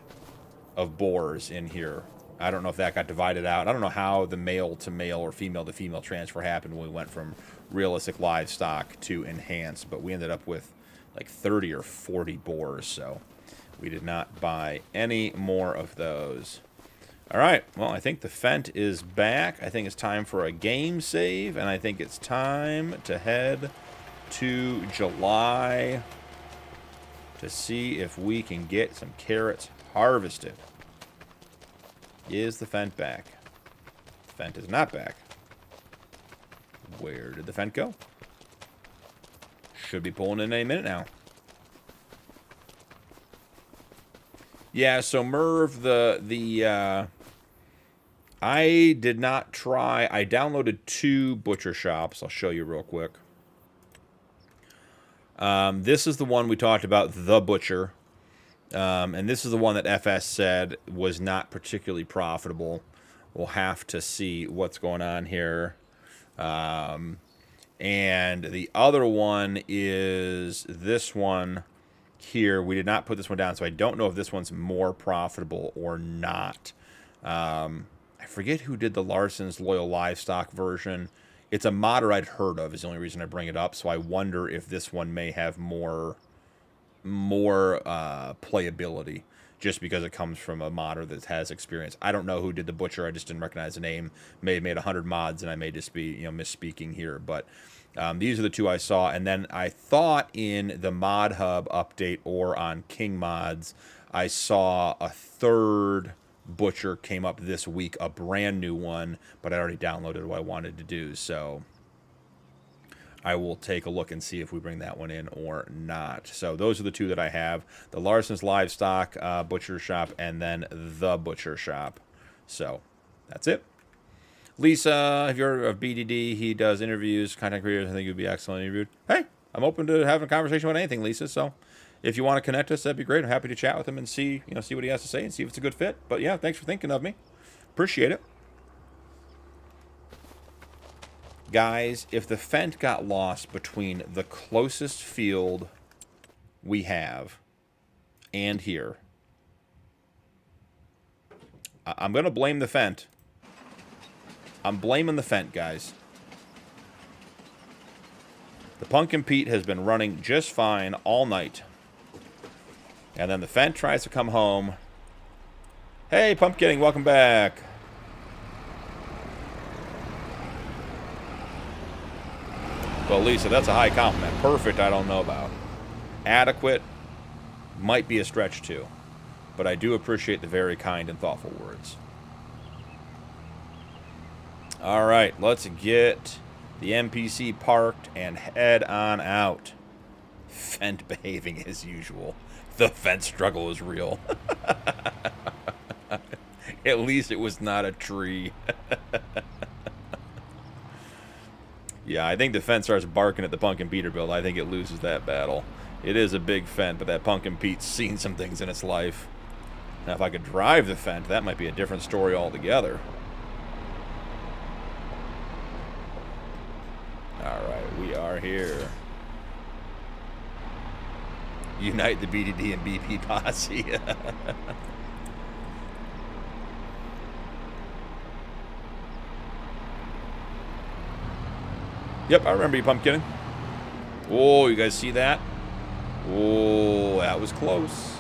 of boars in here. I don't know if that got divided out. I don't know how the male to male or female to female transfer happened when we went from realistic livestock to enhanced, but we ended up with like 30 or 40 boars, so we did not buy any more of those. All right, well, I think the Fent is back. I think it's time for a game save, and I think it's time to head to July to see if we can get some carrots harvested. Is the Fent back? The Fent is not back. Where did the Fent go? Should be pulling in any minute now. Yeah, so Merv, I did not try. I downloaded 2 butcher shops. I'll show you real quick. This is the one we talked about, the butcher. And this is the one that FS said was not particularly profitable. We'll have to see what's going on here. And the other one is this one here. We did not put this one down, so I don't know if this one's more profitable or not. I forget who did the Larson's Loyal Livestock version. It's a modder I'd heard of is the only reason I bring it up, so I wonder if this one may have more playability just because it comes from a modder that has experience. I don't know who did the butcher. I just didn't recognize the name. May have made 100 mods, and I may just be misspeaking here. But these are the 2 I saw. And then I thought in the Mod Hub update or on King Mods, I saw a 3rd butcher came up this week, a brand new one, but I already downloaded what I wanted to do. So I will take a look and see if we bring that one in or not. So those are the 2 that I have. The Larson's Livestock Butcher Shop and then the Butcher Shop. So that's it. Lisa, if you're of BDD, he does interviews, content creators. I think you'd be excellent interviewed. Hey, I'm open to having a conversation about anything, Lisa. So if you want to connect us, that'd be great. I'm happy to chat with him and see what he has to say and see if it's a good fit. But yeah, thanks for thinking of me. Appreciate it. Guys, if the Fent got lost between the closest field we have and here, I'm going to blame the Fent. I'm blaming the Fent, guys. The Punkin Pete has been running just fine all night. And then the Fent tries to come home. Hey, Pumpkinning, welcome back. Well, Lisa, that's a high compliment. Perfect, I don't know about. Adequate might be a stretch too. But I do appreciate the very kind and thoughtful words. All right, let's get the NPC parked and head on out. Fent behaving as usual. The Fent struggle is real. At least it was not a tree. Yeah, I think the Fent starts barking at the Punkin Peterbilt. I think it loses that battle. It is a big Fent, but that Punkin Pete's seen some things in its life. Now, if I could drive the Fent, that might be a different story altogether. Alright, we are here. Unite the BDD and BP posse. Yep, I remember you, Pumpkin. Oh, you guys see that? Oh, that was close.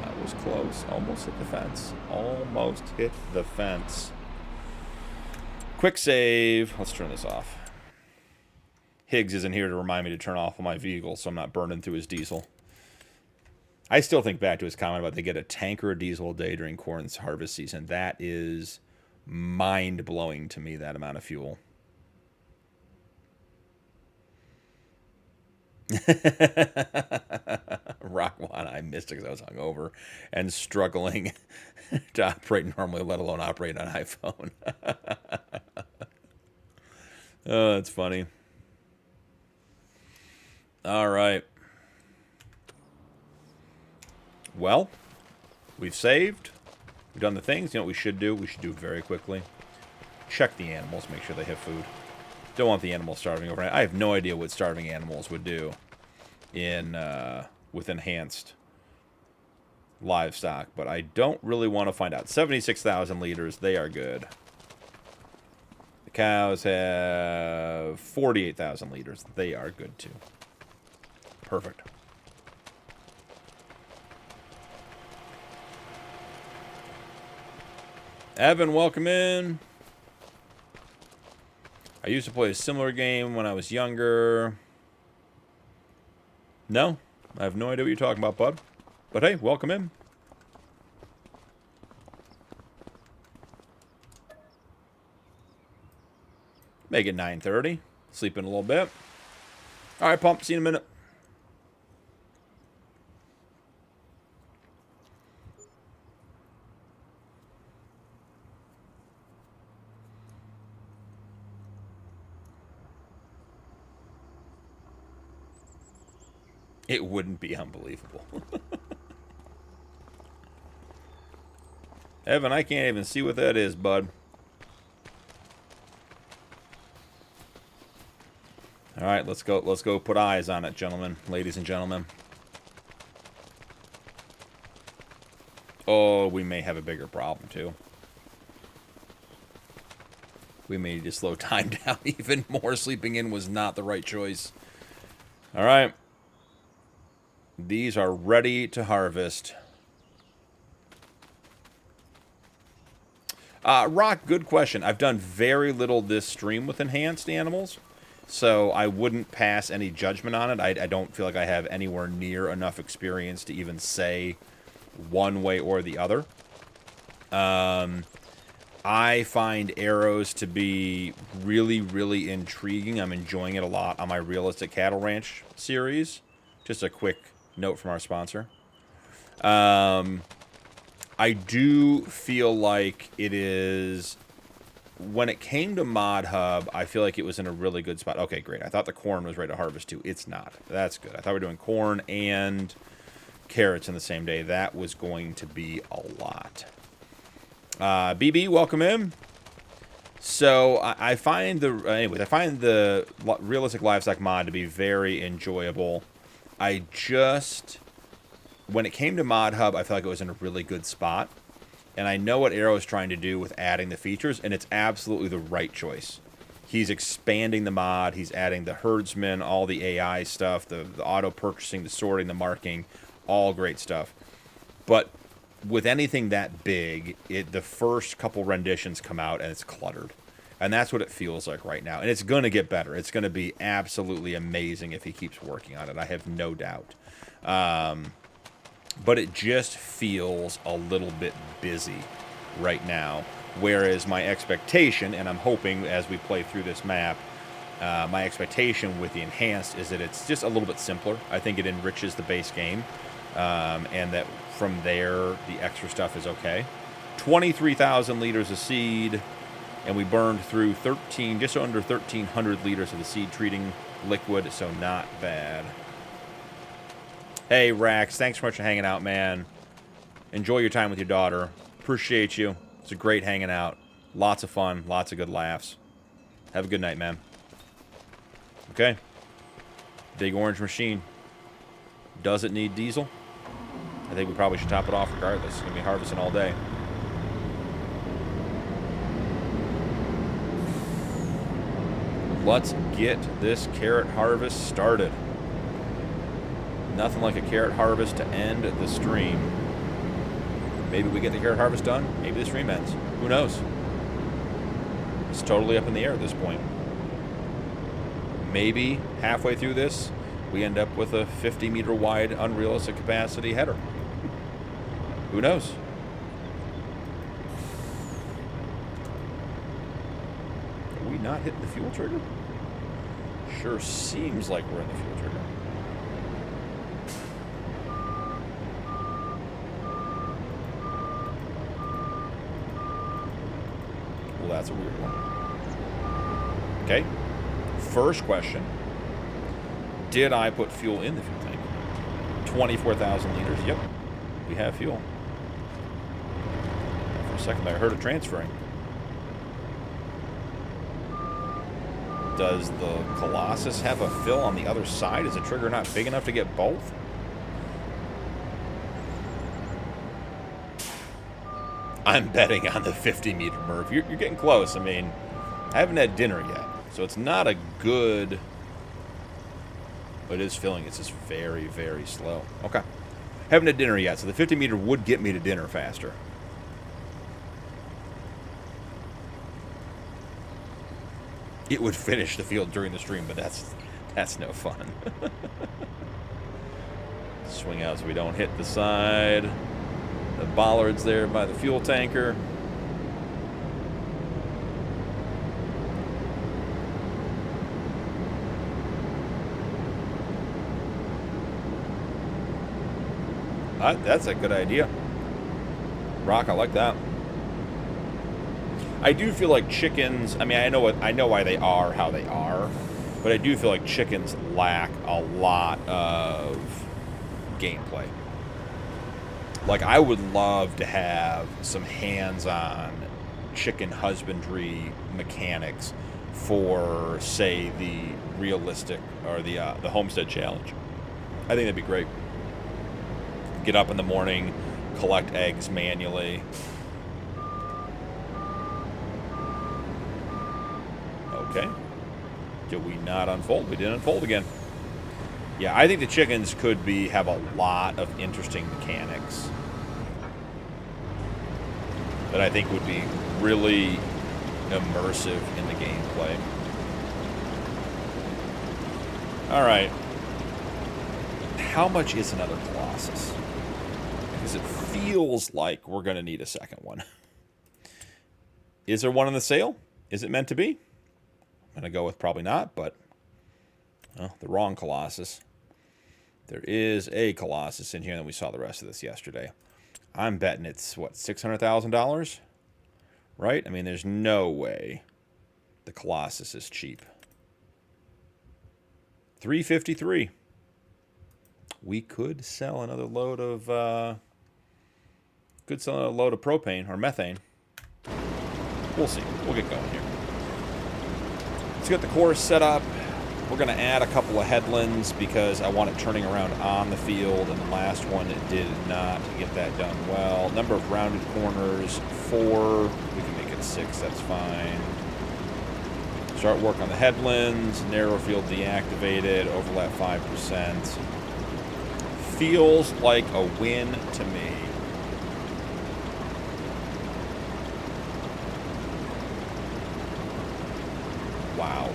That was close. Almost hit the fence. Almost hit the fence. Quick save. Let's turn this off. Higgs isn't here to remind me to turn off my vehicle so I'm not burning through his diesel. I still think back to his comment about they get a tanker of diesel a day during corn's harvest season. That is mind-blowing to me, that amount of fuel. Rockwan, I missed it because I was hungover and struggling to operate normally, let alone operate on iPhone. Oh, that's funny. All right. Well, we've saved. We've done the things. You know what we should do? We should do very quickly. Check the animals, make sure they have food. Don't want the animals starving overnight. I have no idea what starving animals would do in with enhanced livestock, but I don't really want to find out. 76,000 liters, they are good. The cows have 48,000 liters. They are good too. Perfect. Evan, welcome in. I used to play a similar game when I was younger. No, I have no idea what you're talking about, bud. But hey, welcome in. Make it 9:30. Sleep in a little bit. All right, Pump. See you in a minute. It wouldn't be unbelievable. Evan, I can't even see what that is, bud. All right, let's go. Let's go put eyes on it, gentlemen, ladies and gentlemen. Oh, we may have a bigger problem too. We may need to slow time down even more. Sleeping in was not the right choice. All right. These are ready to harvest. Rock, good question. I've done very little this stream with enhanced animals, so I wouldn't pass any judgment on it. I don't feel like I have anywhere near enough experience to even say one way or the other. I find arrows to be really, really intriguing. I'm enjoying it a lot on my Realistic Cattle Ranch series. Just a quick note from our sponsor. I do feel like it is, when it came to Mod Hub, I feel like it was in a really good spot. Okay, great. I thought the corn was ready to harvest too. It's not. That's good. I thought we were doing corn and carrots in the same day. That was going to be a lot. BB, welcome in. So I find I find the Realistic Livestock mod to be very enjoyable. I just, when it came to Mod Hub, I felt like it was in a really good spot. And I know what Arrow is trying to do with adding the features, and it's absolutely the right choice. He's expanding the mod, he's adding the herdsman, all the AI stuff, the auto purchasing, the sorting, the marking, all great stuff. But with anything that big, the first couple renditions come out and it's cluttered. And that's what it feels like right now. And it's going to get better. It's going to be absolutely amazing if he keeps working on it. I have no doubt. But it just feels a little bit busy right now. Whereas my expectation, and I'm hoping as we play through this map, my expectation with the enhanced is that it's just a little bit simpler. I think it enriches the base game. And that from there, the extra stuff is okay. 23,000 liters of seed. And we burned through just under 1,300 liters of the seed treating liquid, so not bad. Hey, Rax, thanks so much for hanging out, man. Enjoy your time with your daughter. Appreciate you. It's a great hanging out. Lots of fun, lots of good laughs. Have a good night, man. Okay. Big orange machine. Does it need diesel? I think we probably should top it off regardless. It's going to be harvesting all day. Let's get this carrot harvest started. Nothing like a carrot harvest to end the stream. Maybe we get the carrot harvest done. Maybe the stream ends. Who knows? It's totally up in the air at this point. Maybe halfway through this, we end up with a 50-meter wide unrealistic capacity header. Who knows? Are we not hitting the fuel trigger? Sure seems like we're in the fuel trigger. Well, that's a weird one. Okay. First question. Did I put fuel in the fuel tank? 24,000 liters. Yep. We have fuel. For a second, I heard it transferring. Does the Colossus have a fill on the other side? Is the trigger not big enough to get both? I'm betting on the 50-meter Murph. You're getting close. I mean, I haven't had dinner yet, so it's not a good... But it is filling. It's just very, very slow. Okay. Haven't had dinner yet, so the 50-meter would get me to dinner faster. It would finish the field during the stream, but that's no fun. swing out so we don't hit the side. The bollards there by the fuel tanker. That's a good idea. Rock, I like that. I do feel like chickens, I mean, I know why they are how they are, but I do feel like chickens lack a lot of gameplay. Like, I would love to have some hands-on chicken husbandry mechanics for, say, the realistic or the homestead challenge. I think that'd be great. Get up in the morning, collect eggs manually. Okay. Did we not unfold? We didn't unfold again. Yeah, I think the chickens could have a lot of interesting mechanics that I think would be really immersive in the gameplay. All right. How much is another Colossus? Because it feels like we're going to need a second one. Is there one on the sale? Is it meant to be? I'm going to go with probably not, but well, the wrong Colossus. There is a Colossus in here, and we saw the rest of this yesterday. I'm betting it's, what, $600,000? Right? I mean, there's no way the Colossus is cheap. $353. We could sell another load of propane or methane. We'll see. We'll get going here. Let's get the course set up. We're going to add a couple of headlands because I want it turning around on the field, and the last one it did not get that done well. Number of rounded corners, 4. We can make it 6. That's fine. Start work on the headlands. Narrow field deactivated. Overlap 5%. Feels like a win to me. Wow.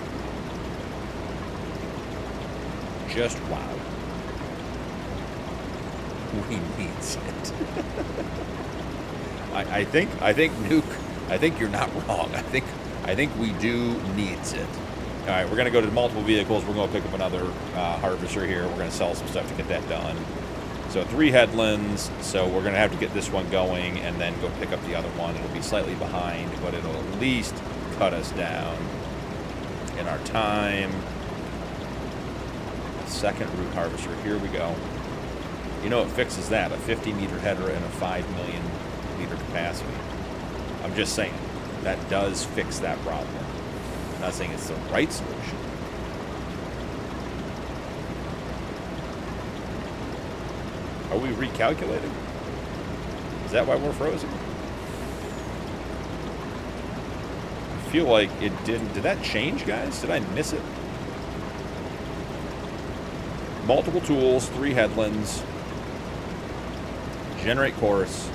Just wow. We needs it. I think Nuke, I think you're not wrong. I think we do needs it. All right, we're going to go to multiple vehicles. We're going to pick up another harvester here. We're going to sell some stuff to get that done. So 3 headlands. So we're going to have to get this one going and then go pick up the other one. It'll be slightly behind, but it'll at least cut us down in our time. Second root harvester. Here we go. You know, it fixes that. A 50-meter header and a 5 million liter capacity. I'm just saying, that does fix that problem. I'm not saying it's the right solution. Are we recalculating? Is that why we're frozen? I feel like it didn't. Did that change, guys? Did I miss it? Multiple tools, 3 headlands. Generate course.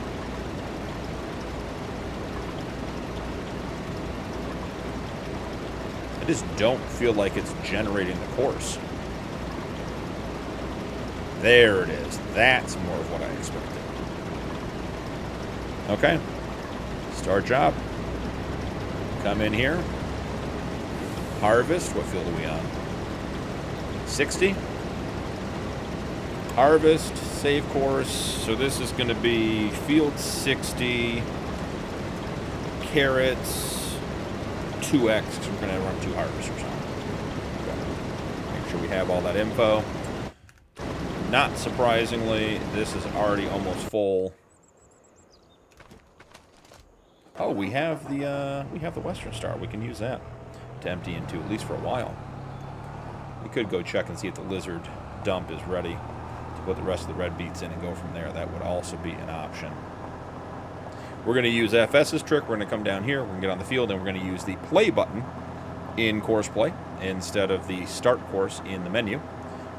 I just don't feel like it's generating the course. There it is. That's more of what I expected. Okay. Start job. Come in here. Harvest. What field are we on? 60. Harvest. Save course. So this is going to be field 60. Carrots. 2x, because we're going to run 2 harvesters on. Okay. Make sure we have all that info. Not surprisingly, this is already almost full. Oh, we have the Western Star. We can use that to empty into, at least for a while. We could go check and see if the Lizard dump is ready to put the rest of the red beets in and go from there. That would also be an option. We're going to use FS's trick. We're going to come down here. We're going to get on the field, and we're going to use the play button in course play instead of the start course in the menu,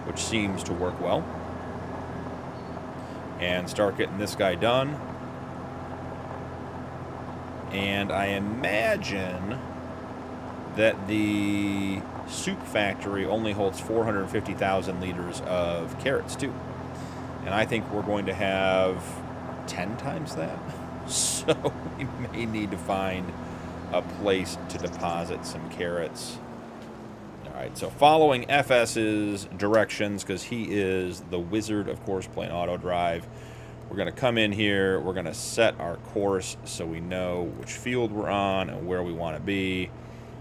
which seems to work well. And start getting this guy done. And I imagine that the soup factory only holds 450,000 liters of carrots, too. And I think we're going to have 10 times that. So we may need to find a place to deposit some carrots. All right, so following FS's directions, because he is the wizard, of course, playing auto drive. We're going to come in here. We're going to set our course so we know which field we're on and where we want to be.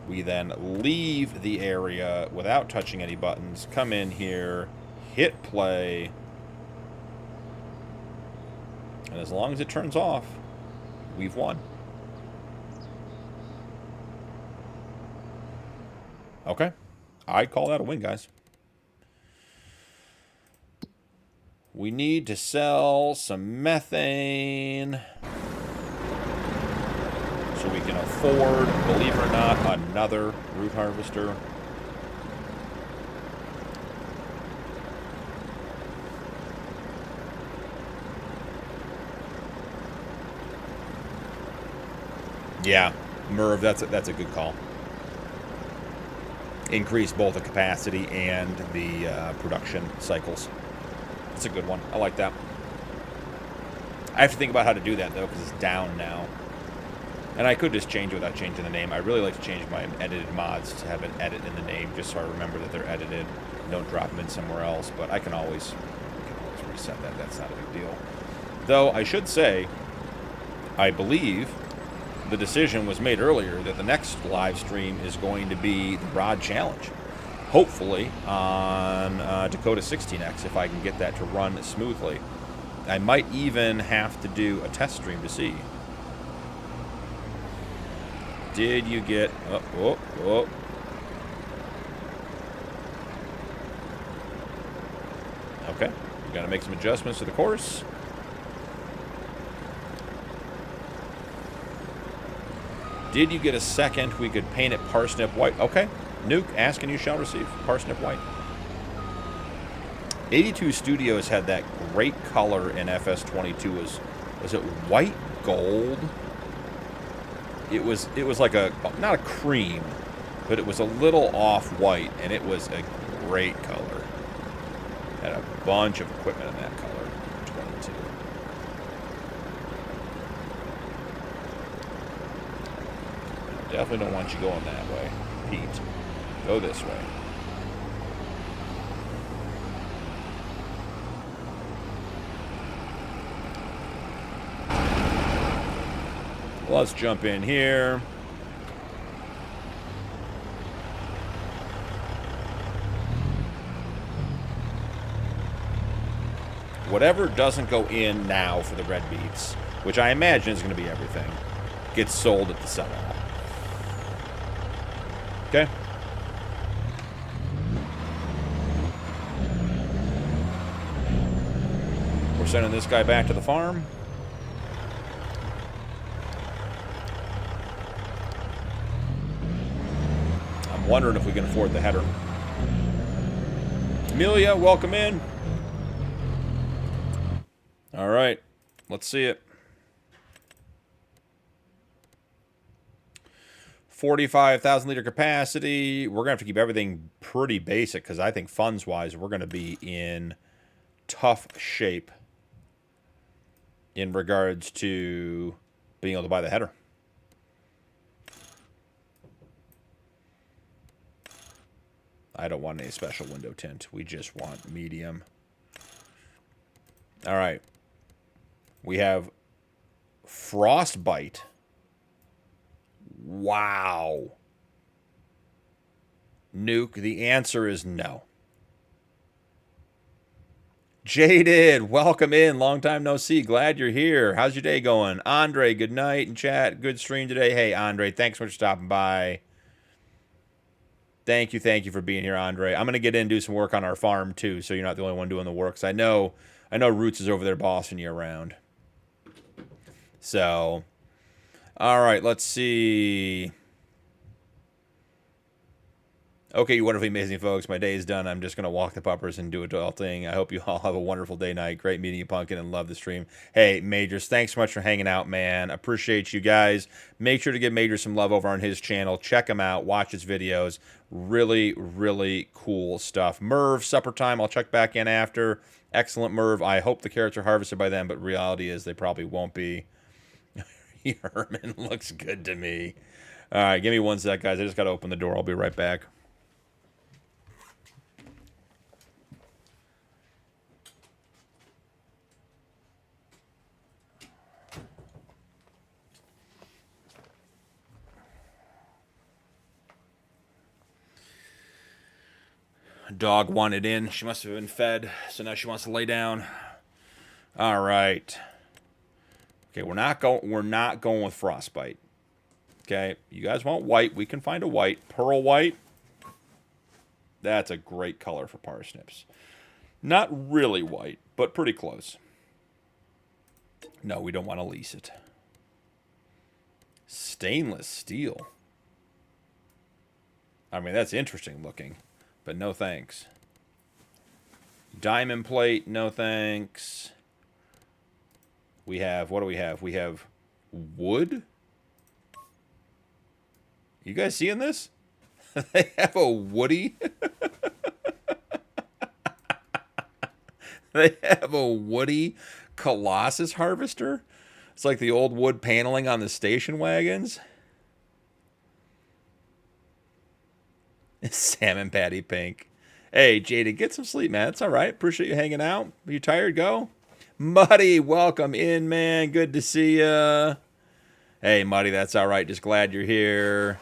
We then leave the area without touching any buttons. Come in here, hit play. And as long as it turns off, we've won. Okay. I'd call that a win, guys. We need to sell some methane so we can afford, believe it or not, another root harvester. Yeah, Merv, that's a good call. Increase both the capacity and the production cycles. That's a good one. I like that. I have to think about how to do that, though, because it's down now. And I could just change it without changing the name. I really like to change my edited mods to have an edit in the name, just so I remember that they're edited. Don't drop them in somewhere else, but I can always reset that. That's not a big deal. Though, I should say, I believe the decision was made earlier that the next live stream is going to be the Rod Challenge. Hopefully on Dakota 16X, if I can get that to run smoothly. I might even have to do a test stream to see. Did you get... Oh. Okay. We got to make some adjustments to the course. Did you get a second? We could paint it parsnip white. Okay. Nuke, ask and you shall receive. Parsnip white. 82 Studios had that great color in FS22. Was it white gold? It was like a, not a cream, but it was a little off-white, and it was a great color. Had a bunch of equipment in that color. 22. Definitely don't want you going that way, Pete. Go this way. Let's jump in here. Whatever doesn't go in now for the red beets, which I imagine is going to be everything, gets sold at the sell-off. Okay. We're sending this guy back to the farm. I'm wondering if we can afford the header. Amelia, welcome in. All right, let's see it. 45,000 liter capacity. We're going to have to keep everything pretty basic because I think funds-wise, we're going to be in tough shape in regards to being able to buy the header. I don't want any special window tint. We just want medium. All right. We have Frostbite. Wow. Nuke, the answer is no. Jaded, welcome in. Long time no see. Glad you're here. How's your day going? Andre, good night in chat. Good stream today. Hey, Andre, thanks so much for stopping by. Thank you for being here, Andre. I'm going to get in and do some work on our farm, too, so you're not the only one doing the work. 'Cause I know Roots is over there bossing you around. So, all right, let's see. Okay, you wonderfully amazing folks. My day is done. I'm just going to walk the puppers and do a dull thing. I hope you all have a wonderful day, night. Great meeting you, Punkin, and love the stream. Hey, Majors, thanks so much for hanging out, man. Appreciate you guys. Make sure to give Majors some love over on his channel. Check him out. Watch his videos. Really, really cool stuff. Merv, supper time. I'll check back in after. Excellent, Merv. I hope the carrots are harvested by then, but reality is they probably won't be. Herman looks good to me. All right, give me 1 sec, guys. I just got to open the door. I'll be right back. Dog wanted in. She must have been fed, so now she wants to lay down. All right. Okay, we're not going with frostbite. Okay, you guys want white? We can find a white. Pearl white. That's a great color for parsnips. Not really white, but pretty close. No, we don't want to lease it. Stainless steel. I mean, that's interesting looking. But no thanks. Diamond plate, no thanks. We have, what do we have? We have wood. You guys seeing this? They have a woody. They have a woody Colossus harvester. It's like the old wood paneling on the station wagons. Salmon patty pink. Hey, Jada, get some sleep, man. It's all right. Appreciate you hanging out. Are you tired? Go. Muddy, welcome in, man. Good to see ya. Hey, Muddy, that's all right. Just glad you're here.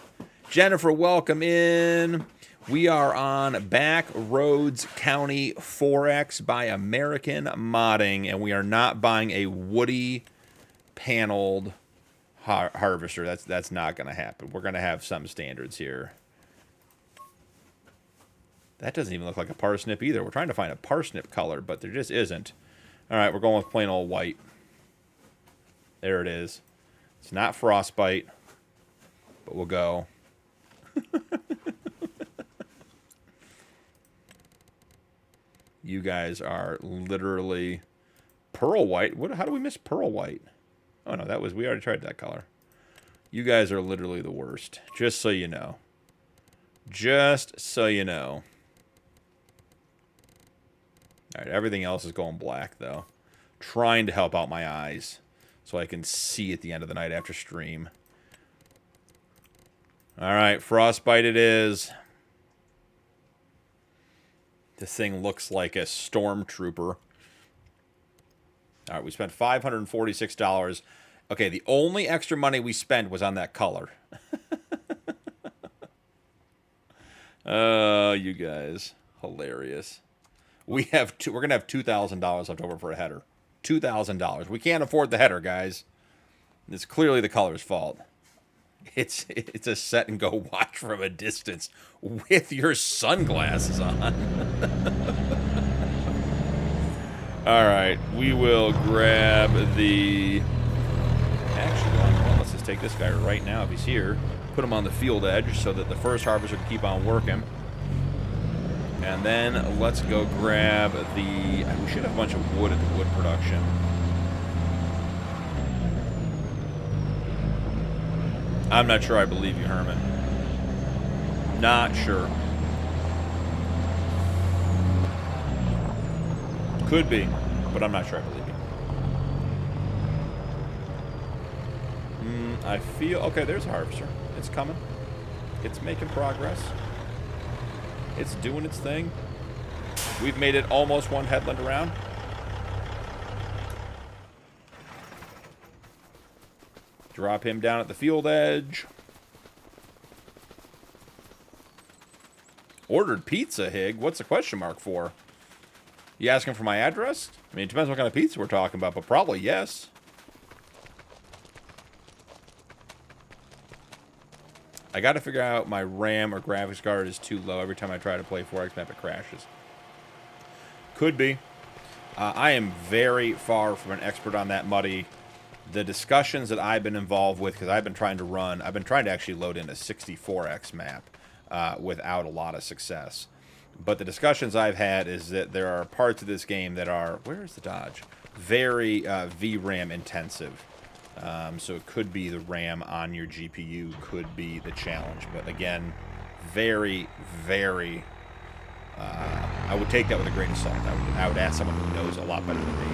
Jennifer, welcome in. We are on Back Roads County Forex by American Modding, and we are not buying a woody paneled harvester. That's not going to happen. We're going to have some standards here. That doesn't even look like a parsnip either. We're trying to find a parsnip color, but there just isn't. All right, we're going with plain old white. There it is. It's not frostbite, but we'll go. You guys are literally pearl white. How do we miss pearl white? Oh, no, we already tried that color. You guys are literally the worst, just so you know. Just so you know. All right, everything else is going black, though. Trying to help out my eyes so I can see at the end of the night after stream. All right, frostbite it is. This thing looks like a stormtrooper. All right, we spent $546. Okay, the only extra money we spent was on that color. Oh, you guys. Hilarious. We're going to have $2,000 left over for a header. $2,000. We can't afford the header, guys. It's clearly the color's fault. It's a set and go watch from a distance with your sunglasses on. All right, we will grab the... Actually, well, let's just take this guy right now if he's here. Put him on the field edge so that the first harvester can keep on working. And then let's go grab the... We should have a bunch of wood at the wood production. I'm not sure I believe you, Herman. Not sure. Could be, but I'm not sure I believe you. I feel... Okay, there's a harvester. It's coming. It's making progress. It's doing its thing. We've made it almost one headland around. Drop him down at the field edge. Ordered pizza, Hig. What's the question mark for? You asking for my address? I mean, it depends what kind of pizza we're talking about, but probably yes. I got to figure out my RAM or graphics card is too low. Every time I try to play Forex map, it crashes. Could be. I am very far from an expert on that, Muddy. The discussions that I've been involved with, because I've been trying to actually load in a 64X map. without a lot of success. But the discussions I've had is that there are parts of this game that are, where is the Dodge? Very VRAM intensive. So it could be the RAM on your GPU could be the challenge. But again, very, very, I would take that with a grain of salt. I would ask someone who knows a lot better than me.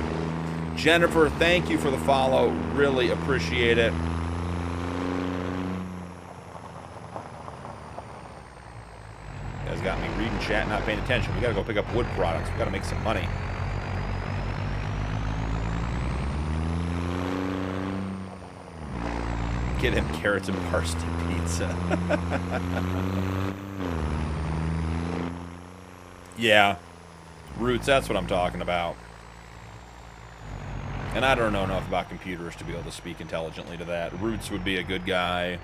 Jennifer, thank you for the follow. Really appreciate it. You guys got me reading chat, not paying attention. We got to go pick up wood products. We got to make some money. Get him carrots and parsnip pizza. Yeah. Roots, that's what I'm talking about. And I don't know enough about computers to be able to speak intelligently to that. Roots would be a good guy.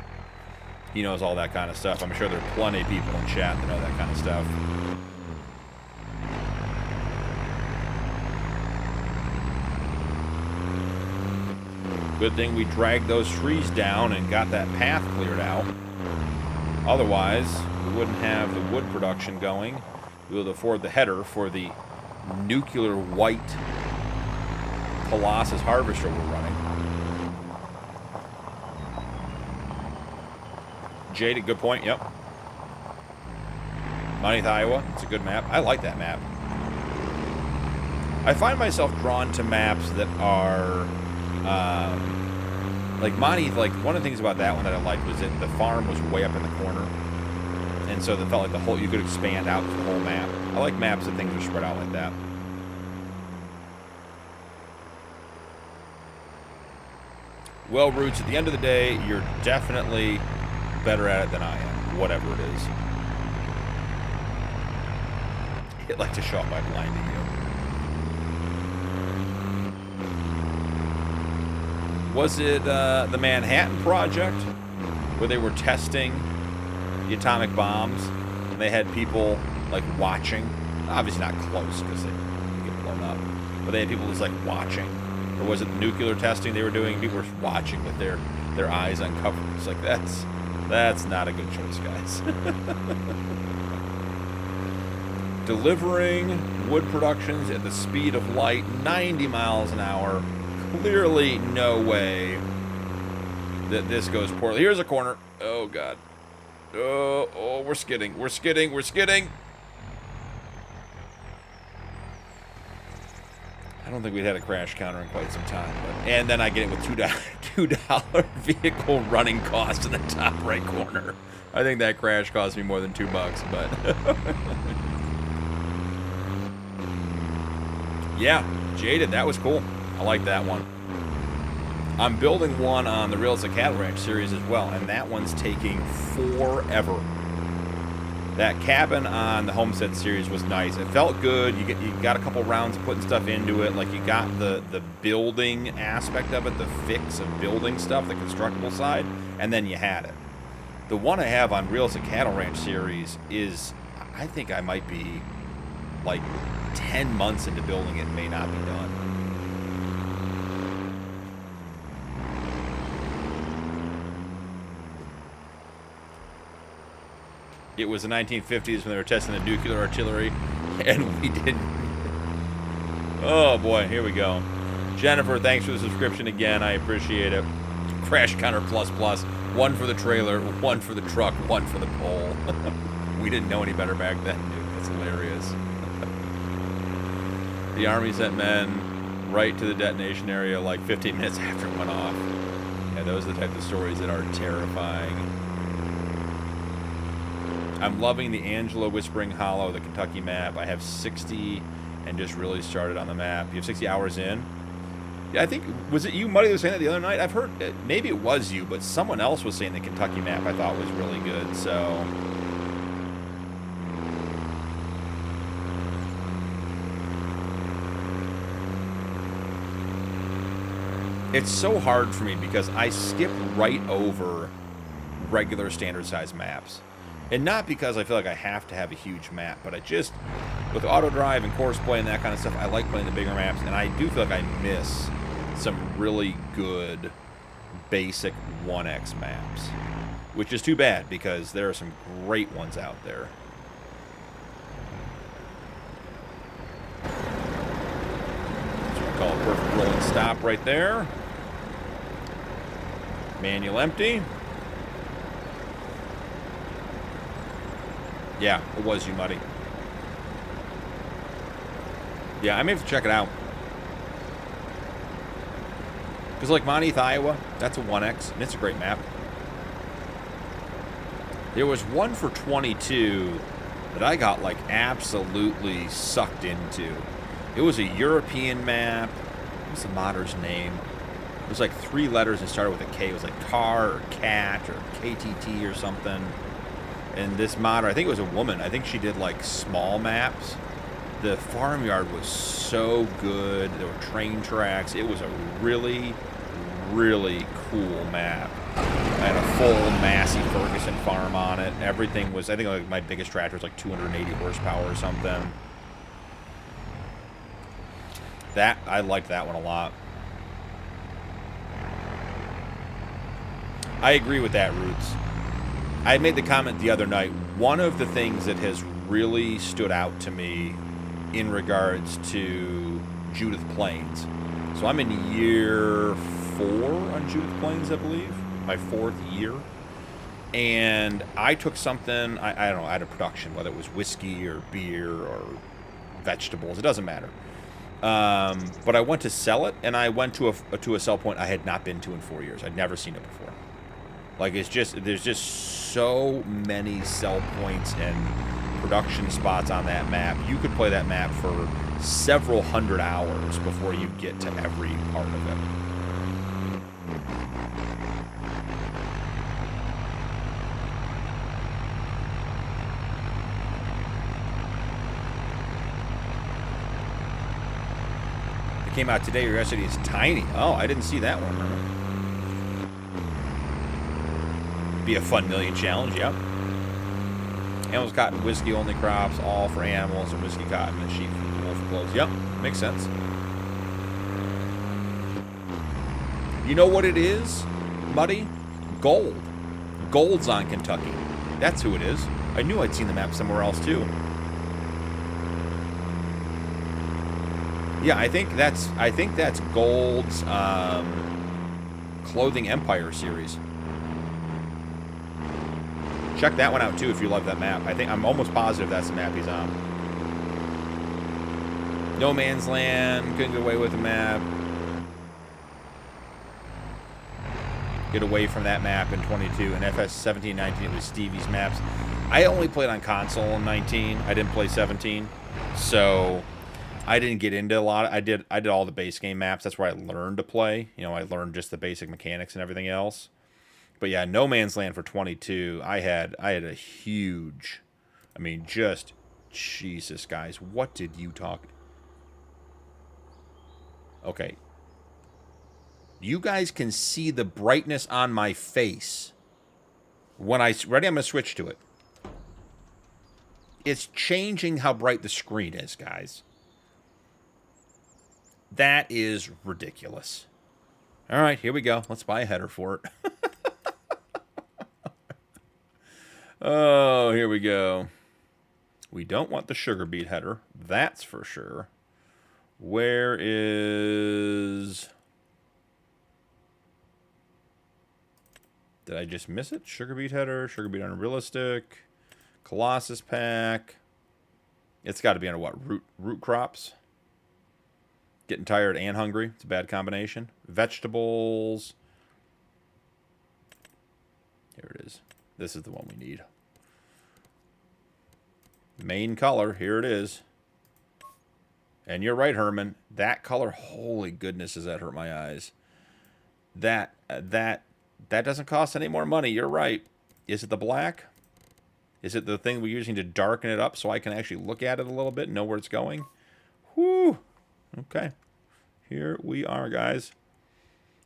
He knows all that kind of stuff. I'm sure there are plenty of people in chat that know that kind of stuff. Good thing we dragged those trees down and got that path cleared out. Otherwise, we wouldn't have the wood production going. We would afford the header for the nuclear white Colossus harvester we're running. Jade, good point, yep. Monteith, Iowa, it's a good map. I like that map. I find myself drawn to maps that are, like Monteith, like one of the things about that one that I liked was that the farm was way up in the corner. And so it felt like the whole, you could expand out the whole map. I like maps that things are spread out like that. Well, Roots, at the end of the day, you're definitely better at it than I am, whatever it is. I'd like to show up by blinding you. Was it the Manhattan Project where they were testing the atomic bombs and they had people like watching? Obviously not close because they get blown up, but they had people just like watching. Or was it the nuclear testing they were doing? People were watching with their eyes uncovered. It's like, that's not a good choice, guys. Delivering wood productions at the speed of light, 90 miles an hour. Clearly no way that this goes poorly. Here's a corner. Oh, God. Oh, we're skidding. We're skidding. We're skidding. I don't think we'd had a crash counter in quite some time. But, and then I get it with $2 vehicle running cost in the top right corner. I think that crash cost me more than $2, but... Yeah, Jaded, that was cool. I like that one. I'm building one on the Reels of Cattle Ranch series as well, and that one's taking forever. That cabin on the Homestead series was nice. It felt good. You got a couple rounds of putting stuff into it. Like you got the building aspect of it, the fix of building stuff, the constructible side, and then you had it. The one I have on Reels of Cattle Ranch series is, I think I might be like 10 months into building it and may not be done. It was the 1950s when they were testing the nuclear artillery, and we didn't. Oh boy, here we go. Jennifer, thanks for the subscription again. I appreciate it. Crash counter plus. One for the trailer, one for the truck, one for the pole. We didn't know any better back then, dude. That's hilarious. The Army sent men right to the detonation area like 15 minutes after it went off. Yeah, those are the type of stories that are terrifying. I'm loving the Angela Whispering Hollow, the Kentucky map. I have 60 and just really started on the map. You have 60 hours in? Yeah, I think, was it you, Muddy, that was saying that the other night? I've heard, maybe it was you, but someone else was saying the Kentucky map I thought was really good, so... It's so hard for me because I skip right over regular standard size maps. And not because I feel like I have to have a huge map, but I just, with auto drive and course play and that kind of stuff, I like playing the bigger maps, and I do feel like I miss some really good basic 1x maps, which is too bad because there are some great ones out there. That's what we call a perfect rolling stop right there. Manual empty. Yeah, it was you, Muddy. Yeah, I may have to check it out. Because like Monteith, Iowa, that's a 1x, and it's a great map. There was one for 22 that I got like absolutely sucked into. It was a European map. What's the modder's name? It was like 3 letters and started with a K. It was like car or cat or KTT or something. And this modder, I think it was a woman. I think she did like small maps. The farmyard was so good. There were train tracks. It was a really, really cool map. I had a full Massey Ferguson farm on it. Everything was, I think like my biggest tractor was like 280 horsepower or something. That, I liked that one a lot. I agree with that, Roots. I made the comment the other night. One of the things that has really stood out to me in regards to Judith Plains. So I'm in year 4 on Judith Plains, I believe. My 4th year. And I took something, I don't know, out of production, whether it was whiskey or beer or vegetables, it doesn't matter. But I went to sell it, and I went to a sell point I had not been to in 4 years. I'd never seen it before. Like, it's just, there's just so many sell points and production spots on that map. You could play that map for several hundred hours before you get to every part of it. It came out today or yesterday. It's tiny. Oh, I didn't see that one. Be a fun million challenge, yep. Animals, cotton, whiskey only crops, all for animals, and whiskey, cotton, and sheep, wool for clothes. Yep, makes sense. You know what it is, Muddy? Gold. Gold's on Kentucky. That's who it is. I knew I'd seen the map somewhere else too. Yeah, I think that's Gold's Clothing Empire series. Check that one out too if you love that map. I'm almost positive that's the map he's on. No Man's Land, couldn't get away with the map. Get away from that map in 22. And FS 17, 19, it was Stevie's maps. I only played on console in 19. I didn't play 17. So I didn't get into a lot. I did all the base game maps. That's where I learned to play. You know, I learned just the basic mechanics and everything else. But yeah, No Man's Land for 22, I had a huge, I mean, just, Jesus, guys, what did you talk? Okay. You guys can see the brightness on my face. When ready, I'm going to switch to it. It's changing how bright the screen is, guys. That is ridiculous. All right, here we go. Let's buy a header for it. Oh, here we go. We don't want the sugar beet header. That's for sure. Where is... Did I just miss it? Sugar beet header, sugar beet unrealistic, Colossus pack. It's got to be under what? Root crops. Getting tired and hungry. It's a bad combination. Vegetables. Here it is. This is the one we need. Main color. Here it is. And you're right, Herman. That color, holy goodness, does that hurt my eyes. That doesn't cost any more money. You're right. Is it the black? Is it the thing we're using to darken it up so I can actually look at it a little bit and know where it's going? Whew. Okay. Here we are, guys.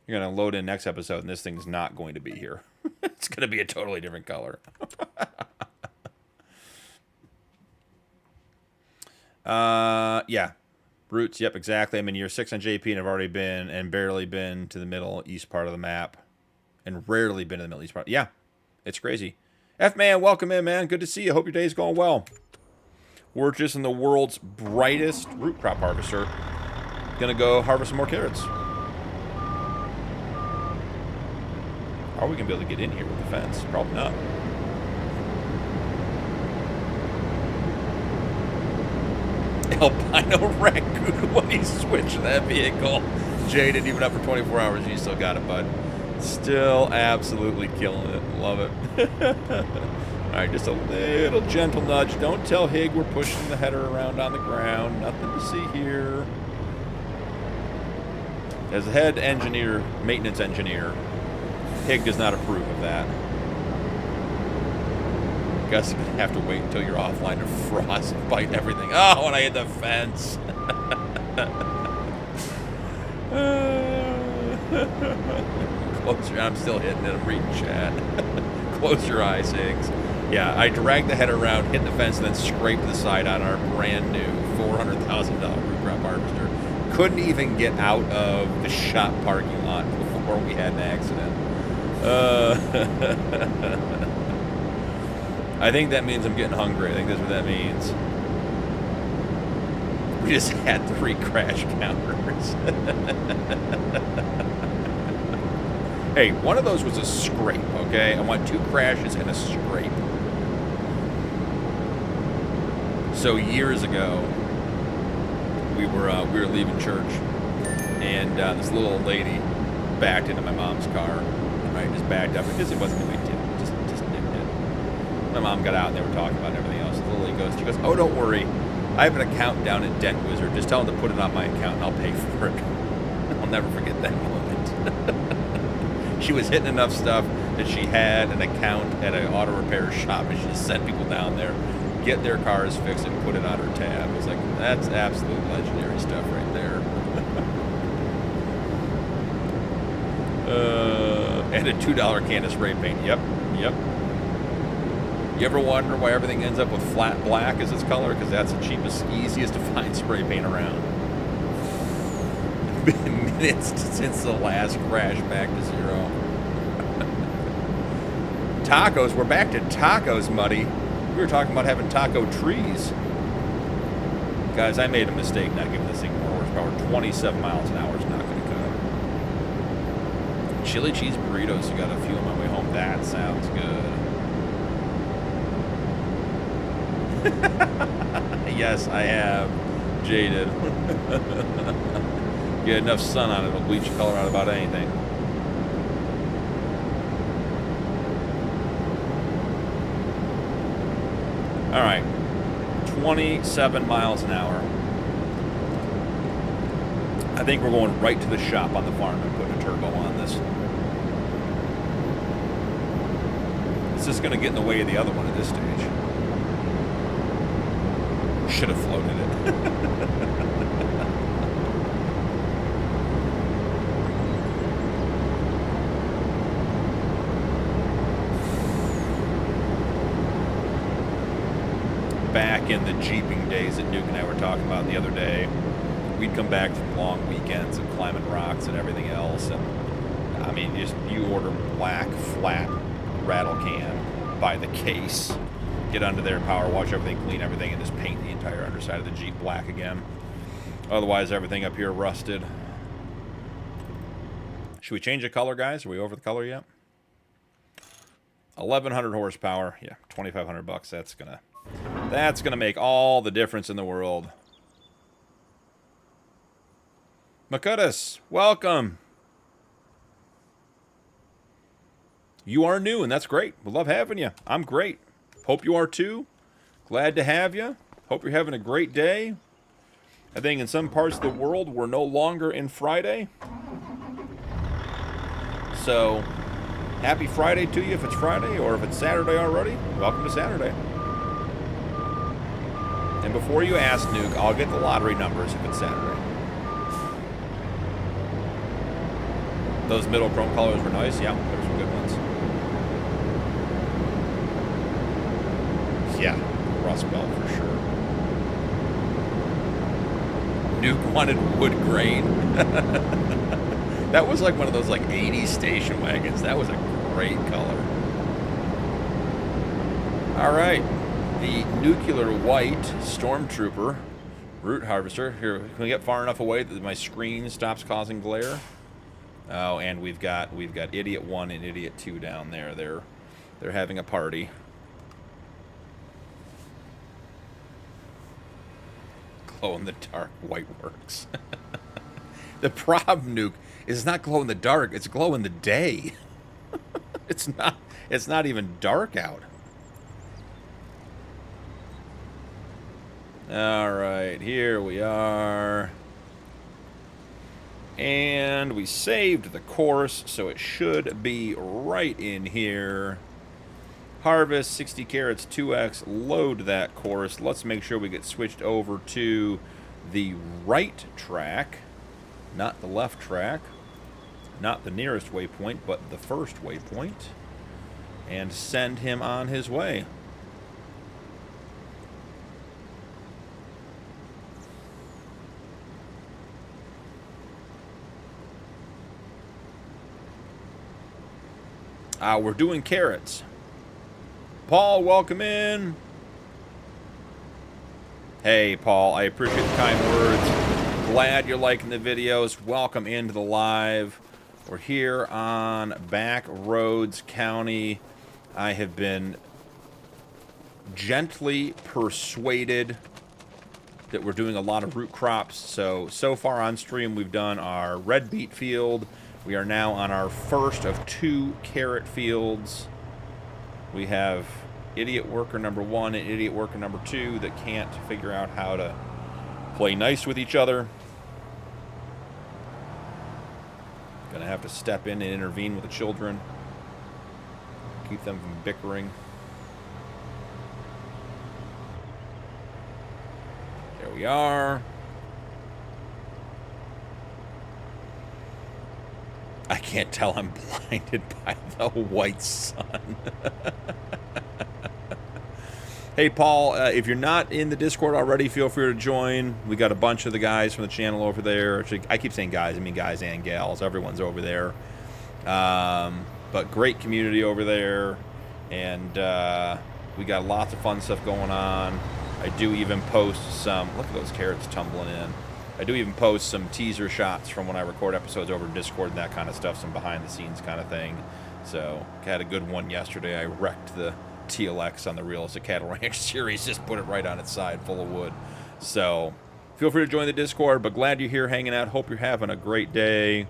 You're going to load in next episode, and this thing's not going to be here. It's going to be a totally different color. Yeah. Roots, yep, exactly. I'm in year 6 on JP, and I've already been and barely been to the middle east part of the map. and rarely been in the Middle East. Yeah, it's crazy. F-Man, welcome in, man. Good to see you. Hope your day's going well. We're just in the world's brightest root crop harvester. Gonna go harvest some more carrots. Are we gonna be able to get in here with the fence? Probably not. Albino raccoon when he switched that vehicle. Jay didn't even up for 24 hours and you still got it, bud. Still absolutely killing it. Love it. Alright, just a little gentle nudge. Don't tell Hig we're pushing the header around on the ground. Nothing to see here. As the head engineer, maintenance engineer, Hig does not approve of that. Guess you're gonna have to wait until you're offline to frostbite everything. Oh, when I hit the fence. Close your, I'm still hitting it. I'm reading chat. Close your eyes, Higgs. Yeah, I dragged the head around, hit the fence, and then scraped the side on our brand new $400,000 root crop harvester. Couldn't even get out of the shop parking lot before we had an accident. I think that means I'm getting hungry. I think that's what that means. We just had 3 crash counters. Hey, one of those was a scrape, okay? I want 2 crashes and a scrape. So years ago, we were leaving church, and this little old lady backed into my mom's car. Right, just backed up because it wasn't a big deal. Just nipped it. My mom got out and they were talking about everything else. The little lady goes, she goes, "Oh, don't worry. I have an account down at Dent Wizard. Just tell them to put it on my account and I'll pay for it." I'll never forget that moment. She was hitting enough stuff that she had an account at an auto repair shop, and she just sent people down there, get their cars fixed, and put it on her tab. I was like, that's absolute legendary stuff right there. And a $2 can of spray paint. Yep. You ever wonder why everything ends up with flat black as its color? Because that's the cheapest, easiest to find spray paint around. Minutes since the last crash, back to 0. Tacos. We're back to tacos, Muddy. We were talking about having taco trees. Guys, I made a mistake not giving this thing more horsepower. 27 miles an hour is not going to cut it. Chili cheese burritos. I got a few on my way home. That sounds good. Yes, I have. Jaded. Get enough sun on it, it'll bleach the color out about anything. Alright. 27 miles an hour. I think we're going right to the shop on the farm and putting a turbo on this. This is going to get in the way of the other one at this stage. Should have floated it. Back in the jeeping days that Nuke and I were talking about the other day, we'd come back from long weekends and climbing rocks and everything else, and I mean, you order black flat rattle can by the case, get under there, power wash everything, clean everything, and just paint the entire underside of the Jeep black again. Otherwise, everything up here rusted. Should we change the color, guys? Are we over the color yet? 1,100 horsepower. Yeah, 2,500 bucks. That's gonna make all the difference in the world. Makutas, welcome. You are new, and that's great. We love having you. I'm great. Hope you are too. Glad to have you. Hope you're having a great day. I think in some parts of the world, we're no longer in Friday. So, happy Friday to you if it's Friday, or if it's Saturday already, welcome to Saturday. And before you ask, Nuke, I'll get the lottery numbers if it's Saturday. Those middle chrome colors were nice. Yeah, there were some good ones. Yeah, Rust Belt for sure. Nuke wanted wood grain. That was like one of those like 80s station wagons. That was a great color. All right, the nuclear white Stormtrooper root harvester. Here, can we get far enough away that my screen stops causing glare? Oh, and we've got Idiot 1 and Idiot 2 down there. They're having a party. Glow in the dark white works. The problem, Nuke, is not glow in the dark. It's glow in the day. It's not even dark out. All right, here we are. And we saved the course, so it should be right in here. Harvest, 60 carats, 2x, load that course. Let's make sure we get switched over to the right track, not the left track, not the nearest waypoint, but the first waypoint, and send him on his way. We're doing carrots. Paul, welcome in. Hey, Paul, I appreciate the kind words. Glad you're liking the videos. Welcome into the live. We're here on Back Roads County. I have been gently persuaded that we're doing a lot of root crops. So far on stream, we've done our red beet field. We are now on our first of 2 carrot fields. We have idiot worker number 1 and idiot worker number 2 that can't figure out how to play nice with each other. Gonna have to step in and intervene with the children. Keep them from bickering. There we are. I can't tell I'm blinded by the white sun. Hey, Paul, if you're not in the Discord already, feel free to join. We got a bunch of the guys from the channel over there. Actually, I keep saying guys. I mean guys and gals. Everyone's over there. But great community over there. And we got lots of fun stuff going on. I do even post some... Look at those carrots tumbling in. I do even post some teaser shots from when I record episodes over Discord and that kind of stuff, some behind-the-scenes kind of thing. So, had a good one yesterday. I wrecked the TLX on the Realistic Cattle Ranch series, just put it right on its side, full of wood. So, feel free to join the Discord, but glad you're here hanging out. Hope you're having a great day.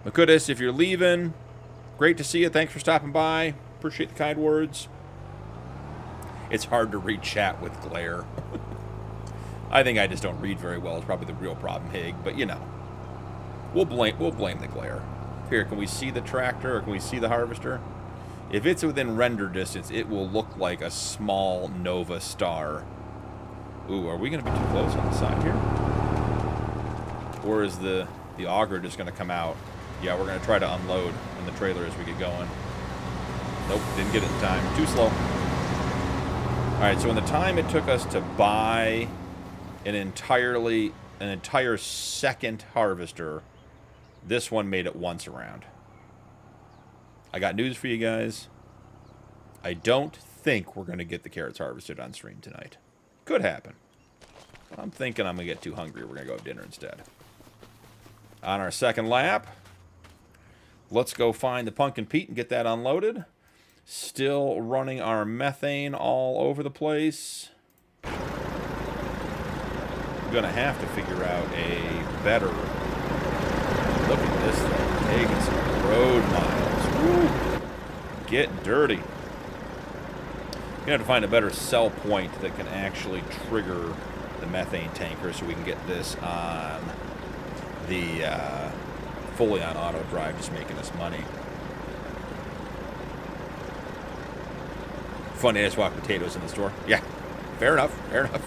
Makudis, if you're leaving, great to see you. Thanks for stopping by. Appreciate the kind words. It's hard to read chat with glare. I think I just don't read very well. It's probably the real problem, Hig. But, you know, we'll blame the glare. Here, can we see the tractor or can we see the harvester? If it's within render distance, it will look like a small Nova star. Ooh, are we going to be too close on the side here? Or is the auger just going to come out? Yeah, we're going to try to unload in the trailer as we get going. Nope, didn't get it in time. Too slow. All right, so in the time it took us to buy an entire second harvester, this one made it once around. I got news for you guys. I don't think we're going to get the carrots harvested on stream tonight. Could happen. I'm thinking I'm going to get too hungry. We're going to go have dinner instead. On our second lap, let's go find the Punkin Pete and get that unloaded. Still running our methane all over the place. I'm going to have to figure out a better... Look at this thing. Taking some road miles. Woo. Get dirty. Going to have to find a better sell point that can actually trigger the methane tanker so we can get this on the fully on auto drive, just making us money. Funny, I just walk potatoes in the store. Yeah, fair enough, fair enough.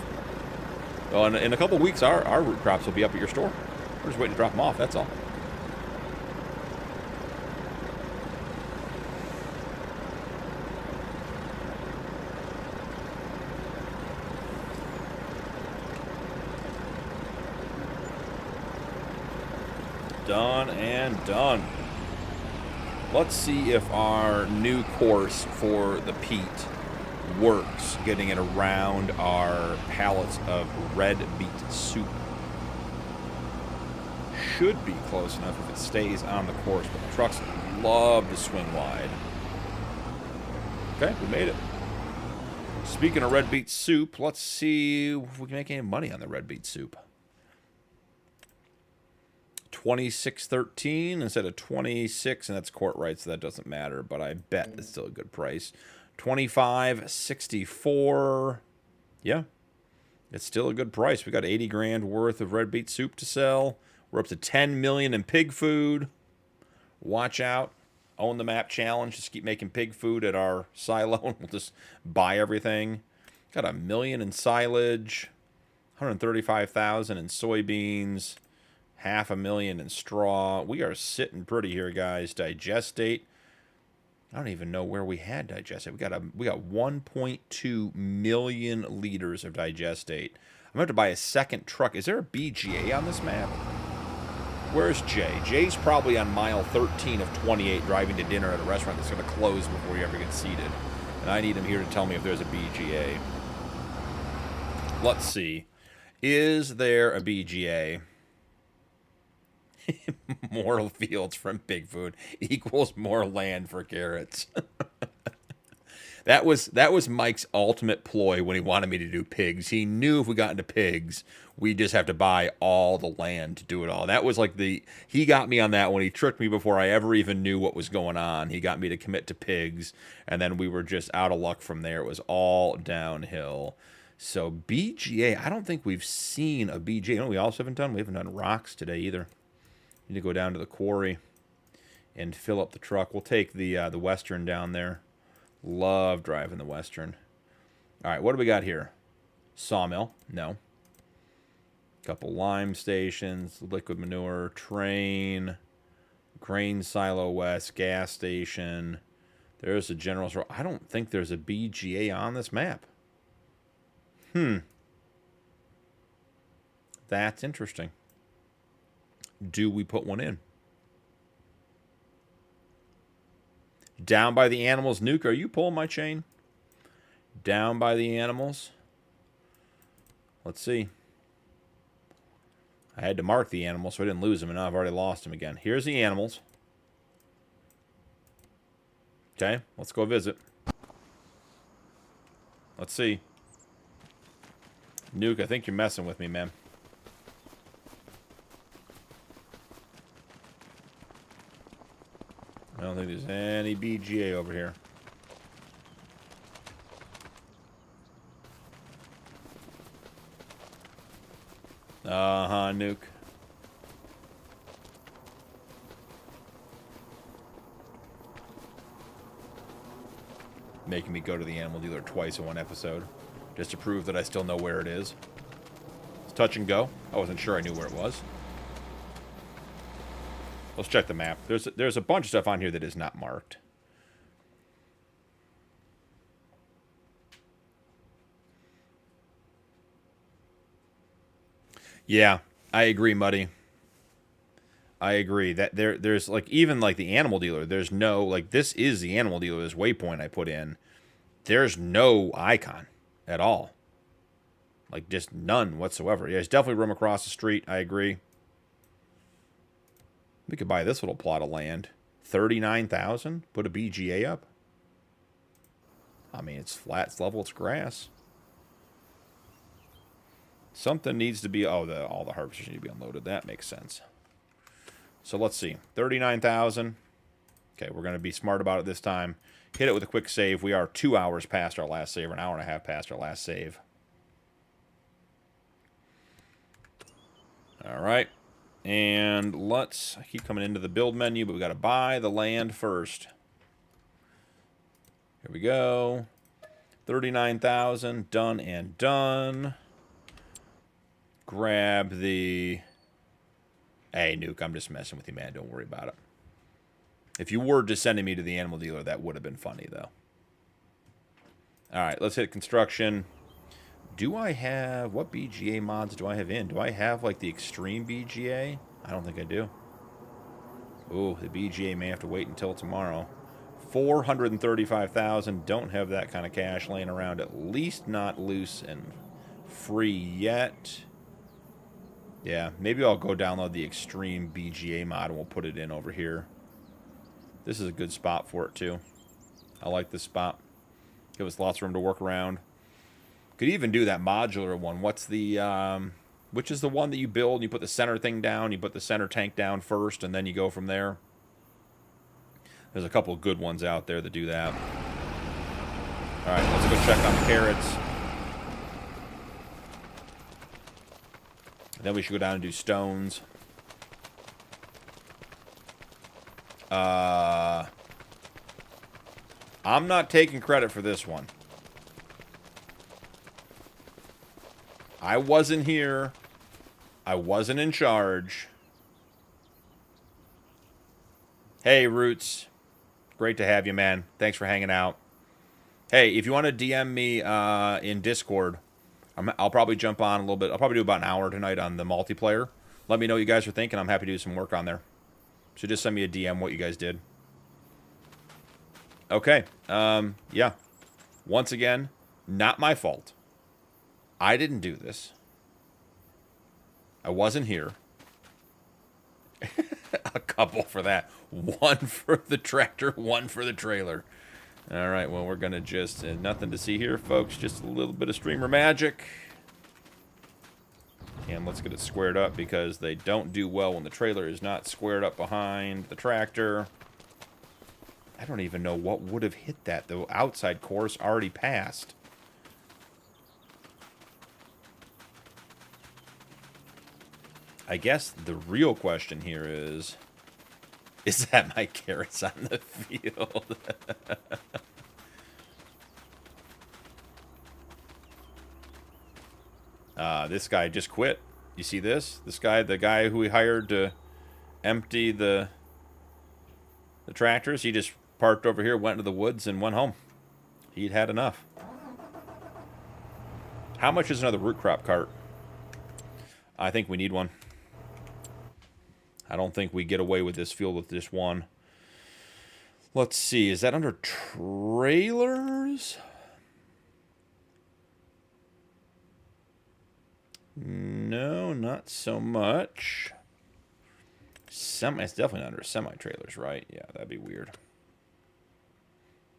Well, in a couple of weeks, our root crops will be up at your store. We're just waiting to drop them off, that's all. Done and done. Let's see if our new course for the peat works, getting it around our pallets of red beet soup. Should be close enough if it stays on the course, but the trucks love to swing wide. Okay, we made it. Speaking of red beet soup, let's see if we can make any money on the red beet soup. 26.13 instead of 26, and that's court right, so that doesn't matter, but I bet it's still a good price. 25.64. Yeah, it's still a good price. We got 80 grand worth of red beet soup to sell. We're up to 10 million in pig food. Watch out. Own the map challenge. Just keep making pig food at our silo, and we'll just buy everything. Got $1 million in silage, 135,000 in soybeans, $500,000 in straw. We are sitting pretty here, guys. Digestate. I don't even know where we had digestate. We got 1.2 million liters of digestate. I'm going to have to buy a second truck. Is there a BGA on this map? Where's Jay? Jay's probably on mile 13 of 28 driving to dinner at a restaurant that's going to close before you ever get seated. And I need him here to tell me if there's a BGA. Let's see. Is there a BGA? More fields from pig food equals more land for carrots. That was Mike's ultimate ploy when he wanted me to do pigs. He knew if we got into pigs, we'd just have to buy all the land to do it all. That was like he got me on that one. He tricked me before I ever even knew what was going on. He got me to commit to pigs, and then we were just out of luck from there. It was all downhill. So BGA, I don't think we've seen a BGA. You know what we also haven't done? We haven't done rocks today either. Need to go down to the quarry and fill up the truck. We'll take the Western down there. Love driving the Western. All right, what do we got here? Sawmill. No. Couple lime stations, liquid manure, train, grain silo west, gas station. There's a general store. I don't think there's a BGA on this map. That's interesting. Do we put one in? Down by the animals. Nuke, are you pulling my chain? Down by the animals. Let's see. I had to mark the animals so I didn't lose them, and now I've already lost them again. Here's the animals. Okay, let's go visit. Let's see. Nuke, I think you're messing with me, man. I don't think there's any BGA over here. Nuke. Making me go to the animal dealer twice in one episode, just to prove that I still know where it is. It's touch and go. I wasn't sure I knew where it was. Let's check the map. There's a bunch of stuff on here that is not marked. Yeah, I agree, Muddy. I agree that there's like even like the animal dealer. There's no like this is the animal dealer. This waypoint I put in. There's no icon at all. Like just none whatsoever. Yeah, there's definitely room across the street. I agree. We could buy this little plot of land. 39,000. Put a BGA up. I mean, it's flat, it's level, it's grass. Something needs to be... Oh, all the harvesters need to be unloaded. That makes sense. So let's see. 39,000. Okay, we're going to be smart about it this time. Hit it with a quick save. We are 2 hours past our last save, or an hour and a half past our last save. All right. And let's... I keep coming into the build menu, but we got to buy the land first. Here we go. 39,000. Done and done. Grab the... Hey, Nuke, I'm just messing with you, man. Don't worry about it. If you were just sending me to the animal dealer, that would have been funny, though. All right, let's hit construction. Do I have... What BGA mods do I have in? Do I have, like, the extreme BGA? I don't think I do. Ooh, the BGA may have to wait until tomorrow. 435,000. Don't have that kind of cash laying around. At least not loose and free yet. Yeah, maybe I'll go download the Extreme BGA mod and we'll put it in over here. This is a good spot for it too. I like this spot. Give us lots of room to work around. Could even do that modular one. What's the which is the one that you build and you put the center thing down, you put the center tank down first, and then you go from there? There's a couple of good ones out there that do that. Alright, let's go check on the carrots. And then we should go down and do stones. I'm not taking credit for this one. I wasn't here. I wasn't in charge. Hey, Roots. Great to have you, man. Thanks for hanging out. Hey, if you want to DM me in Discord, I'll probably jump on a little bit. I'll probably do about an hour tonight on the multiplayer. Let me know what you guys are thinking. I'm happy to do some work on there. So just send me a DM what you guys did. Okay. Yeah. Once again, not my fault. I didn't do this. I wasn't here. A couple for that. One for the tractor, one for the trailer. All right, well, we're going to just... nothing to see here, folks. Just a little bit of streamer magic. And let's get it squared up because they don't do well when the trailer is not squared up behind the tractor. I don't even know what would have hit that. The outside course already passed. I guess the real question here is that my carrots on the field? This guy just quit. You see this? This guy, the guy who we hired to empty the tractors, he just parked over here, went into the woods, and went home. He'd had enough. How much is another root crop cart? I think we need one. I don't think we get away with this field with just one. Let's see. Is that under trailers? No, not so much. It's definitely under semi-trailers, right? Yeah, that'd be weird.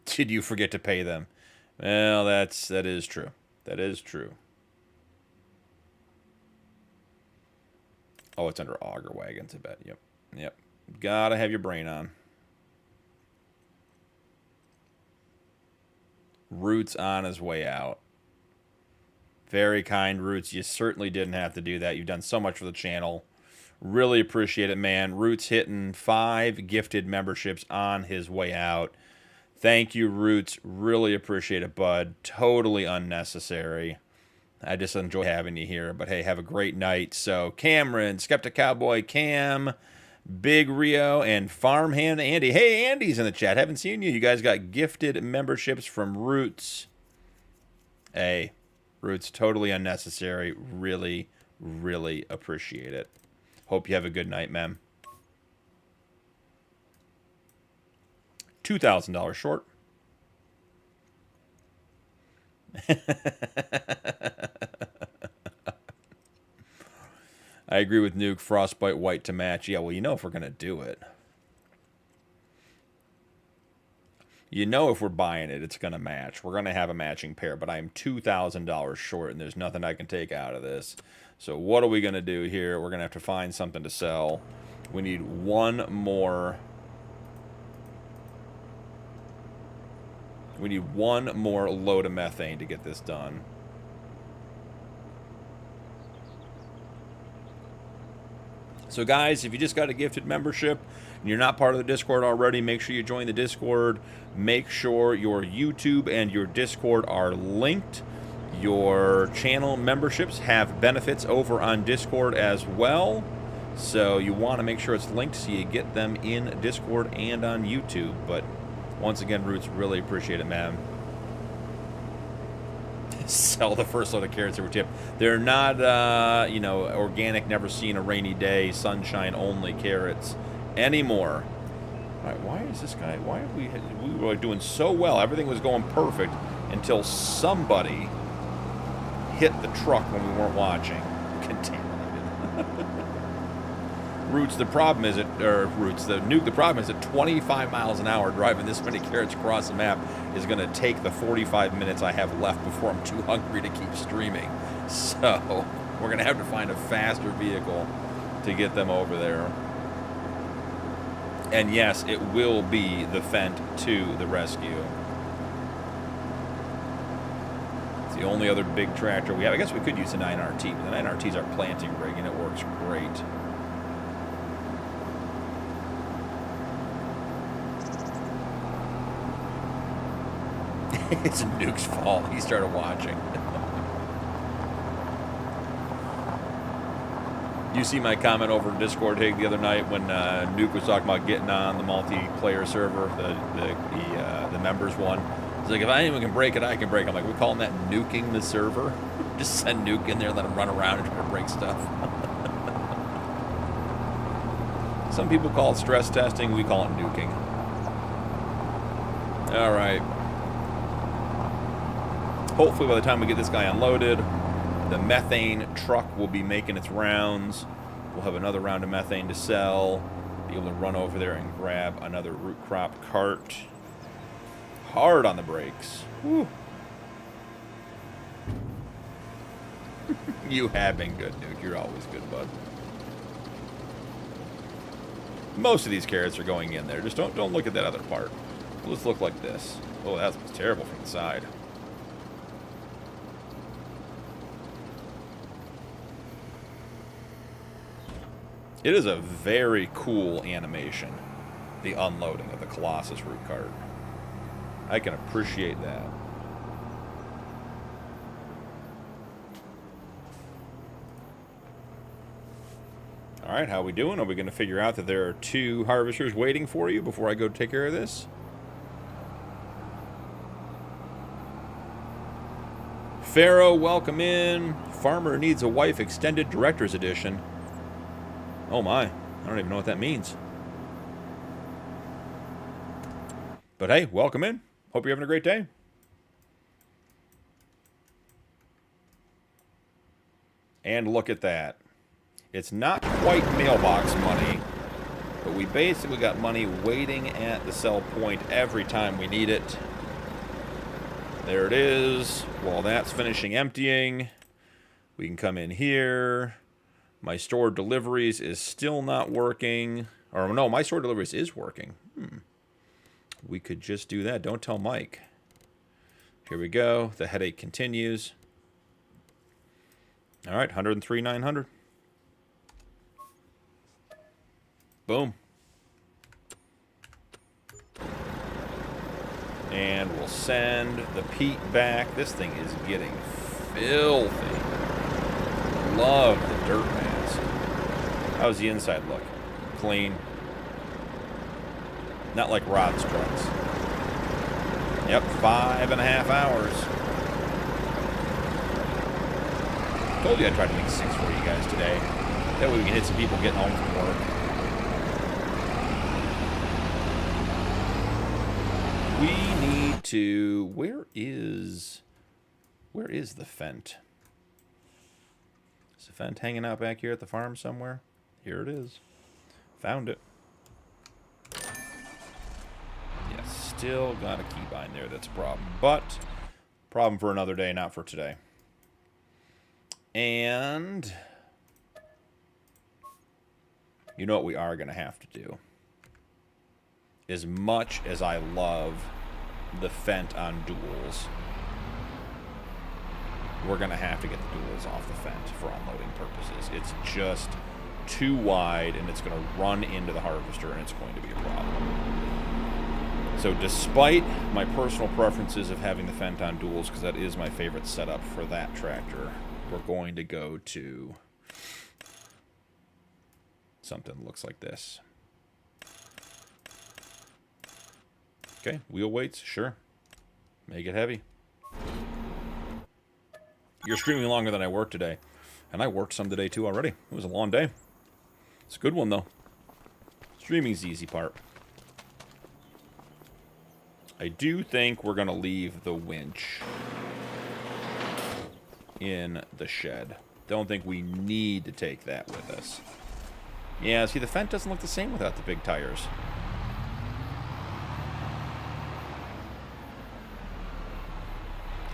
Did you forget to pay them? Well, that is true. That is true. Oh, it's under auger wagons, I bet. Yep. Yep. Gotta have your brain on. Roots on his way out. Very kind, Roots. You certainly didn't have to do that. You've done so much for the channel. Really appreciate it, man. Roots hitting 5 gifted memberships on his way out. Thank you, Roots. Really appreciate it, bud. Totally unnecessary. I just enjoy having you here. But, hey, have a great night. So, Cameron, Skeptic Cowboy, Cam, Big Rio, and Farmhand Andy. Hey, Andy's in the chat. Haven't seen you. You guys got gifted memberships from Roots. Hey, Roots, totally unnecessary. Really, really appreciate it. Hope you have a good night, man. $2,000 short. I agree with Nuke. Frostbite white to match. Yeah, well, you know if we're going to do it. You know if we're buying it, it's going to match. We're going to have a matching pair, but I am $2,000 short, and there's nothing I can take out of this. So what are we going to do here? We're going to have to find something to sell. We need one more... We need one more load of methane to get this done. So guys, if you just got a gifted membership and you're not part of the Discord already, make sure you join the Discord. Make sure your YouTube and your Discord are linked. Your channel memberships have benefits over on Discord as well. So you want to make sure it's linked so you get them in Discord and on YouTube. But once again, Roots, really appreciate it, man. Sell the first load of carrots every tip. They're not, you know, organic, never seen a rainy day, sunshine only carrots. anymore. All right, why is this guy? Why are we were doing so well? Everything was going perfect until somebody hit the truck when we weren't watching. Contaminated. Roots, the problem is the nuke, the problem is at 25 miles an hour driving this many carrots across the map is going to take the 45 minutes I have left before I'm too hungry to keep streaming. So we're going to have to find a faster vehicle to get them over there. And yes, it will be the Fendt to the rescue. It's the only other big tractor we have. I guess we could use the 9RT, but the 9RT is our planting rig, and it works great. It's Nuke's fault. He started watching. You see my comment over in Discord, Hig, the other night when Nuke was talking about getting on the multiplayer server, the members one. He's like, if anyone can break it, I can break it. I'm like, we're calling that nuking the server? Just send Nuke in there, let him run around and try to break stuff. Some people call it stress testing. We call it nuking. All right. Hopefully by the time we get this guy unloaded, the methane truck will be making its rounds. We'll have another round of methane to sell. Be able to run over there and grab another root crop cart. Hard on the brakes. Woo. You have been good, Nuke. You're always good, bud. Most of these carrots are going in there. Just don't look at that other part. Let's look like this. Oh, that looks terrible from the side. It is a very cool animation, the unloading of the Colossus root cart. I can appreciate that. All right, how are we doing? Are we going to figure out that there are 2 harvesters waiting for you before I go take care of this? Pharaoh, welcome in. Farmer needs a wife extended director's edition. Oh my, I don't even know what that means. But hey, welcome in. Hope you're having a great day. And look at that. It's not quite mailbox money, but we basically got money waiting at the sell point every time we need it. There it is. While that's finishing emptying, we can come in here. My stored deliveries is still not working. Or no, my stored deliveries is working. We could just do that. Don't tell Mike. Here we go. The headache continues. All right, 103,900. Boom. And we'll send the peat back. This thing is getting filthy. Love the dirt mass. How's the inside look? Clean. Not like Rod's trucks. Yep, 5.5 hours. Told you I'd try to make 6 for you guys today. That way we can hit some people getting home from work. We need to... Where is the Fendt? Is the Fendt hanging out back here at the farm somewhere? Here it is. Found it. Yeah, still got a keybind there. That's a problem. But, problem for another day, not for today. And... you know what we are going to have to do? As much as I love the Fendt on duals, we're going to have to get the duals off the Fendt for unloading purposes. It's just too wide, and it's going to run into the harvester, and it's going to be a problem. So despite my personal preferences of having the Fendt on duals, because that is my favorite setup for that tractor, we're going to go to something that looks like this. Okay, wheel weights, sure. Make it heavy. You're streaming longer than I worked today. And I worked some today too already. It was a long day. It's a good one though. Streaming's the easy part. I do think we're going to leave the winch in the shed. Don't think we need to take that with us. Yeah, see, the Fendt doesn't look the same without the big tires.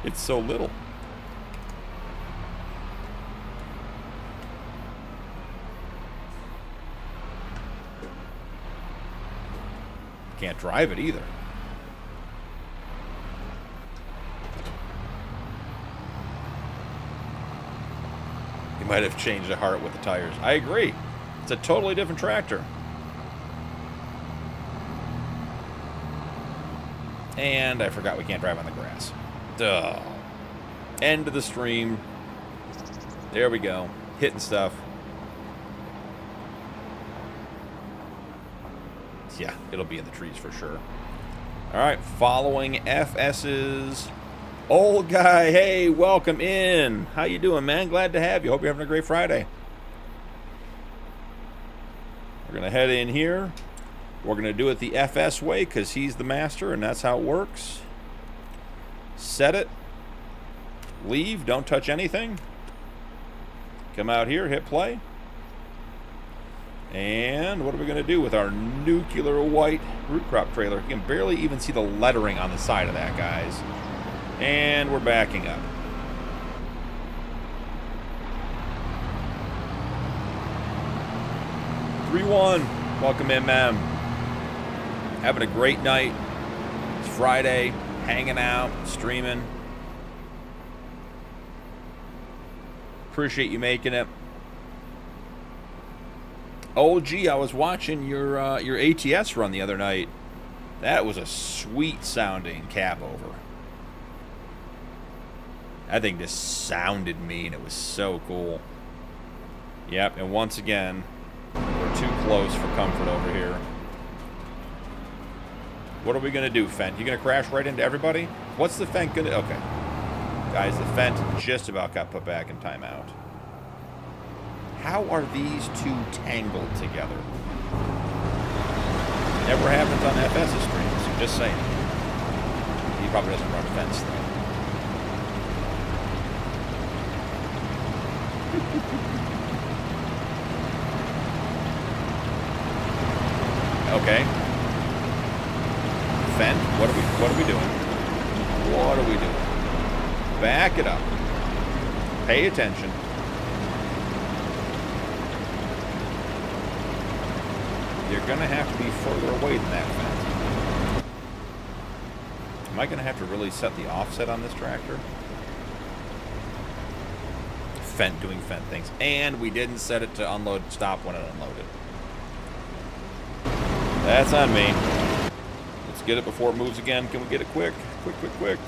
It's so little. Can't drive it either. You might have changed the heart with the tires. I agree. It's a totally different tractor. And I forgot we can't drive on the grass. Duh. End of the stream. There we go. Hitting stuff. Yeah, it'll be in the trees for sure. All right, following FS's old guy. Hey, welcome in. How you doing, man? Glad to have you. Hope you're having a great Friday. We're going to head in here. We're going to do it the FS way because he's the master and that's how it works. Set it. Leave. Don't touch anything. Come out here. Hit play. And what are we going to do with our nuclear white root crop trailer? You can barely even see the lettering on the side of that, guys. And we're backing up. Welcome in, man. Having a great night. It's Friday. Hanging out. Streaming. Appreciate you making it. Oh, gee, I was watching your ATS run the other night. That was a sweet-sounding cap over. That thing just sounded mean. It was so cool. Yep, and once again, we're too close for comfort over here. What are we going to do, Fendt? You going to crash right into everybody? What's the Fendt going to... Okay. Guys, the Fendt just about got put back in timeout. How are these two tangled together? Never happens on FS's streams. Just saying. He probably doesn't run fence though. Okay. Fendt, what are we doing? What are we doing? Back it up. Pay attention. You're going to have to be further away than that fence. Am I going to have to really set the offset on this tractor? Fendt doing Fendt things. And we didn't set it to unload, stop when it unloaded. That's on me. Let's get it before it moves again. Can we get it quick? Quick.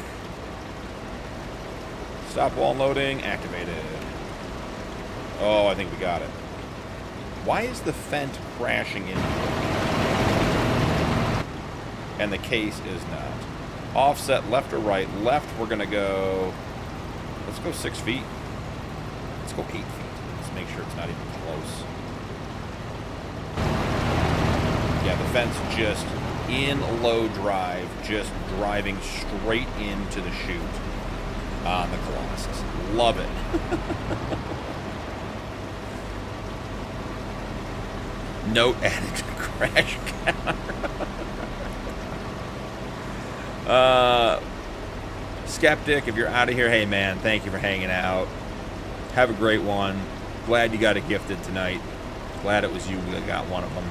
Stop while unloading. Activated. Oh, I think we got it. Why is the Fendt crashing into it? And the case is not. Offset left or right? Left, we're going to go... Let's go 6 feet. Let's go 8 feet. Let's make sure it's not even close. Yeah, the Fendt's just in low drive, just driving straight into the chute on the Colossus. Love it. Note added to crash counter. Skeptic, if you're out of here, hey man, thank you for hanging out. Have a great one. Glad you got it gifted tonight. Glad it was you that got one of them.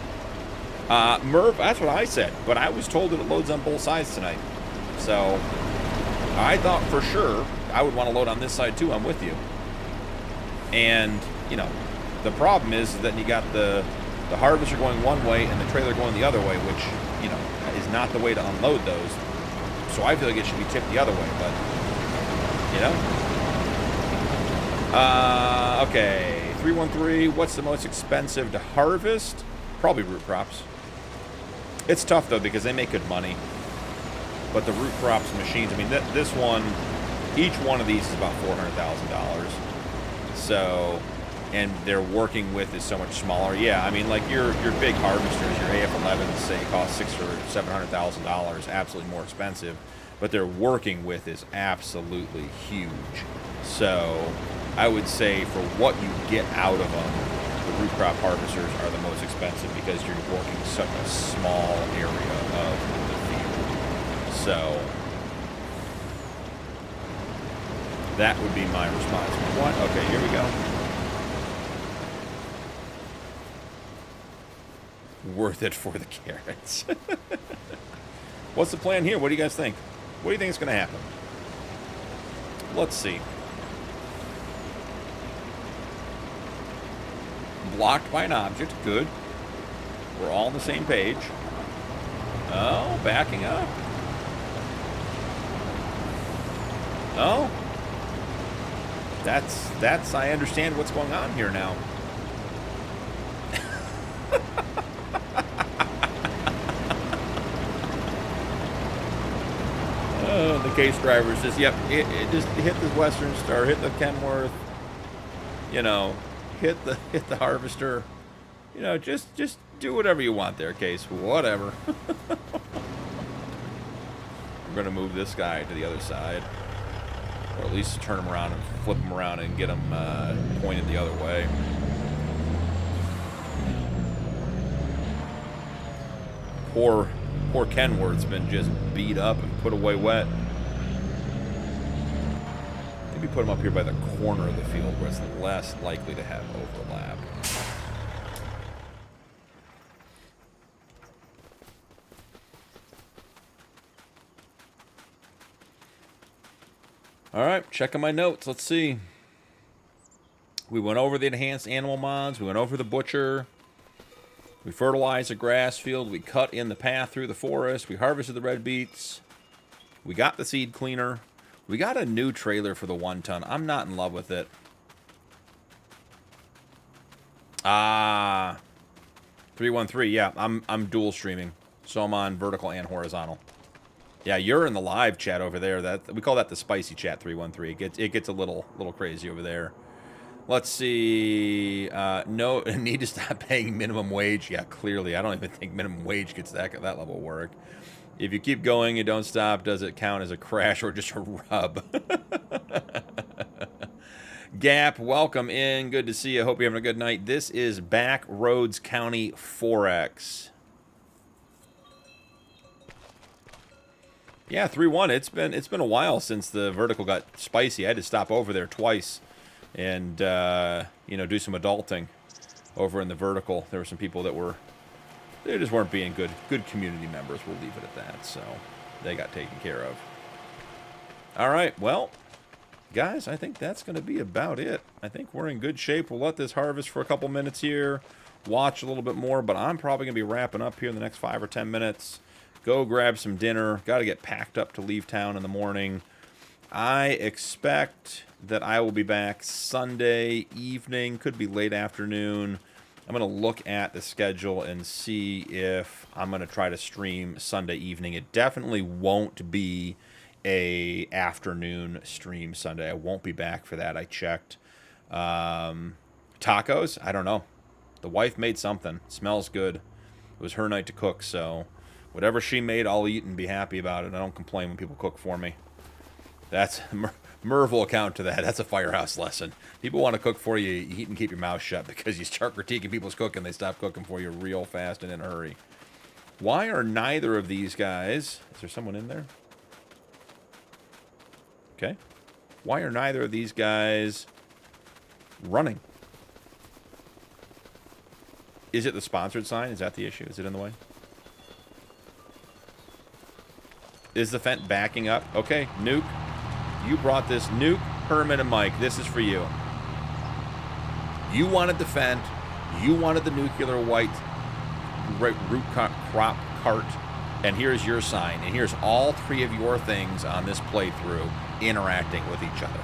Merv, that's what I said, but I was told that it loads on both sides tonight. So I thought for sure I would want to load on this side too. I'm with you. And, you know, the problem is that you got the harvester going one way and the trailer going the other way, which, you know, is not the way to unload those. So I feel like it should be tipped the other way, but, you know. Okay, 313, what's the most expensive to harvest? Probably root crops. It's tough, though, because they make good money. But the root crops machines, I mean, this one, each one of these is about $400,000. So, and their working width is so much smaller. Yeah, I mean, like your big harvesters, your AF11s, say cost $600,000 or $700,000, absolutely more expensive, but their working width is absolutely huge. So I would say for what you get out of them, the root crop harvesters are the most expensive because you're working such a small area of the field. So that would be my response. What? Okay, here we go. Worth it for the carrots. What's the plan here? What do you guys think? What do you think is going to happen? Let's see. Blocked by an object. Good. We're all on the same page. Oh, backing up. Oh. That's, I understand what's going on here now. The case driver says, yep, it just hit the Western Star, hit the Kenworth, you know, hit the harvester, you know, just do whatever you want there, Case, whatever. We're going to move this guy to the other side, or at least turn him around and flip him around and get him pointed the other way. Poor Kenworth's been just beat up and put away wet. Maybe put him up here by the corner of the field where it's less likely to have overlap. All right, checking my notes. Let's see. We went over the enhanced animal mods. We went over the butcher. We fertilized the grass field. We cut in the path through the forest. We harvested the red beets. We got the seed cleaner. We got a new trailer for the 1-ton. I'm not in love with it. Ah, 313. Yeah, I'm dual streaming, so I'm on vertical and horizontal. Yeah, you're in the live chat over there. That we call that the spicy chat 313. It gets a little crazy over there. Let's see. No, need to stop paying minimum wage. Yeah, clearly. I don't even think minimum wage gets that level of work. If you keep going and don't stop, does it count as a crash or just a rub? Gap, welcome in. Good to see you. Hope you're having a good night. This is Backroads County Forex. Yeah, 3-1. It's been a while since the vertical got spicy. I had to stop over there twice and you know, do some adulting over in the vertical. There were some people that they just weren't being good community members. We'll leave it at that. So they got taken care of. All right, well, guys, I think that's going to be about it. I think we're in good shape. We'll let this harvest for a couple minutes here, watch a little bit more, but I'm probably going to be wrapping up here in the next 5 or 10 minutes. Go grab some dinner. Got to get packed up to leave town in the morning. I expect that I will be back Sunday evening. Could be late afternoon. I'm going to look at the schedule and see if I'm going to try to stream Sunday evening. It definitely won't be a afternoon stream Sunday. I won't be back for that. I checked. Tacos? I don't know. The wife made something. Smells good. It was her night to cook, so whatever she made, I'll eat and be happy about it. I don't complain when people cook for me. That's Merv will account to that. That's a firehouse lesson. People want to cook for you, you eat and keep your mouth shut, because you start critiquing people's cooking, they stop cooking for you real fast and in a hurry. Why are neither of these guys... Is there someone in there? Okay. Why are neither of these guys running? Is it the sponsored sign? Is that the issue? Is it in the way? Is the Fent backing up? Okay, Nuke. You brought this. Nuke, Herman, and Mike. This is for you. You wanted the Fent. You wanted the nuclear white root crop cart. And here's your sign. And here's all 3 of your things on this playthrough interacting with each other.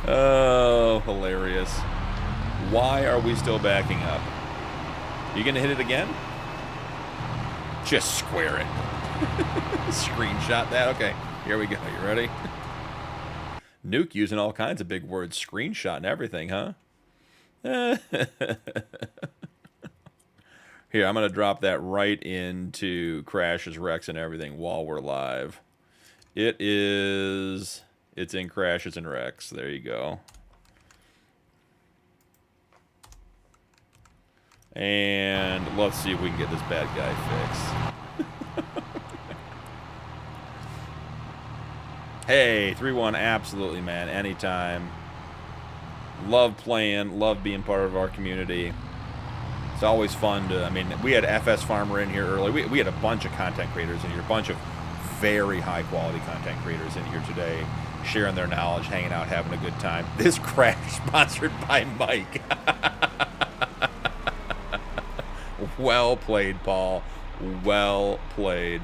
Oh, hilarious. Why are we still backing up? You gonna hit it again? Just square it. Screenshot that. Okay, here we go. You ready? Nuke using all kinds of big words, screenshot and everything, huh? Here, I'm going to drop that right into Crashes, Wrecks, and everything while we're live. It's in Crashes and Wrecks. There you go. And let's see if we can get this bad guy fixed. Hey, 3-1, absolutely, man. Anytime. Love playing, love being part of our community. It's always fun to, I mean, we had FS Farmer in here early. We had a bunch of content creators in here, a bunch of very high quality content creators in here today, sharing their knowledge, hanging out, having a good time. This crash sponsored by Mike. Well played, Paul. Well played.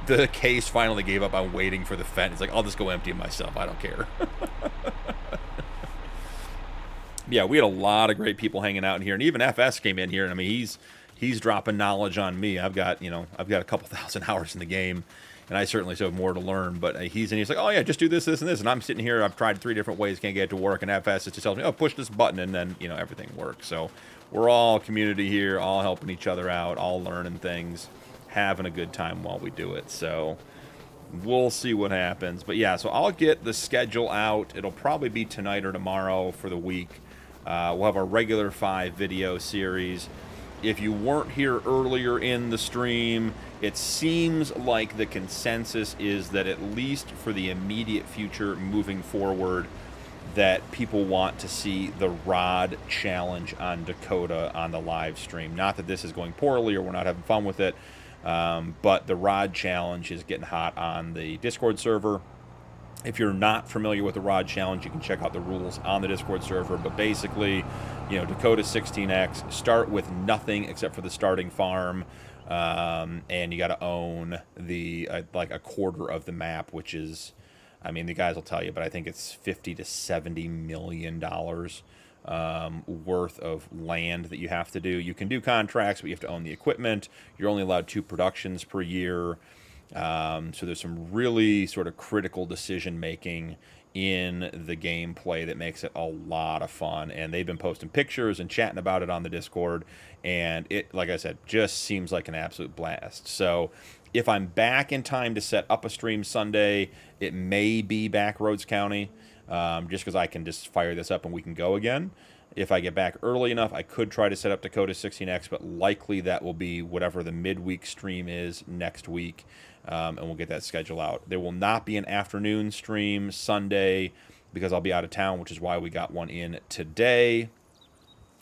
The case finally gave up on waiting for the fence. It's like, I'll just go empty it myself. I don't care. Yeah, we had a lot of great people hanging out in here, and even FS came in here, and I mean, he's dropping knowledge on me. I've got a couple thousand hours in the game, and I certainly still have more to learn. But he's like, oh yeah, just do this, this, and this, and I'm sitting here. I've tried 3 different ways, can't get it to work, and FS just tells me, oh, push this button, and then everything works. So we're all community here, all helping each other out, all learning things, having a good time while we do it. So we'll see what happens. But yeah, so I'll get the schedule out. It'll probably be tonight or tomorrow for the week. We'll have our regular 5 video series. If you weren't here earlier in the stream, it seems like the consensus is that at least for the immediate future moving forward, that people want to see the rod challenge on Dakota on the live stream. Not that this is going poorly or we're not having fun with it, but the rod challenge is getting hot on the Discord server. If you're not familiar with the rod challenge, you can check out the rules on the Discord server. But basically, Dakota 16X, start with nothing except for the starting farm, and you got to own the like a quarter of the map, which is, I mean, the guys will tell you, but I think it's $50 to $70 million worth of land that you have to do. You can do contracts, but you have to own the equipment. You're only allowed 2 productions per year. So there's some really sort of critical decision making in the gameplay that makes it a lot of fun, and they've been posting pictures and chatting about it on the Discord, and it, like I said, just seems like an absolute blast. So if I'm back in time to set up a stream Sunday, it may be Backroads County, just because I can just fire this up and we can go again. If I get back early enough, I could try to set up Dakota 16X, but likely that will be whatever the midweek stream is next week, and we'll get that schedule out. There will not be an afternoon stream Sunday because I'll be out of town, which is why we got one in today,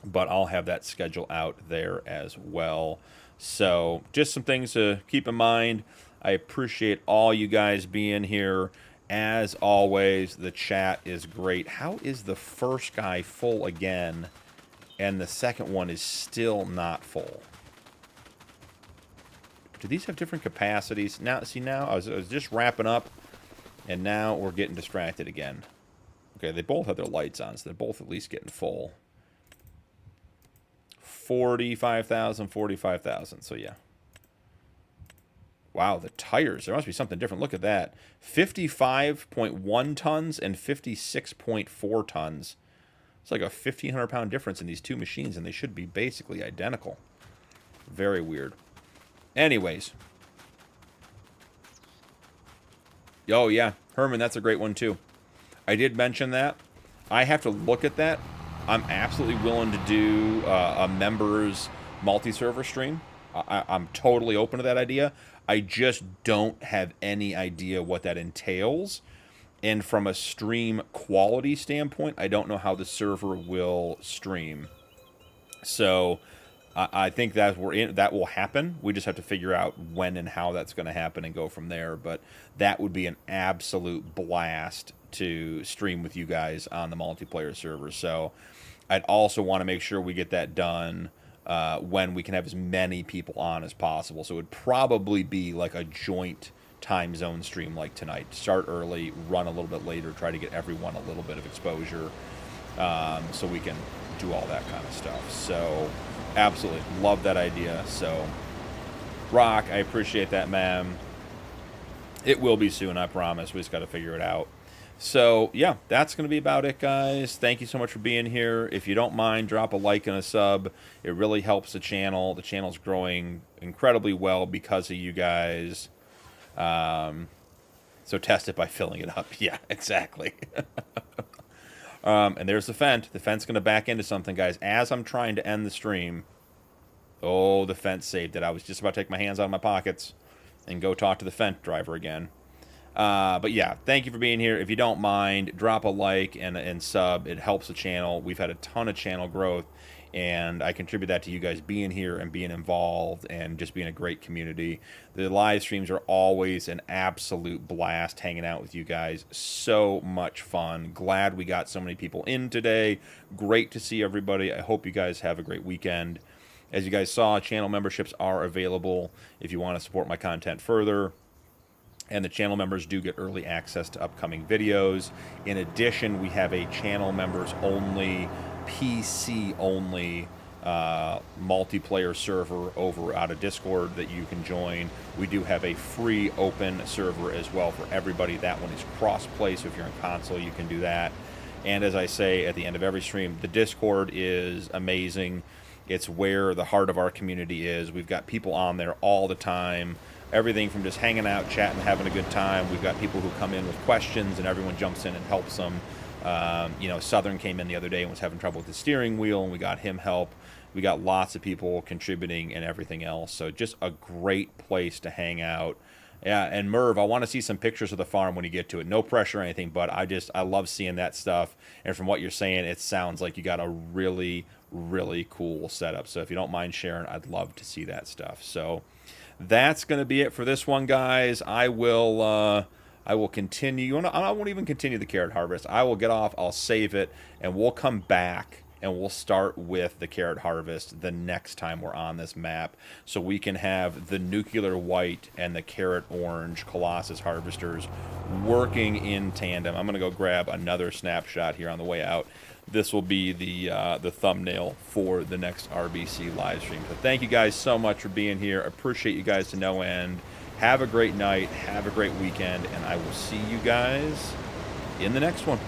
but I'll have that schedule out there as well. So just some things to keep in mind. I appreciate all you guys being here. As always, the chat is great. How is the first guy full again, and the second one is still not full? Do these have different capacities? Now, see, now I was just wrapping up, and now we're getting distracted again. Okay, they both have their lights on, so they're both at least getting full. 45,000, 45,000, so yeah. Wow, the tires. There must be something different. Look at that. 55.1 tons and 56.4 tons. It's like a 1,500-pound difference in these 2 machines, and they should be basically identical. Very weird. Anyways. Oh, yeah. Herman, that's a great one, too. I did mention that. I have to look at that. I'm absolutely willing to do a members multi-server stream. I'm totally open to that idea. I just don't have any idea what that entails. And from a stream quality standpoint, I don't know how the server will stream. So I think that that will happen. We just have to figure out when and how that's going to happen and go from there. But that would be an absolute blast to stream with you guys on the multiplayer server. So I'd also want to make sure we get that done when we can have as many people on as possible. So it would probably be like a joint time zone stream like tonight. Start early, run a little bit later, try to get everyone a little bit of exposure, so we can do all that kind of stuff. So absolutely love that idea. So Rock, I appreciate that, ma'am. It will be soon, I promise. We just got to figure it out. So, yeah, that's going to be about it, guys. Thank you so much for being here. If you don't mind, drop a like and a sub. It really helps the channel. The channel's growing incredibly well because of you guys. So test it by filling it up. Yeah, exactly. And there's the Fent. The Fent's going to back into something, guys. As I'm trying to end the stream, oh, the Fent saved it. I was just about to take my hands out of my pockets and go talk to the Fent driver again. But yeah, thank you for being here. If you don't mind, drop a like and sub. It helps the channel. We've had a ton of channel growth, and I contribute that to you guys being here and being involved and just being a great community. The live streams are always an absolute blast hanging out with you guys. So much fun. Glad we got so many people in today. Great to see everybody. I hope you guys have a great weekend. As you guys saw, channel memberships are available if you want to support my content further. And the channel members do get early access to upcoming videos. In addition, we have a channel members only, PC only multiplayer server over out of Discord that you can join. We do have a free open server as well for everybody. That one is cross-play, so if you're on console, you can do that. And as I say at the end of every stream, the Discord is amazing. It's where the heart of our community is. We've got people on there all the time. Everything from just hanging out, chatting, having a good time. We've got people who come in with questions, and everyone jumps in and helps them. You know, Southern came in the other day and was having trouble with the steering wheel, and we got him help. We got lots of people contributing and everything else. So just a great place to hang out. Yeah, and Merv, I want to see some pictures of the farm when you get to it. No pressure or anything, but I love seeing that stuff. And from what you're saying, it sounds like you got a really, really cool setup. So if you don't mind sharing, I'd love to see that stuff. So that's going to be it for this one, guys. I will continue. I won't even continue the carrot harvest. I will get off. I'll save it, and we'll come back, and we'll start with the carrot harvest the next time we're on this map, so we can have the nuclear white and the carrot orange Colossus harvesters working in tandem. I'm going to go grab another snapshot here on the way out. This will be the thumbnail for the next RBC live stream. So thank you guys so much for being here. Appreciate you guys to no end. Have a great night. Have a great weekend. And I will see you guys in the next one.